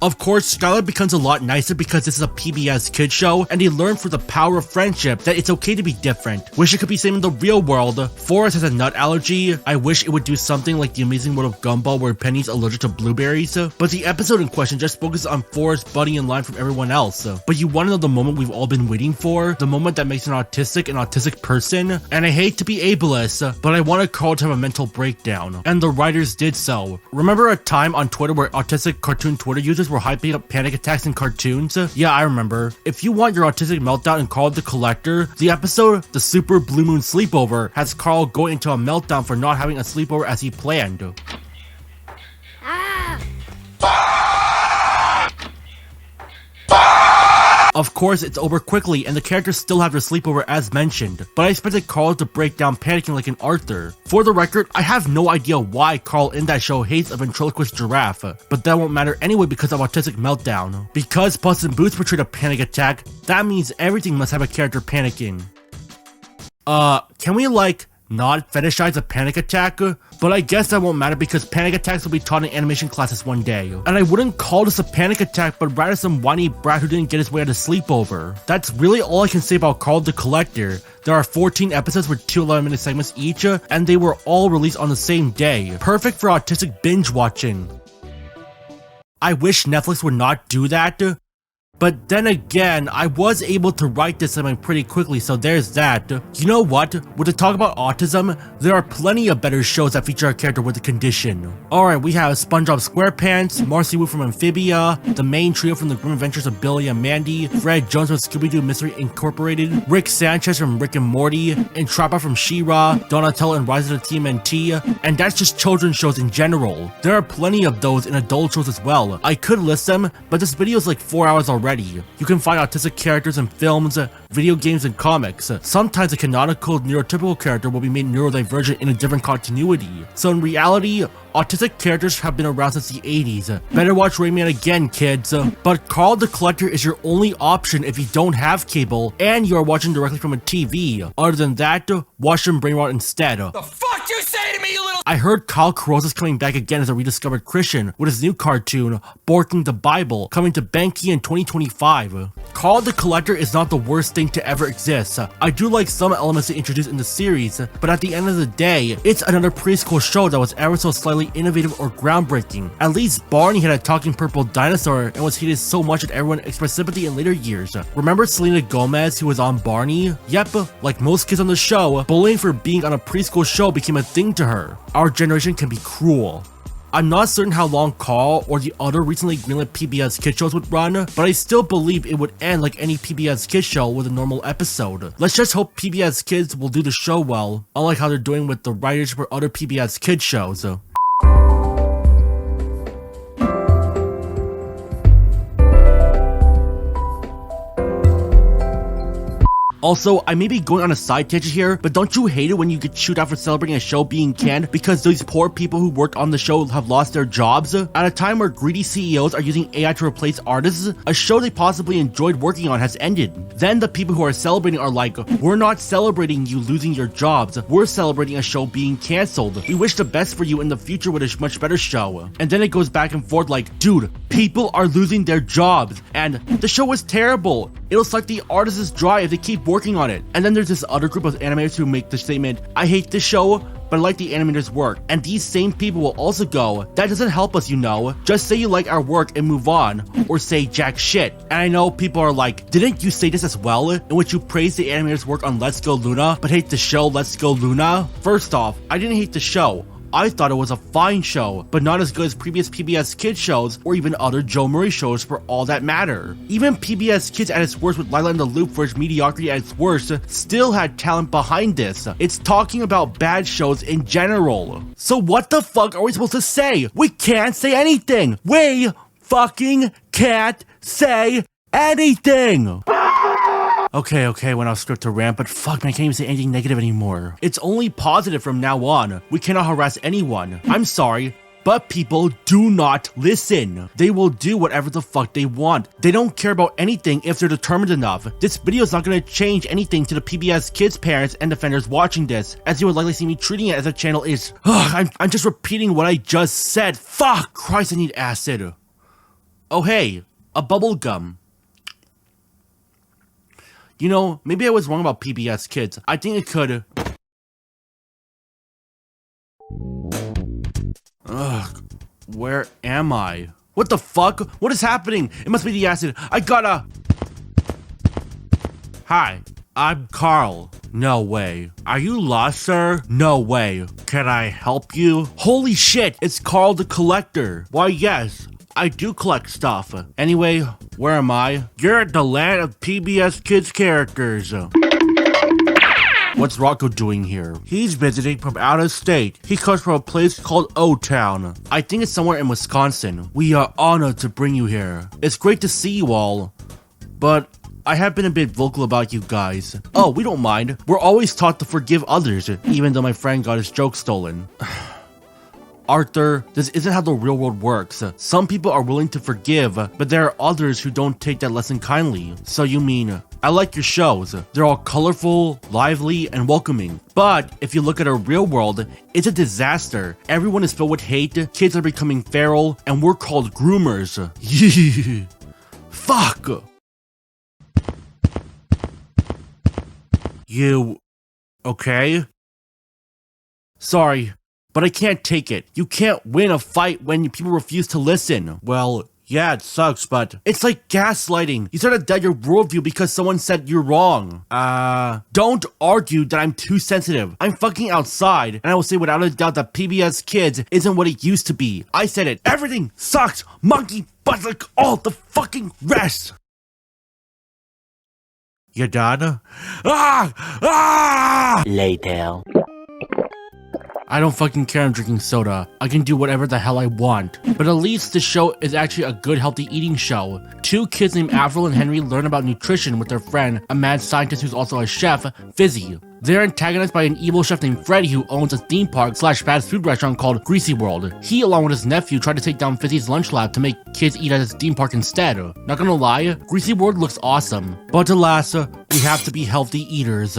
Of course, Skylar becomes a lot nicer because this is a PBS kid show, and they learn through the power of friendship that it's okay to be different. Wish it could be same in the real world. Forrest has a nut allergy. I wish it would do something like The Amazing World of Gumball where Penny's allergic to blueberries. But the episode in question just focuses on Forrest budding in line from everyone else. But you want to know the moment we've all been waiting for? The moment that makes an autistic person? And I hate to be ableist, but I wanted Carl to have a mental breakdown. And the writers did so. Remember a time on Twitter where autistic cartoon Twitter users were hyping up panic attacks in cartoons? Yeah, I remember. If you want your autistic meltdown in Carl the Collector, the episode The Super Blue Moon Sleepover has Carl going into a meltdown for not having a sleepover as he planned. Of course, it's over quickly and the characters still have their sleepover as mentioned, but I expected Carl to break down panicking like an Arthur. For the record, I have no idea why Carl in that show hates a ventriloquist giraffe, but that won't matter anyway because of Autistic Meltdown. Because Puss in Boots portrayed a panic attack, that means everything must have a character panicking. Can we not fetishize a panic attack? But I guess that won't matter because panic attacks will be taught in animation classes one day. And I wouldn't call this a panic attack, but rather some whiny brat who didn't get his way at a sleepover. That's really all I can say about Carl the Collector. There are 14 episodes with 2 11-minute segments each, and they were all released on the same day. Perfect for autistic binge watching. I wish Netflix would not do that. But then again, I was able to write this segment pretty quickly, so there's that. You know what? With the talk about autism, there are plenty of better shows that feature a character with a condition. Alright, we have SpongeBob SquarePants, Marcy Wu from Amphibia, the main trio from The Grim Adventures of Billy and Mandy, Fred Jones from Scooby-Doo Mystery Incorporated, Rick Sanchez from Rick and Morty, Entrappa from She-Ra, Donatello and Rise of the TMNT, and that's just children's shows in general. There are plenty of those in adult shows as well. I could list them, but this video is like 4 hours already. You can find autistic characters in films, video games, and comics. Sometimes a canonical neurotypical character will be made neurodivergent in a different continuity. So in reality, autistic characters have been around since the 80s. Better watch Rayman again, kids. But Carl the Collector is your only option if you don't have cable and you are watching directly from a TV. Other than that, watch them Brain Rot instead. The fuck you say to me, you little— I heard Kyle Carosa is coming back again as a rediscovered Christian with his new cartoon, Borking the Bible, coming to Banky in 2025. Carl the Collector is not the worst thing to ever exist. I do like some elements they introduced in the series, but at the end of the day, it's another preschool show that was ever so slightly innovative or groundbreaking. At least Barney had a talking purple dinosaur and was hated so much that everyone expressed sympathy in later years. Remember Selena Gomez who was on Barney? Yep, like most kids on the show, bullying for being on a preschool show became a thing to her. Our generation can be cruel. I'm not certain how long Carl or the other recently greenlit PBS Kids shows would run, but I still believe it would end like any PBS Kids show with a normal episode. Let's just hope PBS Kids will do the show well, unlike how they're doing with the writers for other PBS Kids shows. Also, I may be going on a side tangent here, but don't you hate it when you get chewed out for celebrating a show being canned because these poor people who worked on the show have lost their jobs? At a time where greedy CEOs are using AI to replace artists, a show they possibly enjoyed working on has ended. Then the people who are celebrating are like, we're not celebrating you losing your jobs, we're celebrating a show being cancelled. We wish the best for you in the future with a much better show. And then it goes back and forth like, dude, people are losing their jobs, and the show was terrible. It'll suck the artists dry if they keep working on it. And then there's this other group of animators who make the statement, I hate this show, but I like the animators' work. And these same people will also go, that doesn't help us, you know. Just say you like our work and move on, or say jack shit. And I know people are like, didn't you say this as well? In which you praise the animators' work on Let's Go Luna, but hate the show Let's Go Luna? First off, I didn't hate the show. I thought it was a fine show, but not as good as previous PBS Kids shows or even other Joe Murray shows for all that matter. Even PBS Kids at its worst with Lila and the Loop for its mediocrity at its worst still had talent behind this. It's talking about bad shows in general. So what the fuck are we supposed to say? We can't say anything! We fucking can't say anything! Okay, went off script to rant, but fuck man, I can't even say anything negative anymore. It's only positive from now on. We cannot harass anyone. I'm sorry, but people do not listen. They will do whatever the fuck they want. They don't care about anything if they're determined enough. This video is not going to change anything to the PBS Kids parents and defenders watching this, as you would likely see me treating it as a channel is. I'm just repeating what I just said. Fuck, Christ, I need acid. Oh hey, a bubble gum. You know, maybe I was wrong about PBS Kids. I think it could... Ugh, where am I? What the fuck? What is happening? It must be the acid. I gotta... Hi, I'm Carl. No way. Are you lost, sir? No way. Can I help you? Holy shit, it's Carl the Collector. Why, yes. I do collect stuff. Anyway, where am I? You're at the land of PBS Kids characters. What's Rocco doing here? He's visiting from out of state. He comes from a place called O-Town. I think it's somewhere in Wisconsin. We are honored to bring you here. It's great to see you all. But I have been a bit vocal about you guys. Oh, we don't mind. We're always taught to forgive others, even though my friend got his joke stolen. Arthur, this isn't how the real world works. Some people are willing to forgive, but there are others who don't take that lesson kindly. So you mean, I like your shows. They're all colorful, lively, and welcoming. But if you look at our real world, it's a disaster. Everyone is filled with hate, kids are becoming feral, and we're called groomers. Fuck! You... okay? Sorry. But I can't take it. You can't win a fight when people refuse to listen. Well, yeah, it sucks, but it's like gaslighting. You start to doubt your worldview because someone said you're wrong. Don't argue that I'm too sensitive. I'm fucking outside, and I will say without a doubt that PBS Kids isn't what it used to be. I said it. Everything sucks. Monkey butt like all the fucking rest. You done? Later. I don't fucking care I'm drinking soda. I can do whatever the hell I want. But at least this show is actually a good healthy eating show. Two kids named Avril and Henry learn about nutrition with their friend, a mad scientist who's also a chef, Fizzy. They're antagonized by an evil chef named Freddy who owns a theme park / fast food restaurant called Greasy World. He, along with his nephew, tried to take down Fizzy's lunch lab to make kids eat at his theme park instead. Not gonna lie, Greasy World looks awesome. But alas, we have to be healthy eaters.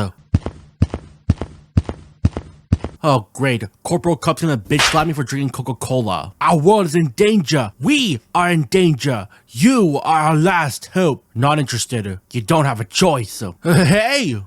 Oh great, Corporal Cup's gonna bitch slap me for drinking Coca-Cola. Our world is in danger. We are in danger. You are our last hope. Not interested. You don't have a choice. Hey!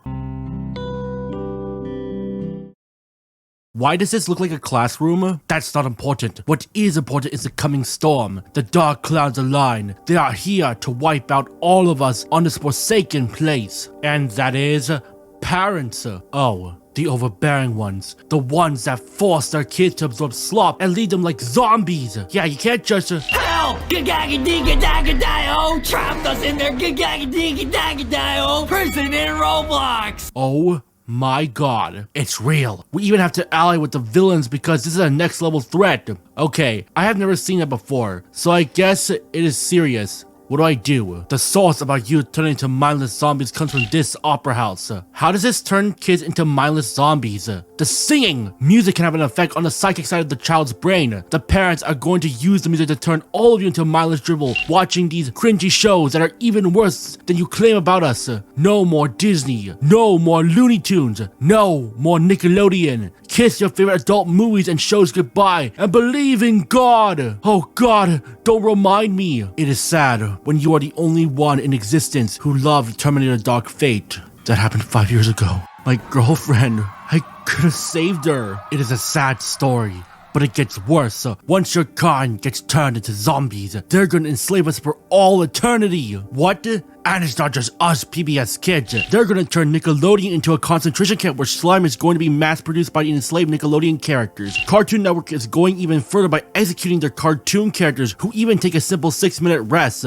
Why does this look like a classroom? That's not important. What is important is the coming storm. The dark clouds align. They are here to wipe out all of us on this forsaken place. And that is parents. Oh. The overbearing ones. The ones that force their kids to absorb slop and lead them like zombies. Yeah, you can't just... Help! Gagagadagagadagadio! Trapped us in their gagagadagadio prison in Roblox! Oh my god. It's real. We even have to ally with the villains because this is a next level threat. Okay, I have never seen that before, so I guess it is serious. What do I do? The source about you turning into mindless zombies comes from this opera house. How does this turn kids into mindless zombies? The singing! Music can have an effect on the psychic side of the child's brain. The parents are going to use the music to turn all of you into mindless dribble, watching these cringy shows that are even worse than you claim about us. No more Disney. No more Looney Tunes. No more Nickelodeon. Kiss your favorite adult movies and shows goodbye and believe in God. Oh God, don't remind me. It is sad when you are the only one in existence who loved Terminator Dark Fate. That happened 5 years ago. My girlfriend, I could have saved her. It is a sad story, but it gets worse. Once your kind gets turned into zombies, they're gonna enslave us for all eternity. What? And it's not just us PBS Kids. They're gonna turn Nickelodeon into a concentration camp where slime is going to be mass-produced by the enslaved Nickelodeon characters. Cartoon Network is going even further by executing their cartoon characters who even take a simple 6-minute rest.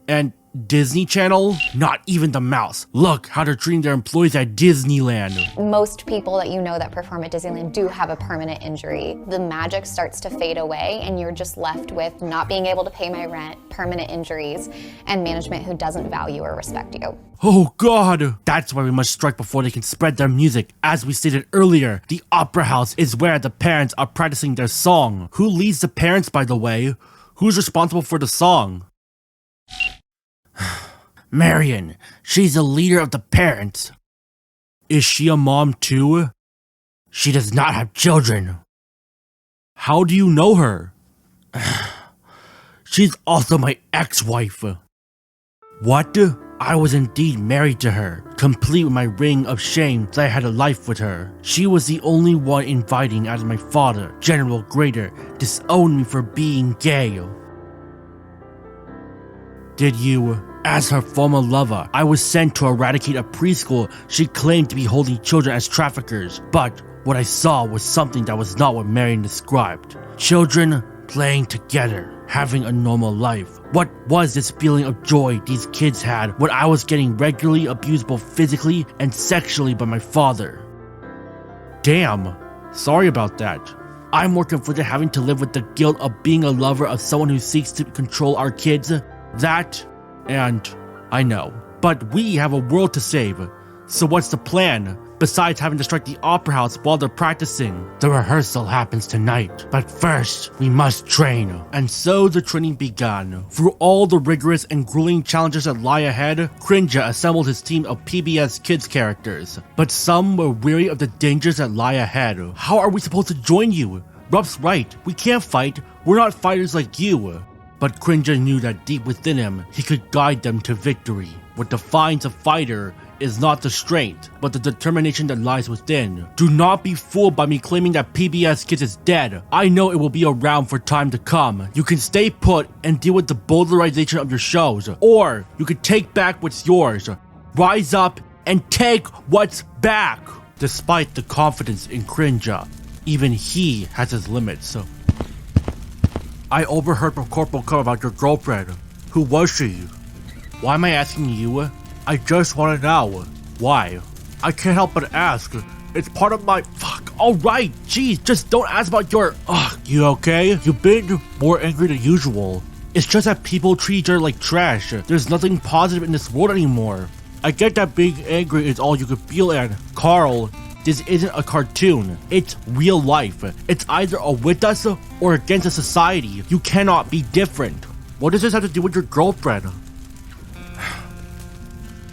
And Disney Channel? Not even the mouse. Look how they're treating their employees at Disneyland. Most people that you know that perform at Disneyland do have a permanent injury. The magic starts to fade away and you're just left with not being able to pay my rent, permanent injuries, and management who doesn't value or respect you. Oh God! That's why we must strike before they can spread their music. As we stated earlier, the opera house is where the parents are practicing their song. Who leads the parents, by the way? Who's responsible for the song? Marion, she's the leader of the parents. Is she a mom too? She does not have children. How do you know her? She's also my ex-wife. What? I was indeed married to her, complete with my ring of shame that I had a life with her. She was the only one inviting as my father, General Grader, disowned me for being gay. Did you? As her former lover, I was sent to eradicate a preschool she claimed to be holding children as traffickers, but what I saw was something that was not what Marion described. Children playing together, having a normal life. What was this feeling of joy these kids had when I was getting regularly abused both physically and sexually by my father? Damn, sorry about that. I'm more conflicted having to live with the guilt of being a lover of someone who seeks to control our kids. That, and I know. But we have a world to save. So what's the plan? Besides having to strike the opera house while they're practicing. The rehearsal happens tonight, but first, we must train. And so the training began. Through all the rigorous and grueling challenges that lie ahead, Crinja assembled his team of PBS Kids characters. But some were weary of the dangers that lie ahead. How are we supposed to join you? Rupp's right, we can't fight, we're not fighters like you. But Crinja knew that deep within him, he could guide them to victory. What defines a fighter is not the strength, but the determination that lies within. Do not be fooled by me claiming that PBS Kids is dead. I know it will be around for time to come. You can stay put and deal with the bowdlerization of your shows, or you can take back what's yours. Rise up and take what's back. Despite the confidence in Crinja, even he has his limits. I overheard from Corporal Cup about your girlfriend. Who was she? Why am I asking you? I just want to know. Why? I can't help but ask. It's part of my... Fuck. Alright, jeez, just don't ask about your... Ugh, you okay? You've been more angry than usual. It's just that people treat each other like trash. There's nothing positive in this world anymore. I get that being angry is all you can feel, and Carl, this isn't a cartoon. It's real life. It's either with us or against a society. You cannot be different. What does this have to do with your girlfriend?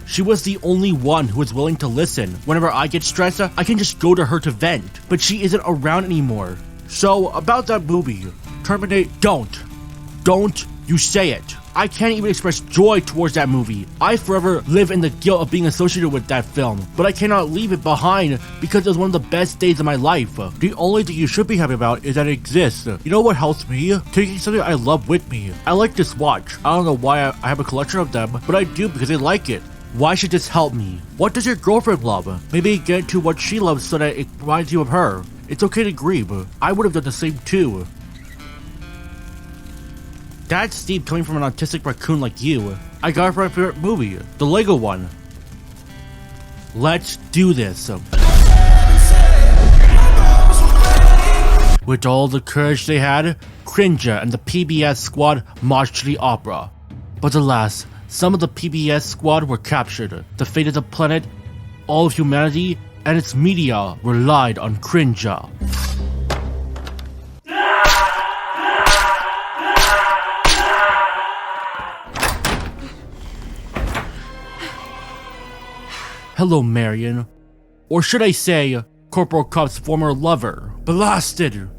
She was the only one who was willing to listen. Whenever I get stressed, I can just go to her to vent. But she isn't around anymore. So, about that movie, terminate... Don't you say it. I can't even express joy towards that movie. I forever live in the guilt of being associated with that film. But I cannot leave it behind because it was one of the best days of my life. The only thing you should be happy about is that it exists. You know what helps me? Taking something I love with me. I like this watch. I don't know why I have a collection of them, but I do because I like it. Why should this help me? What does your girlfriend love? Maybe get into what she loves so that it reminds you of her. It's okay to grieve. I would have done the same too. That's Steve coming from an autistic raccoon like you. I got it for my favorite movie, the Lego one. Let's do this. With all the courage they had, Crinja and the PBS squad marched to the opera. But alas, some of the PBS squad were captured. The fate of the planet, all of humanity, and its media relied on Crinja. Hello, Marion. Or should I say, Corporal Cup's former lover. Blasted!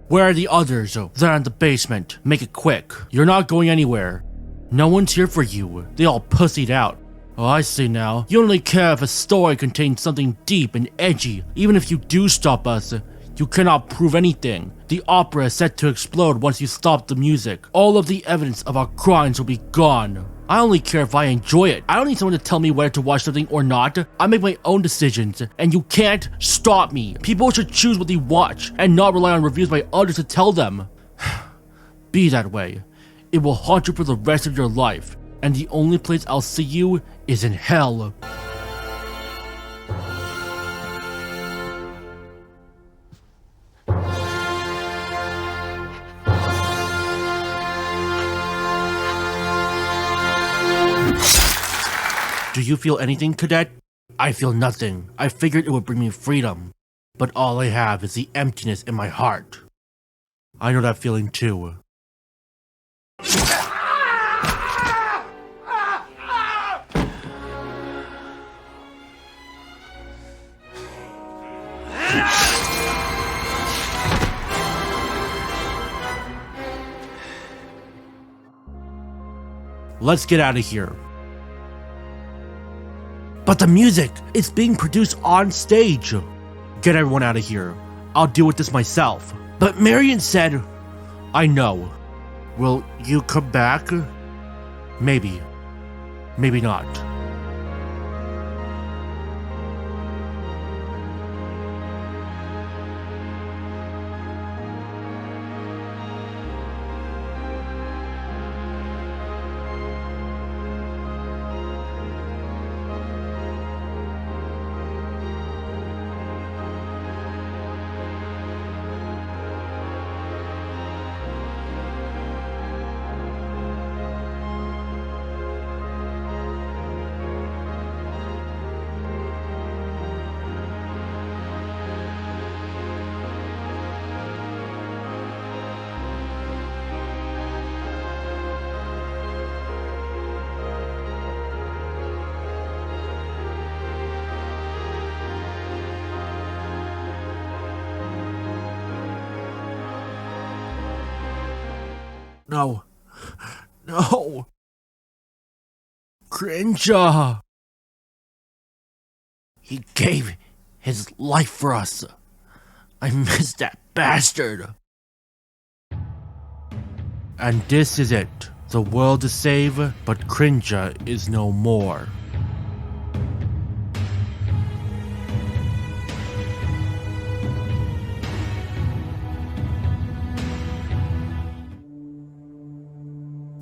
Where are the others? They're in the basement. Make it quick. You're not going anywhere. No one's here for you. They all pussied out. Oh, I see now. You only care if a story contains something deep and edgy. Even if you do stop us, you cannot prove anything. The opera is set to explode once you stop the music. All of the evidence of our crimes will be gone. I only care if I enjoy it. I don't need someone to tell me whether to watch something or not. I make my own decisions, and you can't stop me. People should choose what they watch, and not rely on reviews by others to tell them. Be that way. It will haunt you for the rest of your life, and the only place I'll see you is in hell. Do you feel anything, Cadet? I feel nothing. I figured it would bring me freedom, but all I have is the emptiness in my heart. I know that feeling too. let's get out of here. But the music is being produced on stage. Get everyone out of here. I'll deal with this myself. But Marion said, I know. Will you come back? Maybe. Maybe not. No. No. Cringe. He gave his life for us. I miss that bastard. And this is it. The world is saved, but Cringe is no more.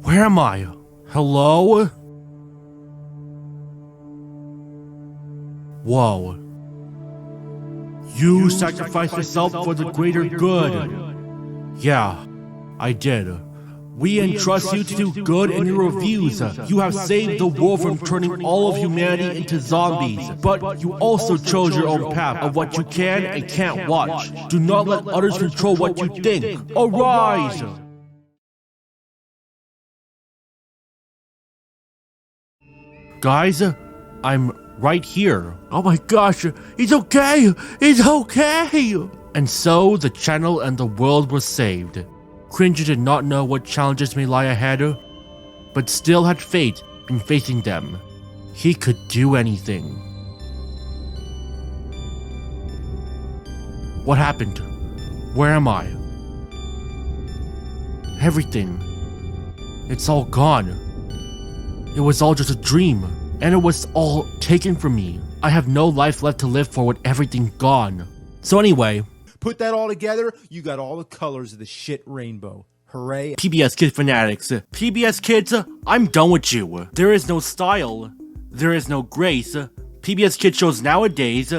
Where am I? Hello? Whoa. You sacrificed yourself for the greater good. Yeah, I did. We entrust you to do good in your reviews. You have saved the world from turning all of humanity into zombies. But you also chose your own path of what you can and can't watch. Do not let others control what you think. Arise! Guys, I'm right here. Oh my gosh, he's okay! He's okay! And so the channel and the world was saved. Cringe did not know what challenges may lie ahead, but still had faith in facing them. He could do anything. What happened? Where am I? Everything. It's all gone. It was all just a dream, and it was all taken from me. I have no life left to live for with everything gone. So anyway, put that all together, you got all the colors of the shit rainbow. Hooray. PBS Kid fanatics. PBS Kids, I'm done with you. There is no style. There is no grace. PBS Kid shows nowadays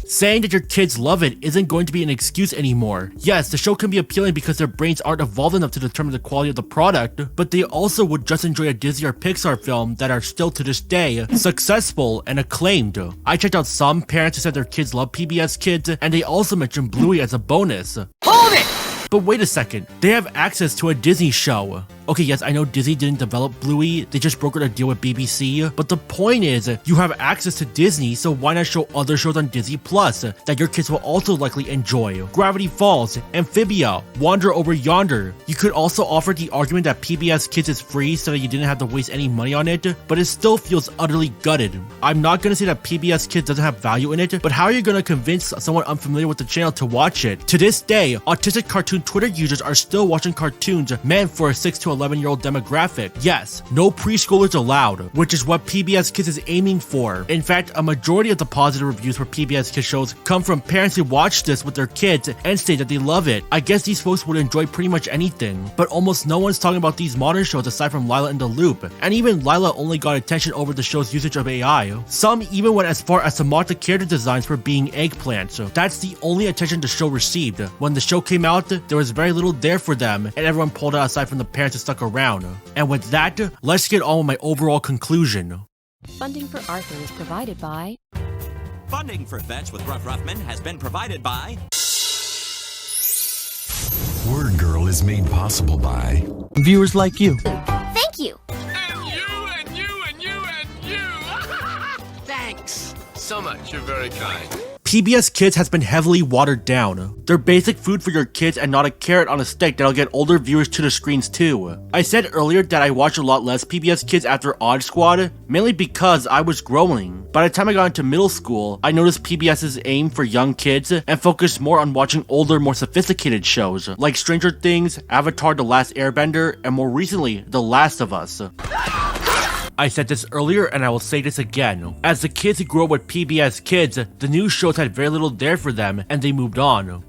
saying that your kids love it isn't going to be an excuse anymore. Yes, the show can be appealing because their brains aren't evolved enough to determine the quality of the product, but they also would just enjoy a Disney or Pixar film that are still to this day successful and acclaimed. I checked out some parents who said their kids love PBS Kids, and they also mentioned Bluey as a bonus. Hold it! But wait a second, they have access to a Disney show. Okay, yes, I know Disney didn't develop Bluey, they just brokered a deal with BBC, but the point is, you have access to Disney, so why not show other shows on Disney Plus that your kids will also likely enjoy? Gravity Falls, Amphibia, Wander Over Yonder. You could also offer the argument that PBS Kids is free so that you didn't have to waste any money on it, but it still feels utterly gutted. I'm not gonna say that PBS Kids doesn't have value in it, but how are you gonna convince someone unfamiliar with the channel to watch it? To this day, autistic cartoon Twitter users are still watching cartoons meant for a 6 to 11-year-old demographic. Yes, no preschoolers allowed, which is what PBS Kids is aiming for. In fact, a majority of the positive reviews for PBS Kids shows come from parents who watch this with their kids and say that they love it. I guess these folks would enjoy pretty much anything, but almost no one's talking about these modern shows aside from Lila and the Loop, and even Lila only got attention over the show's usage of AI. Some even went as far as to mock the character designs for being eggplants. That's the only attention the show received. When the show came out, there was very little there for them, and everyone pulled out aside from the parents who stuck around. And with that, let's get on with my overall conclusion. Funding for Arthur is provided by... Funding for Fetch with Ruff Ruffman has been provided by... Word Girl is made possible by... viewers like you. Thank you. Thanks so much. You're very kind. PBS Kids has been heavily watered down. They're basic food for your kids and not a carrot on a stick that'll get older viewers to the screens too. I said earlier that I watched a lot less PBS Kids after Odd Squad, mainly because I was growing. By the time I got into middle school, I noticed PBS's aim for young kids and focused more on watching older, more sophisticated shows, like Stranger Things, Avatar: The Last Airbender, and more recently, The Last of Us. I said this earlier and I will say this again. As the kids who grew up with PBS Kids, the new shows had very little there for them and they moved on.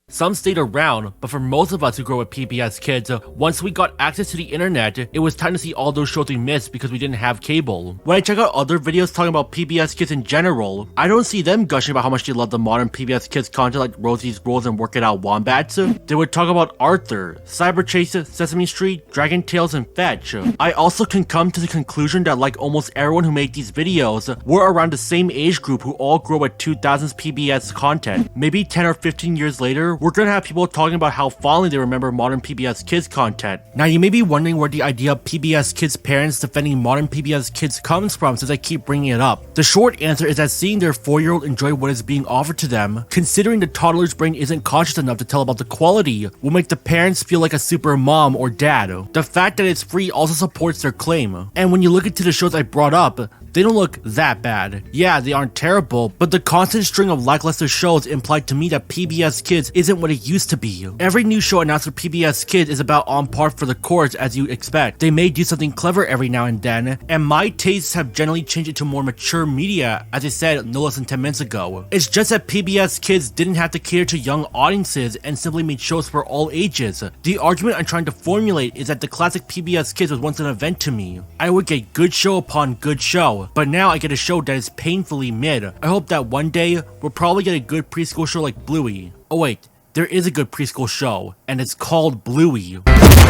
Some stayed around, but for most of us who grew up with PBS Kids, once we got access to the internet, it was time to see all those shows we missed because we didn't have cable. When I check out other videos talking about PBS Kids in general, I don't see them gushing about how much they love the modern PBS Kids content like Rosie's Rules and Work It Out Wombats. They would talk about Arthur, Cyber Chase, Sesame Street, Dragon Tales, and Fetch. I also can come to the conclusion that like almost everyone who made these videos, we're around the same age group who all grew up with 2000s PBS content. Maybe 10 or 15 years later, we're gonna have people talking about how fondly they remember modern PBS Kids content. Now you may be wondering where the idea of PBS Kids parents defending modern PBS Kids comes from since I keep bringing it up. The short answer is that seeing their 4-year-old enjoy what is being offered to them, considering the toddler's brain isn't conscious enough to tell about the quality, will make the parents feel like a super mom or dad. The fact that it's free also supports their claim. And when you look into the shows I brought up, they don't look that bad. Yeah, they aren't terrible, but the constant string of lackluster shows implied to me that PBS Kids isn't what it used to be. Every new show announced for PBS Kids is about on par for the course as you expect. They may do something clever every now and then, and my tastes have generally changed into more mature media, as I said no less than 10 minutes ago. It's just that PBS Kids didn't have to cater to young audiences and simply made shows for all ages. The argument I'm trying to formulate is that the classic PBS Kids was once an event to me. I would get good show upon good show, but now I get a show that is painfully mid. I hope that one day, we'll probably get a good preschool show like Bluey. Oh wait, there is a good preschool show, and it's called Bluey.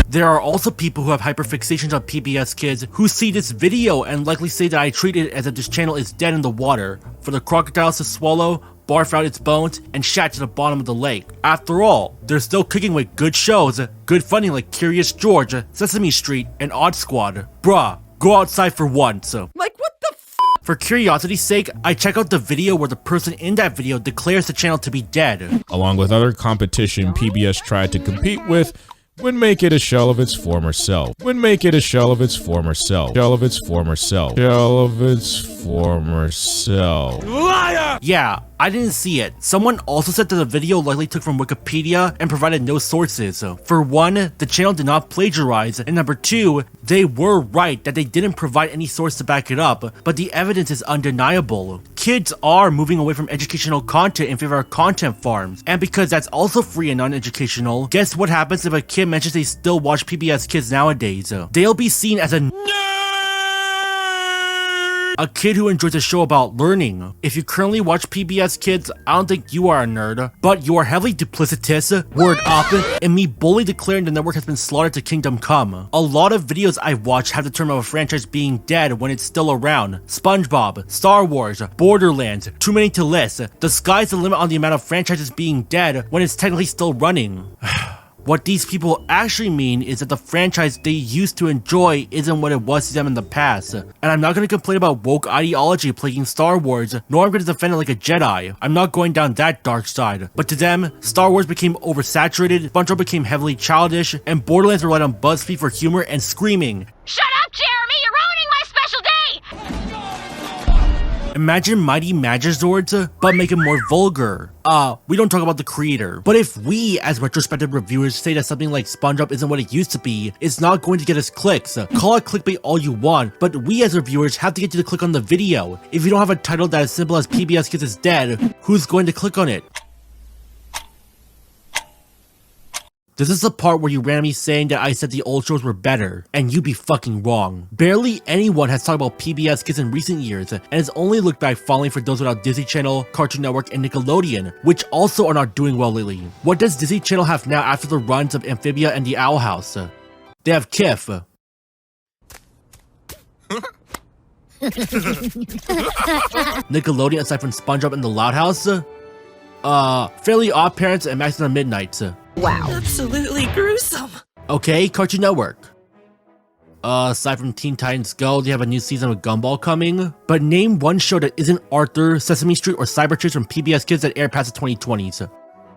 There are also people who have hyperfixations on PBS Kids who see this video and likely say that I treat it as if this channel is dead in the water, for the crocodiles to swallow, barf out its bones, and shat to the bottom of the lake. After all, they're still kicking with good shows, good funding like Curious George, Sesame Street, and Odd Squad. Bruh, go outside for once. Like what the f? For curiosity's sake, I check out the video where the person in that video declares the channel to be dead. Along with other competition PBS tried to compete with, would make it a shell of its former self. Would make it a shell of its former self. Shell of its former self. Shell of its former self. Liar! Yeah, I didn't see it. Someone also said that the video likely took from Wikipedia and provided no sources. For one, the channel did not plagiarize, and number two, they were right that they didn't provide any source to back it up, but the evidence is undeniable. Kids are moving away from educational content in favor of content farms, and because that's also free and non-educational, guess what happens if a kid mentions they still watch PBS Kids nowadays? They'll be seen as a kid who enjoys a show about learning. If you currently watch PBS Kids, I don't think you are a nerd, but you are heavily duplicitous, word up, and me boldly declaring the network has been slaughtered to Kingdom Come. A lot of videos I've watched have the term of a franchise being dead when it's still around. SpongeBob, Star Wars, Borderlands, too many to list. The sky's the limit on the amount of franchises being dead when it's technically still running. What these people actually mean is that the franchise they used to enjoy isn't what it was to them in the past. And I'm not going to complain about woke ideology plaguing Star Wars, nor I'm going to defend it like a Jedi. I'm not going down that dark side. But to them, Star Wars became oversaturated, SpongeBob became heavily childish, and Borderlands relied on BuzzFeed for humor and screaming. Shut up, Jeremy! You're ruining my special day! Imagine Mighty Magazords, but make it more vulgar. We don't talk about the creator. But if we, as retrospective reviewers, say that something like SpongeBob isn't what it used to be, it's not going to get us clicks. Call it clickbait all you want, but we as reviewers have to get you to click on the video. If you don't have a title that is simple as PBS Kids is dead, who's going to click on it? This is the part where you ran me saying that I said the old shows were better, and you be fucking wrong. Barely anyone has talked about PBS Kids in recent years, and has only looked back fondly for those without Disney Channel, Cartoon Network, and Nickelodeon, which also are not doing well lately. What does Disney Channel have now after the runs of Amphibia and the Owl House? They have KIF. Nickelodeon aside from SpongeBob and the Loud House? Fairly Odd Parents and Max on Midnight. Wow. Absolutely gruesome. Okay, Cartoon Network. Aside from Teen Titans Go, they have a new season of Gumball coming. But name one show that isn't Arthur, Sesame Street, or Cyber Chase from PBS Kids that aired past the 2020s.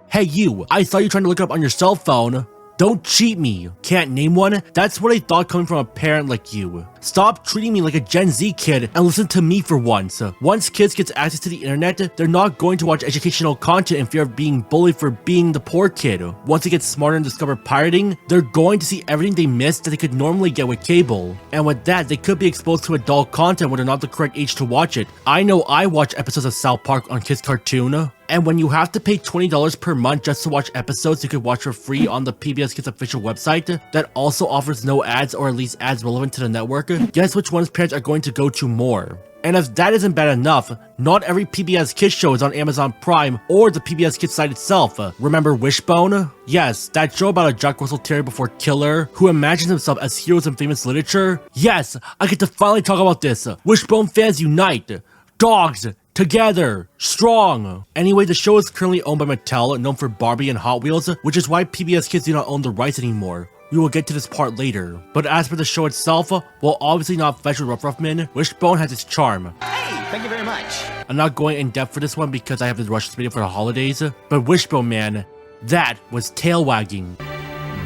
Hey you, I saw you trying to look it up on your cell phone. Don't cheat me. Can't name one? That's what I thought coming from a parent like you. Stop treating me like a Gen Z kid and listen to me for once. Once kids get access to the internet, they're not going to watch educational content in fear of being bullied for being the poor kid. Once they get smarter and discover pirating, they're going to see everything they missed that they could normally get with cable. And with that, they could be exposed to adult content when they're not the correct age to watch it. I know I watch episodes of South Park on Kids Cartoon. And when you have to pay $20 per month just to watch episodes you could watch for free on the PBS Kids official website that also offers no ads or at least ads relevant to the network, guess which ones parents are going to go to more. And if that isn't bad enough, not every PBS Kids show is on Amazon Prime or the PBS Kids site itself. Remember Wishbone? Yes, that show about a Jack Russell Terrier before killer who imagines himself as heroes in famous literature? Yes, I get to finally talk about this. Wishbone fans unite! Dogs! Together! Strong! Anyway, the show is currently owned by Mattel, known for Barbie and Hot Wheels, which is why PBS Kids do not own the rights anymore. We will get to this part later. But as for the show itself, while obviously not fresh with Rough Rough Men, Wishbone has its charm. Hey, thank you very much. I'm not going in depth for this one because I have to rush this video for the holidays, but Wishbone man, that was tail wagging.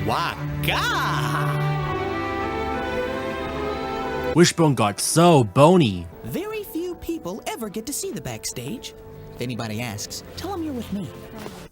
Waka! Wishbone got so bony. Very few people ever get to see the backstage. If anybody asks, tell them you're with me.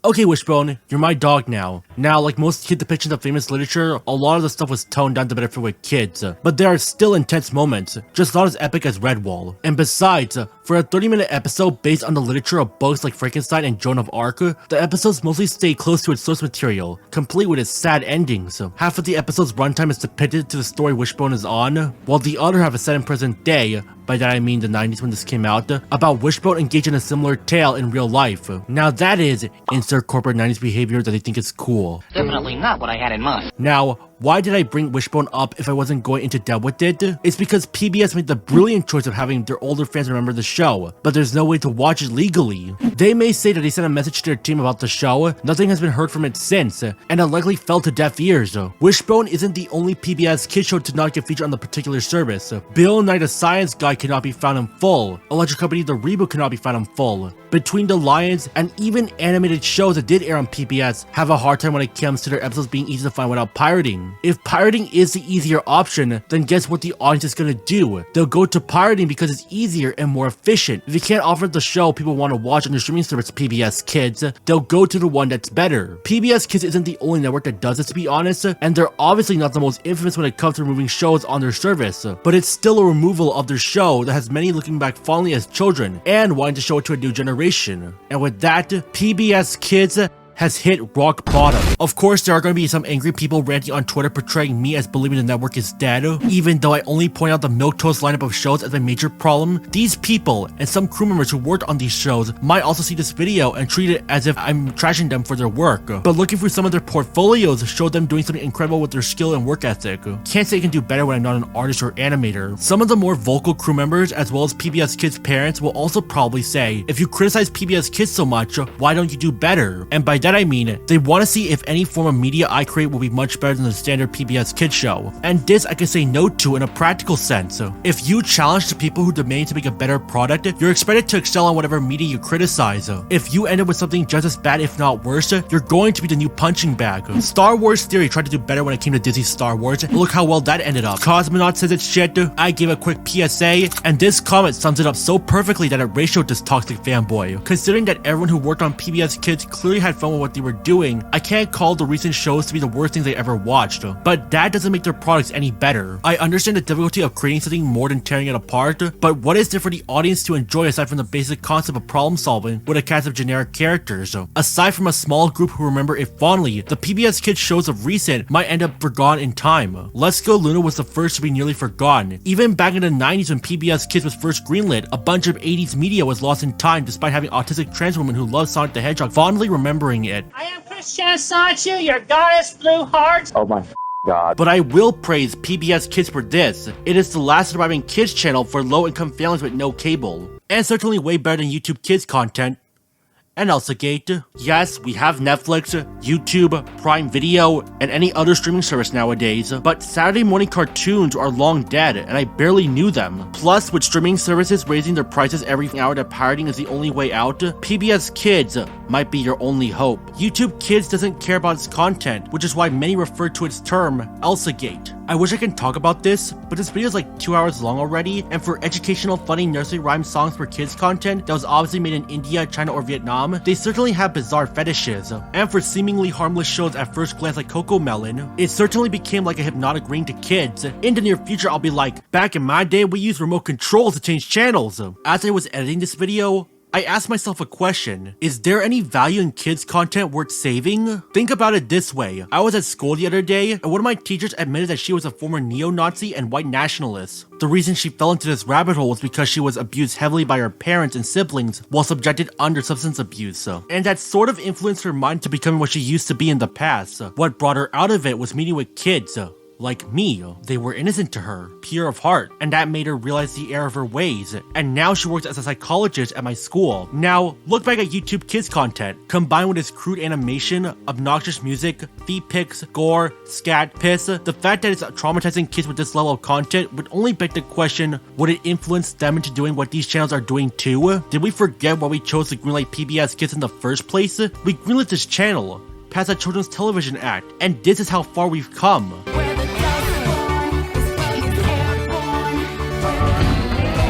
Okay, Wishbone, you're my dog now. Now, like most kid depictions of famous literature, a lot of the stuff was toned down to better fit with kids. But there are still intense moments, just not as epic as Redwall. And besides, for a 30-minute episode based on the literature of books like Frankenstein and Joan of Arc, the episodes mostly stay close to its source material, complete with its sad endings. Half of the episode's runtime is depicted to the story Wishbone is on, while the other half is set in present day, by that I mean the 90s when this came out, about Wishbone engaged in a similar tale in real life. Now that is insert corporate 90s behavior that they think is cool. Definitely not what I had in mind. Now, why did I bring Wishbone up if I wasn't going into depth with it? It's because PBS made the brilliant choice of having their older fans remember the show, but there's no way to watch it legally. They may say that they sent a message to their team about the show, nothing has been heard from it since, and it likely fell to deaf ears. Wishbone isn't the only PBS kids show to not get featured on the particular service. Bill Nye the Science Guy cannot be found in full, Electric Company The Reboot cannot be found in full. Between the Lions and even animated shows that did air on PBS have a hard time when it comes to their episodes being easy to find without pirating. If pirating is the easier option, then guess what the audience is gonna do? They'll go to pirating because it's easier and more efficient. If you can't offer the show people want to watch on your streaming service PBS Kids, they'll go to the one that's better. PBS Kids isn't the only network that does this, to be honest, and they're obviously not the most infamous when it comes to removing shows on their service, but it's still a removal of their show that has many looking back fondly as children and wanting to show it to a new generation. And with that, PBS Kids has hit rock bottom. Of course, there are going to be some angry people ranting on Twitter portraying me as believing the network is dead, even though I only point out the milquetoast lineup of shows as my major problem. These people and some crew members who worked on these shows might also see this video and treat it as if I'm trashing them for their work. But looking through some of their portfolios showed them doing something incredible with their skill and work ethic. Can't say I can do better when I'm not an artist or animator. Some of the more vocal crew members, as well as PBS Kids parents, will also probably say, if you criticize PBS Kids so much, why don't you do better? And by that I mean, they want to see if any form of media I create will be much better than the standard PBS Kids show. And this I can say no to in a practical sense. If you challenge the people who demand to make a better product, you're expected to excel on whatever media you criticize. If you end up with something just as bad if not worse, you're going to be the new punching bag. Star Wars Theory tried to do better when it came to Disney's Star Wars, look how well that ended up. Cosmonaut says it's shit, I gave a quick PSA, and this comment sums it up so perfectly that it ratioed this toxic fanboy. Considering that everyone who worked on PBS Kids clearly had fun with what they were doing, I can't call the recent shows to be the worst things I ever watched, but that doesn't make their products any better. I understand the difficulty of creating something more than tearing it apart, but what is there for the audience to enjoy aside from the basic concept of problem solving with a cast of generic characters? Aside from a small group who remember it fondly, the PBS Kids shows of recent might end up forgotten in time. Let's Go Luna was the first to be nearly forgotten. Even back in the 90s when PBS Kids was first greenlit, a bunch of 80s media was lost in time despite having autistic trans women who loved Sonic the Hedgehog fondly remembering it. I am Christian Sanchu, your goddess Blue Heart. Oh my God. But I will praise PBS Kids for this. It is the last surviving kids channel for low-income families with no cable. And certainly way better than YouTube Kids content. and ElsaGate. Yes, we have Netflix, YouTube, Prime Video, and any other streaming service nowadays, but Saturday morning cartoons are long dead, and I barely knew them. Plus, with streaming services raising their prices every hour that pirating is the only way out, PBS Kids might be your only hope. YouTube Kids doesn't care about its content, which is why many refer to its term, ElsaGate. I wish I could talk about this, but this video is like 2 hours long already, and for educational funny nursery rhyme songs for kids content that was obviously made in India, China, or Vietnam, they certainly have bizarre fetishes. And for seemingly harmless shows at first glance like CoComelon, it certainly became like a hypnotic ring to kids. In the near future, I'll be like, back in my day, we used remote controls to change channels. As I was editing this video, I asked myself a question. Is there any value in kids' content worth saving? Think about it this way. I was at school the other day, and one of my teachers admitted that she was a former neo-Nazi and white nationalist. The reason she fell into this rabbit hole was because she was abused heavily by her parents and siblings while subjected under substance abuse. And that sort of influenced her mind to becoming what she used to be in the past. What brought her out of it was meeting with kids. Like me, they were innocent to her, pure of heart, and that made her realize the error of her ways, and now she works as a psychologist at my school. Now, look back at YouTube Kids content, combined with its crude animation, obnoxious music, feet pics, gore, scat, piss, the fact that it's traumatizing kids with this level of content would only beg the question, would it influence them into doing what these channels are doing too? Did we forget why we chose to greenlight PBS Kids in the first place? We greenlit this channel, passed a Children's Television Act, and this is how far we've come.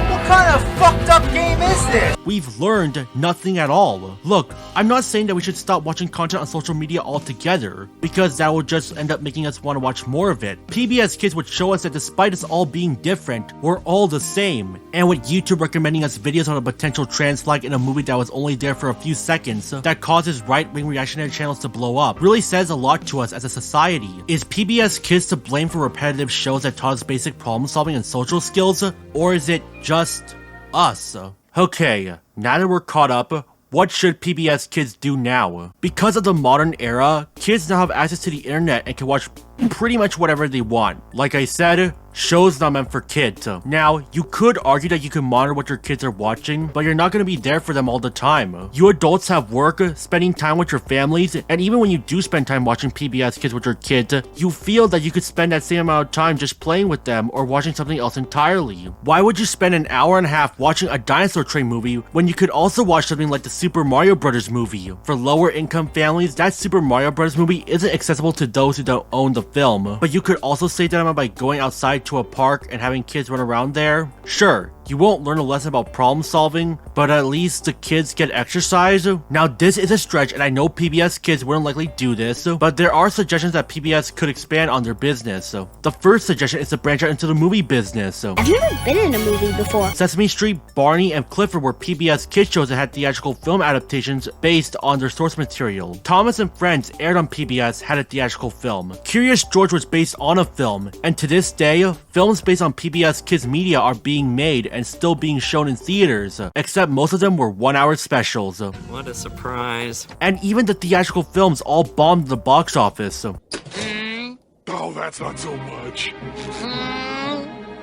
What kind of fucked up game is this? We've learned nothing at all. Look, I'm not saying that we should stop watching content on social media altogether, because that would just end up making us want to watch more of it. PBS Kids would show us that despite us all being different, we're all the same. And with YouTube recommending us videos on a potential trans flag in a movie that was only there for a few seconds, that causes right-wing reactionary channels to blow up, really says a lot to us as a society. Is PBS Kids to blame for repetitive shows that taught us basic problem solving and social skills, or is it just us? Okay, now that we're caught up, what should PBS Kids do now? Because of the modern era, kids now have access to the internet and can watch pretty much whatever they want. Like I said, shows not meant for kids. Now, you could argue that you can monitor what your kids are watching, but you're not going to be there for them all the time. You adults have work, spending time with your families, and even when you do spend time watching PBS Kids with your kids, you feel that you could spend that same amount of time just playing with them or watching something else entirely. Why would you spend an hour and a half watching a Dinosaur Train movie when you could also watch something like the Super Mario Bros. Movie? For lower income families, that Super Mario Bros. Movie isn't accessible to those who don't own the film, but you could also save that amount by going outside to a park and having kids run around there. Sure, you won't learn a lesson about problem solving, but at least the kids get exercise. Now this is a stretch and I know PBS Kids wouldn't likely do this, but there are suggestions that PBS could expand on their business. The first suggestion is to branch out into the movie business. I've never been in a movie before. Sesame Street, Barney, and Clifford were PBS Kids shows that had theatrical film adaptations based on their source material. Thomas and Friends aired on PBS, had a theatrical film. Curious George was based on a film, and to this day, films based on PBS Kids media are being made and still being shown in theaters, except most of them were 1-hour specials. What a surprise. And even the theatrical films all bombed the box office. Oh, that's not so much.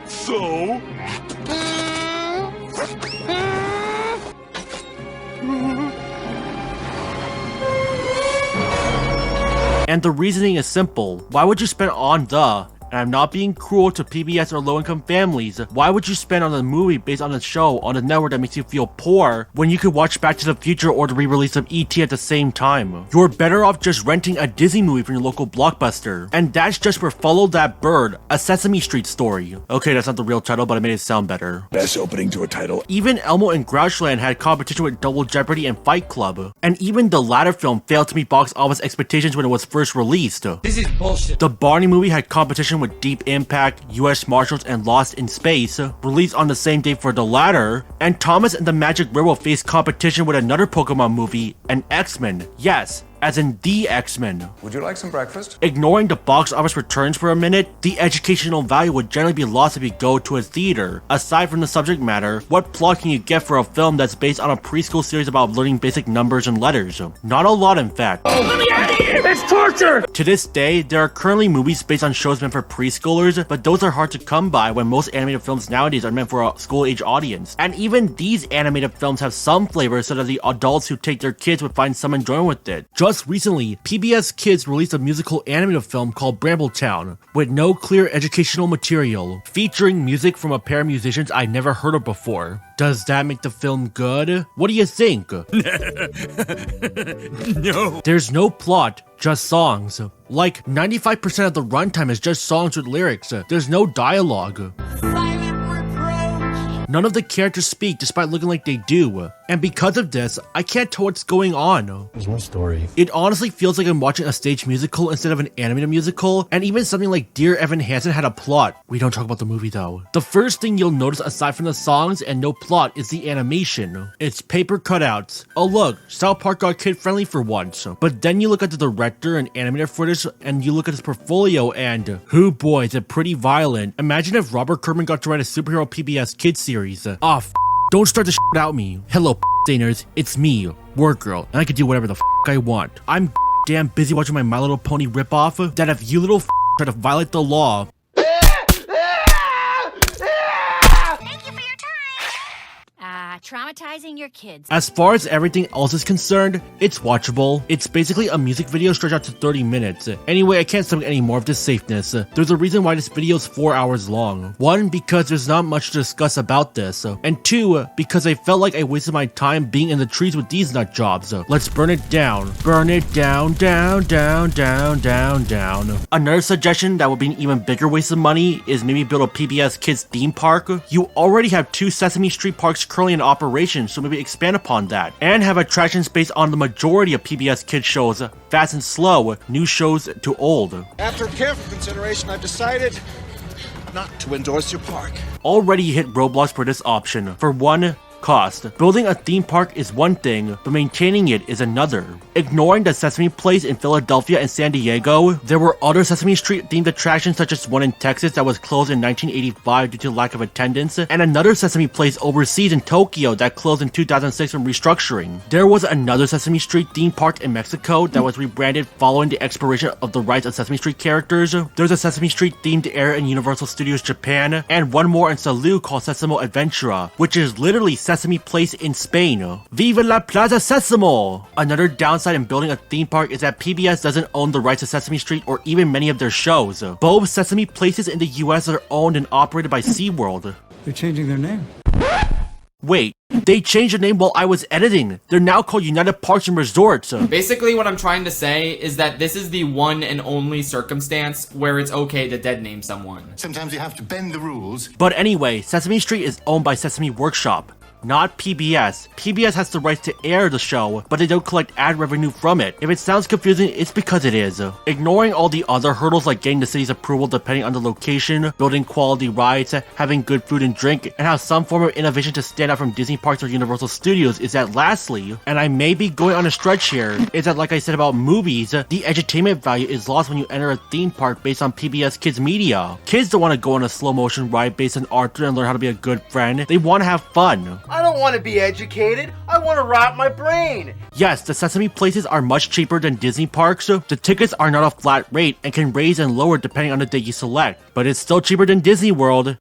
So? And the reasoning is simple. Why would you spend on the, and I'm not being cruel to PBS or low-income families, why would you spend on a movie based on a show on a network that makes you feel poor when you could watch Back to the Future or the re-release of E.T. at the same time? You're better off just renting a Disney movie from your local Blockbuster. And that's just for Follow That Bird, a Sesame Street story. Okay, that's not the real title, but I made it sound better. Best opening to a title. Even Elmo and Grouchland had competition with Double Jeopardy and Fight Club. And even the latter film failed to meet box office expectations when it was first released. This is bullshit. The Barney movie had competition with Deep Impact, US Marshals, and Lost in Space, released on the same day for the latter, and Thomas and the Magic Railroad faced competition with another Pokemon movie, and X-Men. Yes, as in the X-Men. Would you like some breakfast? Ignoring the box office returns for a minute, the educational value would generally be lost if you go to a theater. Aside from the subject matter, what plot can you get for a film that's based on a preschool series about learning basic numbers and letters? Not a lot, in fact. Let me out of here! It's torture! To this day, there are currently movies based on shows meant for preschoolers, but those are hard to come by when most animated films nowadays are meant for a school-age audience. And even these animated films have some flavor so that the adults who take their kids would find some enjoyment with it. Just recently, PBS Kids released a musical animated film called Brambletown, with no clear educational material, featuring music from a pair of musicians I'd never heard of before. Does that make the film good? What do you think? No. There's no plot, just songs. Like 95% of the runtime is just songs with lyrics. There's no dialogue. None of the characters speak despite looking like they do. And because of this, I can't tell what's going on. There's no story. It honestly feels like I'm watching a stage musical instead of an animated musical, and even something like Dear Evan Hansen had a plot. We don't talk about the movie though. The first thing you'll notice aside from the songs and no plot is the animation. It's paper cutouts. Oh look, South Park got kid friendly for once. But then you look at the director and animator footage and you look at his portfolio and, oh boy, is it pretty violent. Imagine if Robert Kirkman got to write a superhero PBS Kids series. Don't start the shit out me. Hello, stainers. It's me, Word Girl, and I can do whatever the I want. I'm damn busy watching my Little Pony ripoff that if you little try to violate the law, traumatizing your kids. As far as everything else is concerned, it's watchable. It's basically a music video stretched out to 30 minutes. Anyway, I can't stomach any more of this safeness. There's a reason why this video is 4 hours long. 1, because there's not much to discuss about this. And 2, because I felt like I wasted my time being in the trees with these nut jobs. Let's burn it down. Burn it down, down, down, down, down, down. Another suggestion that would be an even bigger waste of money is maybe build a PBS Kids theme park. You already have 2 Sesame Street parks currently in operation, so maybe expand upon that. And have attractions based on the majority of PBS Kids shows, fast and slow, new shows to old. After careful consideration, I've decided not to endorse your park. Already hit roadblocks for this option. For one, cost. Building a theme park is one thing, but maintaining it is another. Ignoring the Sesame Place in Philadelphia and San Diego, there were other Sesame Street themed attractions such as one in Texas that was closed in 1985 due to lack of attendance, and another Sesame Place overseas in Tokyo that closed in 2006 from restructuring. There was another Sesame Street theme park in Mexico that was rebranded following the expiration of the rights of Sesame Street characters. There's a Sesame Street themed area in Universal Studios Japan, and one more in Salou called Sesamo Adventura, which is literally Sesame Place in Spain. Viva la Plaza Sesamo! Another downside in building a theme park is that PBS doesn't own the rights to Sesame Street or even many of their shows. Both Sesame Places in the US are owned and operated by SeaWorld. They're changing their name. Wait, they changed their name while I was editing. They're now called United Parks and Resorts. Basically what I'm trying to say is that this is the one and only circumstance where it's okay to dead name someone. Sometimes you have to bend the rules. But anyway, Sesame Street is owned by Sesame Workshop, not PBS. PBS has the rights to air the show, but they don't collect ad revenue from it. If it sounds confusing, it's because it is. Ignoring all the other hurdles like getting the city's approval depending on the location, building quality rides, having good food and drink, and have some form of innovation to stand out from Disney Parks or Universal Studios, is that lastly, and I may be going on a stretch here, is that like I said about movies, the edutainment value is lost when you enter a theme park based on PBS Kids media. Kids don't want to go on a slow motion ride based on Arthur and learn how to be a good friend. They want to have fun. I don't want to be educated. I want to rot my brain. Yes, the Sesame Places are much cheaper than Disney parks. The tickets are not a flat rate and can raise and lower depending on the day you select, but it's still cheaper than Disney World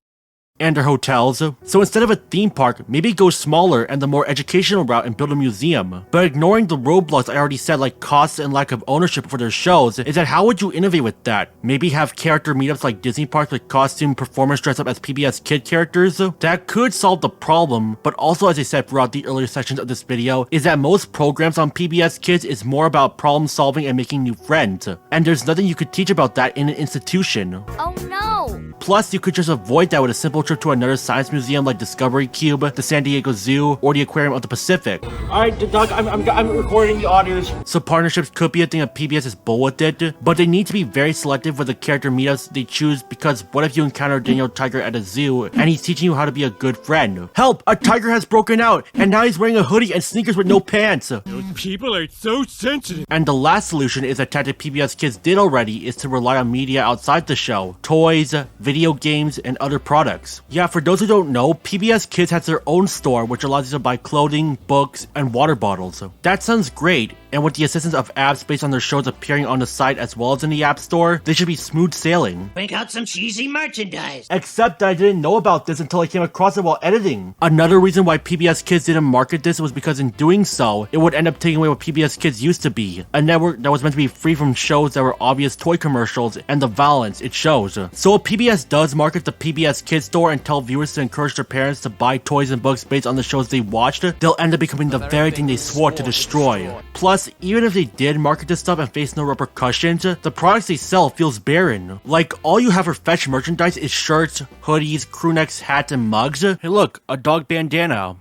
and their hotels. So instead of a theme park, maybe go smaller and the more educational route and build a museum. But ignoring the roadblocks I already said like costs and lack of ownership for their shows, is that how would you innovate with that? Maybe have character meetups like Disney parks with costume performers dressed up as PBS Kid characters? That could solve the problem, but also as I said throughout the earlier sections of this video, is that most programs on PBS Kids is more about problem solving and making new friends. And there's nothing you could teach about that in an institution. Oh no! Plus, you could just avoid that with a simple trip to another science museum like Discovery Cube, the San Diego Zoo, or the Aquarium of the Pacific. Alright, Doug, I'm recording the audios. So partnerships could be a thing if PBS is bull with it, but they need to be very selective with the character meetups they choose, because what if you encounter Daniel Tiger at a zoo and he's teaching you how to be a good friend? Help! A tiger has broken out and now he's wearing a hoodie and sneakers with no pants. Those people are so sensitive. And the last solution is a tactic PBS Kids did already, is to rely on media outside the show. Toys, video games, and other products. Yeah, for those who don't know, PBS Kids has their own store which allows you to buy clothing, books, and water bottles. That sounds great. and with the assistance of apps based on their shows appearing on the site as well as in the App Store, they should be smooth sailing. Bring out some cheesy merchandise. Except that I didn't know about this until I came across it while editing. Another reason why PBS Kids didn't market this was because in doing so, it would end up taking away what PBS Kids used to be, a network that was meant to be free from shows that were obvious toy commercials and the violence it shows. So if PBS does market the PBS Kids store and tell viewers to encourage their parents to buy toys and books based on the shows they watched, they'll end up becoming the very thing they swore to destroy. Plus, even if they did market this stuff and face no repercussions, the products they sell feels barren. Like, all you have for Fetch merchandise is shirts, hoodies, crew necks, hats, and mugs. Hey look, a dog bandana.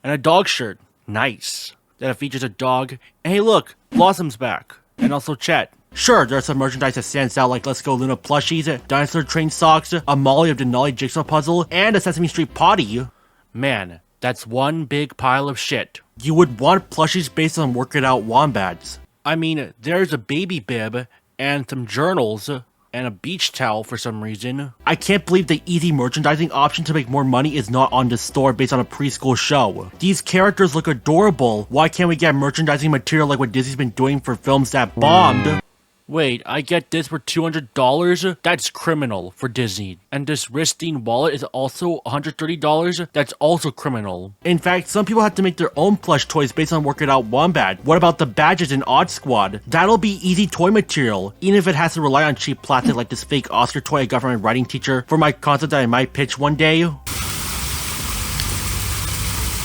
And a dog shirt. Nice. That features a dog. And hey look, Blossom's back. And also Chet. Sure, there's some merchandise that stands out like Let's Go Luna plushies, Dinosaur Train socks, a Molly of Denali jigsaw puzzle, and a Sesame Street potty. Man, that's one big pile of shit. You would want plushies based on Work It Out wombats. I mean, there's a baby bib, and some journals, and a beach towel for some reason. I can't believe the easy merchandising option to make more money is not on this store based on a preschool show. These characters look adorable, why can't we get merchandising material like what Disney's been doing for films that bombed? Wait, I get this for $200? That's criminal for Disney. And this Ristine wallet is also $130? That's also criminal. In fact, some people have to make their own plush toys based on Work It Out Wombat. What about the badges in Odd Squad? That'll be easy toy material, even if it has to rely on cheap plastic like this fake Oscar toy I got from my writing teacher for my concept that I might pitch one day.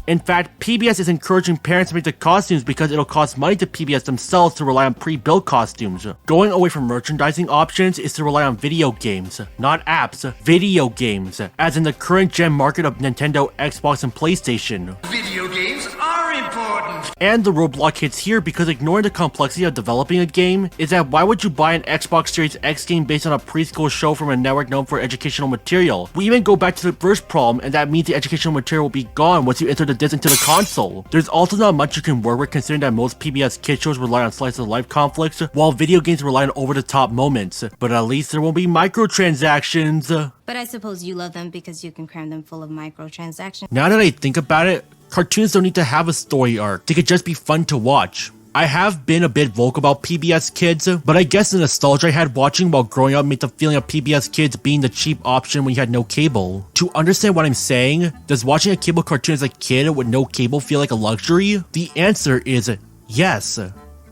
In fact, PBS is encouraging parents to make the costumes because it'll cost money to PBS themselves to rely on pre-built costumes. Going away from merchandising options is to rely on video games, not apps, video games, as in the current gen market of Nintendo, Xbox, and PlayStation. Video games are important. And the roadblock hits here because ignoring the complexity of developing a game is that why would you buy an Xbox Series X game based on a preschool show from a network known for educational material? We even go back to the first problem, and that means the educational material will be gone once you enter the disc into the console. There's also not much you can work with considering that most PBS kid shows rely on slice of life conflicts, while video games rely on over-the-top moments. But at least there won't be microtransactions. But I suppose you love them because you can cram them full of microtransactions. Now that I think about it, cartoons don't need to have a story arc. They could just be fun to watch. I have been a bit vocal about PBS Kids, but I guess the nostalgia I had watching while growing up made the feeling of PBS Kids being the cheap option when you had no cable. To understand what I'm saying, does watching a cable cartoon as a kid with no cable feel like a luxury? The answer is yes.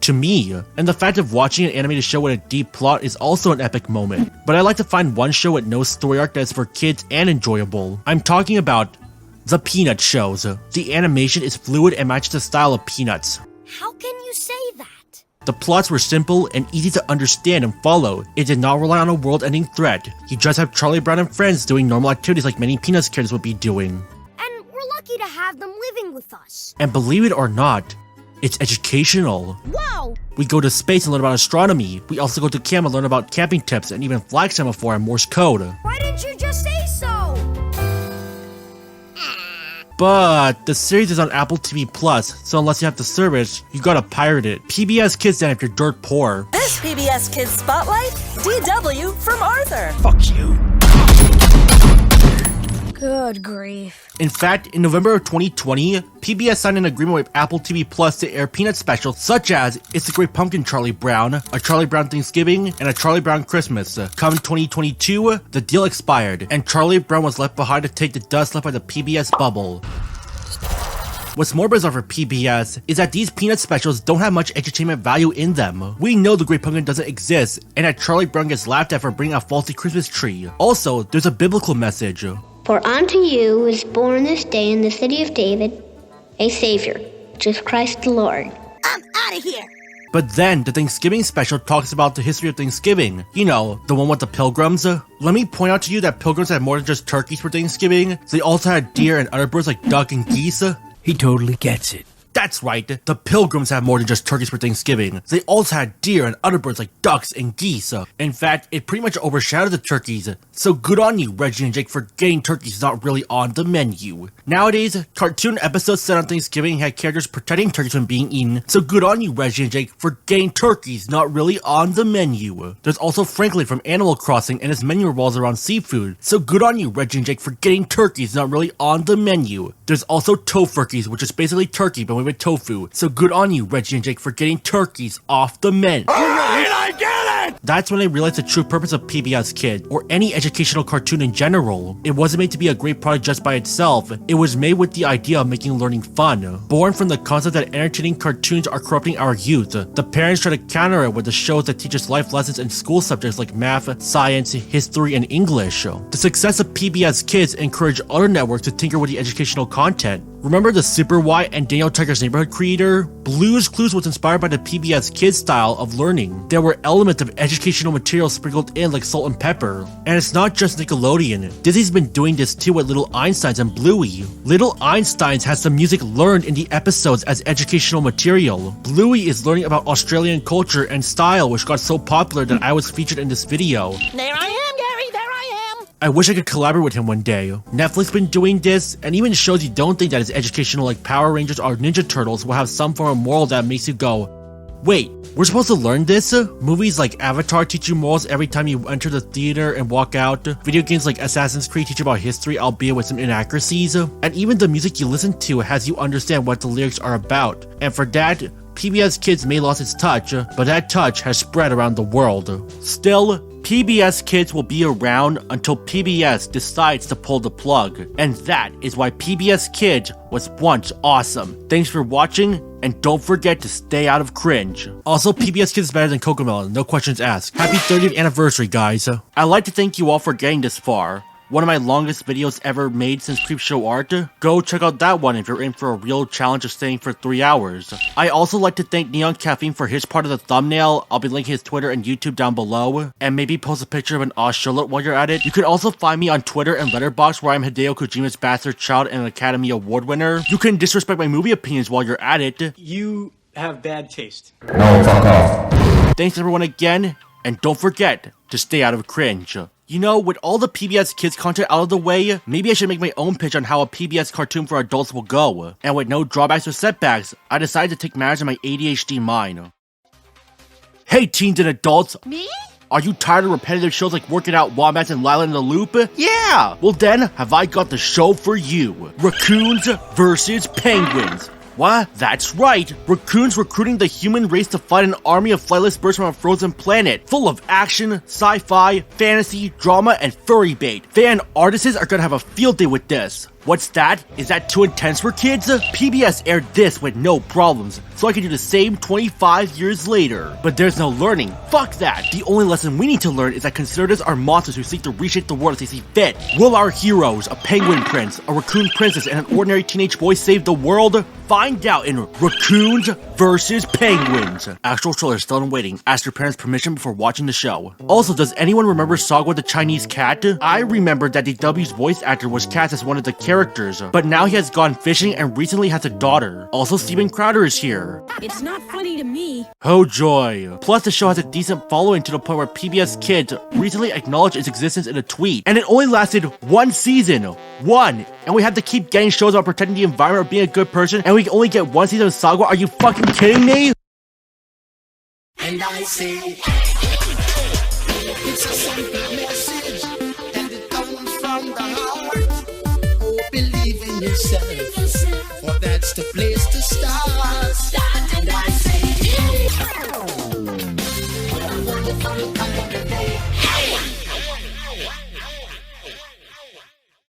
To me, and the fact of watching an animated show with a deep plot is also an epic moment, but I like to find one show with no story arc that is for kids and enjoyable. I'm talking about the Peanut shows. The animation is fluid and matches the style of Peanuts. How can you say that? The plots were simple and easy to understand and follow. It did not rely on a world-ending threat. You just have Charlie Brown and friends doing normal activities like many Peanuts characters would be doing. And we're lucky to have them living with us. And believe it or not, it's educational. Wow! We go to space and learn about astronomy. We also go to camp and learn about camping tips and even flag semaphore and Morse code. Why didn't you just say so? But the series is on Apple TV Plus, so unless you have the service, you gotta pirate it. PBS Kids then if you're dirt poor. This PBS Kids Spotlight, DW from Arthur. Fuck you. Good grief. In fact, in November of 2020, PBS signed an agreement with Apple TV Plus to air Peanut specials such as It's the Great Pumpkin Charlie Brown, A Charlie Brown Thanksgiving, and A Charlie Brown Christmas. Come 2022, the deal expired, and Charlie Brown was left behind to take the dust left by the PBS bubble. What's more bizarre for PBS is that these Peanut specials don't have much entertainment value in them. We know the Great Pumpkin doesn't exist, and that Charlie Brown gets laughed at for bringing a faulty Christmas tree. Also, there's a biblical message. For unto you is born this day in the city of David a Savior, which is Christ the Lord. I'm out of here! But then, the Thanksgiving special talks about the history of Thanksgiving. You know, the one with the pilgrims. Let me point out to you that pilgrims had more than just turkeys for Thanksgiving. They also had deer and other birds like duck and geese. He totally gets it. That's right, the pilgrims have more than just turkeys for Thanksgiving. They also had deer and other birds like ducks and geese. In fact, it pretty much overshadowed the turkeys. So good on you, Reggie and Jake, for getting turkeys not really on the menu. Nowadays, cartoon episodes set on Thanksgiving had characters protecting turkeys from being eaten. So good on you, Reggie and Jake, for getting turkeys not really on the menu. There's also Franklin from Animal Crossing and his menu revolves around seafood. So good on you, Reggie and Jake, for getting turkeys not really on the menu. There's also Tofurkeys, which is basically turkey but made with with tofu. So good on you, Reggie and Jake, for getting turkeys off the menu. Alright, I get it! That's when I realized the true purpose of PBS Kids, or any educational cartoon in general. It wasn't made to be a great product just by itself. It was made with the idea of making learning fun. Born from the concept that entertaining cartoons are corrupting our youth, the parents try to counter it with the shows that teach us life lessons in school subjects like math, science, history, and English. The success of PBS Kids encouraged other networks to tinker with the educational content. Remember the Super White and Daniel Tiger's Neighborhood creator? Blue's Clues was inspired by the PBS Kids style of learning. There were elements of educational material sprinkled in like salt and pepper. And it's not just Nickelodeon. Disney's been doing this too with Little Einsteins and Bluey. Little Einsteins has some music learned in the episodes as educational material. Bluey is learning about Australian culture and style, which got so popular that I was featured in this video. There I am, Gary, there I am. I wish I could collaborate with him one day. Netflix been doing this, and even shows you don't think that is educational like Power Rangers or Ninja Turtles will have some form of moral that makes you go, wait, we're supposed to learn this? Movies like Avatar teach you morals every time you enter the theater and walk out. Video games like Assassin's Creed teach you about history, albeit with some inaccuracies. And even the music you listen to has you understand what the lyrics are about. And for that, PBS Kids may lost its touch, but that touch has spread around the world. Still, PBS Kids will be around until PBS decides to pull the plug. And that is why PBS Kids was once awesome. Thanks for watching, and don't forget to stay out of cringe. Also, PBS Kids is better than Cocomelon, no questions asked. Happy 30th anniversary, guys. I'd like to thank you all for getting this far. One of my longest videos ever made since Creepshow Art. Go check out that one if you're in for a real challenge of staying for 3 hours. I also like to thank Neon Caffeine for his part of the thumbnail. I'll be linking his Twitter and YouTube down below. And maybe post a picture of an Oz Charlotte while you're at it. You can also find me on Twitter and Letterboxd, where I'm Hideo Kojima's bastard child and an Academy Award winner. You can disrespect my movie opinions while you're at it. You have bad taste. No, fuck off. Thanks everyone again, and don't forget to stay out of cringe. You know, with all the PBS Kids content out of the way, maybe I should make my own pitch on how a PBS cartoon for adults will go. And with no drawbacks or setbacks, I decided to take matters in my ADHD mind. Hey teens and adults! Me? Are you tired of repetitive shows like Working Out, Wombats, and Lila in the Loop? Yeah! Well then, have I got the show for you. Raccoons versus Penguins. What? That's right! Raccoons recruiting the human race to fight an army of flightless birds from a frozen planet, full of action, sci-fi, fantasy, drama, and furry bait. Fan artists are gonna have a field day with this. What's that? Is that too intense for kids? PBS aired this with no problems, so I can do the same 25 years later. But there's no learning. Fuck that! The only lesson we need to learn is that conspirators are monsters who seek to reshape the world as they see fit. Will our heroes, a penguin prince, a raccoon princess, and an ordinary teenage boy save the world? Find out in Raccoons versus Penguins. Actual trailer still in waiting. Ask your parents' permission before watching the show. Also, does anyone remember Sagwa the Chinese cat? I remember that the W's voice actor was cast as one of the characters, but now he has gone fishing and recently has a daughter. Also, Steven Crowder is here. It's not funny to me. Oh joy. Plus, the show has a decent following to the point where PBS Kids recently acknowledged its existence in a tweet. And it only lasted 1 season. One. And we have to keep getting shows about protecting the environment or being a good person, and we can only get 1 season of Sagwa? Are you fucking kidding me? And I say, it's a simple message, and it comes from the heart. Oh, believe in yourself, for that's the place to start.